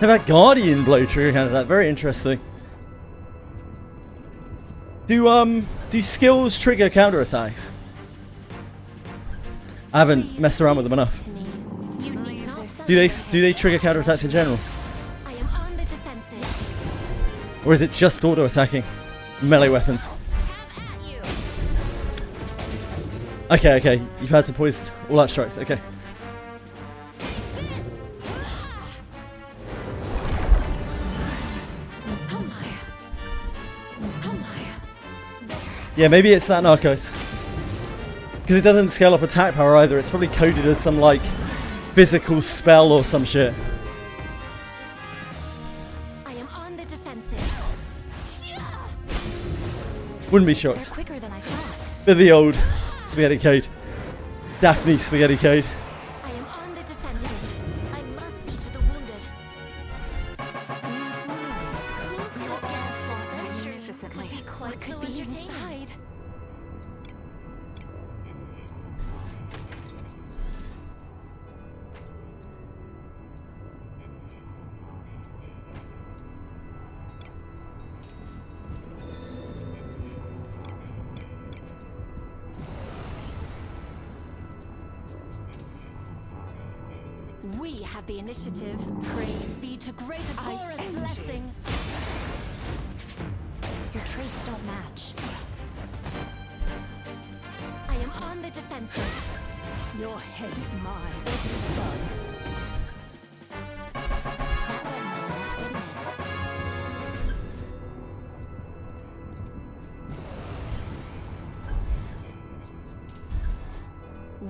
How about Guardian blow trigger counter? Very interesting. Do skills trigger counterattacks? I haven't messed around with them enough. To me. You need not Do they trigger counterattacks in general? I am on the defensive. Or is it just auto attacking? Melee weapons. Have at you. Okay, you've had some poised all out strikes, okay. This. Oh my. Oh my. Yeah, maybe it's that Narcos. Because it doesn't scale off attack power either, it's probably coded as some like physical spell or some shit. I am on the defensive. Wouldn't be They're shocked. quicker than I thought. Bit of the old spaghetti code. Daphne spaghetti code. I am on the defensive. I must see to the wounded. Who could have guessed adventure Magnificently. could be quite What so could be entertaining? inside? We have the initiative. Praise be to great Agora's envy. blessing. Your traits don't match. I am on the defensive. Your head is mine. It is done. That went well enough, didn't it?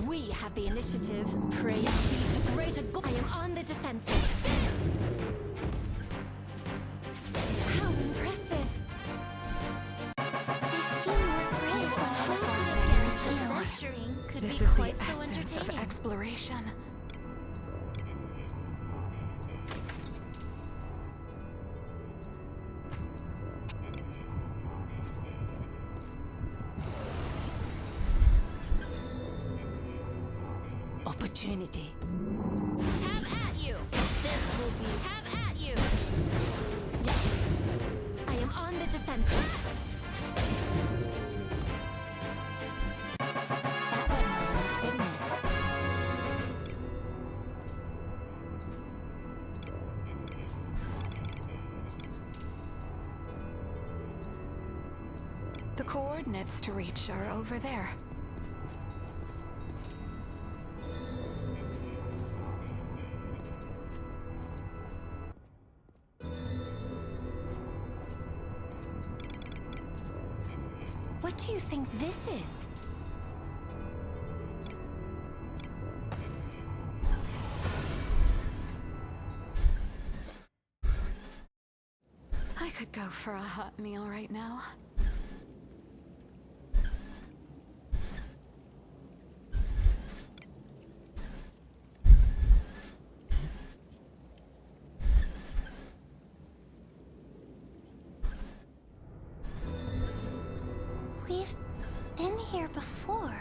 We have the initiative. Praise be to great Agora. I am on the defensive. How impressive. I feel more brave when I Who look could at have it. guessed Adventuring could This be is the quite so essence of entertaining. exploration. Opportunity. Have at you. This will be. Have at you. I am on the defensive. That went well enough, didn't it? The coordinates to reach are over there. What do you think this is? I could go for a hot meal right now. We've been here before.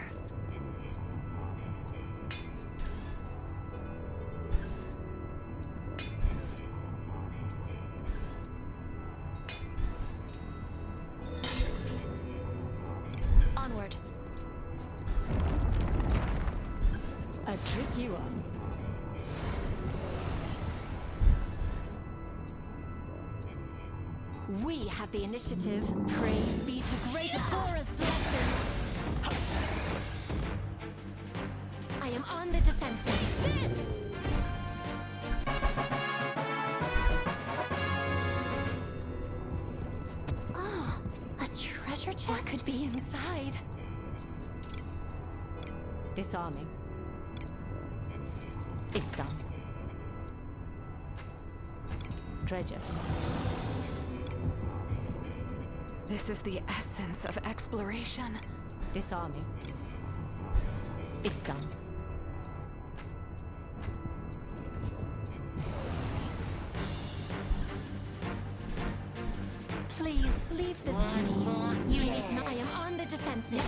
Onward. A tricky one. We have the initiative. Praise be to great Agora's blessing. I am on the defensive. This! Oh, a treasure chest? What could be inside? Disarming. It's done. Treasure. This is the essence of exploration. Disarming. It's done. Please leave this to me. You need not. I am on the defensive.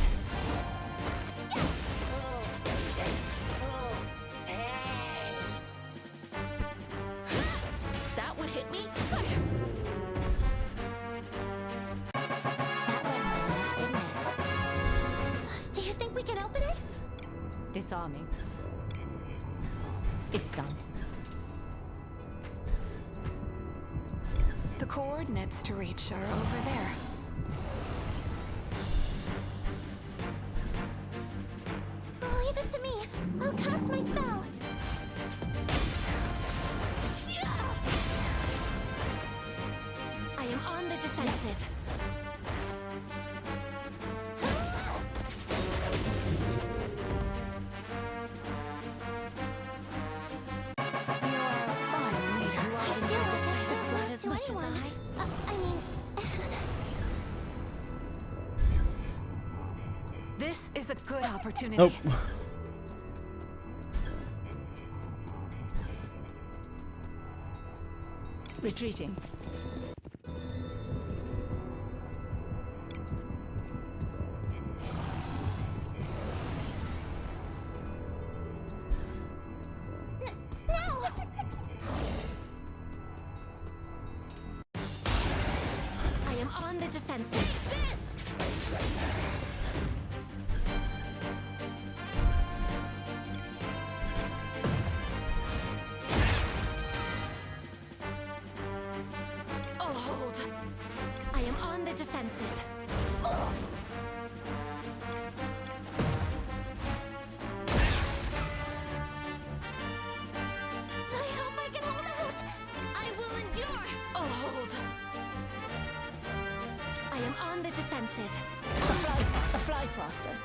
That would hit me. That went well enough, didn't it? Do you think we can open it? Disarming. It's done. The coordinates to reach are over there. Leave it to me. I'll cast my spell. I am on the defensive. You're a fine leader. I feel like I can't blood as much as I mean, This is a good opportunity. Nope. Retreating. I am on the defensive. This! I'll hold. I am on the defensive. I hope I can hold out. I will endure. I'll hold. I am on the defensive. A flies faster.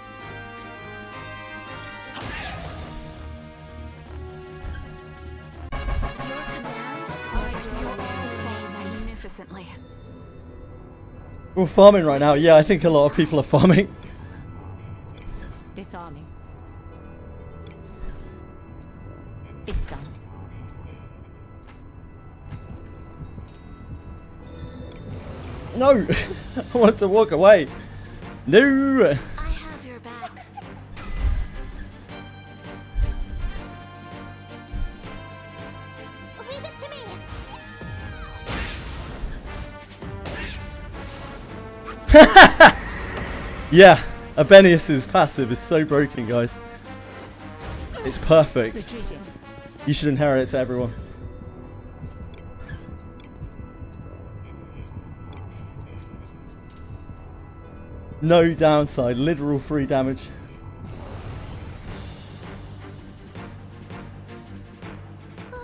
Your command never ceases to amaze me. Magnificently. We're farming right now. Yeah, I think a lot of people are farming. Disarming. It's done. No! I wanted to walk away. No! I have your back. Leave it to me. Yeah, Abenius's passive is so broken, guys. It's perfect. Retreating. You should inherit it to everyone. No downside, literal free damage.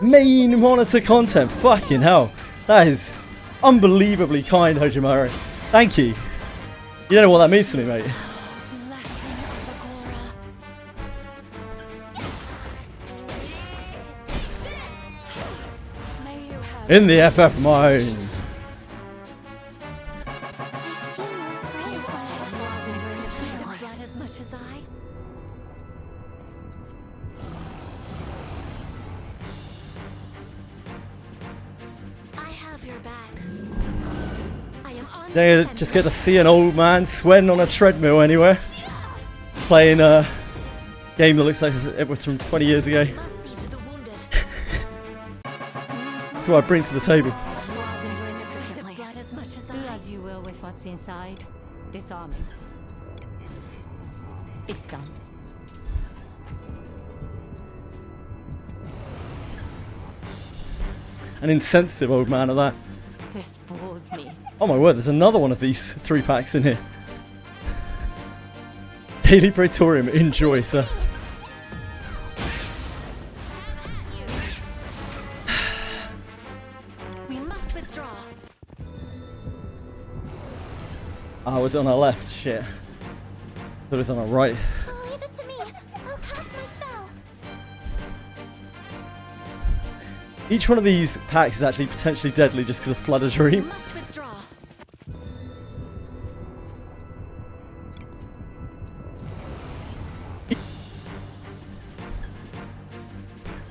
Main monitor content, fucking hell. That is unbelievably kind, Hojimaro. Thank you. You don't know what that means to me, mate. Blessing of Agora. May you have In the FF mines. I feel more brave when I fall into his freedom blood as much as I. I have your back. I am on the They defensive. just get to see an old man sweating on a treadmill anywhere. Playing a game that looks like it was from 20 years ago. Must see to the wounded. That's what I bring to the table. Magnificently. Blood as much as Do I. as you will with what's inside. Disarming. It's done. An insensitive old man at that. This bores me. Oh my word, there's another one of these 3-packs in here. Daily Praetorium, enjoy, sir. We must withdraw. Ah, was it on our left? Shit. Thought it was on our right. Leave it to me. I'll cast my spell. Each one of these packs is actually potentially deadly just because of Flood a Dream. Must withdraw.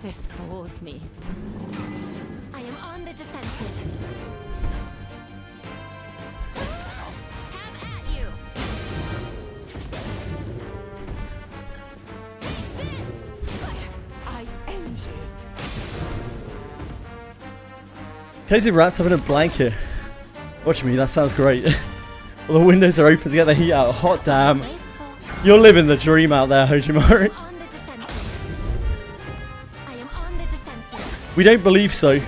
This bores me. I am on the defensive. Have at you. Take this. I end you. Casey wrapped up in a blanket. Watch me, that sounds great. All the windows are open to get the heat out. Hot damn. Graceful. You're living the dream out there, Hojimari. On the defensive. I am on the defensive. We don't believe so.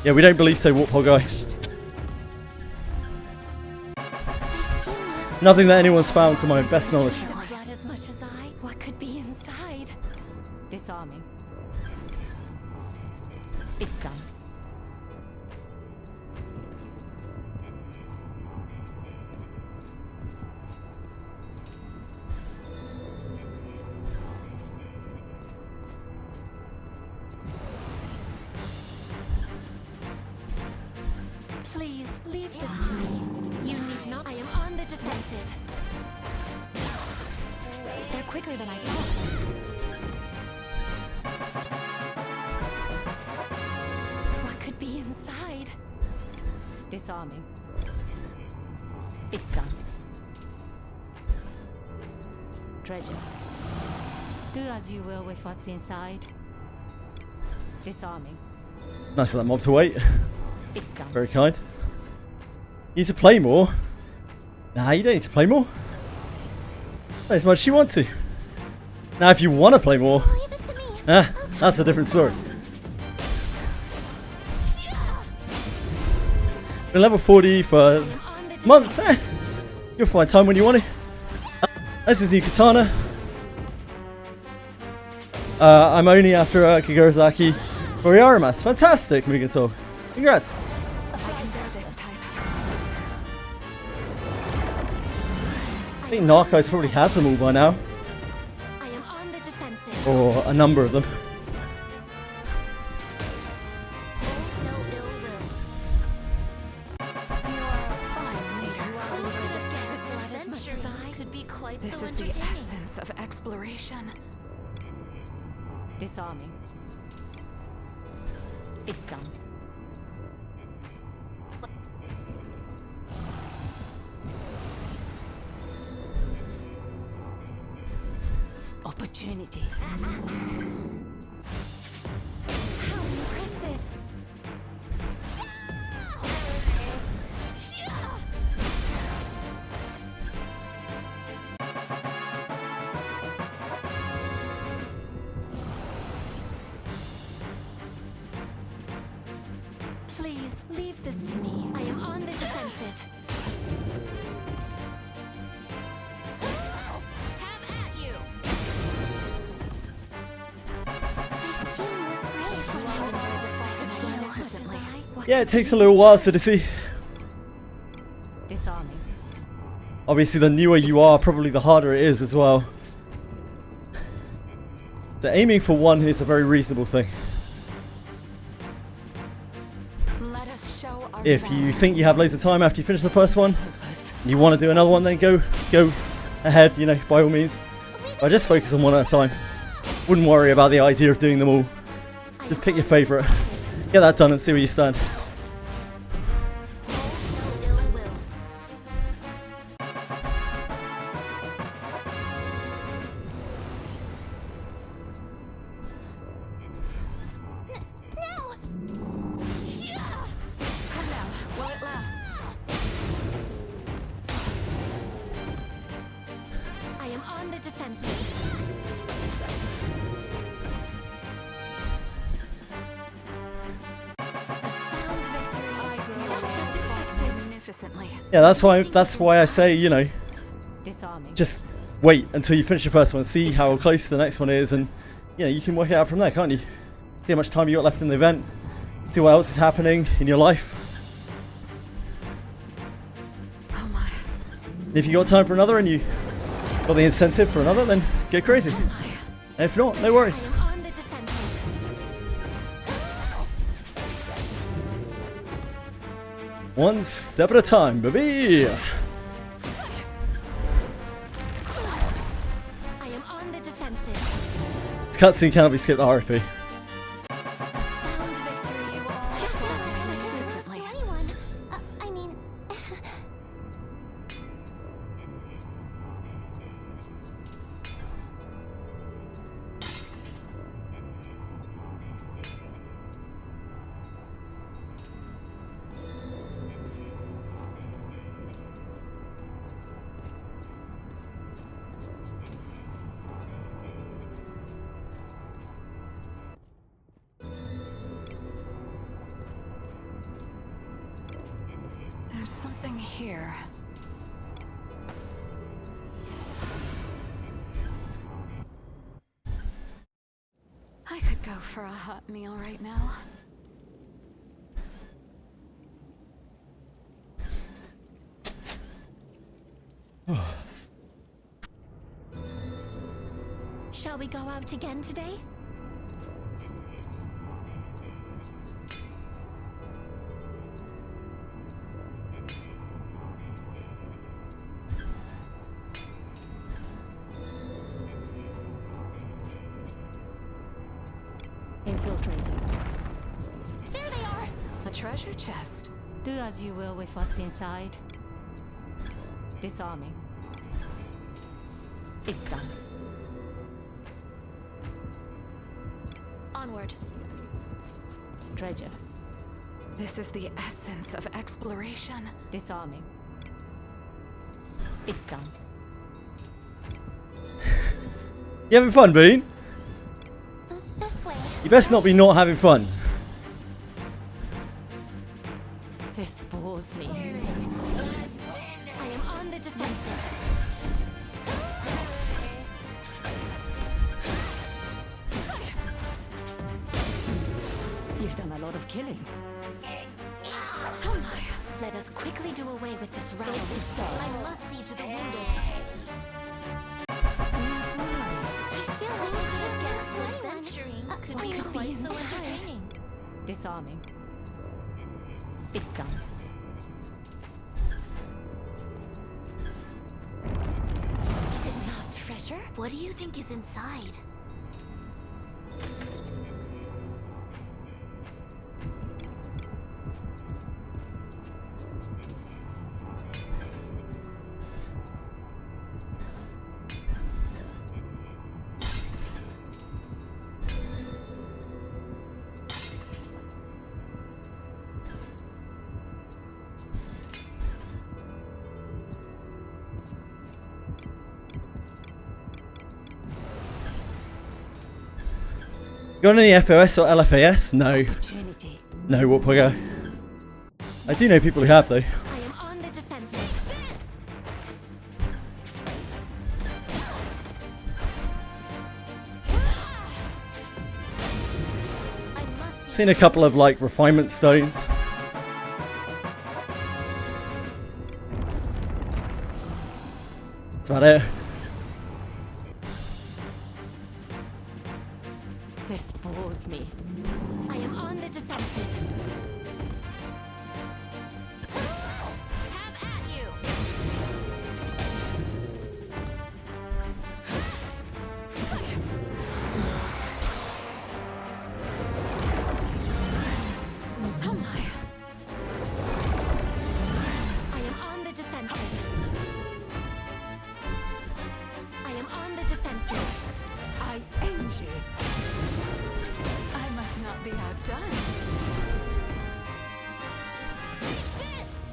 Yeah, we don't believe so, Warthog guy. Nothing that anyone's found to my best knowledge. Feel that as much as I. What could be inside? Disarming. It's done. Please leave this to me. You need not. I am on the defensive. They're quicker than I thought. What could be inside? Disarming. It's done. Treasure. Do as you will with what's inside. Disarming. Nice of that mob to wait. It's done. Very kind. You need to play more? Nah, you don't need to play more. Play as much as you want to. Now, if you want to play more, Leave it to me. that's a different story. Been level 40 for On the months, You'll find time when you want to. This is new katana. I'm only after Kagurasaki Moriaramas. Fantastic, Mugenso. Congrats. I can bear this type. I think Narcos probably has them all by now. I am on the defensive. Or a number of them. Hold no ill will. You are a fine leader. Who could have guessed an as much as I could be quite This so is the entertaining? essence of exploration. Disarming. It's done. Opportunity. How impressive. Please leave this to me. I am on the defensive. Have at you. I feel more brave when I enjoy the sight of blood as much as I. Yeah, it takes a little while, City. Disarming. Obviously, the newer you are, probably the harder it is as well. So aiming for one is a very reasonable thing. Let us show our If you valor. think you have loads of time after you finish the first one, and you want to do another one, then go ahead, you know, by all means. But just focus on one at a time. Wouldn't worry about the idea of doing them all. Just pick your favourite. Get that done and see where you stand. Hold no ill will. Come now, while it lasts. I am on the defensive. A sound victory, just as expected. Magnificently. Yeah, that's why I say, you know, Disarming. just wait until you finish your first one, see how close the next one is, and you know, you can work it out from there, can't you? See how much time you got left in the event, see what else is happening in your life. Oh my. And if you got time for another and you got the incentive for another, then get crazy. Oh my. And if not, no worries. I am on the defensive. One step at a time, baby. I am on the defensive. cutscene cannot be skipped RP. A sound victory, you all. Just fought as expected magnificently. to anyone. I mean... There's something here. I could go for a hot meal right now. Shall we go out again today? Infiltrating. There they are! A treasure chest. Do as you will with what's inside. Disarming. It's done. Onward. Treasure. This is the essence of exploration. Disarming. It's done. You having fun, Bean? This way. You best not be not having fun. This bores me. I am on the defensive. You've done a lot of killing. Oh my. Let us quickly do away with this rabble. I must see to the wounded. I feel like I could have guessed adventuring could be quite so entertaining. Disarming. It's done. Is it not treasure? What do you think is inside? You got any FOS or LFAS? No. Opportunity. No, Warpugger. I do know people who have, though. I am on the defensive. This! I must see Seen a couple of, like, refinement stones. That's about it. This bores me. I am on the defensive. Have at you! Oh my. I am on the defensive. I am on the defensive. I end you. I must not be outdone. This!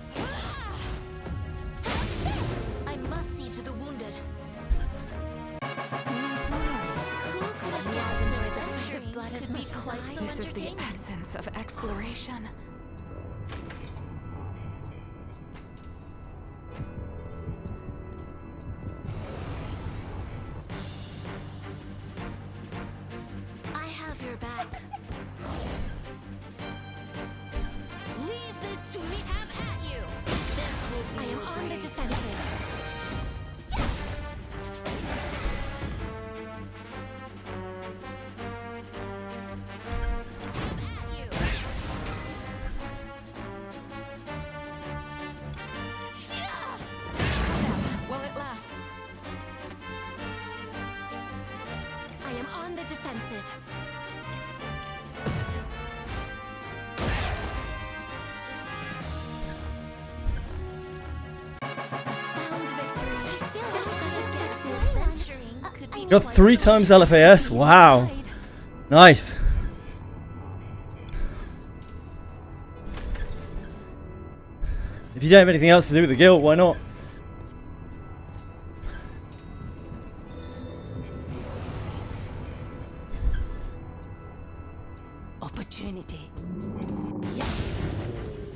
I must see to the wounded. Who could have guessed adventuring blood could be quite so This is the entertaining? essence of exploration. I have your back. Leave this to me. Have at you. This will be I am on the defensive. Have at you. would be Got quite 3 so times entertaining LFAS. Wow. inside. Nice. If you don't have anything else to do with the guild, why not? Opportunity.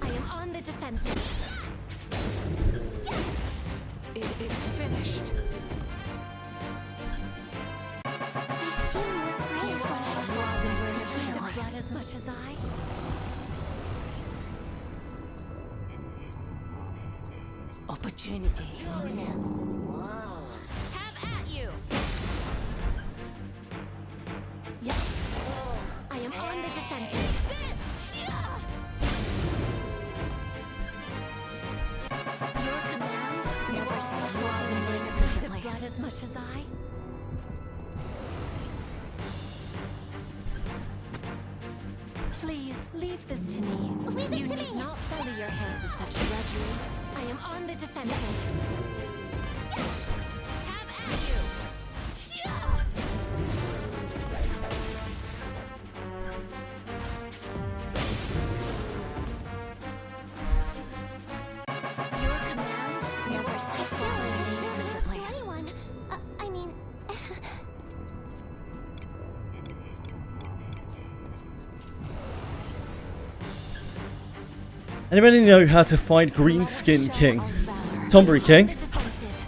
I am on the defensive. It is finished. I feel more brave when I fall into the heat of blood as much as I. Opportunity. Have at you. Yeah. I am on the defensive. Your command never ceases to amaze me. The blood as much as I. Please leave this to me. Leave it you to need me. not sully your hands with such drudgery. I am on the defensive. Have at you. Your command never ceases to amaze me. Close to anyone. I mean, Anybody know how to find Green Skin King? Tombury King? The defensive.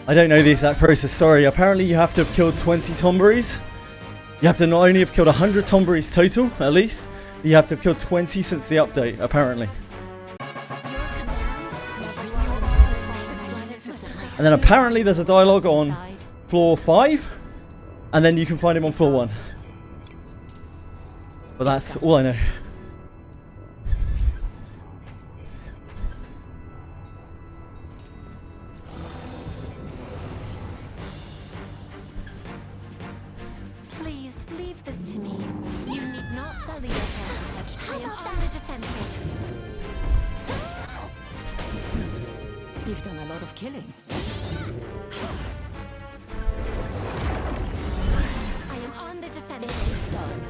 I don't know the exact process, sorry. Apparently you have to have killed 20 Tomburys. You have to not only have killed 100 Tomburys total, at least, but you have to have killed 20 since the update, apparently. Your command never ceases to amaze me. Blood as much as I. And then apparently there's a dialogue on Inside. floor 5, and then you can find him on floor 1. But that's all I know. Please leave this to me. You need not sully your hands with such. I am on the defensive. You've done a lot of killing. I am on the defensive. Done.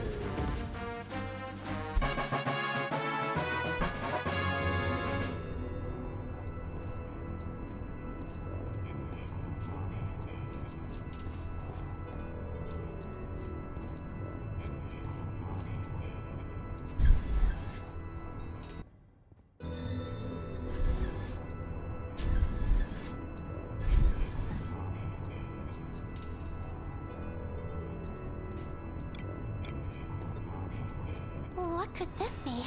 what could this be?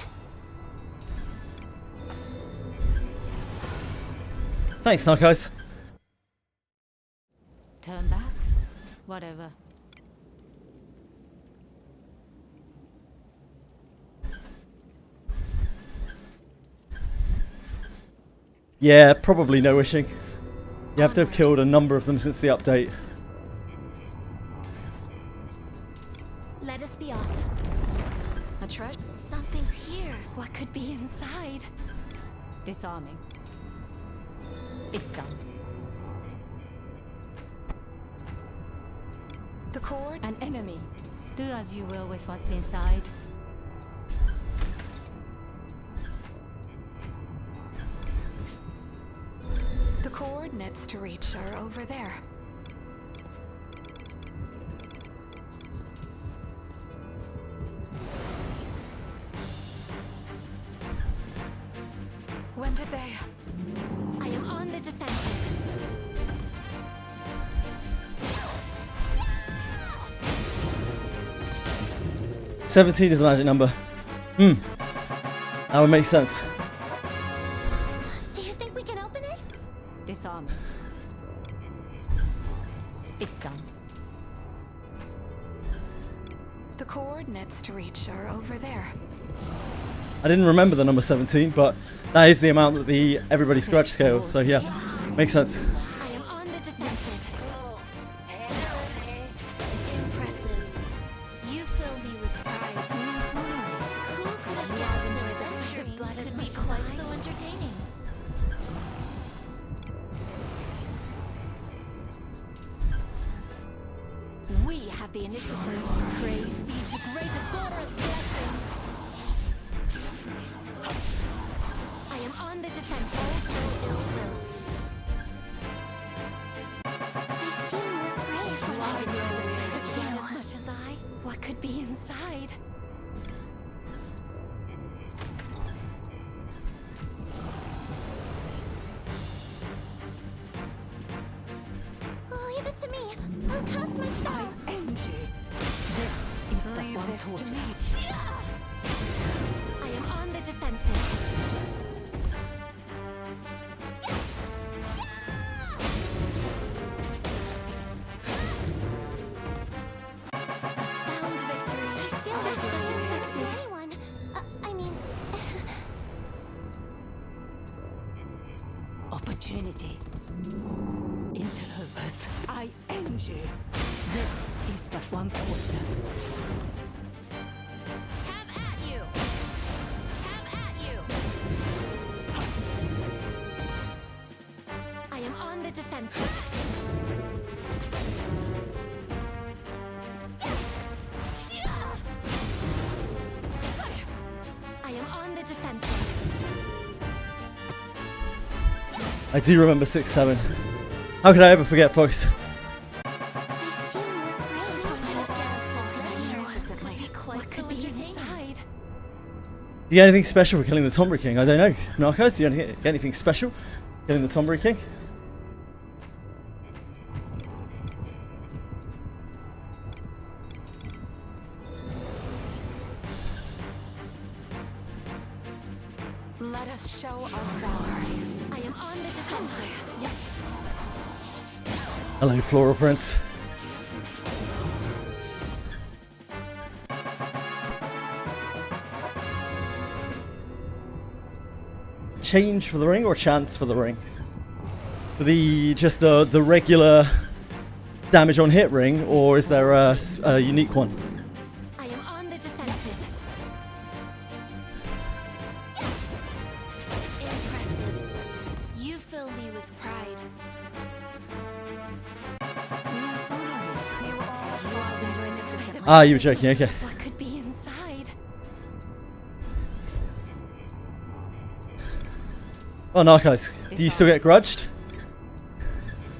Thanks, Narcos. Turn back. Whatever. Yeah, probably no wishing. You have to have killed a number of them since the update. Let us be off. A treasure. Something's here. What could be inside? Disarming. It's done. The cord. An enemy. Do as you will with what's inside. The coordinates to reach are over there. When did they? I am on the defensive. 17 is the magic number. That would make sense. Do you think we can open it? Disarming. It's done. The coordinates to reach are over there. I didn't remember the number 17, but that is the amount that the everybody scratch scales, so yeah, makes sense. I am on the defensive. Impressive. You fill me with pride. Who could have guessed an adventure with blood as much as quite so entertaining? have the initiative. Praise be to great Agora's blessing. I am on the defense. I feel more brave when I Why enjoy do the we sight of get you. as much as I? What could be inside? Leave it to me. I'll cast my spell. Angie, this is but Leave one this to torture. me. I am on the defensive. A sound victory. I feel just as expected. Anyone? I mean, Opportunity. Interlopers. I Angie. This is but one torture. have at you. Have at you. I am on the defensive. I am on the defensive. I do remember 6-7. How could I ever forget, folks? I feel more brave when I cast a pleasure. Magnificently. Could be quite What so could be entertaining. inside? Do you get anything special for killing the Tombury King? I don't know. Narcos, do you get anything special killing the Tombury King? Let us show our valor. I am on the defensive. Hello, Floral Prince. Change for the ring or chance for the ring? For just the regular damage on hit ring, or is there a unique one? I am on the defensive. Impressive. You fill me with pride. You all I've enjoyed this visit. Ah, you were joking. Okay. What could be inside? Oh, Narcos, do you still get grudged?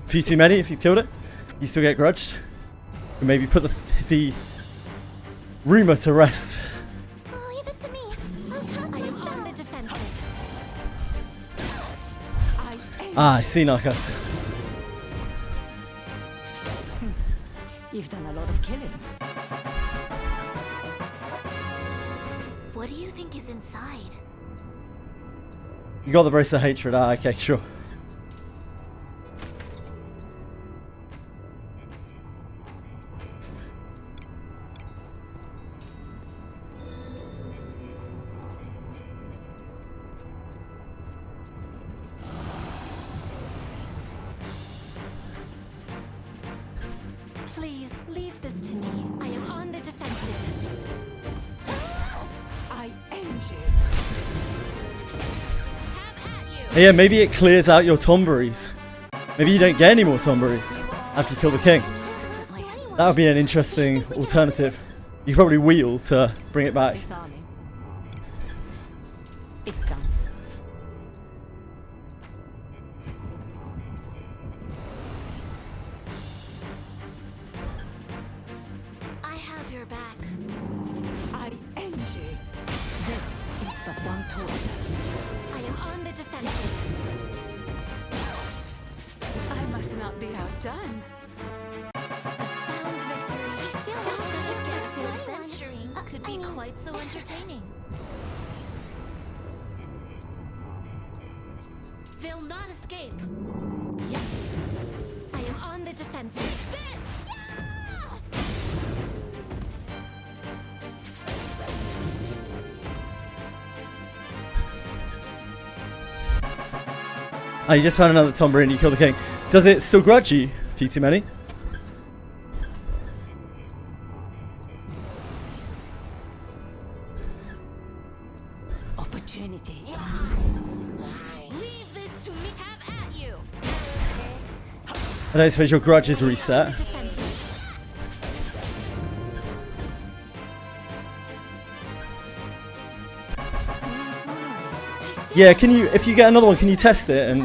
A few too many if you killed it? You still get grudged? Or maybe put the rumour to rest. Leave it to me. I'll cast I my am on the spell. defensive. I Angie. Ah, I see, Narcos. You've done a lot of killing. What do you think is inside? You got the brace of hatred. Ah, okay, sure. Please leave this to me. I am on the defensive. I Angie. Have at you. Yeah, maybe it clears out your Tomburies. Maybe you don't get any more Tomburies after you kill the king. To anyone. That would be an interesting alternative. You could probably wheel to bring it back. Disarming. It's done. I have your back. I Angie. This is but one torture. I am on the defensive. I must not be outdone. A sound victory. I feel Just like as this expected. adventuring could be quite so entertaining. They'll not escape. I am on the defensive. This! Ah, you just found another Tombury and you kill the king. Does it still grudge you? A few too many? Opportunity. Leave this to me. Have at you. I don't suppose your grudge is reset. Defensive. Yeah, can you, if you get another one, can you test it? And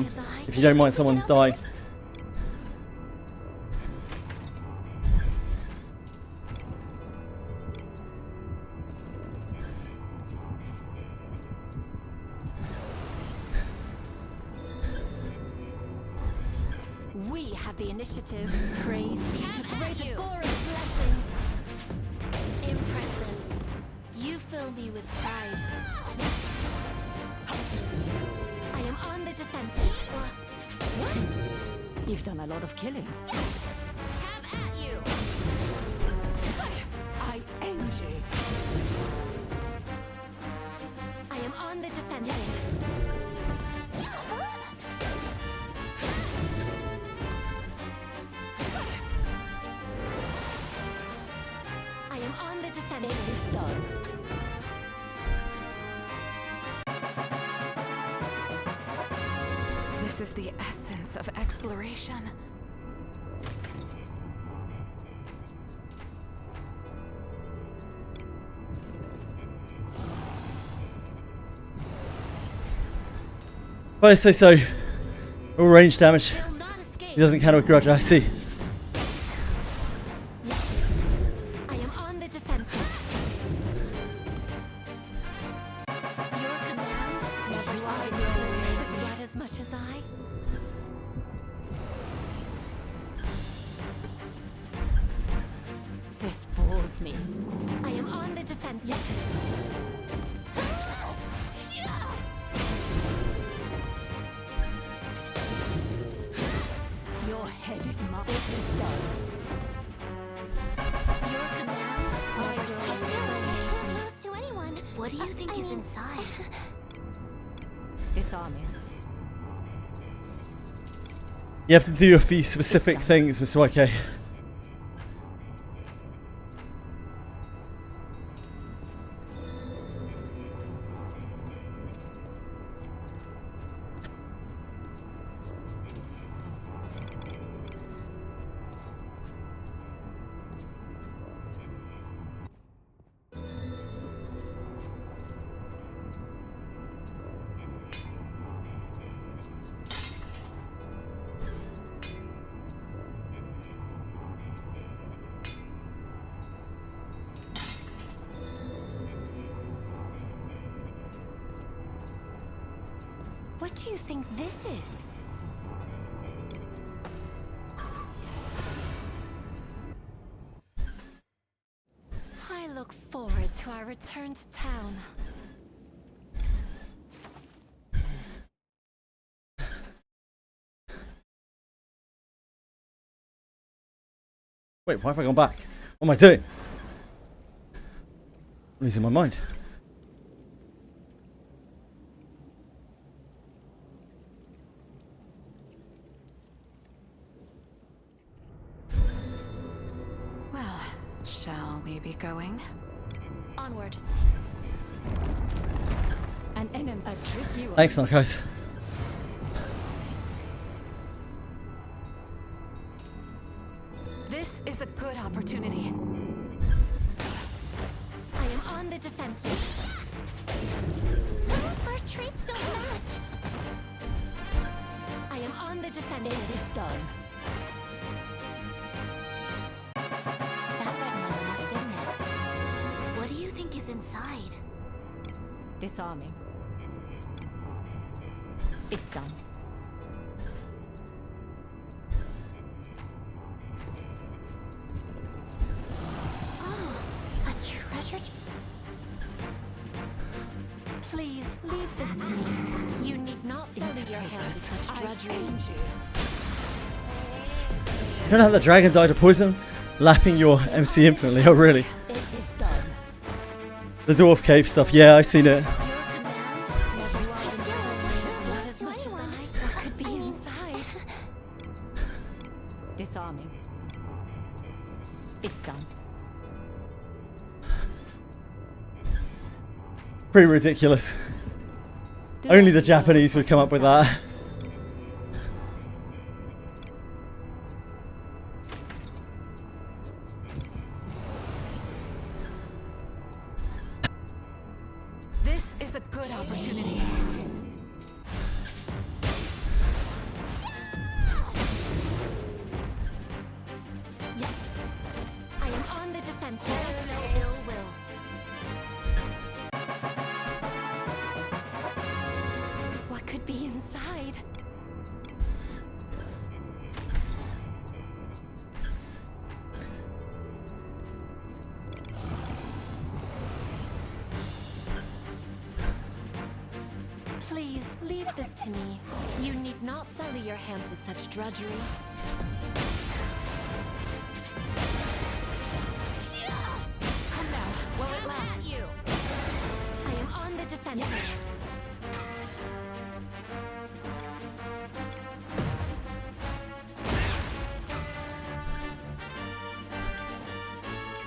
if you don't mind someone dying. We have the initiative. Praise be to great Agorah's blessing. Impressive. You fill me with pride. I am on the defensive. You've done a lot of killing. Have at you. I enjoy. I am on the defensive. I am on the defensive. It is done. This is the essence of exploration. If I say so, all range damage. Will not escape. He doesn't count a grudge, I see. I am on the defensive. Your command never Has ceases to amaze me. blood as much as I. This bores me. I am on the defensive. Your head is mine. It is done. Your command never will ceases to amaze me. Close to anyone. What do you think is inside? Disarming. You have to do a few specific things, Mr. YK. What do you think this is? I look forward to our return to town. Wait, why have I gone back? What am I doing? I'm losing my mind. Well, shall we be going? Onward. An enemy. A tricky one. Thanks, Narcos. This is a good opportunity. I am on the defensive. Our traits don't match. I am on the It defensive. is done. That went well enough, didn't it? What do you think is inside? Disarming. It's done. A treasure. Please leave this to me. You need not sully your hands with such drudgery. You don't have the dragon die to poison? Lapping your MC infinitely, oh really? It is done. The dwarf cave stuff, yeah, I've seen it. Your command never ceases to amaze me. Blood as much as I. What could be inside? Disarming. It's done. Pretty ridiculous. Only the Japanese would come up with that. This is a good opportunity. inside. Please, leave this to me. You need not sully your hands with such drudgery. Come now, while it lasts. You. I am on the defensive.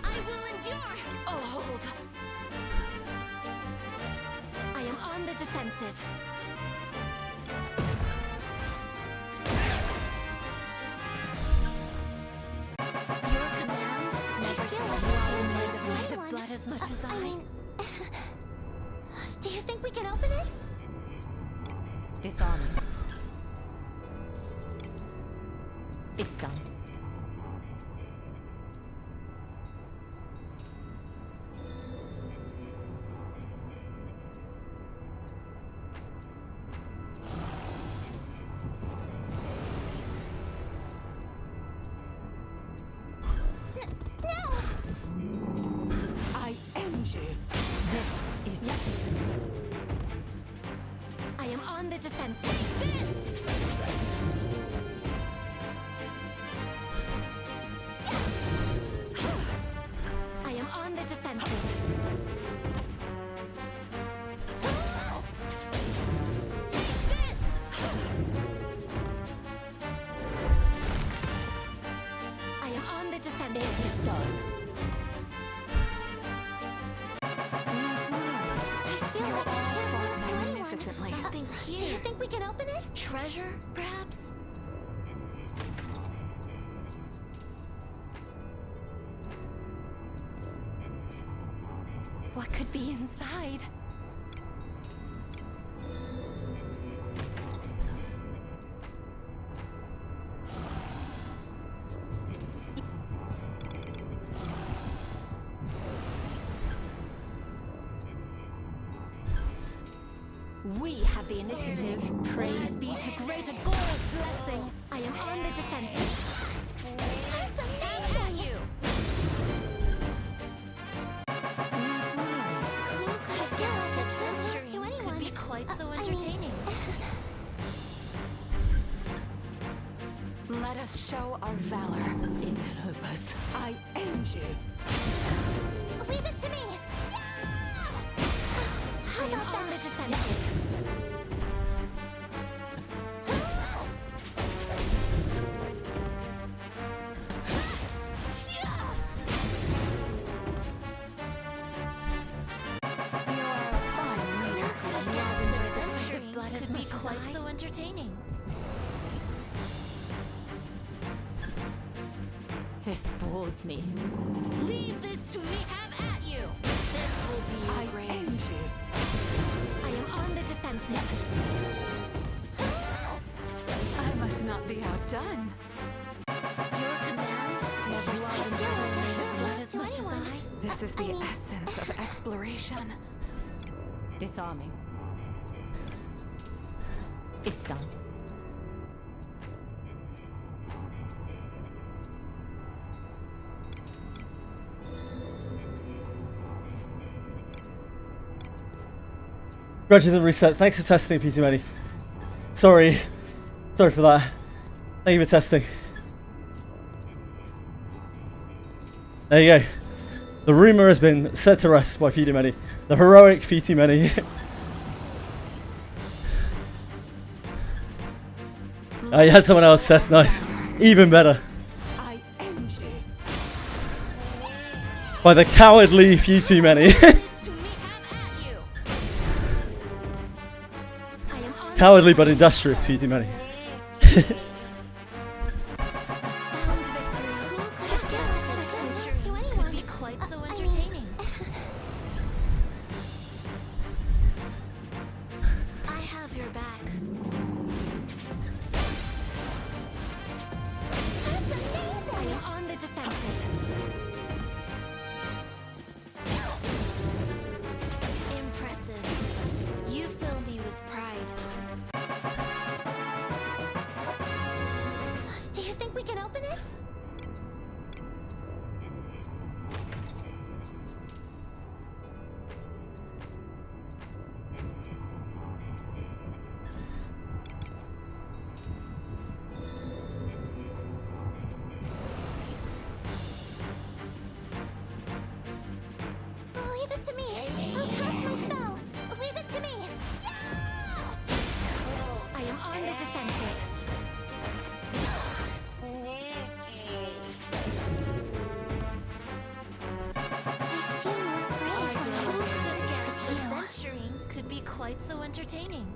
I will endure. I'll hold. I am on the defensive. Your command never ceases to amaze me. Blood as much as I. mean, do you think we can open it? Disarm. It's done. I end you. This is I am on the defensive. This! I am on the defensive. Take this! I am on the defensive. It's done. I feel like I can't fought lose to anyone. magnificently. Something's Do you here. think we can open it? Treasure, perhaps? What could be inside? We have the initiative. Praise be to greater God's blessing. I am on the defensive. That's At amazing! you. Who could have guessed adventuring to anyone? Could be quite so I mean- entertaining. Let us show our valor. Interlopers. I end you. Leave it to me! Yeah! I am on the defensive. You're a fine leader. Could have guessed adventuring blood as much as quite so entertaining. This bores me. Leave this to me. Have at you. This will be I your grave. end you. I am on the defensive. I must not be outdone. Your command never ceases to amaze blood as much as I. This is the essence of exploration. Disarming. It's done. Grudges and reset. Thanks for testing, Peter Many. Sorry for that. Thank you for testing. There you go. The rumor has been set to rest by Peter Many. The heroic Peter Many. Oh, you had someone else test. Nice. Even better. I end you. By the cowardly Peter Many. This to me. Have at you. I am on Cowardly but industrious Peter Many. a sound victory. Who could have guessed adventuring to anyone? could be quite so entertaining? I have your back. That's I amazing! am on the defensive. Impressive. You fill me with pride. to me. I'll cast my spell. Leave it to me. I am on the defensive. I feel more brave. Who could have guessed adventuring could be quite so entertaining?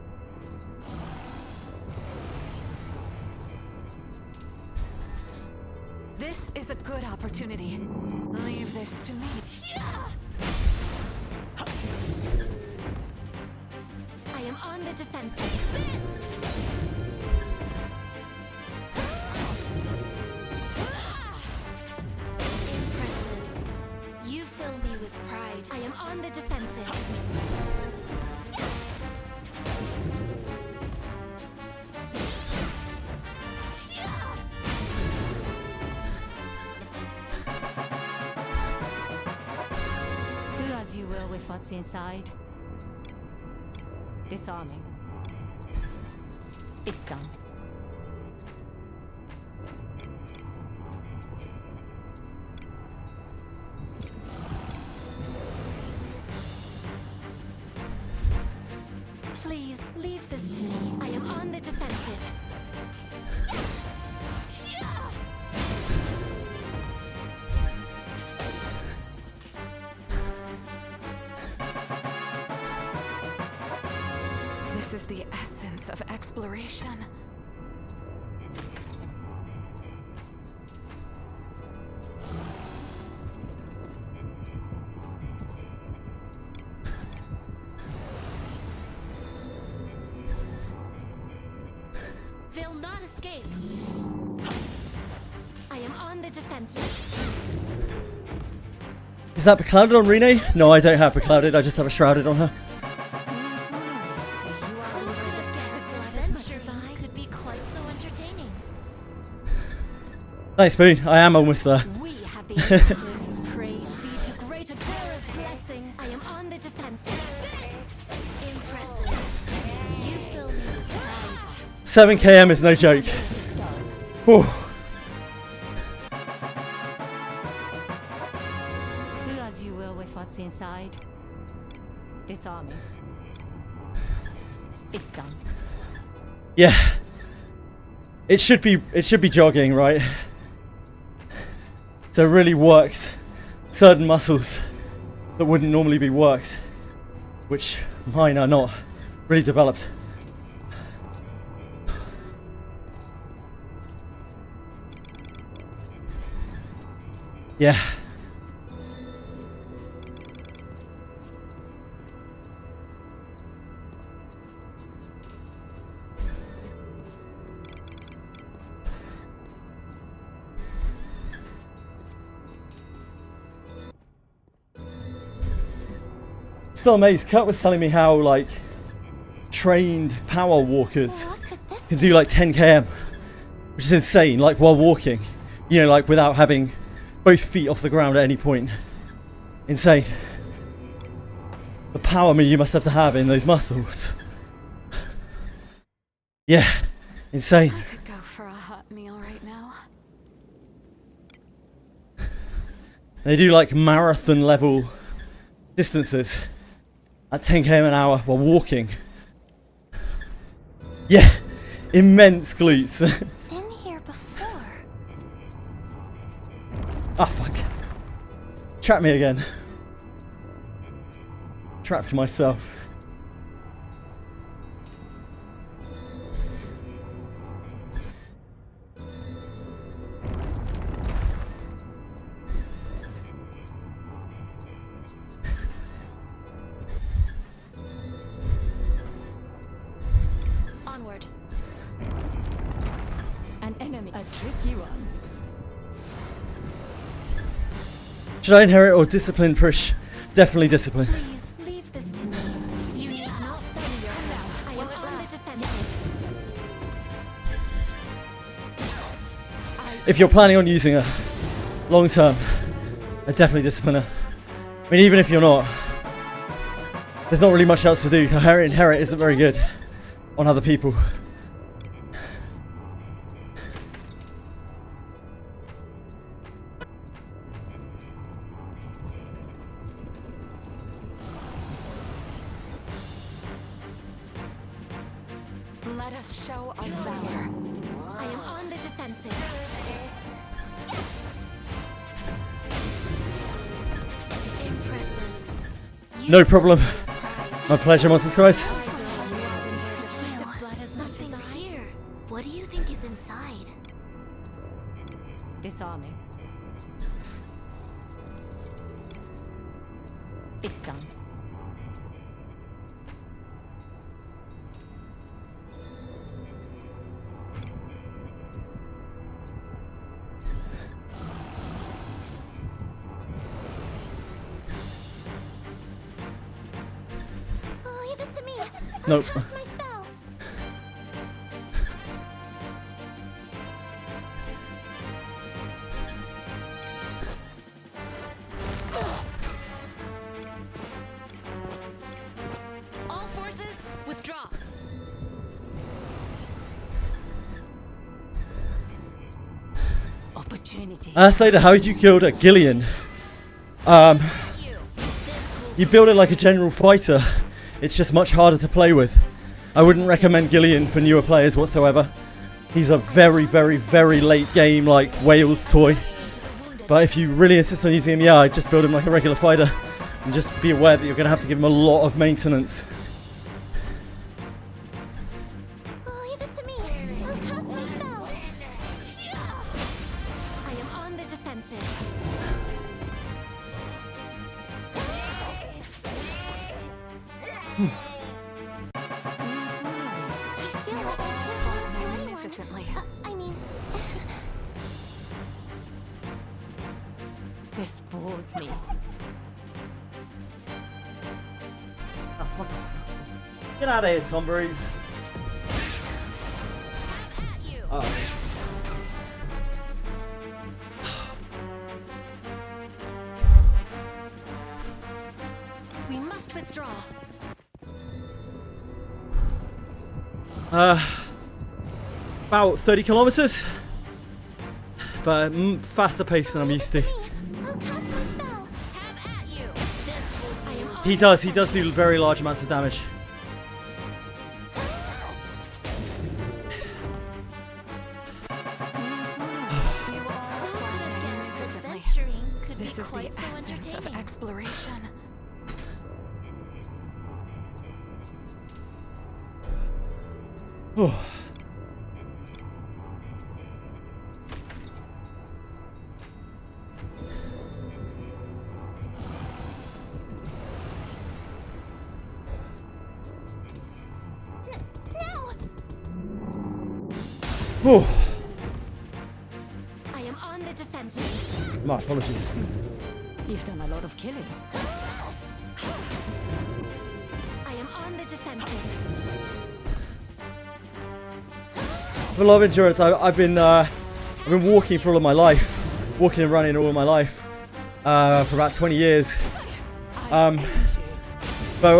This is a good opportunity. Leave this to me. I am on the defensive. This! Impressive. You fill me with pride. I am on the defensive. Do as you will with what's inside. Disarming. It's done. Please, leave this to me. I am on the defensive. This is the essence of exploration. They'll not escape. I am on the defensive. Is that beclouded on Rene? No, I don't have beclouded. I just have a shrouded on her. Who could have guessed adventuring could be quite so entertaining? Thanks, Spoon. I am almost there. We have the initiative. Praise be to greater Terra's blessing. I am on the defensive. Impressive. You fill me with pride. 7 km is no joke. Whew. Do as you will with what's inside. Disarming. It's done. Yeah. It should be jogging, right? So it really works certain muscles that wouldn't normally be worked, which mine are not really developed. Yeah. Still amazed. Kurt was telling me how, like, trained power walkers Look at this. can do like 10 km, which is insane, like while walking, you know, like without having both feet off the ground at any point. Insane. The power you must have to have in those muscles. Yeah, insane. I could go for a hot meal right now. They do like marathon level distances at 10 km an hour while walking. Yeah, immense glutes. Been here before. Ah, fuck. Trap me again. Trapped myself. Onward. An enemy. A tricky one. Should I inherit or discipline push? Definitely discipline. Please, leave this to me. You need not send your house. I am on the defensive. If you're planning on using her long term, I definitely discipline her. I mean, even if you're not, there's not really much else to do. Her inherit isn't very good on other people. last show of valor. I am on the defensive. Impressive. You No problem. pride. My pleasure, Monsters Christ. Something's here. What do you think is inside? Disarming. It's done. Oh, leave it to me. Nope. I'll cast my spell. All forces, withdraw. Opportunity. Slater, how did you kill that Gillian? You build it like a general fighter. It's just much harder to play with. I wouldn't recommend Gillian for newer players whatsoever. He's a very, very, very late game, like Wales toy. But if you really insist on using him, yeah, I'd just build him like a regular fighter. And just be aware that you're going to have to give him a lot of maintenance. Oh, leave it to me. I'll cast my spell. I am on the defensive. I feel like I can't lose to anyone. Magnificently. I mean, This bores me. Oh, fuck off. Get out of here, Tom Breeze. Oh. We must withdraw. About 30 kilometers. But faster pace than I'm used to. I'll cast my spell. Have at you. This will be on He does do very large amounts of damage. You all Who could fought have guessed magnificently. adventuring could This be is the quite so essence of entertaining? exploration. Oh. No! Oh. I am on the defensive. My apologies. You've done a lot of killing. I am on the defensive. For a lot of endurance, I've been walking for all of my life, walking and running all of my life, for about 20 years. But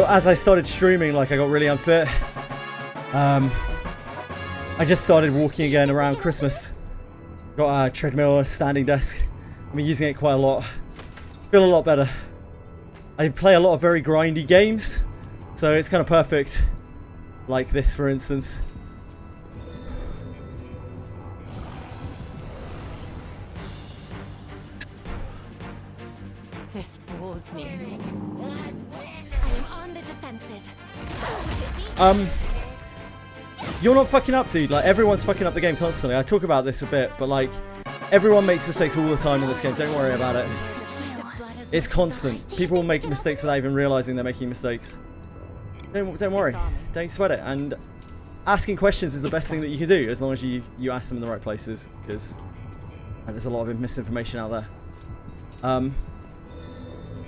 as I started streaming, like I got really unfit. I just started walking again around Christmas. Got a treadmill, a standing desk. I've been using it quite a lot. Feel a lot better. I play a lot of very grindy games, so it's kind of perfect. Like this, for instance. This bores me. I am on the defensive. You're not fucking up, dude. Like, everyone's fucking up the game constantly. I talk about this a bit, but like, everyone makes mistakes all the time in this game. Don't worry about it. It's constant. People make mistakes without even realizing they're making mistakes. Don't worry. Don't sweat it. And asking questions is the best thing that you can do, as long as you ask them in the right places, because there's a lot of misinformation out there.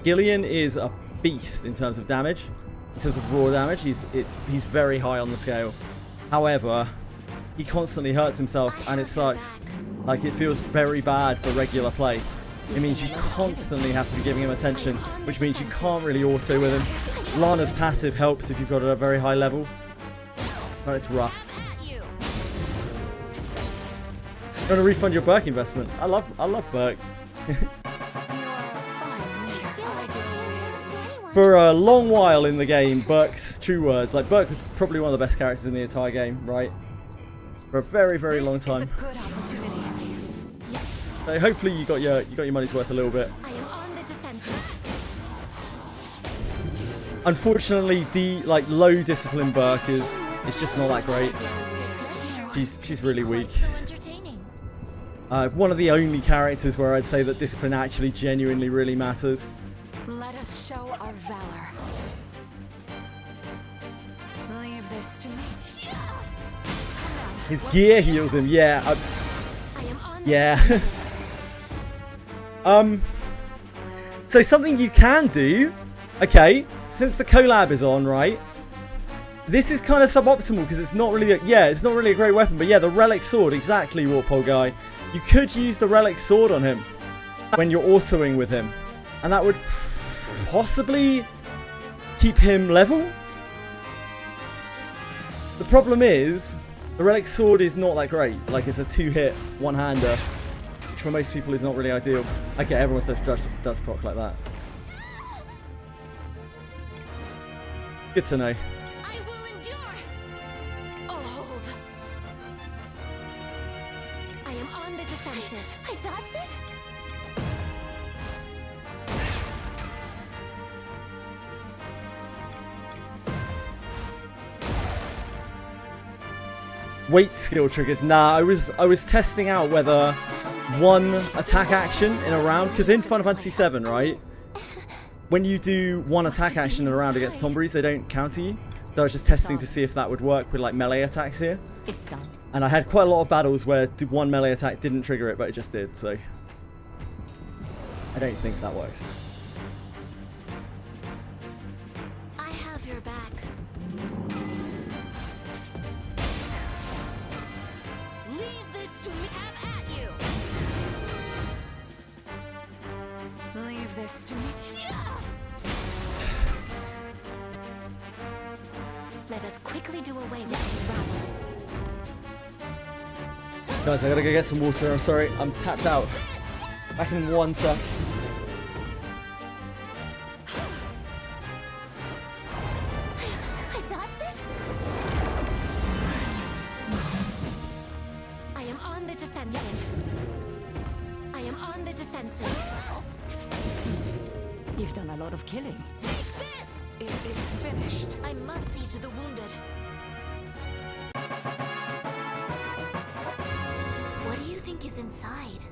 Gillian is a beast in terms of damage. In terms of raw damage, he's very high on the scale. However, he constantly hurts himself, and it sucks. Like, it feels very bad for regular play. It means you constantly have to be giving him attention, which means you can't really auto with him. Lana's passive helps if you've got it at a very high level, but it's rough. You want to refund your Burke investment? I love Burke. I feel like I can't lose to anyone. For a long while in the game, Burke's true words. Like, Burke was probably one of the best characters in the entire game, right? for a very, very long This time. is a good opportunity. So hopefully you got your money's worth a little bit. I am on the defensive. Unfortunately, low discipline Burke is just not that great. She's really weak. So entertaining. One of the only characters where I'd say that discipline actually genuinely really matters. Let us show our valor. Leave this to me. His gear heals him. Yeah. I am on the Yeah. So something you can do. Okay, since the collab is on, right? This is kind of suboptimal because it's not really it's not really a great weapon, but yeah, the Relic sword, exactly, Warpole guy. You could use the Relic sword on him when you're autoing with him, and that would possibly keep him level. The problem is the Relic sword is not that great. Like, it's a 2-hit one-hander, which for most people is not really ideal. Okay, everyone does proc like that. Good to know. I will endure. Hold. I am on the defensive. I dodged it. Wait skill triggers. Nah, I was testing out whether one attack action in a round, because in Final Fantasy VII, right? When you do one attack action in a round against Tomberries, they don't counter you. So I was just testing to see if that would work with like melee attacks here. It's done. And I had quite a lot of battles where one melee attack didn't trigger it, but it just did, so I don't think that works. I have your back. Leave this to me. Have at you. Leave this to me. Let us quickly do away with this rabble. Guys, I gotta go get some water. I'm sorry, I'm tapped out. Back in 1 sec. I dodged it. I am on the defensive. I am on the defensive. You've done a lot of killing. Take this. It is finished. I must see to the wounded. What do you think is inside?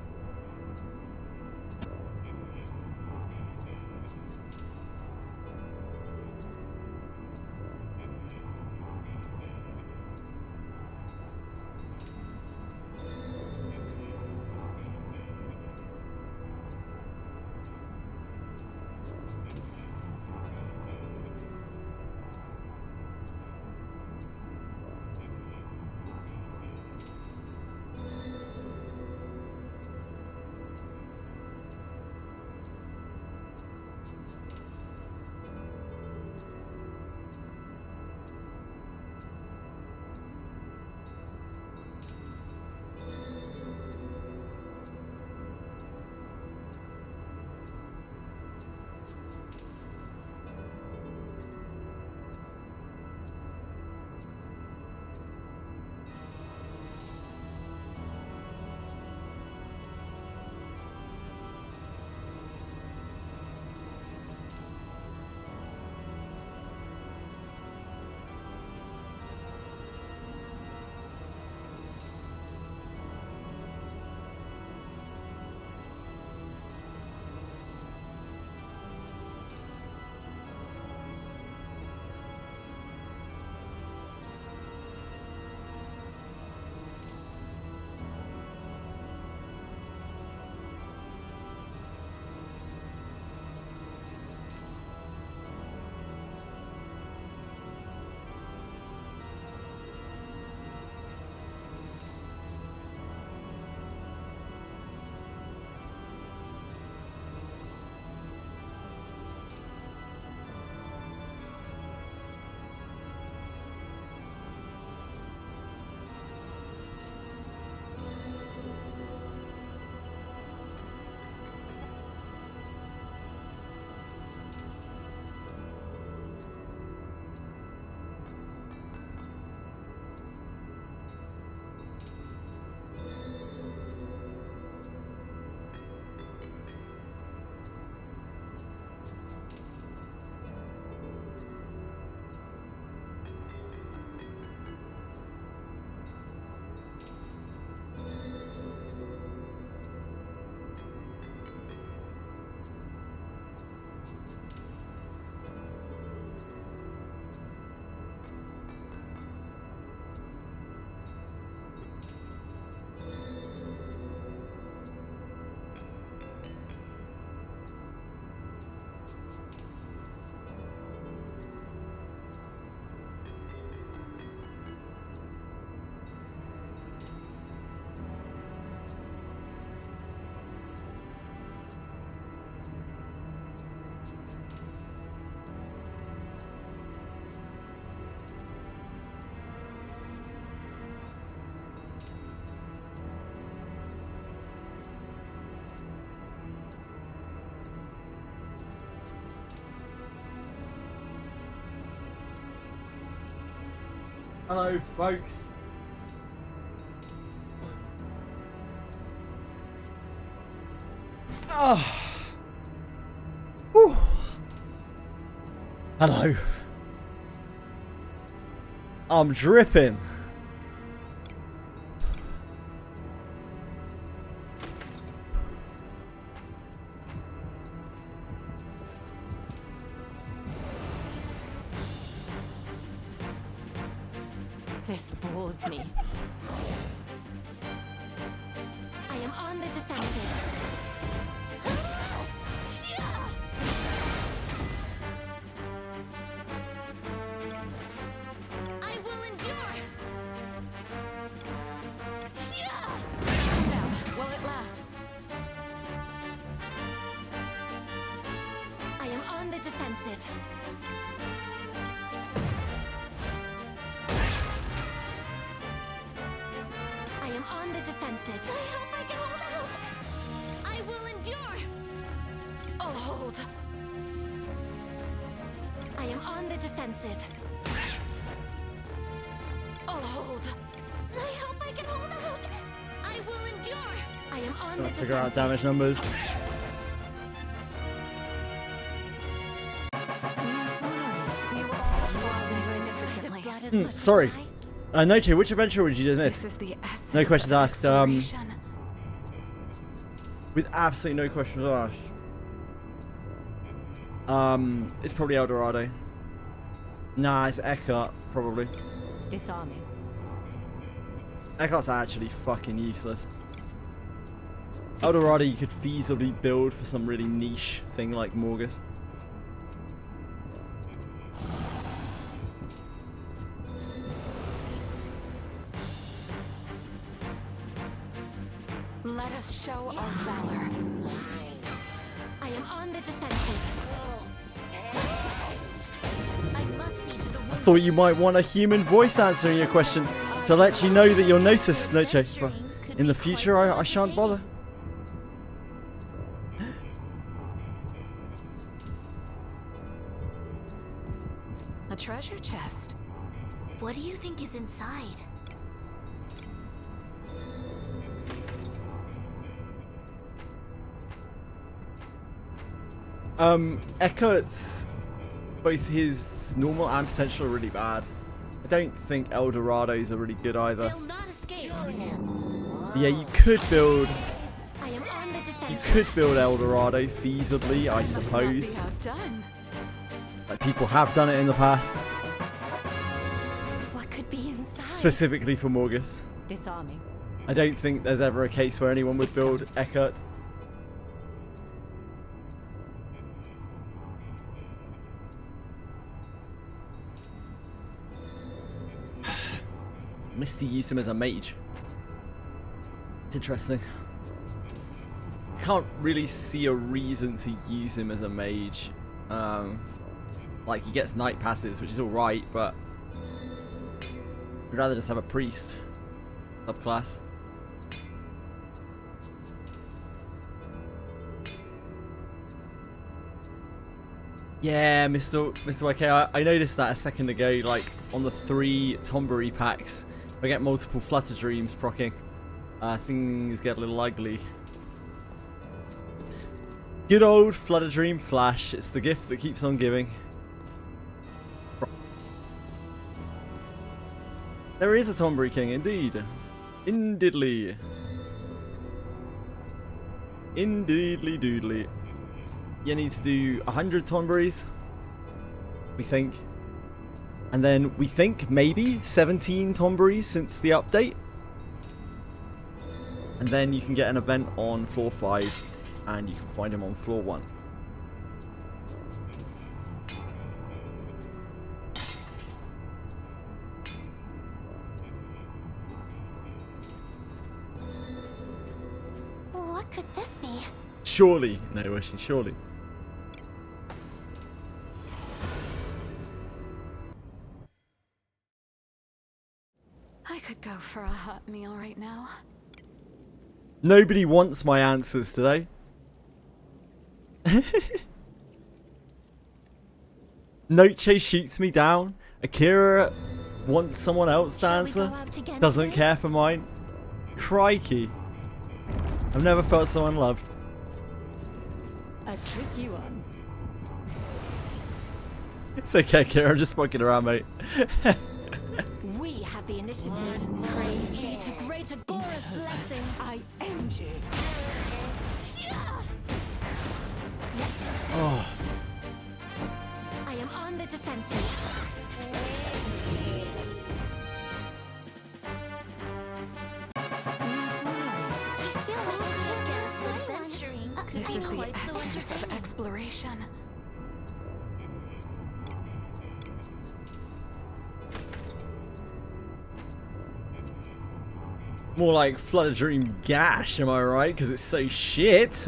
Hello, folks. Oh. Whew. Hello. I'm dripping. This bores me. I am on the defensive. I will endure. Now, while it lasts. I am on the defensive. I am on the defensive. I hope I can hold out. I will endure. I'll hold. I am on the defensive. I'll hold. I hope I can hold out. I will endure. I am on the Gotta figure out defensive. damage numbers. You will have enjoyed this recently. Blood as much as Sorry. I. Noche, which adventure would you just This miss? is the essence No questions of asked. exploration. With absolutely no questions asked. It's probably El Dorado. Nah, it's Eckhart, probably. Disarming. Eckhart's actually fucking useless. El Dorado you could feasibly build for some really niche thing like Morgus. Let us show our valor. I am on the defensive. I must see to the I wound. thought you might want a human voice answering your question to let you know that you'll notice, Noche. But in the future, I shan't bother. A treasure chest. What do you think is inside? Eckhart's, both his normal and potential are really bad. I don't think El Dorado's are really good either. They'll not escape. Yeah, you could build I am on the You defensive. could build El Dorado feasibly, I Must not suppose. be outdone. Like people have done it in the past, What could be inside? specifically for Morgus. Disarming. I don't think there's ever a case where anyone would build Eckhart. Misty used him as a mage. It's interesting. Can't really see a reason to use him as a mage. Like he gets night passes, which is alright, but I'd rather just have a priest subclass. Yeah, Mr. YK, I noticed that a second ago, like on the 3 Tombury packs, I get multiple Flutter Dreams proccing. Things get a little ugly. Good old Flutter Dream Flash, it's the gift that keeps on giving. There is a Tombury King, indeed. Indeedly. Indeedly doodly. You need to do 100 Tomburys, we think. And then we think maybe 17 Tomburys since the update. And then you can get an event on floor 5 and you can find him on floor 1. What could this be? Surely, no, Wishy, surely. I could go for a hot meal right now. Nobody wants my answers today. Noche shoots me down. Akira wants someone else to Shall we go answer. out again Doesn't today? care for mine. Crikey. I've never felt so unloved. A tricky one. It's okay, Kira. I'm just fucking around, mate. We have the initiative. Praise be to greater Gora's blessing. I end you. Oh. I am on the defensive. I feel like we could have guessed adventuring could This be is the quite so essence of entertaining. exploration. More like Flood Dream Gash, am I right? Because it's so shit.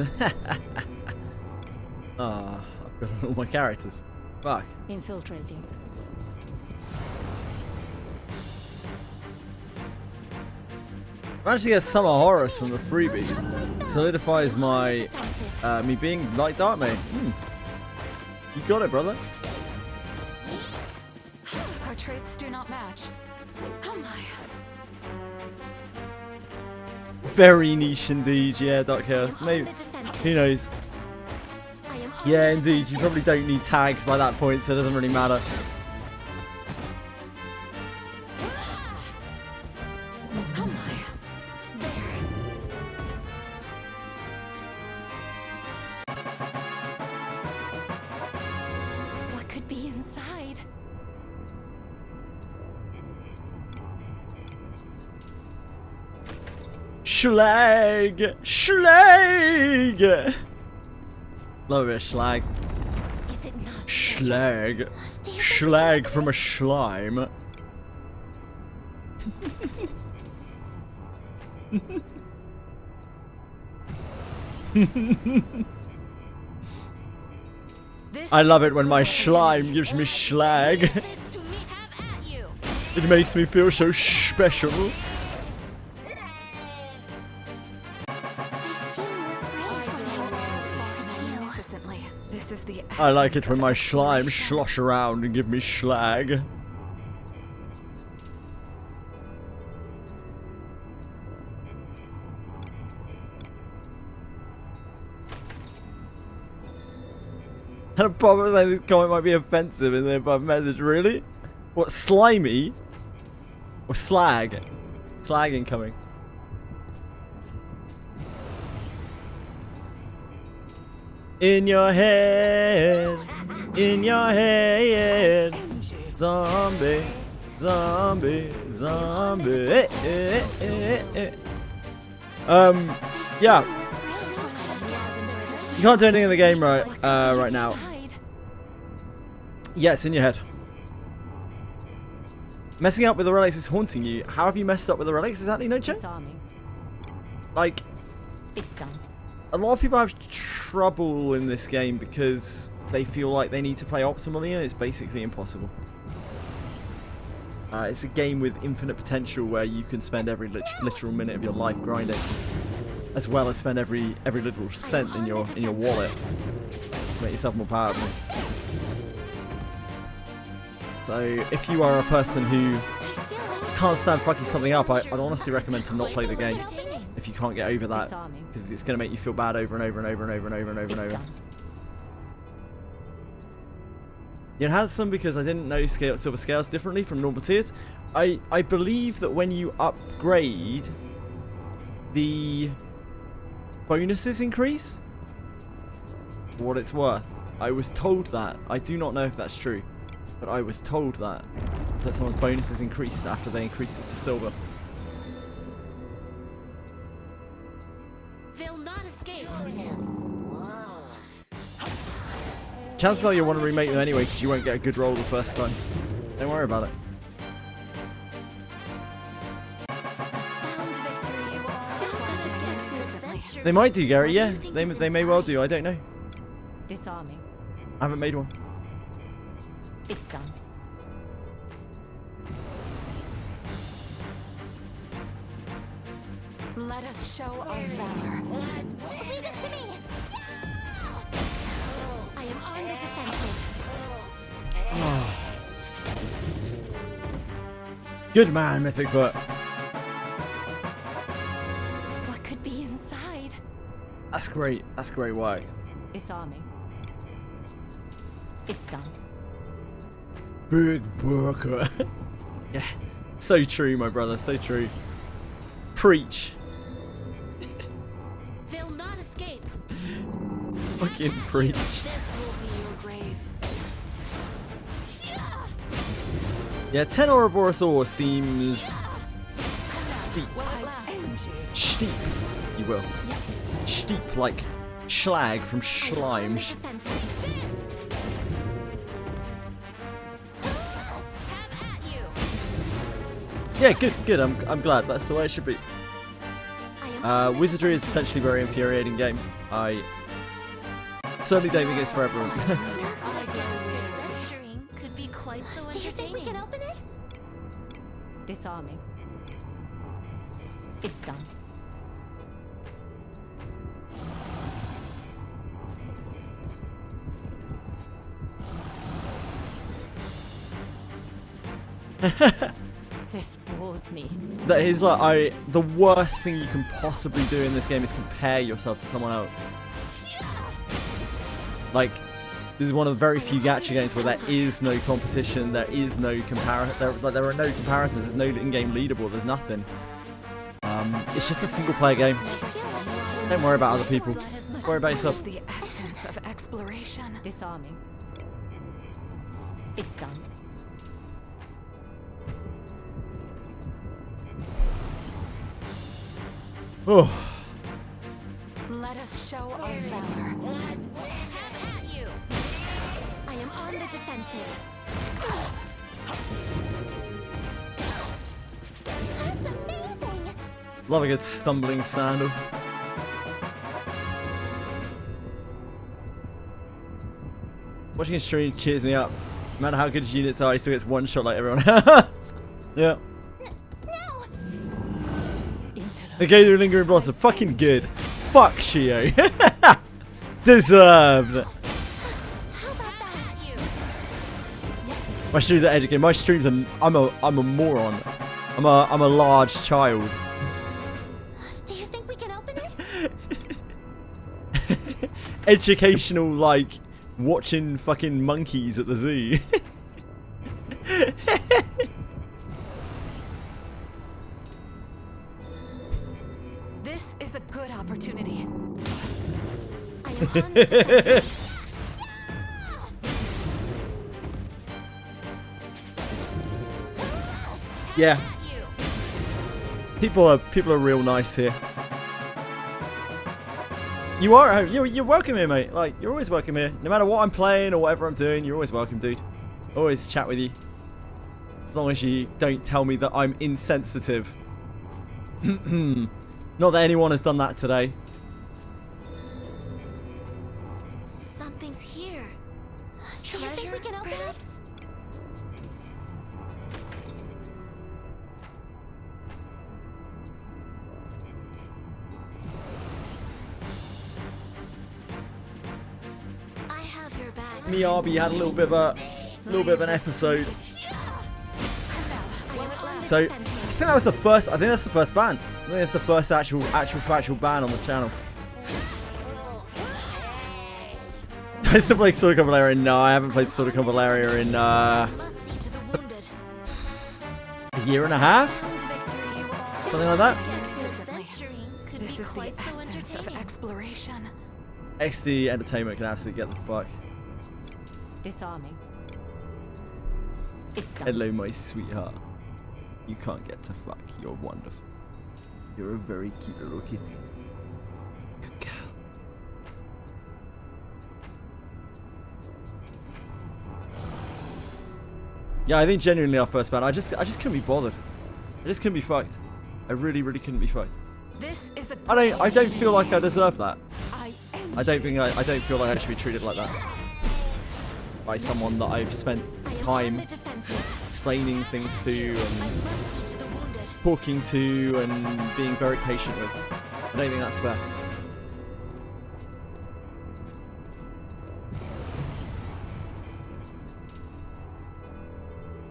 Ah, I've got all my characters. Fuck. Infiltrating. Managed to get Summer Horus from the freebies. Solidifies my me being like Dark Mage. You got it, brother. Our traits do not match. Oh my. Very niche indeed. Yeah, Dark Chaos. On Maybe. the defensive. Who knows? I am on Yeah, the indeed. You defensive. probably don't need tags by that point, so it doesn't really matter. Oh my. What could be inside? Schlag! Schlag! Love it, schlag. Is it not? Schlag. Do you think Schlag from a slime. This I love is it when my the slime gives me schlag. this to me? Have at you. It makes me feel so special. I feel more brave when I'm with you. magnificently. This is the I like it essence when of my slime exploration. slosh around and give me schlag. And a problem is like this comment might be offensive in the above message, really? What, slimy? Or slag? Slag incoming. In your head, in your head, End you. zombie, zombie, zombie. Yeah, you can't do anything in the game right now. Yeah, it's in your head. Messing up with the relics is haunting you. How have you messed up with the relics exactly, no check? Disarming. Like, It's done. a lot of people have trouble in this game because they feel like they need to play optimally and it's basically impossible. It's a game with infinite potential where you can spend every literal minute of your life grinding, as well as spend every literal cent in your wallet to make yourself more powerful. So if you are a person who can't stand fucking something up, I'd honestly recommend to not play the game if you can't get over that, Disarming. because it's going to make you feel bad over and over and over and over and over and over and It's over. done. You enhance them because I didn't know silver scales differently from normal tiers. I believe that when you upgrade, the bonuses increase. For what it's worth. I was told that. I do not know if that's true, but I was told that someone's bonuses increased after they increased it to silver. They'll not escape. Chances are you'll want to remake them anyway because you won't get a good roll the first time. Don't worry about it. A sound victory, you all. Just as expected. They might do, Gary. What do Yeah, you think they is may well inside? do. I don't know. Disarming. I haven't made one. It's done. Let us show our valor. Leave it to me. I am on the defensive. Good man, Mythic Foot. What could be inside? That's great. That's great work. Disarming. It's done. Big worker. Yeah. So true, my brother. So true. Preach. They'll not escape. Fucking preach. This will be your grave. Yeah, 10 Ouroboros seems steep. Steep, you will. Steep like schlag from slime. Yeah, good. I'm glad. That's the way it should be. Wizardry is potentially a very infuriating game. I certainly don't think it's for everyone. Adventuring could be quite so Do you think we can open it? Disarming. It's done. This bores me. That is like the worst thing you can possibly do in this game is compare yourself to someone else. Like, this is one of the very few gacha games where there is no competition, there is no comparison. There are no comparisons. There's no in-game leaderboard. There's nothing. It's just a single-player game. Don't worry about other people. Worry about This yourself. is the essence of exploration. Disarming. It's done. Oh, Let us show our valor. Have at you. I am on the defensive. That's amazing. love a good stumbling sandal. Watching a stream cheers me up. No matter how good his units are, he still gets one shot like everyone else. Yeah. No. Okay, the lingering blossom. Fucking good. Fuck Shio. Deserved. How about that? You. My streams are educated. My streams are. I'm a moron. I'm a large child. Do you think we can open it? Educational, like watching fucking monkeys at the zoo. This is a good opportunity. I am on the defensive. Yeah, At you. people are real nice here. You are. You're welcome here, mate. Like, you're always welcome here. No matter what I'm playing or whatever I'm doing, you're always welcome, dude. Always chat with you. As long as you don't tell me that I'm insensitive. Not that anyone has done that today. Something's here. Do you think we can open perhaps? I have your back. Miyabi had a little bit of an episode. So I think that was the first. I think that's the first ban. I think it's the first actual factual ban on the channel. Do I still play Sword of Valeria? No, I haven't played Sword of Valeria in Must see to the wounded. a year and a half, Found victory, you all. something like that. Adventuring could This be is the quite so essence of entertaining. exploration. XD Entertainment can absolutely get the fuck. Disarming. It's done. Hello, my sweetheart. You can't get to fuck. You're wonderful. You're a very cute little kitty. Good girl. Yeah, I think genuinely our first ban. I just couldn't be bothered. I just couldn't be fucked. I really couldn't be fucked. This is a I don't feel like I deserve that. I am. I don't feel like I should be treated like that by someone that I've spent I am on time the defensive. explaining things to and I must see to the wounded. talking to and being very patient with. I don't think that's fair.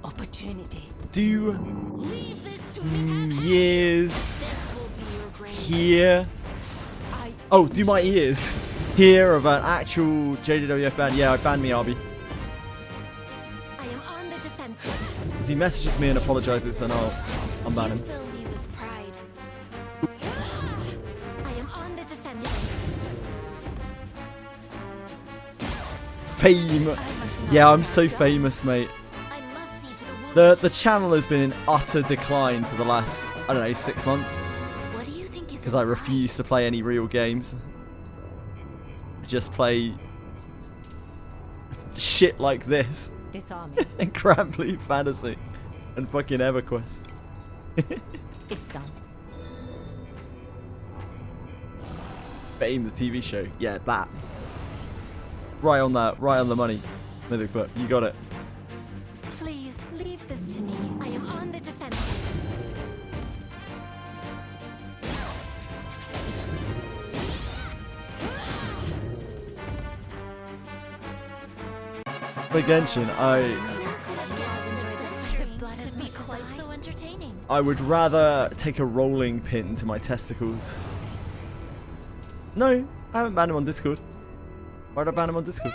Opportunity. do Leave this to me. ears This will be your grave. here. Oh, do my ears here of an actual JJWF ban. Yeah, I banned Miyabi. I am on the defensive. If he messages me and apologizes, then I'll unban You him. fill me with pride. I am on the defensive. Fame. Yeah, I'm so famous, mate. I must see to the wounded. The channel has been in utter decline for the last, I don't know, 6 months. What do you think is Because I inside? refuse to play any real games. I just play shit like this. Disarming. And Granblue Fantasy. And fucking EverQuest. It's done. Fame, the TV show. Yeah, that. Right on that. Right on the money. Mythic, you got it. Please leave this to me. I am on the defensive. But Genshin, Blood has been quite so entertaining. I would rather take a rolling pin to my testicles. No, I haven't banned him on Discord. Why'd I ban him on Discord?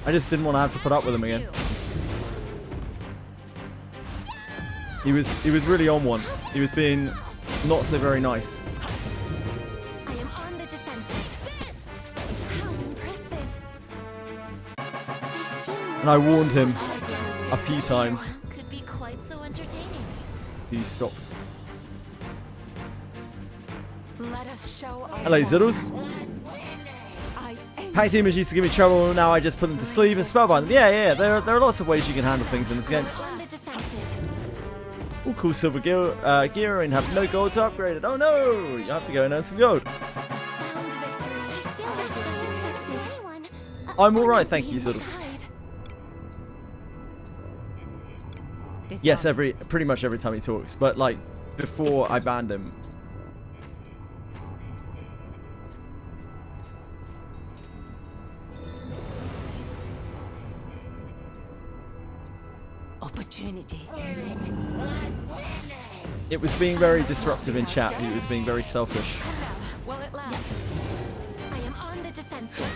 I just didn't want to have to put up with him again. He was really on one. He was being not so very nice. I am on the defensive. This! How impressive. And I warned him a few times. Could be quite so entertaining. Please stop. Let us show our Hello, Ziddles. Pack teamers used to give me trouble, now I just put them to sleep and spellbind them. Yeah, there are lots of ways you can handle things in this game. On the defensive. All cool silver gear and have no gold to upgrade it. Oh no! You have to go and earn some gold. A sound victory. I feel just as expected. I'm alright, thank you, Ziddles. Yes, pretty much every time he talks, but like before I banned him. Opportunity. It was being very disruptive in chat. He was being very selfish. Well, it lasts. I am on the defensive.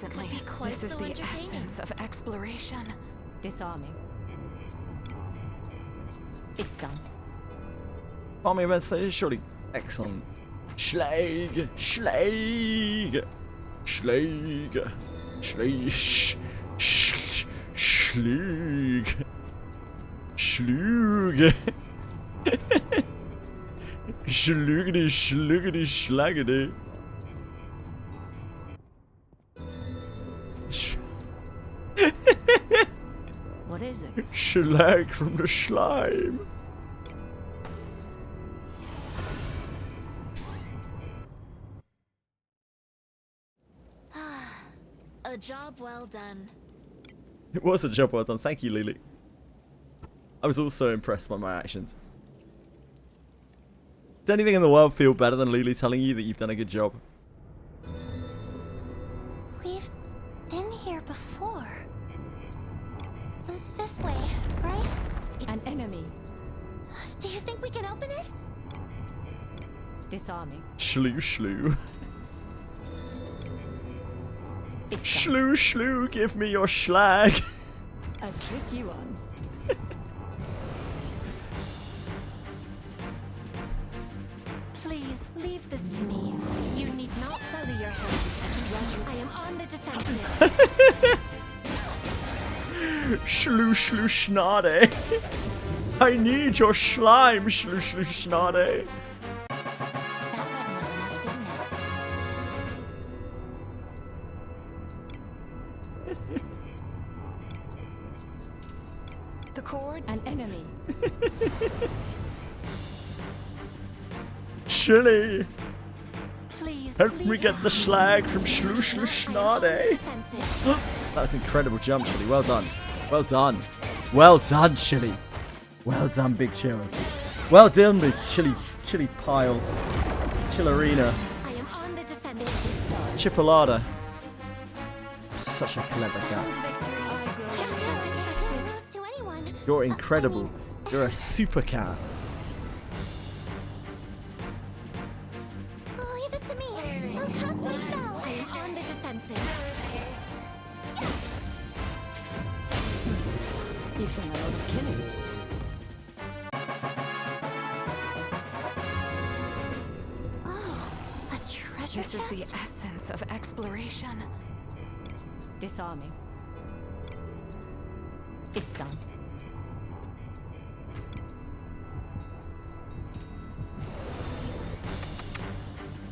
Magnificently. This is the essence of exploration. Disarming. It's done. Army events surely excellent. Schlag, schlag, schlag, schlag, schlag, schlag, schlugity, schlugity, schlagity. What is it? Schlag from the slime. A job well done. It was a job well done. Thank you, Lily. I was also impressed by my actions. Does anything in the world feel better than Lily telling you that you've done a good job? We've been here before. This way, right? An enemy. Do you think we can open it? Disarming. Shlu shlu. It's Shlu shlu, give me your schlag. done. A tricky one. Please leave this to me. You need not sully your hands with such drudgery. I am on the defensive. Shlu shlu schnade. I need your slime, shlu shlu schnade. That went well enough, didn't it? The cord. An enemy. Chili, Please help leave me get the this to slag from shlu shlu I am on the schnade. defensive. That was an incredible jump, Chili. Well done. Well done. Well done, Chili. Well done, Big Chills. Well done, Big Chili pile. Chillerina. I am on the defensive. Chipolata. Such a clever cat. Victory. Just as expected. Lose to anyone. You're incredible. You're a super cat. Leave it to me. I'll cast my spell. I am on the defensive. You've done a lot of killing. A treasure This is chest? the essence of exploration. Disarming. It's done.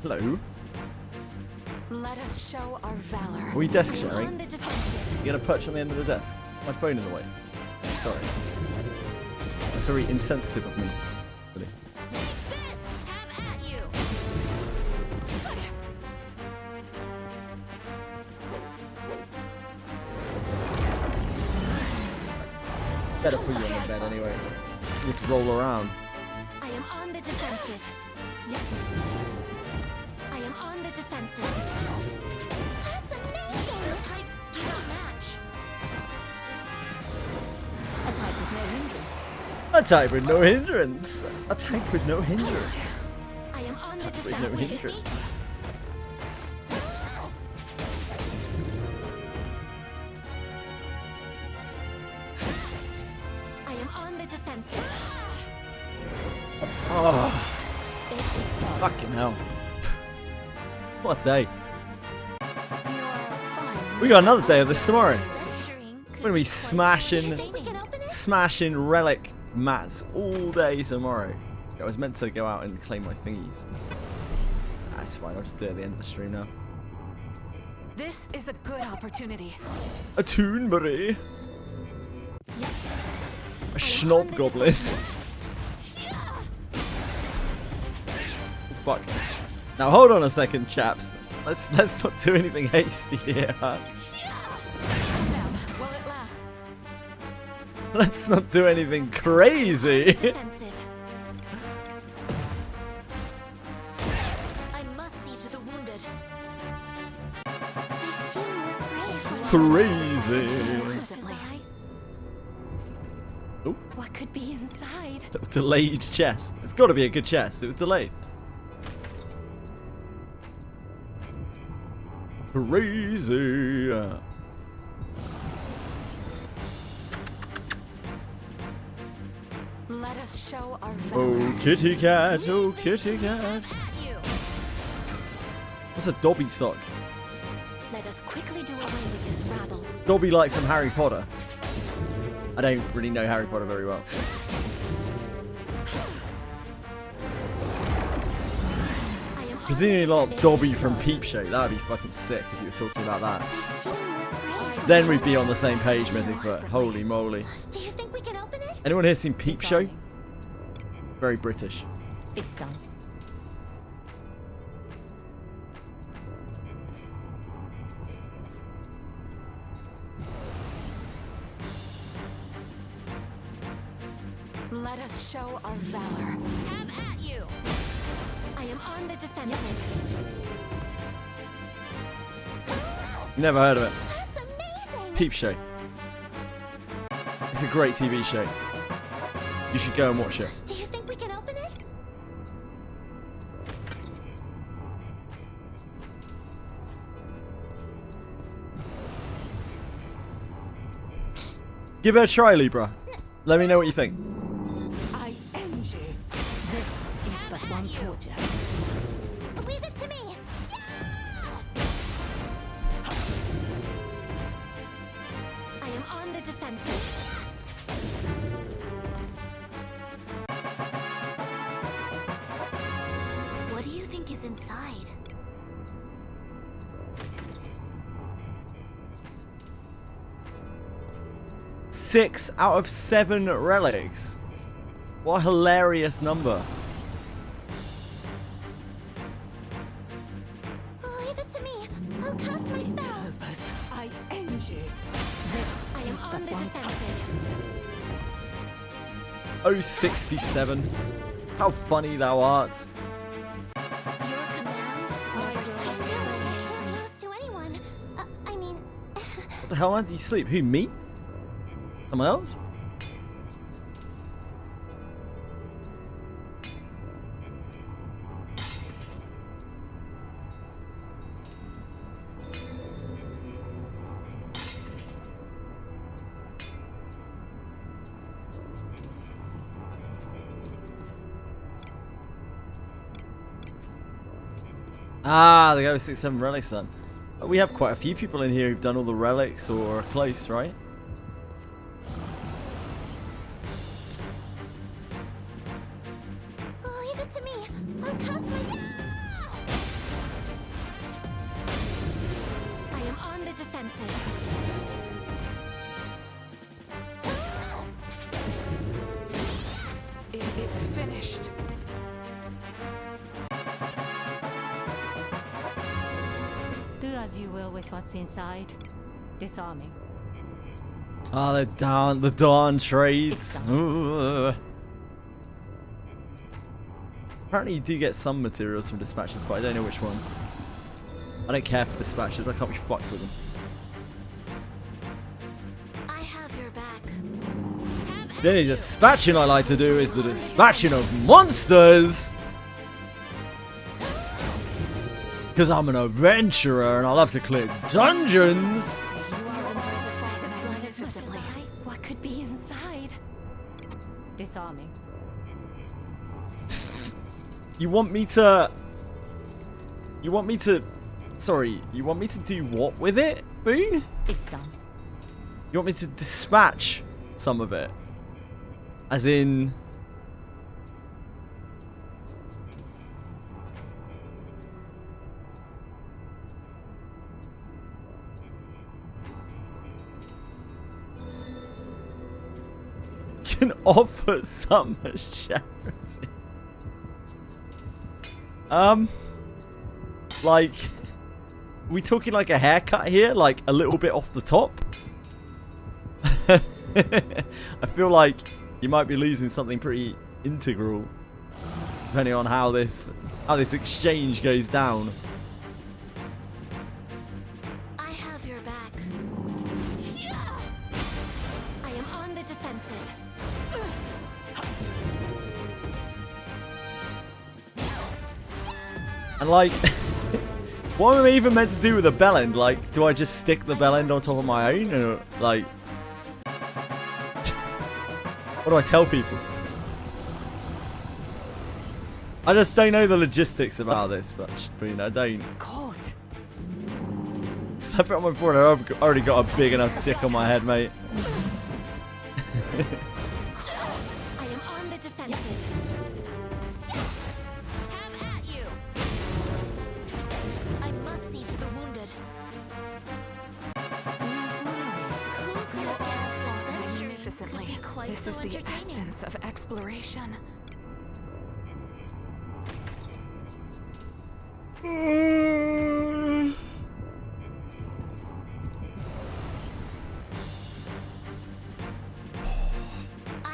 Hello. Let us show our valor. Are we desk On sharing? the defensive. You got a perch on the end of the desk. My phone in the way. Sorry. That's very insensitive of me. Really. This! Have at you! Better put you on the bed anyway. You just roll around. I am on the defensive. I am on the defensive. That's amazing! The types do not match. A type with no hindrance. A type with no hindrance. A type with no hindrance. I am on the With no defensive. hindrance. I am on the defensive. Oh, fucking hell. What a day. We got another day of this tomorrow. Venturing could We're gonna be quite smashing, interesting. We can open it? smashing relic mats all day tomorrow. I was meant to go out and claim my thingies. That's fine, I'll just do it at the end of the stream now. This is a good opportunity. A Toonberry. A Schnob Goblin. Oh, fuck. Now hold on a second, chaps. Let's not do anything hasty here. Them while it lasts. Let's not do anything crazy. Defensive. I must see to the wounded. I feel more brave when Crazy. Inside. Oh, What could be inside? delayed chest. It's got to be a good chest. It was delayed. Crazy. Let us show our valor. Oh, kitty cat. Oh, kitty cat. At you. What's a Dobby sock? Let us quickly do away with this rabble. Dobby like from Harry Potter. I don't really know Harry Potter very well. I am on Presumably the not defensive. Dobby from Peep Show. That would be fucking sick if you were talking about that. I feel more brave. Then we'd be on the same page, Mythicfoot. Holy moly. Do you think we can open it? Anyone here seen Peep Show? Disarming. Very British. It's done. Let us show our valor. Have at you. I am on the defensive. Never heard of it. That's amazing! Peep Show. It's a great TV show. You should go and watch it. Do you think we can open it? Give it a try, Libra. Let me know what you think. I end you. This is but one torture. Leave it to me! I am on the defensive. What do you think is inside? Six out of 7 relics. What a hilarious number. Leave it to me. I'll cast my spell. Limbus, I end you. This I am is on but the one defensive. Oh, 67. How funny thou art. Your the hell, man? Do you sleep? Who, me? Someone else? Ah, the guy with 6-7 relics done. We have quite a few people in here who've done all the relics or are close, right? Leave it to me. I'll cast my. I am on the defensive. It is finished. Do as you will with what's inside. Disarming. Ah, the Dawn trades. Ugh. Apparently you do get some materials from dispatches, but I don't know which ones. I don't care for dispatches, I can't be fucked with them. I have your back. The only dispatching I like to do is the dispatching of monsters! Because I'm an adventurer and I love to clear dungeons! You all enjoyed the sight of blood as much as I. What could be inside? Disarming. You want me to... Sorry, you want me to do what with it, Boone? It's done. You want me to dispatch some of it? As in... You can offer some as charity. Like... we talking like a haircut here? Like a little bit off the top? I feel like you might be losing something pretty integral, depending on how this exchange goes down. I have your back. I am on the defensive. And like, what am I even meant to do with a bell end? Like, do I just stick the bell end on top of my own, or like, what do I tell people? I just don't know the logistics about this, but you know, I don't. Caught. Slap it on my forehead. I've already got a big enough dick on my head, mate. I am on the defensive. Have at you. I must see to the wounded. Who could have guessed adventuring Magnificently. could be quite This so is the entertaining? essence of exploration. I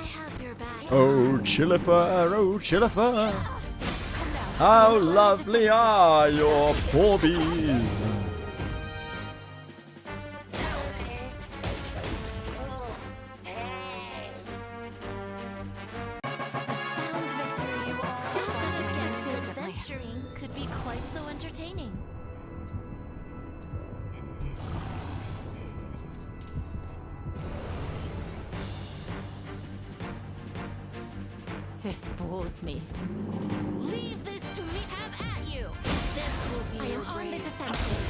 have your back. Oh, Chillifer, oh, Chillifer. How lovely are your poor bees. A sound victory, you all. Just as expected, Magnificently. adventuring could be quite so entertaining. This bores me. Leave this to me. Have at you. This will be. I am on the defensive.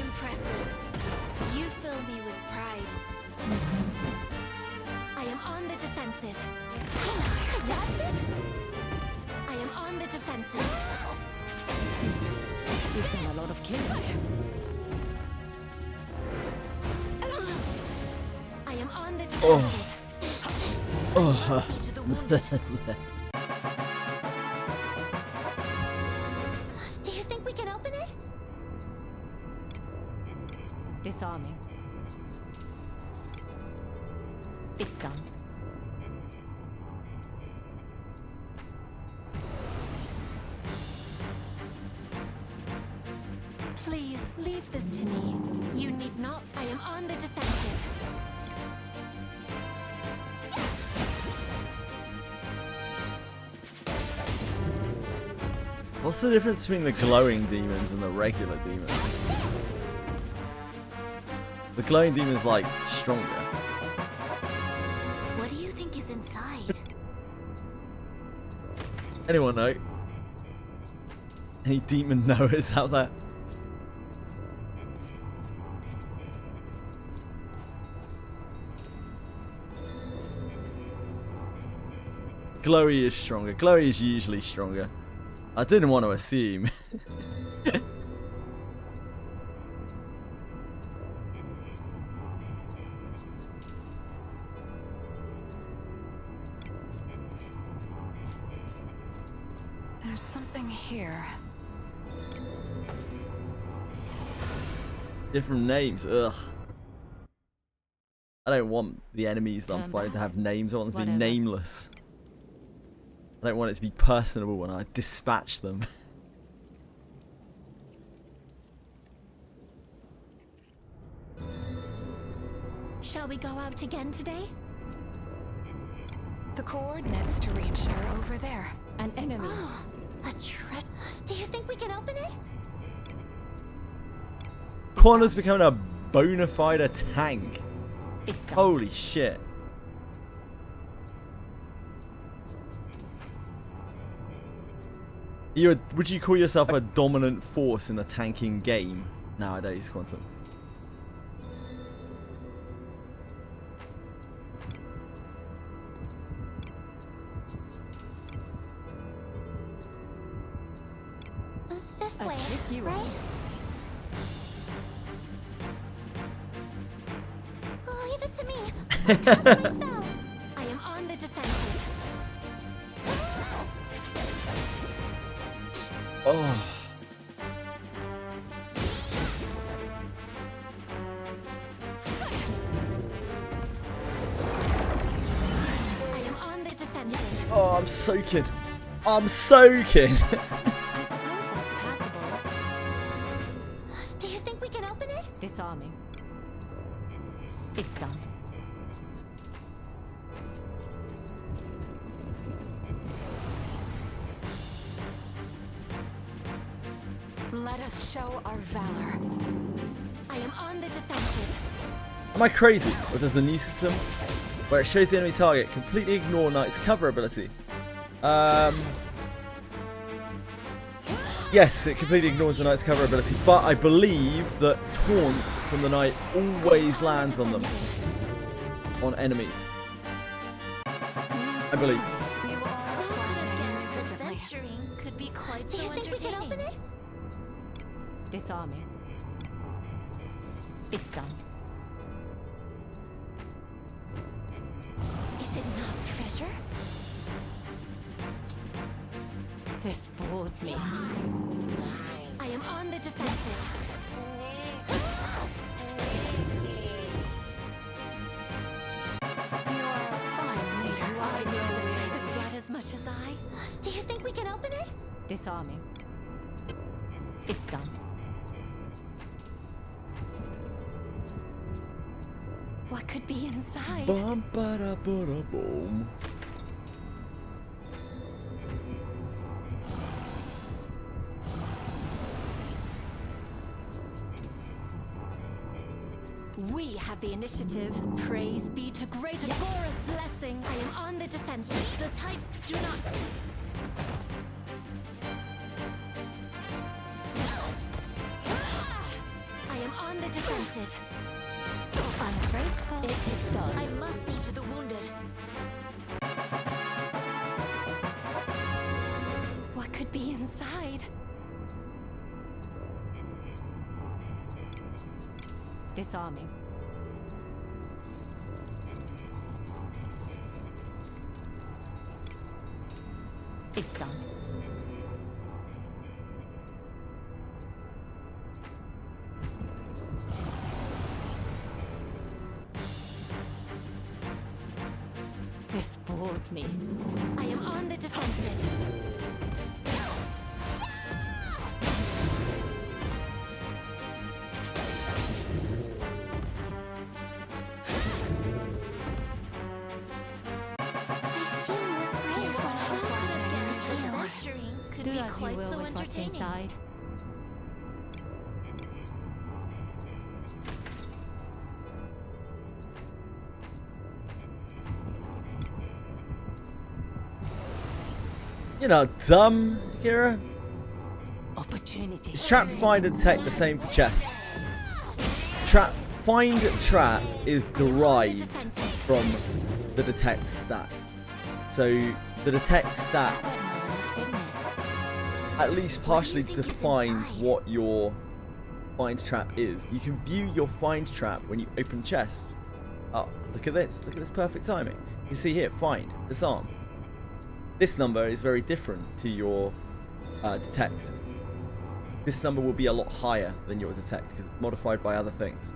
Impressive. You fill me with pride. I am on the defensive. I dodged it. I am on the defensive. You've done a lot of killing. I am on the defensive. See to the wounded. Do you think we can open it? Disarming. It's done. Please leave this to me. You need not. I am on the defensive. What's the difference between the glowing demons and the regular demons? The glowing demon's like stronger. What do you think is inside? Anyone know? Any demon knowers out there? Glowy is stronger. Glowy is usually stronger. I didn't want to assume. There's something here. Different names. Ugh. I don't want the enemies that I'm Turn fighting to back. have names. I want them to be Whatever. nameless. I don't want it to be personable when I dispatch them. Shall we go out again today? The coordinates to reach are over there. An enemy. Oh, a treasure. Do you think we can open it? Quanda's becoming a bona fide tank. It's done. Holy shit. Would you call yourself a dominant force in the tanking game nowadays, Quantum? This A way, tricky one. right? Leave it to me. I'll cast my spell. I am on the defensive. Oh. I am on the defensive. Oh, I'm soaking. I'm soaking. I suppose that's passable. Do you think we can open it? Disarming. It's done. Let us show our valor. I am on the defensive. Am I crazy? Or does the new system, where it shows the enemy target, completely ignore Knight's cover ability? Yes, it completely ignores the Knight's cover ability, but I believe that Taunt from the Knight always lands on them. On enemies. I believe. We will all Who could find have guessed magnificently. adventuring could be quite Do so you think we can entertaining? open it? Disarming. It's done. Is it not treasure? This bores me. I am on the defensive. You are a fine leader. You are enjoying the sight of blood as much as I. Do you think we can open it? Disarming. It's done. What could be inside? Bum, ba, da, ba, da, boom. We have the initiative. Praise be to great Agora's blessing. I am on the defensive. The types do not. I am on the defensive. Ungraceful. It is done. I must see to the wounded. What could be inside? Disarming. It's done. This bores me. I am on the defensive. Could Do be as you quite will so with what's entertaining. inside. You're not dumb, Kira. Opportunity. Is trap, find, and detect the same for chess? Trap, find, trap is derived from the detect stat. So the detect stat That went well enough, didn't it? at least partially think is defines inside? what your find trap is. You can view your find trap when you open chest. Oh, look at this. Look at this perfect timing. You see here, find, disarm. This number is very different to your detect. This number will be a lot higher than your detect because it's modified by other things.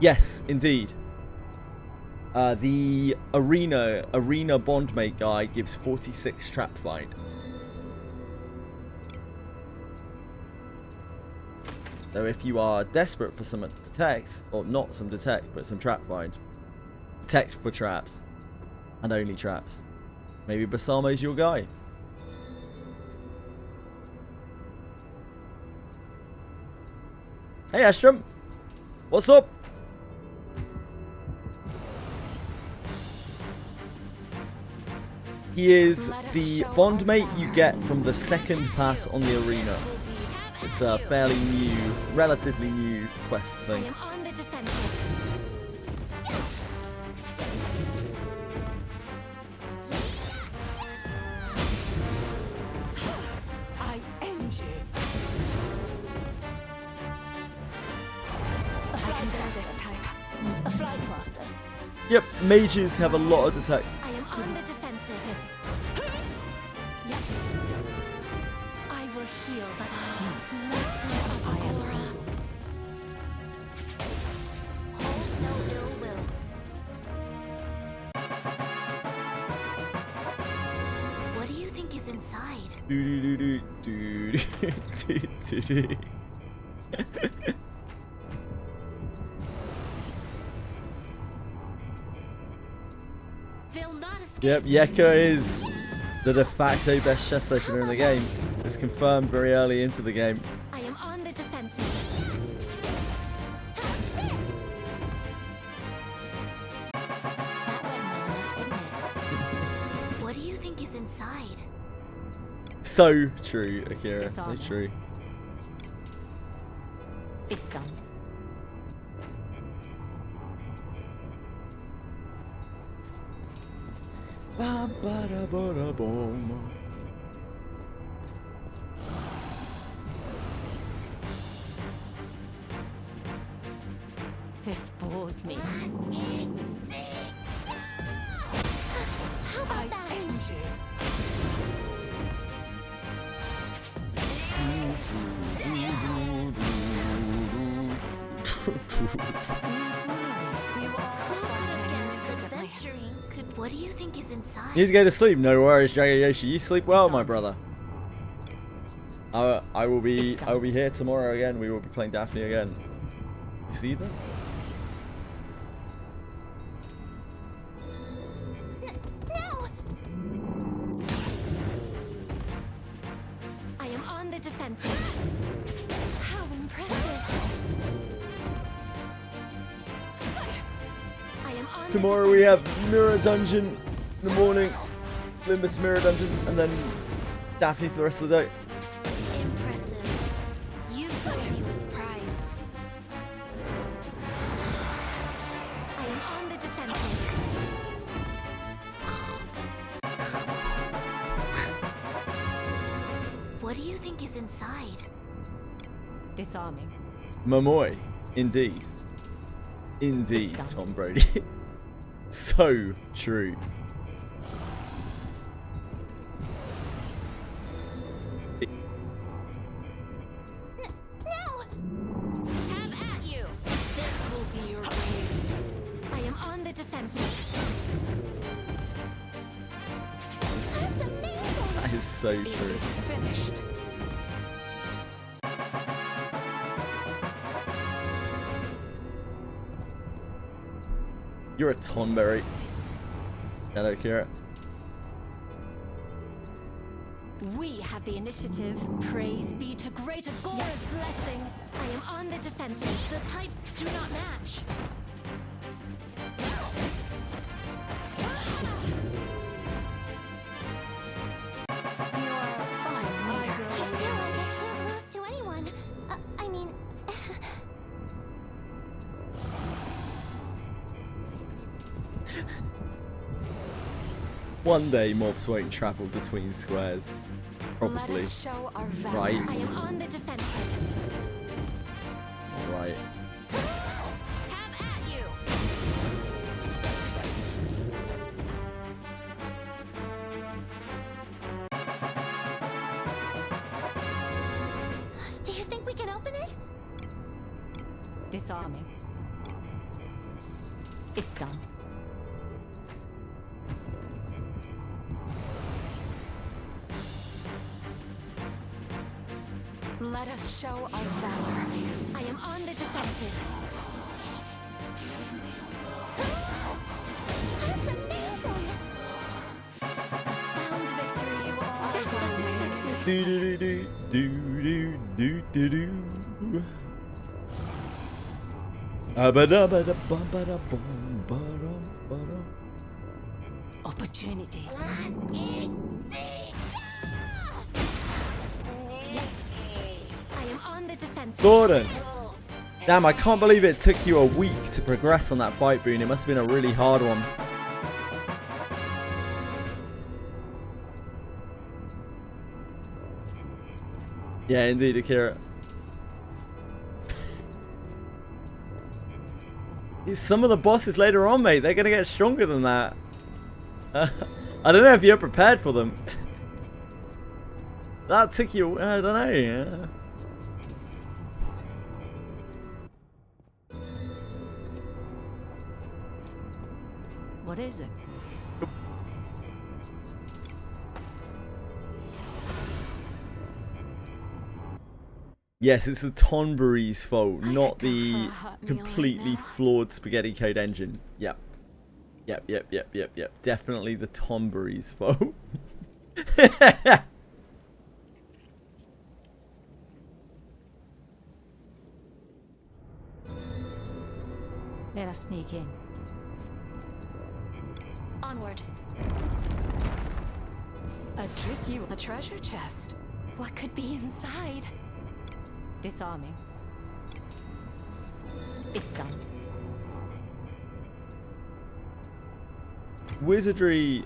Yes, indeed. The arena bondmate guy gives 46 trap find. So if you are desperate for some detect, or not some detect, but some trap find, detect for traps, and only traps. Maybe Basamo's your guy. Hey Astrum, what's up? He is the bondmate you get from the second pass on the arena. It's a fairly new, relatively new quest I thing. am on the defensive. I end you. A I fly's can bear faster. this type. A fly's faster. Yep, mages have a lot of detect. I am on the defensive. I will heal the blessing of Agora. Hold no ill will. What do you think is inside? They'll not escape. Yep, Yeka is the de facto best chess opener in the game. It's confirmed very early into the game. I am on the defensive. That went well enough, didn't it? What do you think is inside? So true, Akira. So Disarming. true. It's done. Bam, bada, bada, boom. This bores me. How about that? End you. You all Who fought could have guessed magnificently. adventuring could. What do you think is inside? You need to go to sleep. No worries, Drago Yoshi. You sleep well, my brother. I will be here tomorrow again. We will be playing Daphne again. You see that? No! I am on the defensive. How impressive. I am on Tomorrow the we defensive. have Mirror Dungeon in the morning. Limbus Mirror Dungeon, and then Daphne for the rest of the day. Impressive. You fill me with pride. I am on the defensive. What do you think is inside? Disarming. Momoy, indeed. Indeed, It's done. Tom Brady. So true. No! Have at you! This will be your grave. I am on the defensive. so It true. is finished. You're a Tonberry. Hello, Kira. We have the initiative. Praise be to greater Gora's blessing. I am on the defensive. The types do not match. You are a fine leader. I feel like I can't lose to anyone. I mean, One day mobs won't travel between squares. Let Probably. us show our valor. Right. I am on the defensive. Right. Have at you. do you think we can open it? Disarming. It's done. Let us show our valor. I am on the defensive. That's amazing! A sound victory, you all. Just as expected. Do do do do do do do do. Opportunity. I am on the defensive. Gordon. Damn, I can't believe it took you a week to progress on that fight, Boone. It must have been a really hard one. Yeah, indeed, Akira. Some of the bosses later on, mate, they're going to get stronger than that. I don't know if you're prepared for them. That took you, I don't know. Yeah. What is it? Yes, it's the Tonberry's fault, not could go the for a hot meal completely right now. flawed spaghetti code engine. Yep. Yep. Definitely the Tonberry's fault. Let us sneak in. Onward. A tricky A treasure chest. What could be inside? disarming. It's done. Wizardry.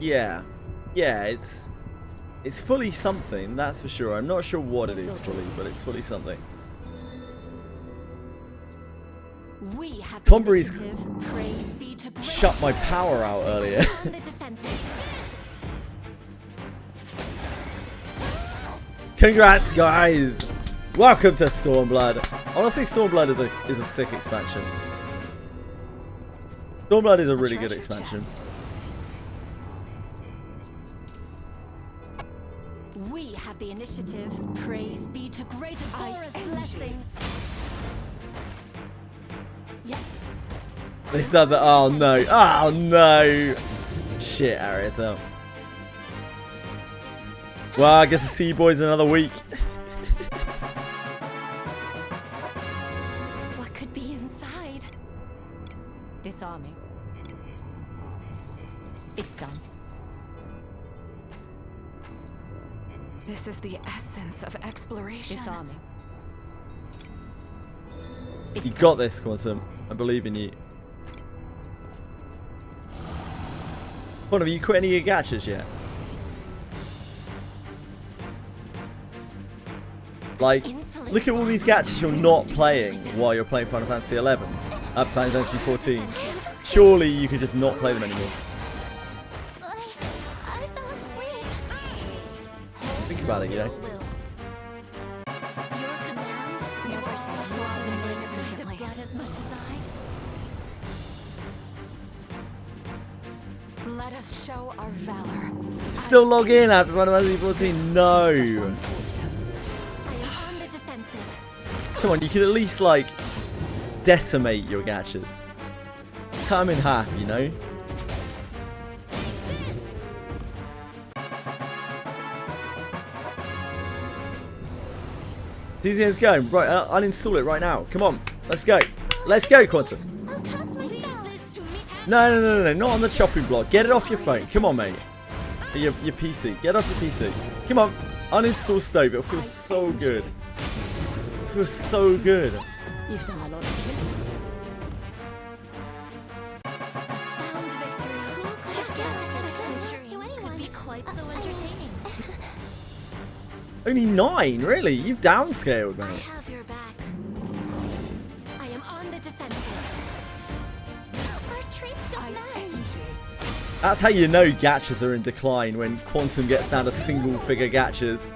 Yeah, it's fully something, that's for sure. I'm not sure what it is fully, but it's fully something. We have Tonberry's the initiative. Praise be to great shut my power out earlier. on the defensive. Congrats, guys! Welcome to Stormblood. Honestly, Stormblood is a sick expansion. Stormblood is a really good treasure expansion. chest. We have the initiative. Praise be to great Agora's blessing. They said that. Oh no! Oh no! Shit, Arietta. Well, I guess to see you boys another week. What could be inside? Disarming. It's done. This is the essence of exploration. Disarming. You got this, Quantum. I believe in you. What, have you quit any of your gachas yet? Like, look at all these gachas you're not playing while you're playing Final Fantasy 11. Final Fantasy 14. Surely you could just not play them anymore. I fell asleep. Think about it, you know. Your command never ceases to amaze me. Blood as much as I. Let Let us show our valor. Still log in after Final Fantasy 14. No. I am on the defensive. Come on, you could at least like decimate your gachas. Cut them in half, you know. DZN's going. Right, uninstall it right now. Come on, let's go. Let's go, Quantum. I'll cast my spell. No, not on the chopping block. Get it off your phone. Come on, mate. Your PC. Get off your PC. Come on, uninstall Stove. It feels so good. It feels so good. You've done a lot of killing. A sound victory. Who could have guessed that venturing could be quite so entertaining? Only 9, really? You've downscaled, I mate. have your back. I am on the defensive. Our traits don't match. That's how you know gachas are in decline, when Quantum gets down to single-figure gachas.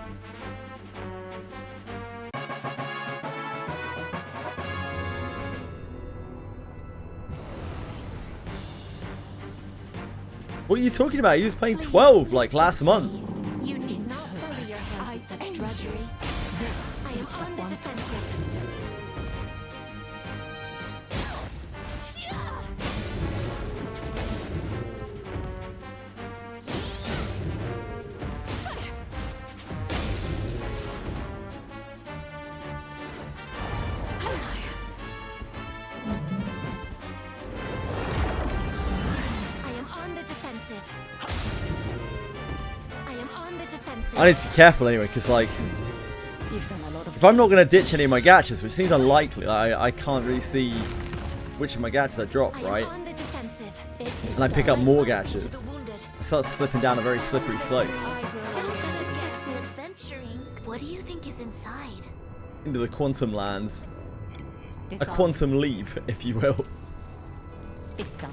What are you talking about? He was playing 12 like last month. You need not sully your hands with such drudgery. I am on the defensive. I am on the defensive. I am on the defensive. I need to be careful anyway, because like, You've done a lot of if I'm not going to ditch any of my gachas, which seems unlikely, like, I can't really see which of my gachas I drop, I right? am on the defensive. And I pick up more To gachas. the wounded. I start slipping down a very slippery slope Just as expected. Adventuring. What do you think is inside? into the quantum lands. A Disarm. quantum leap, if you will. It's done.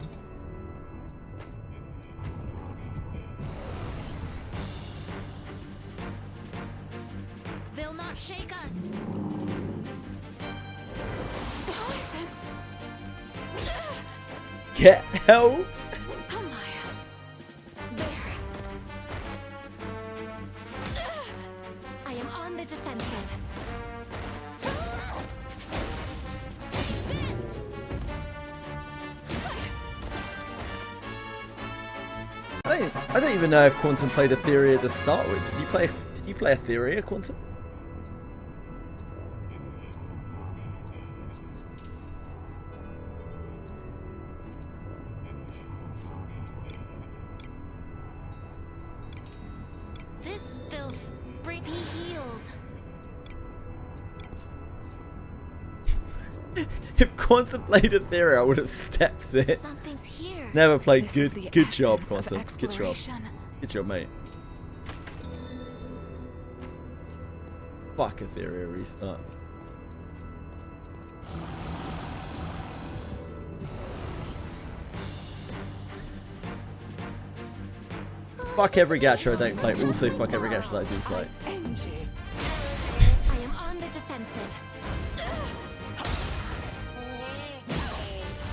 They'll not shake us. Poison. Get help! Oh my. There. I am on the defensive. I don't even know if Quantum played Etheria to start with. Did you play Etheria, Quantum? This filth. Be healed. If Quantum played Etheria, I would have stepped it. Something's here. Never played. This is the Good job, essence of Quantum. Good job. exploration. Good job, mate. Fuck Etheria restart. Fuck every gacha I don't play. Also fuck every gacha that I do play. Angie. I am on the defensive.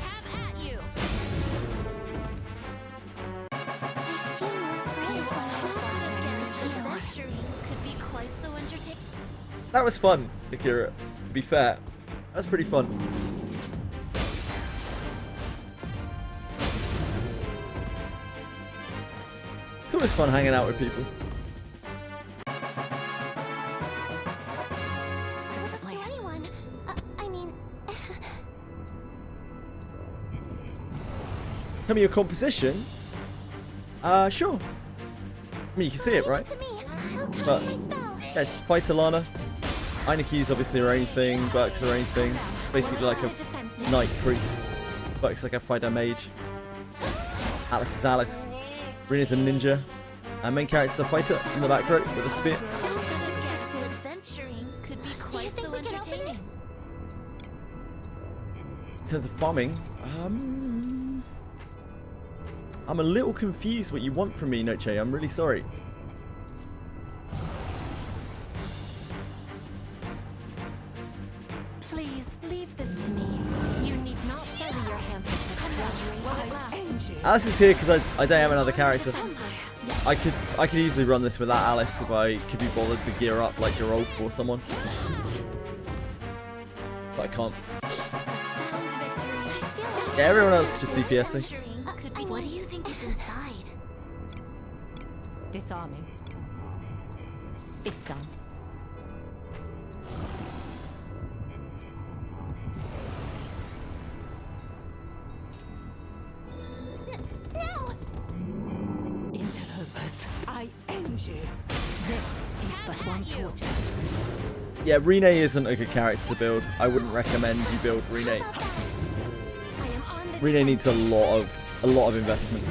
Have at you. I feel more brave. Who could have guessed adventuring could be quite so entertaining? That was fun, Akira. To be fair, that was pretty fun. It's always fun hanging out with people. Purpose to anyone. I mean, Tell me your composition. Sure. I mean, you can see it, right? to me. I'll cast But- my spell. Yeah, it's Fight Alana. Aineki's obviously her own thing. Burke's her own thing. It's basically like a knight priest. Burke's like a fighter mage. Alice is Alice. Rina's a ninja. Our main character's a fighter in the back row with a spear. Just as expected, adventuring could be quite so entertaining. In terms of farming, I'm a little confused what you want from me, Noche. I'm really sorry. Please, leave this to me. You need not sully your hands with such drudgery. Will it last? Alice is here because I don't have another character. I could easily run this without Alice if I could be bothered to gear up like Geralt or someone. But I can't. A sound victory. I feel like Yeah, everyone else is just DPSing. Could be. What do you think is inside? Disarming. It's done. Interlopers, I end you. This is but one torture. Yeah, Rene isn't a good character to build. I wouldn't recommend you build Rene. I am on the Rene needs a lot of investment.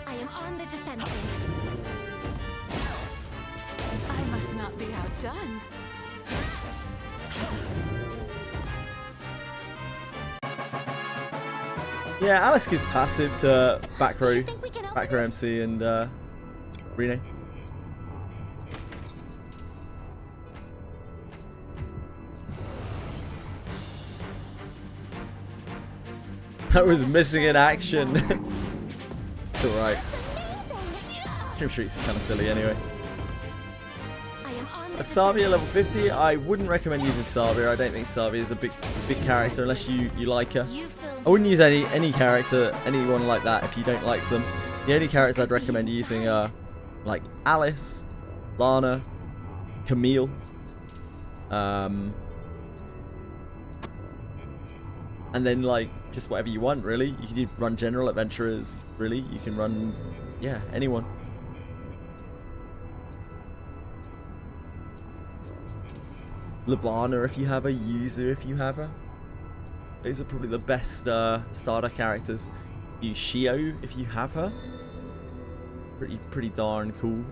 I am on the defensive. I must not be outdone. Yeah, Alice gives passive to back row think we can open back row MC and Rene. That was missing in action. It's alright. Dream Streets are kind of silly anyway. I am on the Savia level 50, I wouldn't recommend using Savia. I don't think Savia is a big character unless you like her. You fill I wouldn't use any character, anyone like that if you don't like them. The only characters I'd recommend using are like Alice, Lana, Camille, and then like just whatever you want really. You can run general adventurers, really. You can run, yeah, anyone. Lavana if you have her, Yuzu if you have her. Those are probably the best starter characters. Use Shio if you have her. Pretty darn cool. You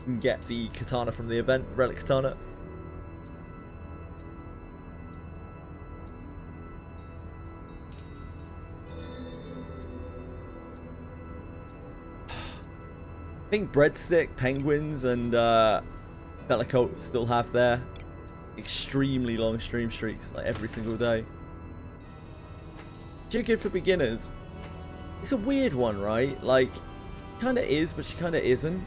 can get the katana from the event, Relic katana. I think Breadstick, Penguins, and Bellicult still have their extremely long stream streaks, like every single day. She's good for beginners. It's a weird one, right? Like, kind of is, but she kind of isn't.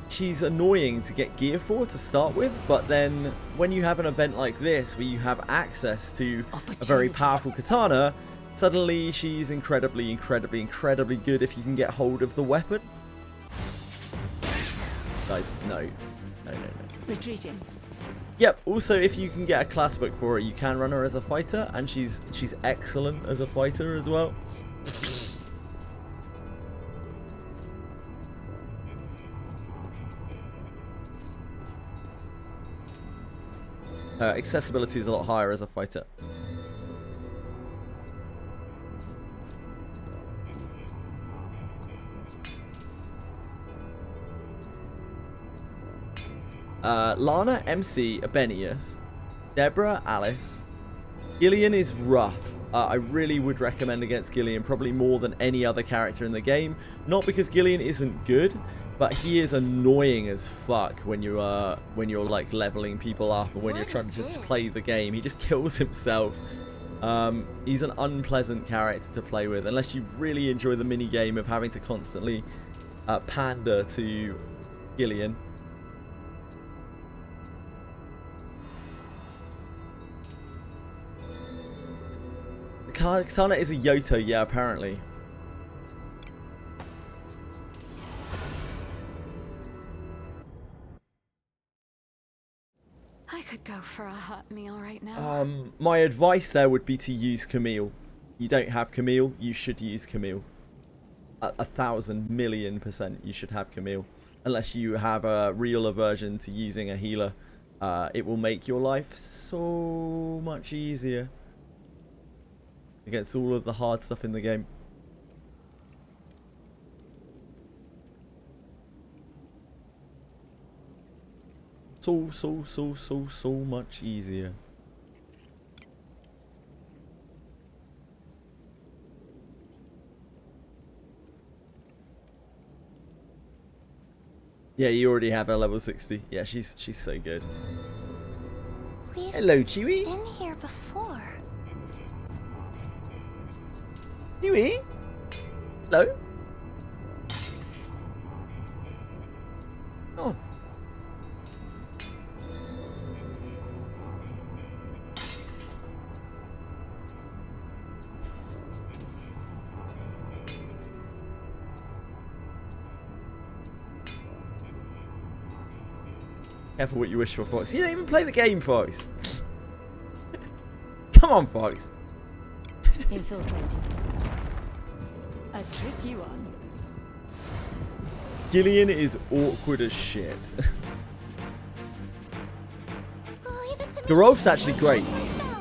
She's annoying to get gear for to start with, but then when you have an event like this where you have access to a very powerful katana, suddenly she's incredibly good if you can get hold of the weapon. Guys, no. Retreating. Yep, also if you can get a class book for her, you can run her as a fighter, and she's excellent as a fighter as well. Accessibility is a lot higher as a fighter. Lana, MC, Abenius, Deborah, Alice. Gillian is rough. I really would recommend against Gillian, probably more than any other character in the game. Not because Gillian isn't good, but he is annoying as fuck when you're like leveling people up or when you're trying to just play the game. He just kills himself. He's an unpleasant character to play with unless you really enjoy the mini game of having to constantly pander to Gillian. Katana is a Yoto, yeah, apparently. I could go for a hot meal right now. My advice there would be to use Camille. You don't have Camille, you should use Camille. 1,000,000,000% you should have Camille. Unless you have a real aversion to using a healer. It will make your life so much easier against all of the hard stuff in the game. So much easier. Yeah, you already have her level 60. Yeah, she's so good. We've Hello, Chewie. been here before. Chewie? Hello? Oh. Careful what you wish for, Fox. You don't even play the game, Fox. Come on, Fox. Infiltrating. A tricky one. Gillian is awkward as shit. Leave it to me. Garolf's actually great.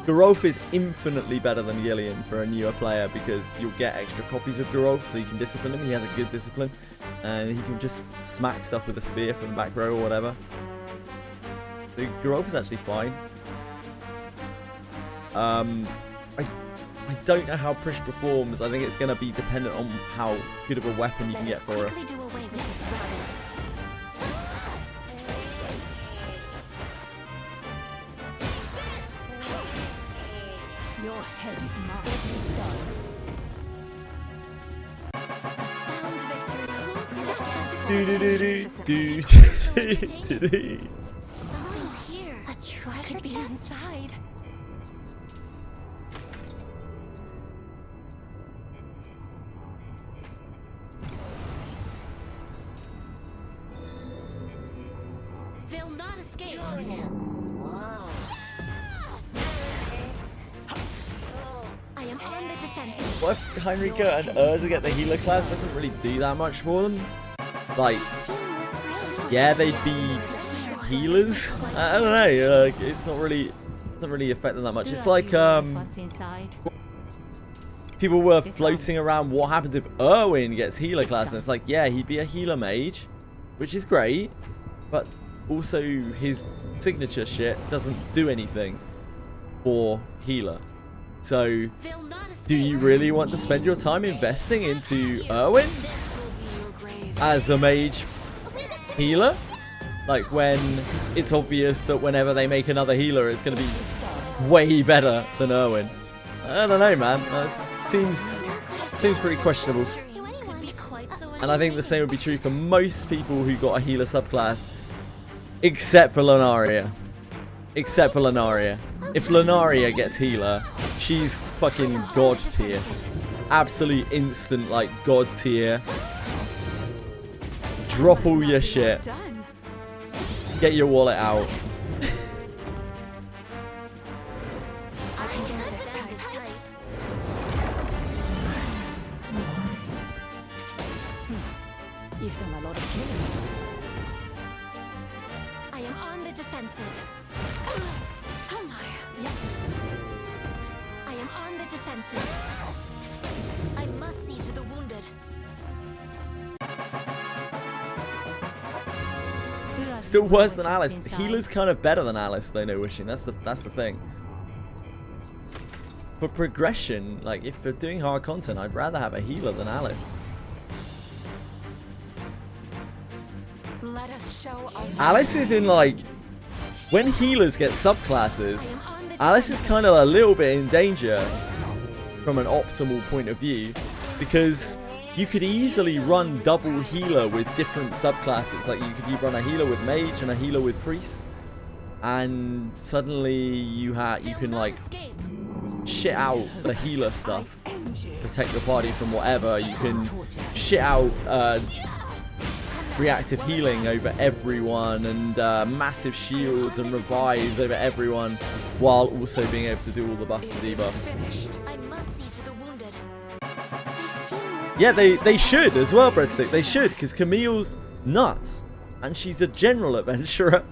Garolf is infinitely better than Gillian for a newer player because you'll get extra copies of Garolf so you can discipline him. He has a good discipline and he can just smack stuff with a spear from the back row or whatever. The Garolf is actually fine. I don't know how Prish performs. I think it's going to be dependent on how good of a weapon you can get for her. Quickly do away with this rabble. Your head is marked. A sound victory. Do. Someone's here. A treasure chest inside. They'll not escape. I am on the defensive. What if Heinrika and Urza get the healer class? Doesn't really do that much for them. Like, yeah, they'd be healers. I don't know. It's not really, doesn't really affect them that much. It's like What's inside? people were floating around. What happens if Erwin gets healer class? And it's like, yeah, he'd be a healer mage, which is great, but also his signature shit doesn't do anything for healer. So, do you really want to spend your time investing into Erwin as a mage healer? Like when it's obvious that whenever they make another healer, it's going to be way better than Erwin. I don't know, man. That seems pretty questionable. And I think the same would be true for most people who got a healer subclass, except for Lunaria. Except for Lunaria. If Lunaria gets healer, she's fucking god tier. Absolute instant, like, god tier. Drop all your shit. Done. Get your wallet out. I can get this type. You've done a lot of killing. I am on the defensive. Oh my. Yep. I am on the defensive. I must see to the wounded. Still worse than Alice. The healer's kind of better than Alice, though, no wishing. That's the thing. For progression, like, if they're doing hard content, I'd rather have a healer than Alice. Let us show our Alice is in, like, when healers get subclasses, Alice is kind of a little bit in danger from an optimal point of view, because you could easily run double healer with different subclasses. Like, you could run a healer with mage and a healer with priest, and suddenly you can, like, shit out the healer stuff, protect your party from whatever. You can shit out reactive healing over everyone, and massive shields and revives over everyone, while also being able to do all the buffs and debuffs. I must see to the wounded. Yeah, they should as well, Breadstick. They should, because Camille's nuts, and she's a general adventurer.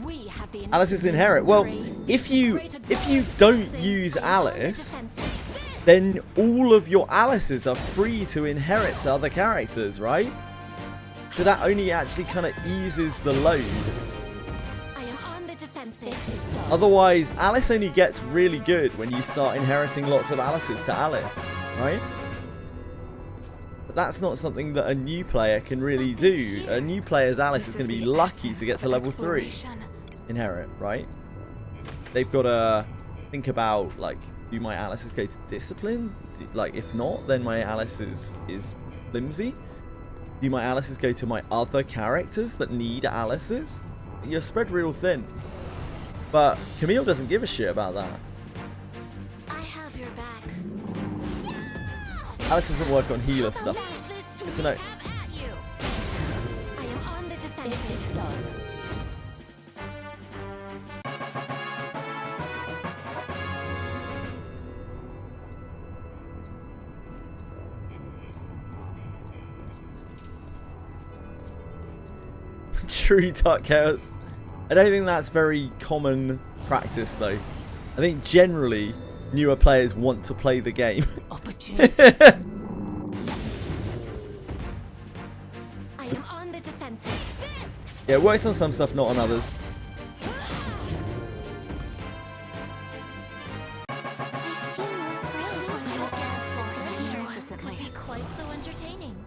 We have the Alice is inherit. Well, if you don't use Alice, then all of your Alices are free to inherit to other characters, right? So that only actually kind of eases the load. I am on the defensive. Otherwise, Alice only gets really good when you start inheriting lots of Alices to Alice, right? But that's not something that a new player can really do. A new player's Alice is going to be lucky to get to level 3. Inherit, right? They've got to think about, like, do my Alices go to Discipline? Like, if not, then my Alice is flimsy. Do my Alices go to my other characters that need Alices? You're spread real thin. But Camille doesn't give a shit about that. I have your back. Alex doesn't work on healer stuff. It's a no. I am on the defensive. It is done. True Dark Chaos. I don't think that's very common practice, though. I think generally newer players want to play the game. Opportunity. I am on the defensive. Yeah, it works on some stuff, not on others. I feel more real could be quite so entertaining.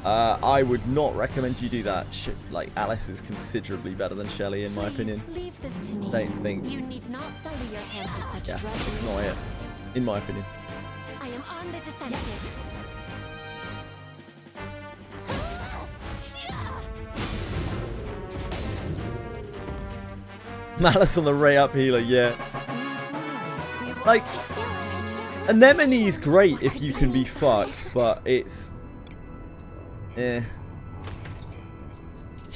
I would not recommend you do that. Like, Alice is considerably better than Shelley, in my opinion. Leave this to me. Don't think. You need not sully your hands with such Yeah, drudgery. it's not it. In my opinion. I am on the defensive. Malice on the Ray Up healer, yeah. Like, I feel like I can't. Anemone's great if you can be fucked, but it's... It's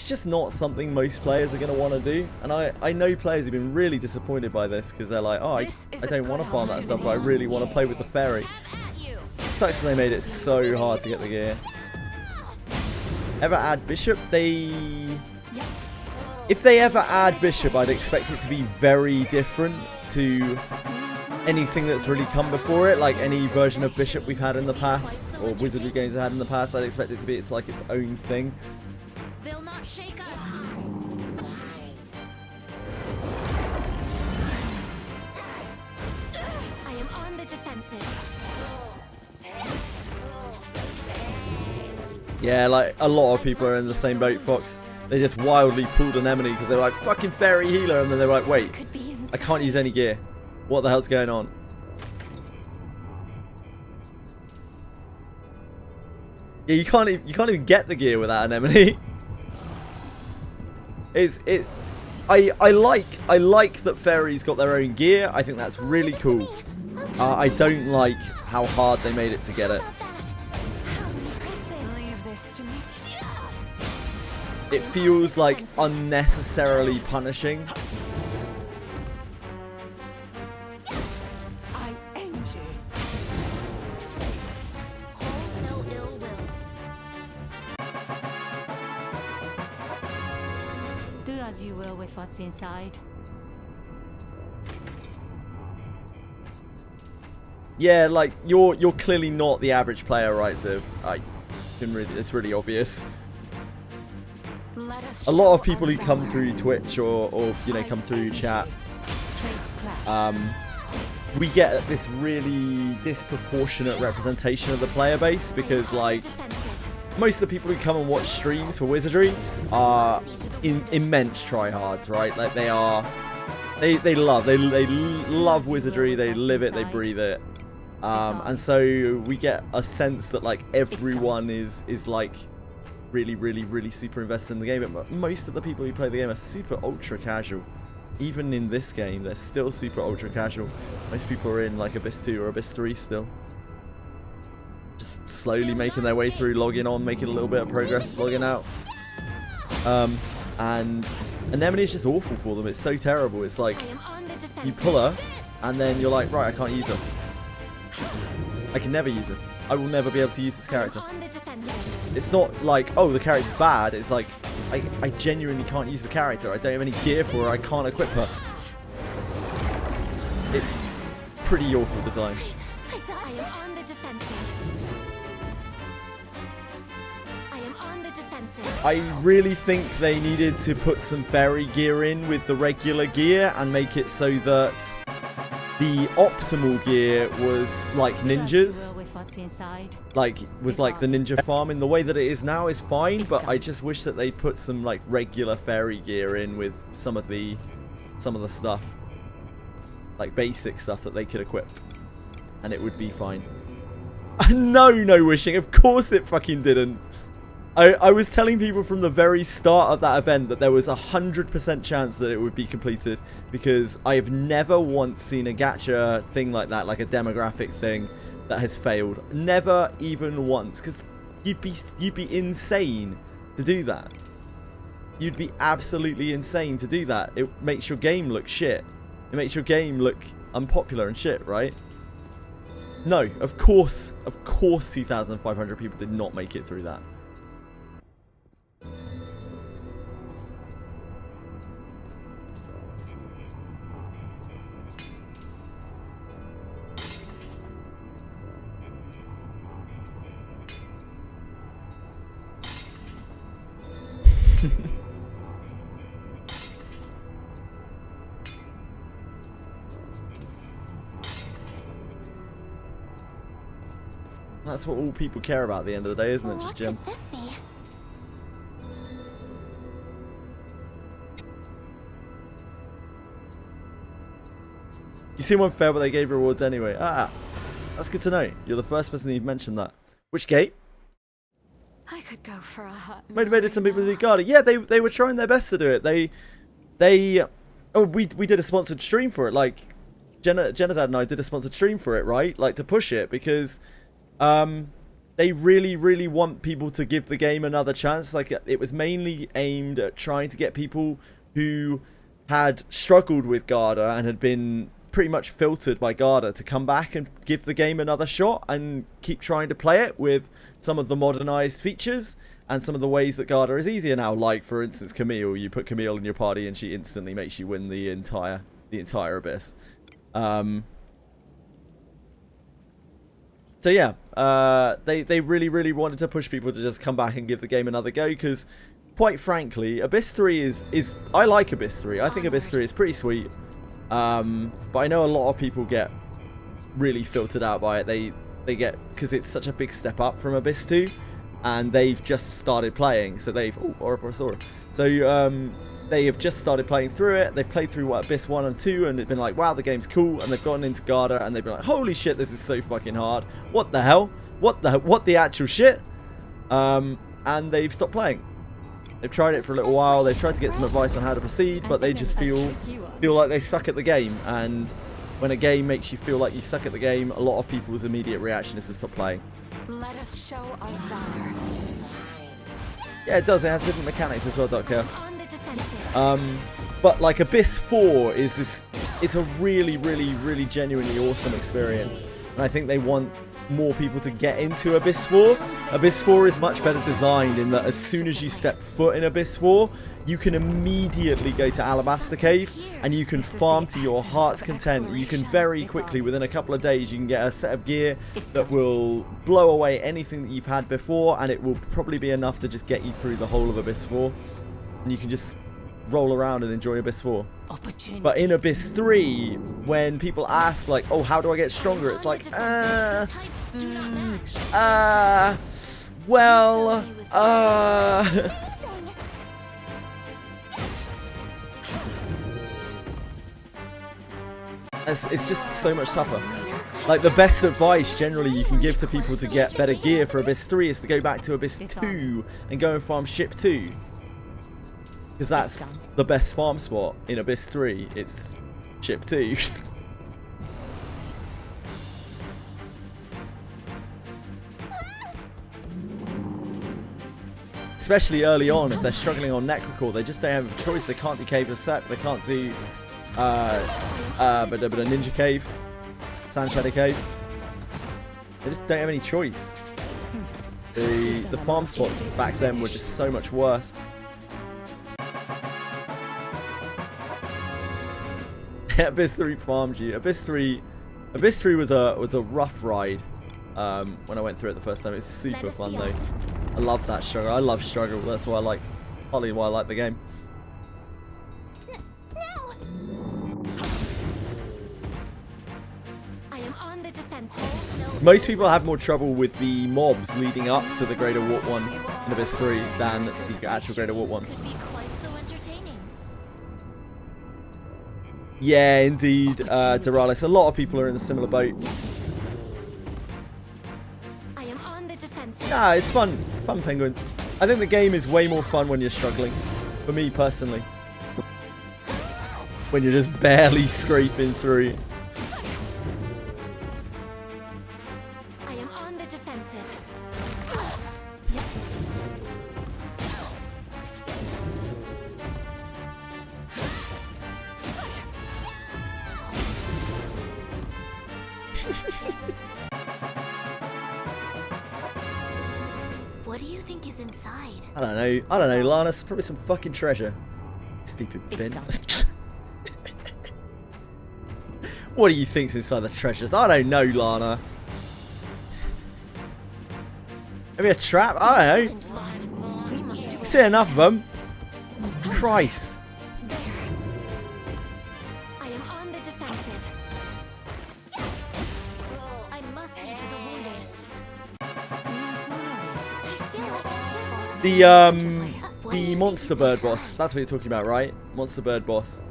just not something most players are going to want to do. And I know players have been really disappointed by this because they're like, oh, I don't want to farm that stuff, but I really want to play with the fairy. It sucks that they made it so hard to get the gear. Ever add Bishop? If they ever add Bishop, I'd expect it to be very different to anything that's really come before it, like any version of Bishop we've had in the past, or Wizardry games have had in the past. I'd expect it to be its own thing. They'll not shake us. I am on the defensive. Yeah, like a lot of people are in the same boat, Fox. They just wildly pulled Anemone because they were like, fucking fairy healer, and then they were like, wait, Could be I can't use any gear. What the hell's going on? Yeah, you can't even get the gear without Anemone. I like that fairies got their own gear. I think that's really cool. I don't like how hard they made it to get it. How impressive. Leave this to me. It feels like unnecessarily punishing. I end you. Hold no ill will. Do as you will with what's inside. Yeah, like you're clearly not the average player, right? So it's really obvious. Let us A lot of show people our who come valor. through Twitch or come through chat, Trades clash. we get this really disproportionate representation of the player base because like Defensive. most of the people who come and watch streams for Wizardry are immense tryhards, right? Like they love Wizardry, they live it, they breathe it. And so we get a sense that like everyone is like really super invested in the game, but most of the people who play the game are super ultra casual. Even in this game, they're still super ultra casual. Most people are in like Abyss 2 or Abyss 3 still. Just slowly making their way through, logging on, making a little bit of progress, logging out. And Anemone is just awful for them. It's so terrible. It's like I am on the defensive. you pull her, and then you're like, right, I can't use her. I can never use her. I will never be able to use this character. On the defensive. It's not like, oh, the character's bad. It's like, I genuinely can't use the character. I don't have any gear for her. I can't equip her. It's pretty awful design. I am on the defensive. I am on the defensive. defensive. I really think they needed to put some fairy gear in with the regular gear and make it so that the optimal gear was like ninjas. With what's inside. Like, was like the ninja farm. In the way that it is now is fine, but I just wish that they put some like regular fairy gear in with some of the stuff. Like basic stuff that they could equip. And it would be fine. No wishing. Of course it fucking didn't. I was telling people from the very start of that event that there was 100% chance that it would be completed, because I have never once seen a gacha thing like that, like a demographic thing that has failed. Never even once, because you'd be insane to do that. You'd be absolutely insane to do that. It makes your game look shit. It makes your game look unpopular and shit, right? No, of course 2,500 people did not make it through that. That's what all people care about at the end of the day, isn't it? Just gems. What could this be? You seem unfair, but they gave rewards anyway. Ah, that's good to know. You're the first person you've mentioned that. Which gate? I could go for a hot Motivated some people to do Garda. Yeah, they were trying their best to do it. We did a sponsored stream for it. Like Jenazad and I did a sponsored stream for it, right? Like to push it, because they really want people to give the game another chance. Like it was mainly aimed at trying to get people who had struggled with Garda and had been pretty much filtered by Garda to come back and give the game another shot and keep trying to play it with some of the modernized features and some of the ways that Garda is easier now. Like for instance, Camille. You put Camille in your party and she instantly makes you win the entire abyss. So yeah, they really wanted to push people to just come back and give the game another go, because quite frankly, Abyss 3 is I like Abyss 3. I think Abyss 3 is pretty sweet. But I know a lot of people get really filtered out by it. They get, because it's such a big step up from Abyss 2, and they've just started playing. So they've they have just started playing through it. They've played through Abyss 1 and 2 and they've been like, wow, the game's cool, and they've gotten into Garda and they've been like, holy shit, this is so fucking hard. What the hell? What the actual shit? And they've stopped playing. They've tried it for a little while. They've tried to get some advice on how to proceed, but they just feel like they suck at the game. And when a game makes you feel like you suck at the game, a lot of people's immediate reaction is to stop playing. Let us show our valor. Yeah, it does. It has different mechanics as well, Dark Chaos. On the defensive. But like Abyss 4 is this, it's a really genuinely awesome experience. And I think they want more people to get into Abyss 4. Abyss 4 is much better designed in that as soon as you step foot in Abyss 4, you can immediately go to Alabaster Cave and you can farm to your heart's content. You can very quickly, within a couple of days, you can get a set of gear that will blow away anything that you've had before, and it will probably be enough to just get you through the whole of Abyss 4. And you can just roll around and enjoy Abyss 4. But in Abyss 3, when people ask like, oh, how do I get stronger? It's like, it's just so much tougher. Like the best advice generally you can give to people to get better gear for Abyss 3 is to go back to Abyss 2 and go and farm Ship 2. Because that's the best farm spot in Abyss 3. It's Ship 2. Especially early on, if they're struggling on Necrocore, they just don't have a choice. They can't do Cave of Set. They can't do but a Ninja Cave, Sand Shadow Cave. They just don't have any choice. The farm spots back then were just so much worse. Abyss 3 farmed you. Abyss 3 was a rough ride when I went through it the first time. It was super fun though. I love that struggle. I love struggle. That's why I like, partly why I like the game. I am on the defensive. Most people have more trouble with the mobs leading up to the Greater Warp 1 in Abyss 3 than the actual Greater Warp 1. Could be quite so entertaining. Yeah, indeed, Duralis. A lot of people are in a similar boat. I am on the defensive. Nah, it's fun. Fun, penguins. I think the game is way more fun when you're struggling. For me, personally. When you're just barely scraping through. I am on the defensive. What do you think is inside? I don't know, Lana. It's probably some fucking treasure. Stupid bin. What do you think's inside the treasures? I don't know, Lana. Maybe a trap? I don't know. We must do I see enough of them. Christ. I am on the defensive. I must see to the wounded. The monster bird boss. That's what you're talking about, right? Monster bird boss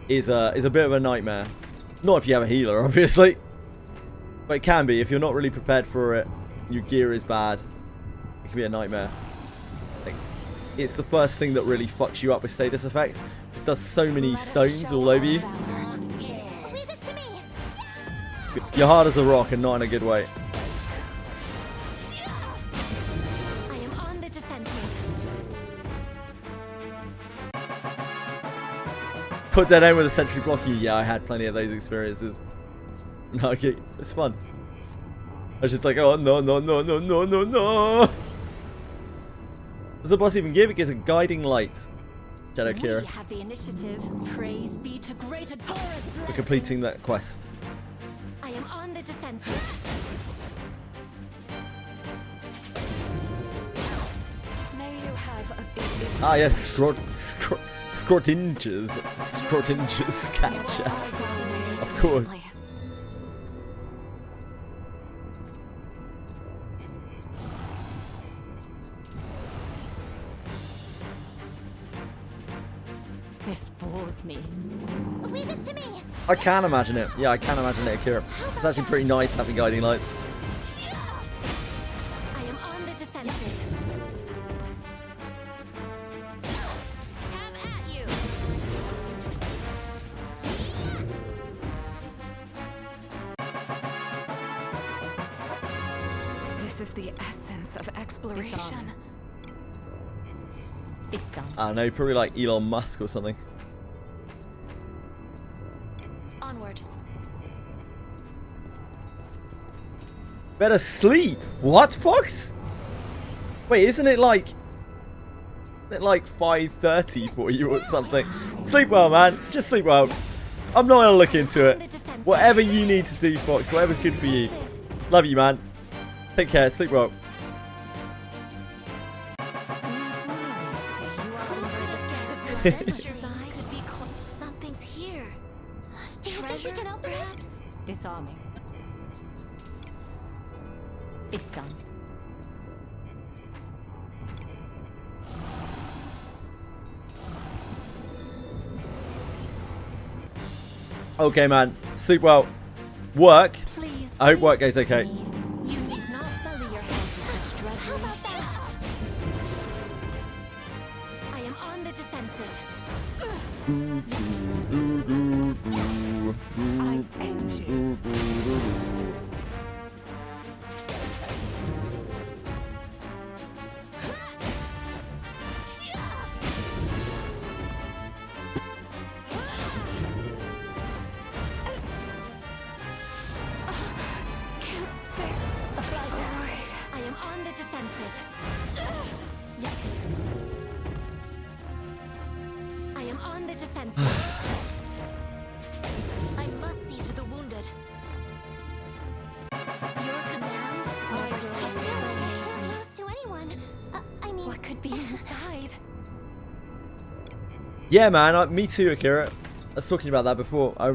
is a bit of a nightmare. Not if you have a healer, obviously, but it can be if you're not really prepared for it. Your gear is bad. It can be a nightmare. Like, it's the first thing that really fucks you up with status effects. It does so many stones all over you. Leave it to me. You're hard as a rock and not in a good way. I am on the defensive. Put dead aim with a sentry block you. Yeah, I had plenty of those experiences. No, okay, it's fun. I was just like, oh no, no, no, no, no, no, no. Does the boss even give? It gives a guiding light. Shadow Kira. We have the initiative. Praise be to great Agora's For completing that quest. I am on the defensive. May you have a big Ah yes, Scrotinges catcher. Of course. This bores me. Leave it to me. I can imagine it. Yeah, I can imagine it, Akira. It's actually pretty nice having guiding lights. I am on the defensive. Have at you. This is the essence of exploration. It's done. I don't know, probably like Elon Musk or something. Onward. Better sleep. What, Fox? Wait, isn't it like 5:30 for you or something? Sleep well, man. Just sleep well. I'm not gonna look into it. Whatever you need to do, Fox. Whatever's good for you. Love you, man. Take care. Sleep well. Could be something's here. Do you think we Treasure, can open it? perhaps? Disarming. It's done. Okay, man. Sleep well. Work. Please. I hope work leave goes this to okay. me. You need not sully your hands with such drudgery. I am on the defensive. I end you. Can't stay afloat. I am on the defensive. I am on the defensive. I must see to the wounded. Your command never ceases to amaze me. To anyone. what could be inside. Yeah, man. Me too, Akira. I was talking about that before. I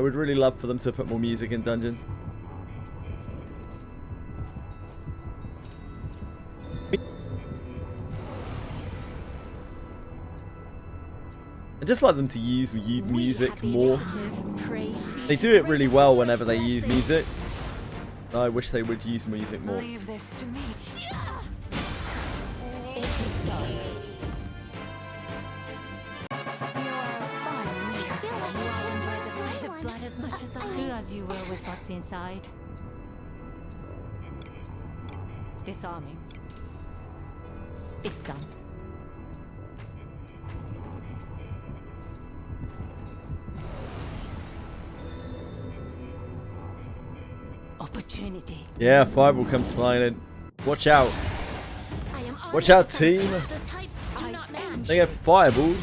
would really love for them to put more music in dungeons. I just like them to use music more. They do it really well whenever they use music. I wish they would use music more. Leave this to me. It is done. You are a fine I leader. feel like you all enjoy the sight of blood as much as I Do as you will with what's inside. Disarming. It's done. Opportunity. Yeah, Fireball comes flying in. Watch out. I am on Watch the out, defensive. team. The types do not match. They get fireballs.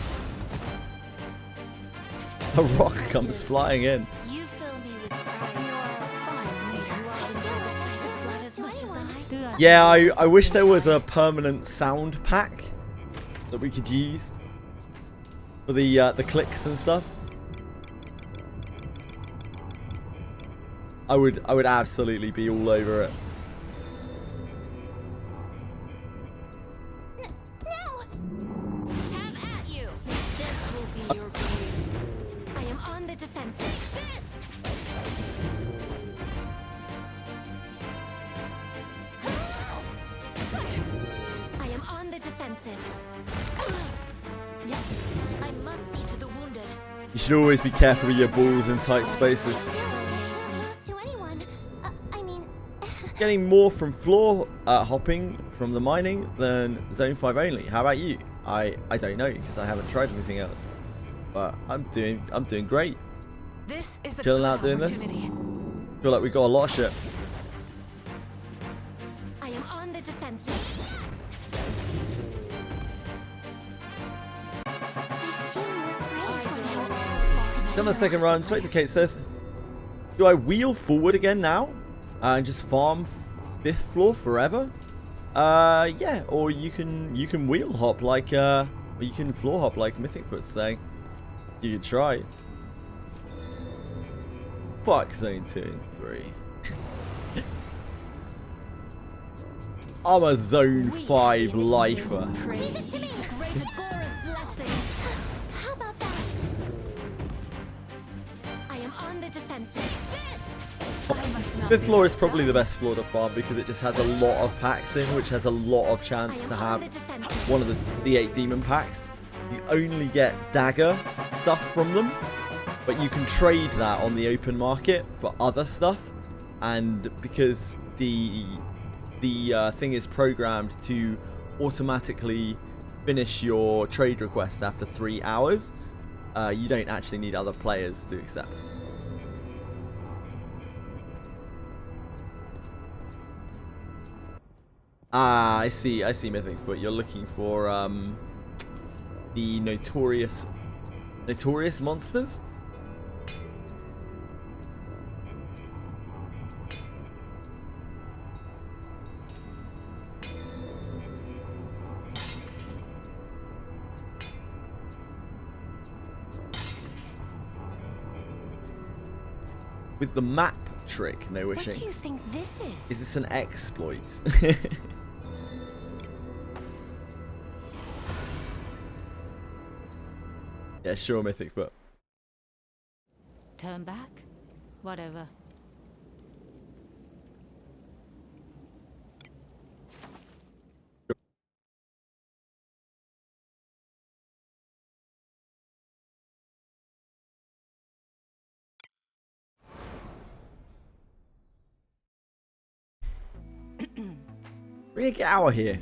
A rock comes flying in. You fill me with You pride. are a fine leader. You all enjoy the sight of blood as much as I. Do as Yeah, you will I with wish what's there was a inside. permanent sound pack that we could use for the clicks and stuff. I would absolutely be all over it. No! Have at you! This will be your grave. I am on the defensive. This! I am on the defensive. I must see to the wounded. You should always be careful with your balls in tight spaces. Still amaze me. To anyone. I mean, Getting more from floor hopping from the mining than zone 5 only. How about you? I don't know because I haven't tried anything else. But I'm doing great. This is a Chilling good out doing this? opportunity. Feel like we got a lot of shit. I am on the defensive. I feel more brave now. Done the second run. Spectre Kate Sith. Do I wheel forward again now? And just farm 5th floor forever? Yeah. Or you can wheel hop like or you can floor hop like Mythic Foot's saying. You could try. Fuck zone 2 and 3. I'm a zone 5 lifer. Leave it to me. Great Agora's blessing. How about that? I am on the defensive. This! I must not 5th be floor is left probably out. the best floor to farm because it just has a lot of packs in, which has a lot of I chance am to on have the defensive. one of the 8 demon packs. You only get dagger stuff from them, but you can trade that on the open market for other stuff. And because the thing is programmed to automatically finish your trade request after 3 hours, you don't actually need other players to accept. Ah, I see Mythic Foot. You're looking for the notorious monsters? With the map trick, no What wishing. do you think this is? Is this an exploit? Yeah, sure, Mythic Foot. Turn back? Whatever. We need to get out of here.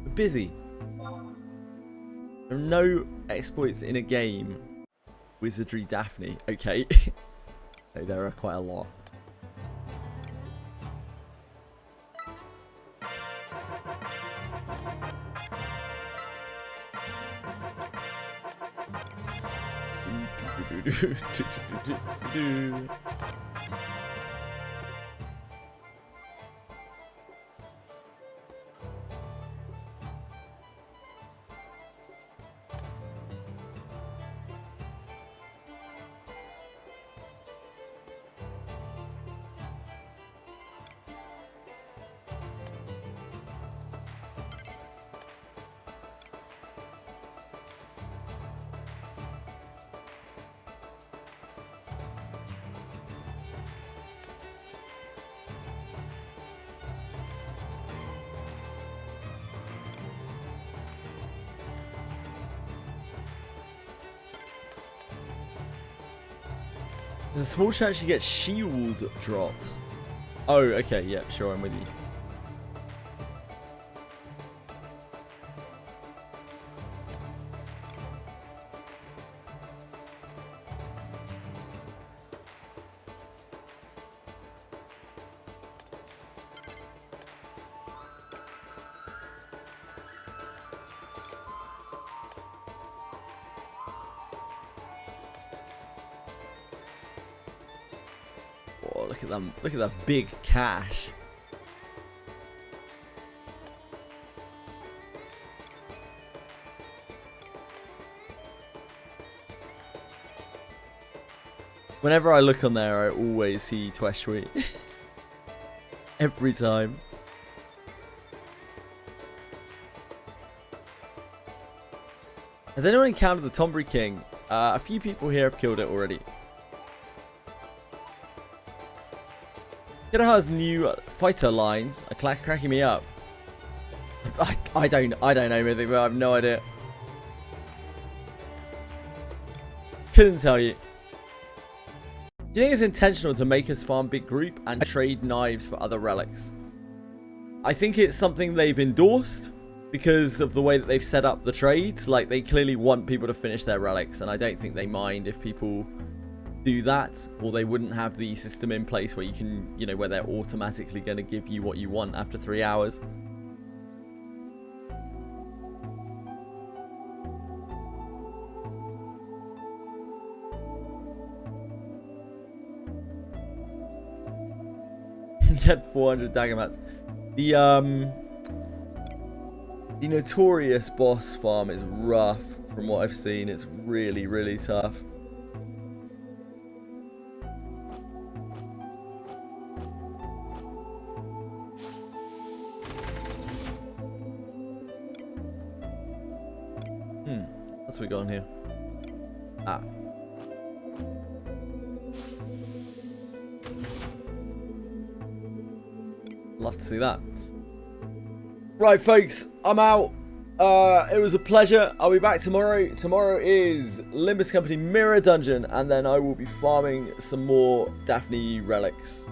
We're busy. There are no exploits in a game. Wizardry Daphne. Okay. No, there are quite a lot. There's a small chance you get shield drops. Oh, okay, yeah, sure, I'm with you. Oh, look at them! Look at that big cache. Whenever I look on there, I always see Tweshweet. Every time. Has anyone encountered the Tombury King? A few people here have killed it already. Kiraha's new fighter lines are cracking me up. I don't know anything, but I have no idea. Couldn't tell you. Do you think it's intentional to make us farm big group and trade knives for other relics? I think it's something they've endorsed because of the way that they've set up the trades. Like, they clearly want people to finish their relics, and I don't think they mind if people do that, or they wouldn't have the system in place where you can, you know, where they're automatically going to give you what you want after 3 hours. He had 400 dagger mats. The notorious boss farm is rough from what I've seen. It's really, really tough. What's we got on here? Ah. Love to see that. Right, folks, I'm out. It was a pleasure. I'll be back tomorrow. Tomorrow is Limbus Company Mirror Dungeon, and then I will be farming some more Daphne relics.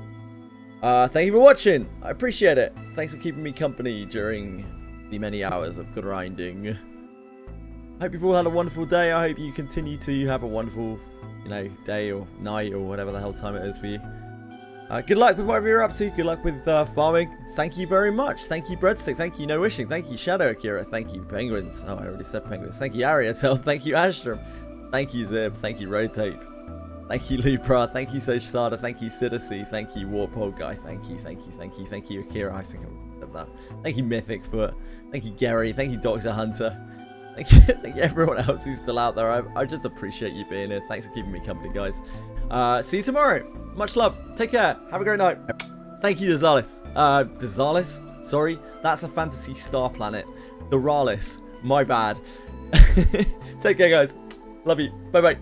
Thank you for watching. I appreciate it. Thanks for keeping me company during the many hours of grinding. I hope you've all had a wonderful day. I hope you continue to have a wonderful, you know, day or night or whatever the hell time it is for you. Good luck with whatever you're up to. Good luck with farming. Thank you very much. Thank you, Breadstick. Thank you, No Wishing. Thank you, Shadow Akira. Thank you, Penguins. Oh, I already said Penguins. Thank you, Ariatel. Thank you, Astrom. Thank you, Zib. Thank you, Rotape. Thank you, Lupra. Thank you, Sojasada. Thank you, Siddacy. Thank you, Warpole Guy. Thank you, thank you, thank you, thank you, Akira. I think I said that. Thank you, Mythic Foot. Thank you, Gary. Thank you, Dr. Hunter. Thank you everyone else who's still out there. I just appreciate you being here. Thanks for keeping me company, guys. See you tomorrow. Much love. Take care. Have a great night. Thank you, Dezalis. Dezalis? Sorry, that's a fantasy star planet. Doralis. My bad. Take care, guys. Love you. Bye-bye.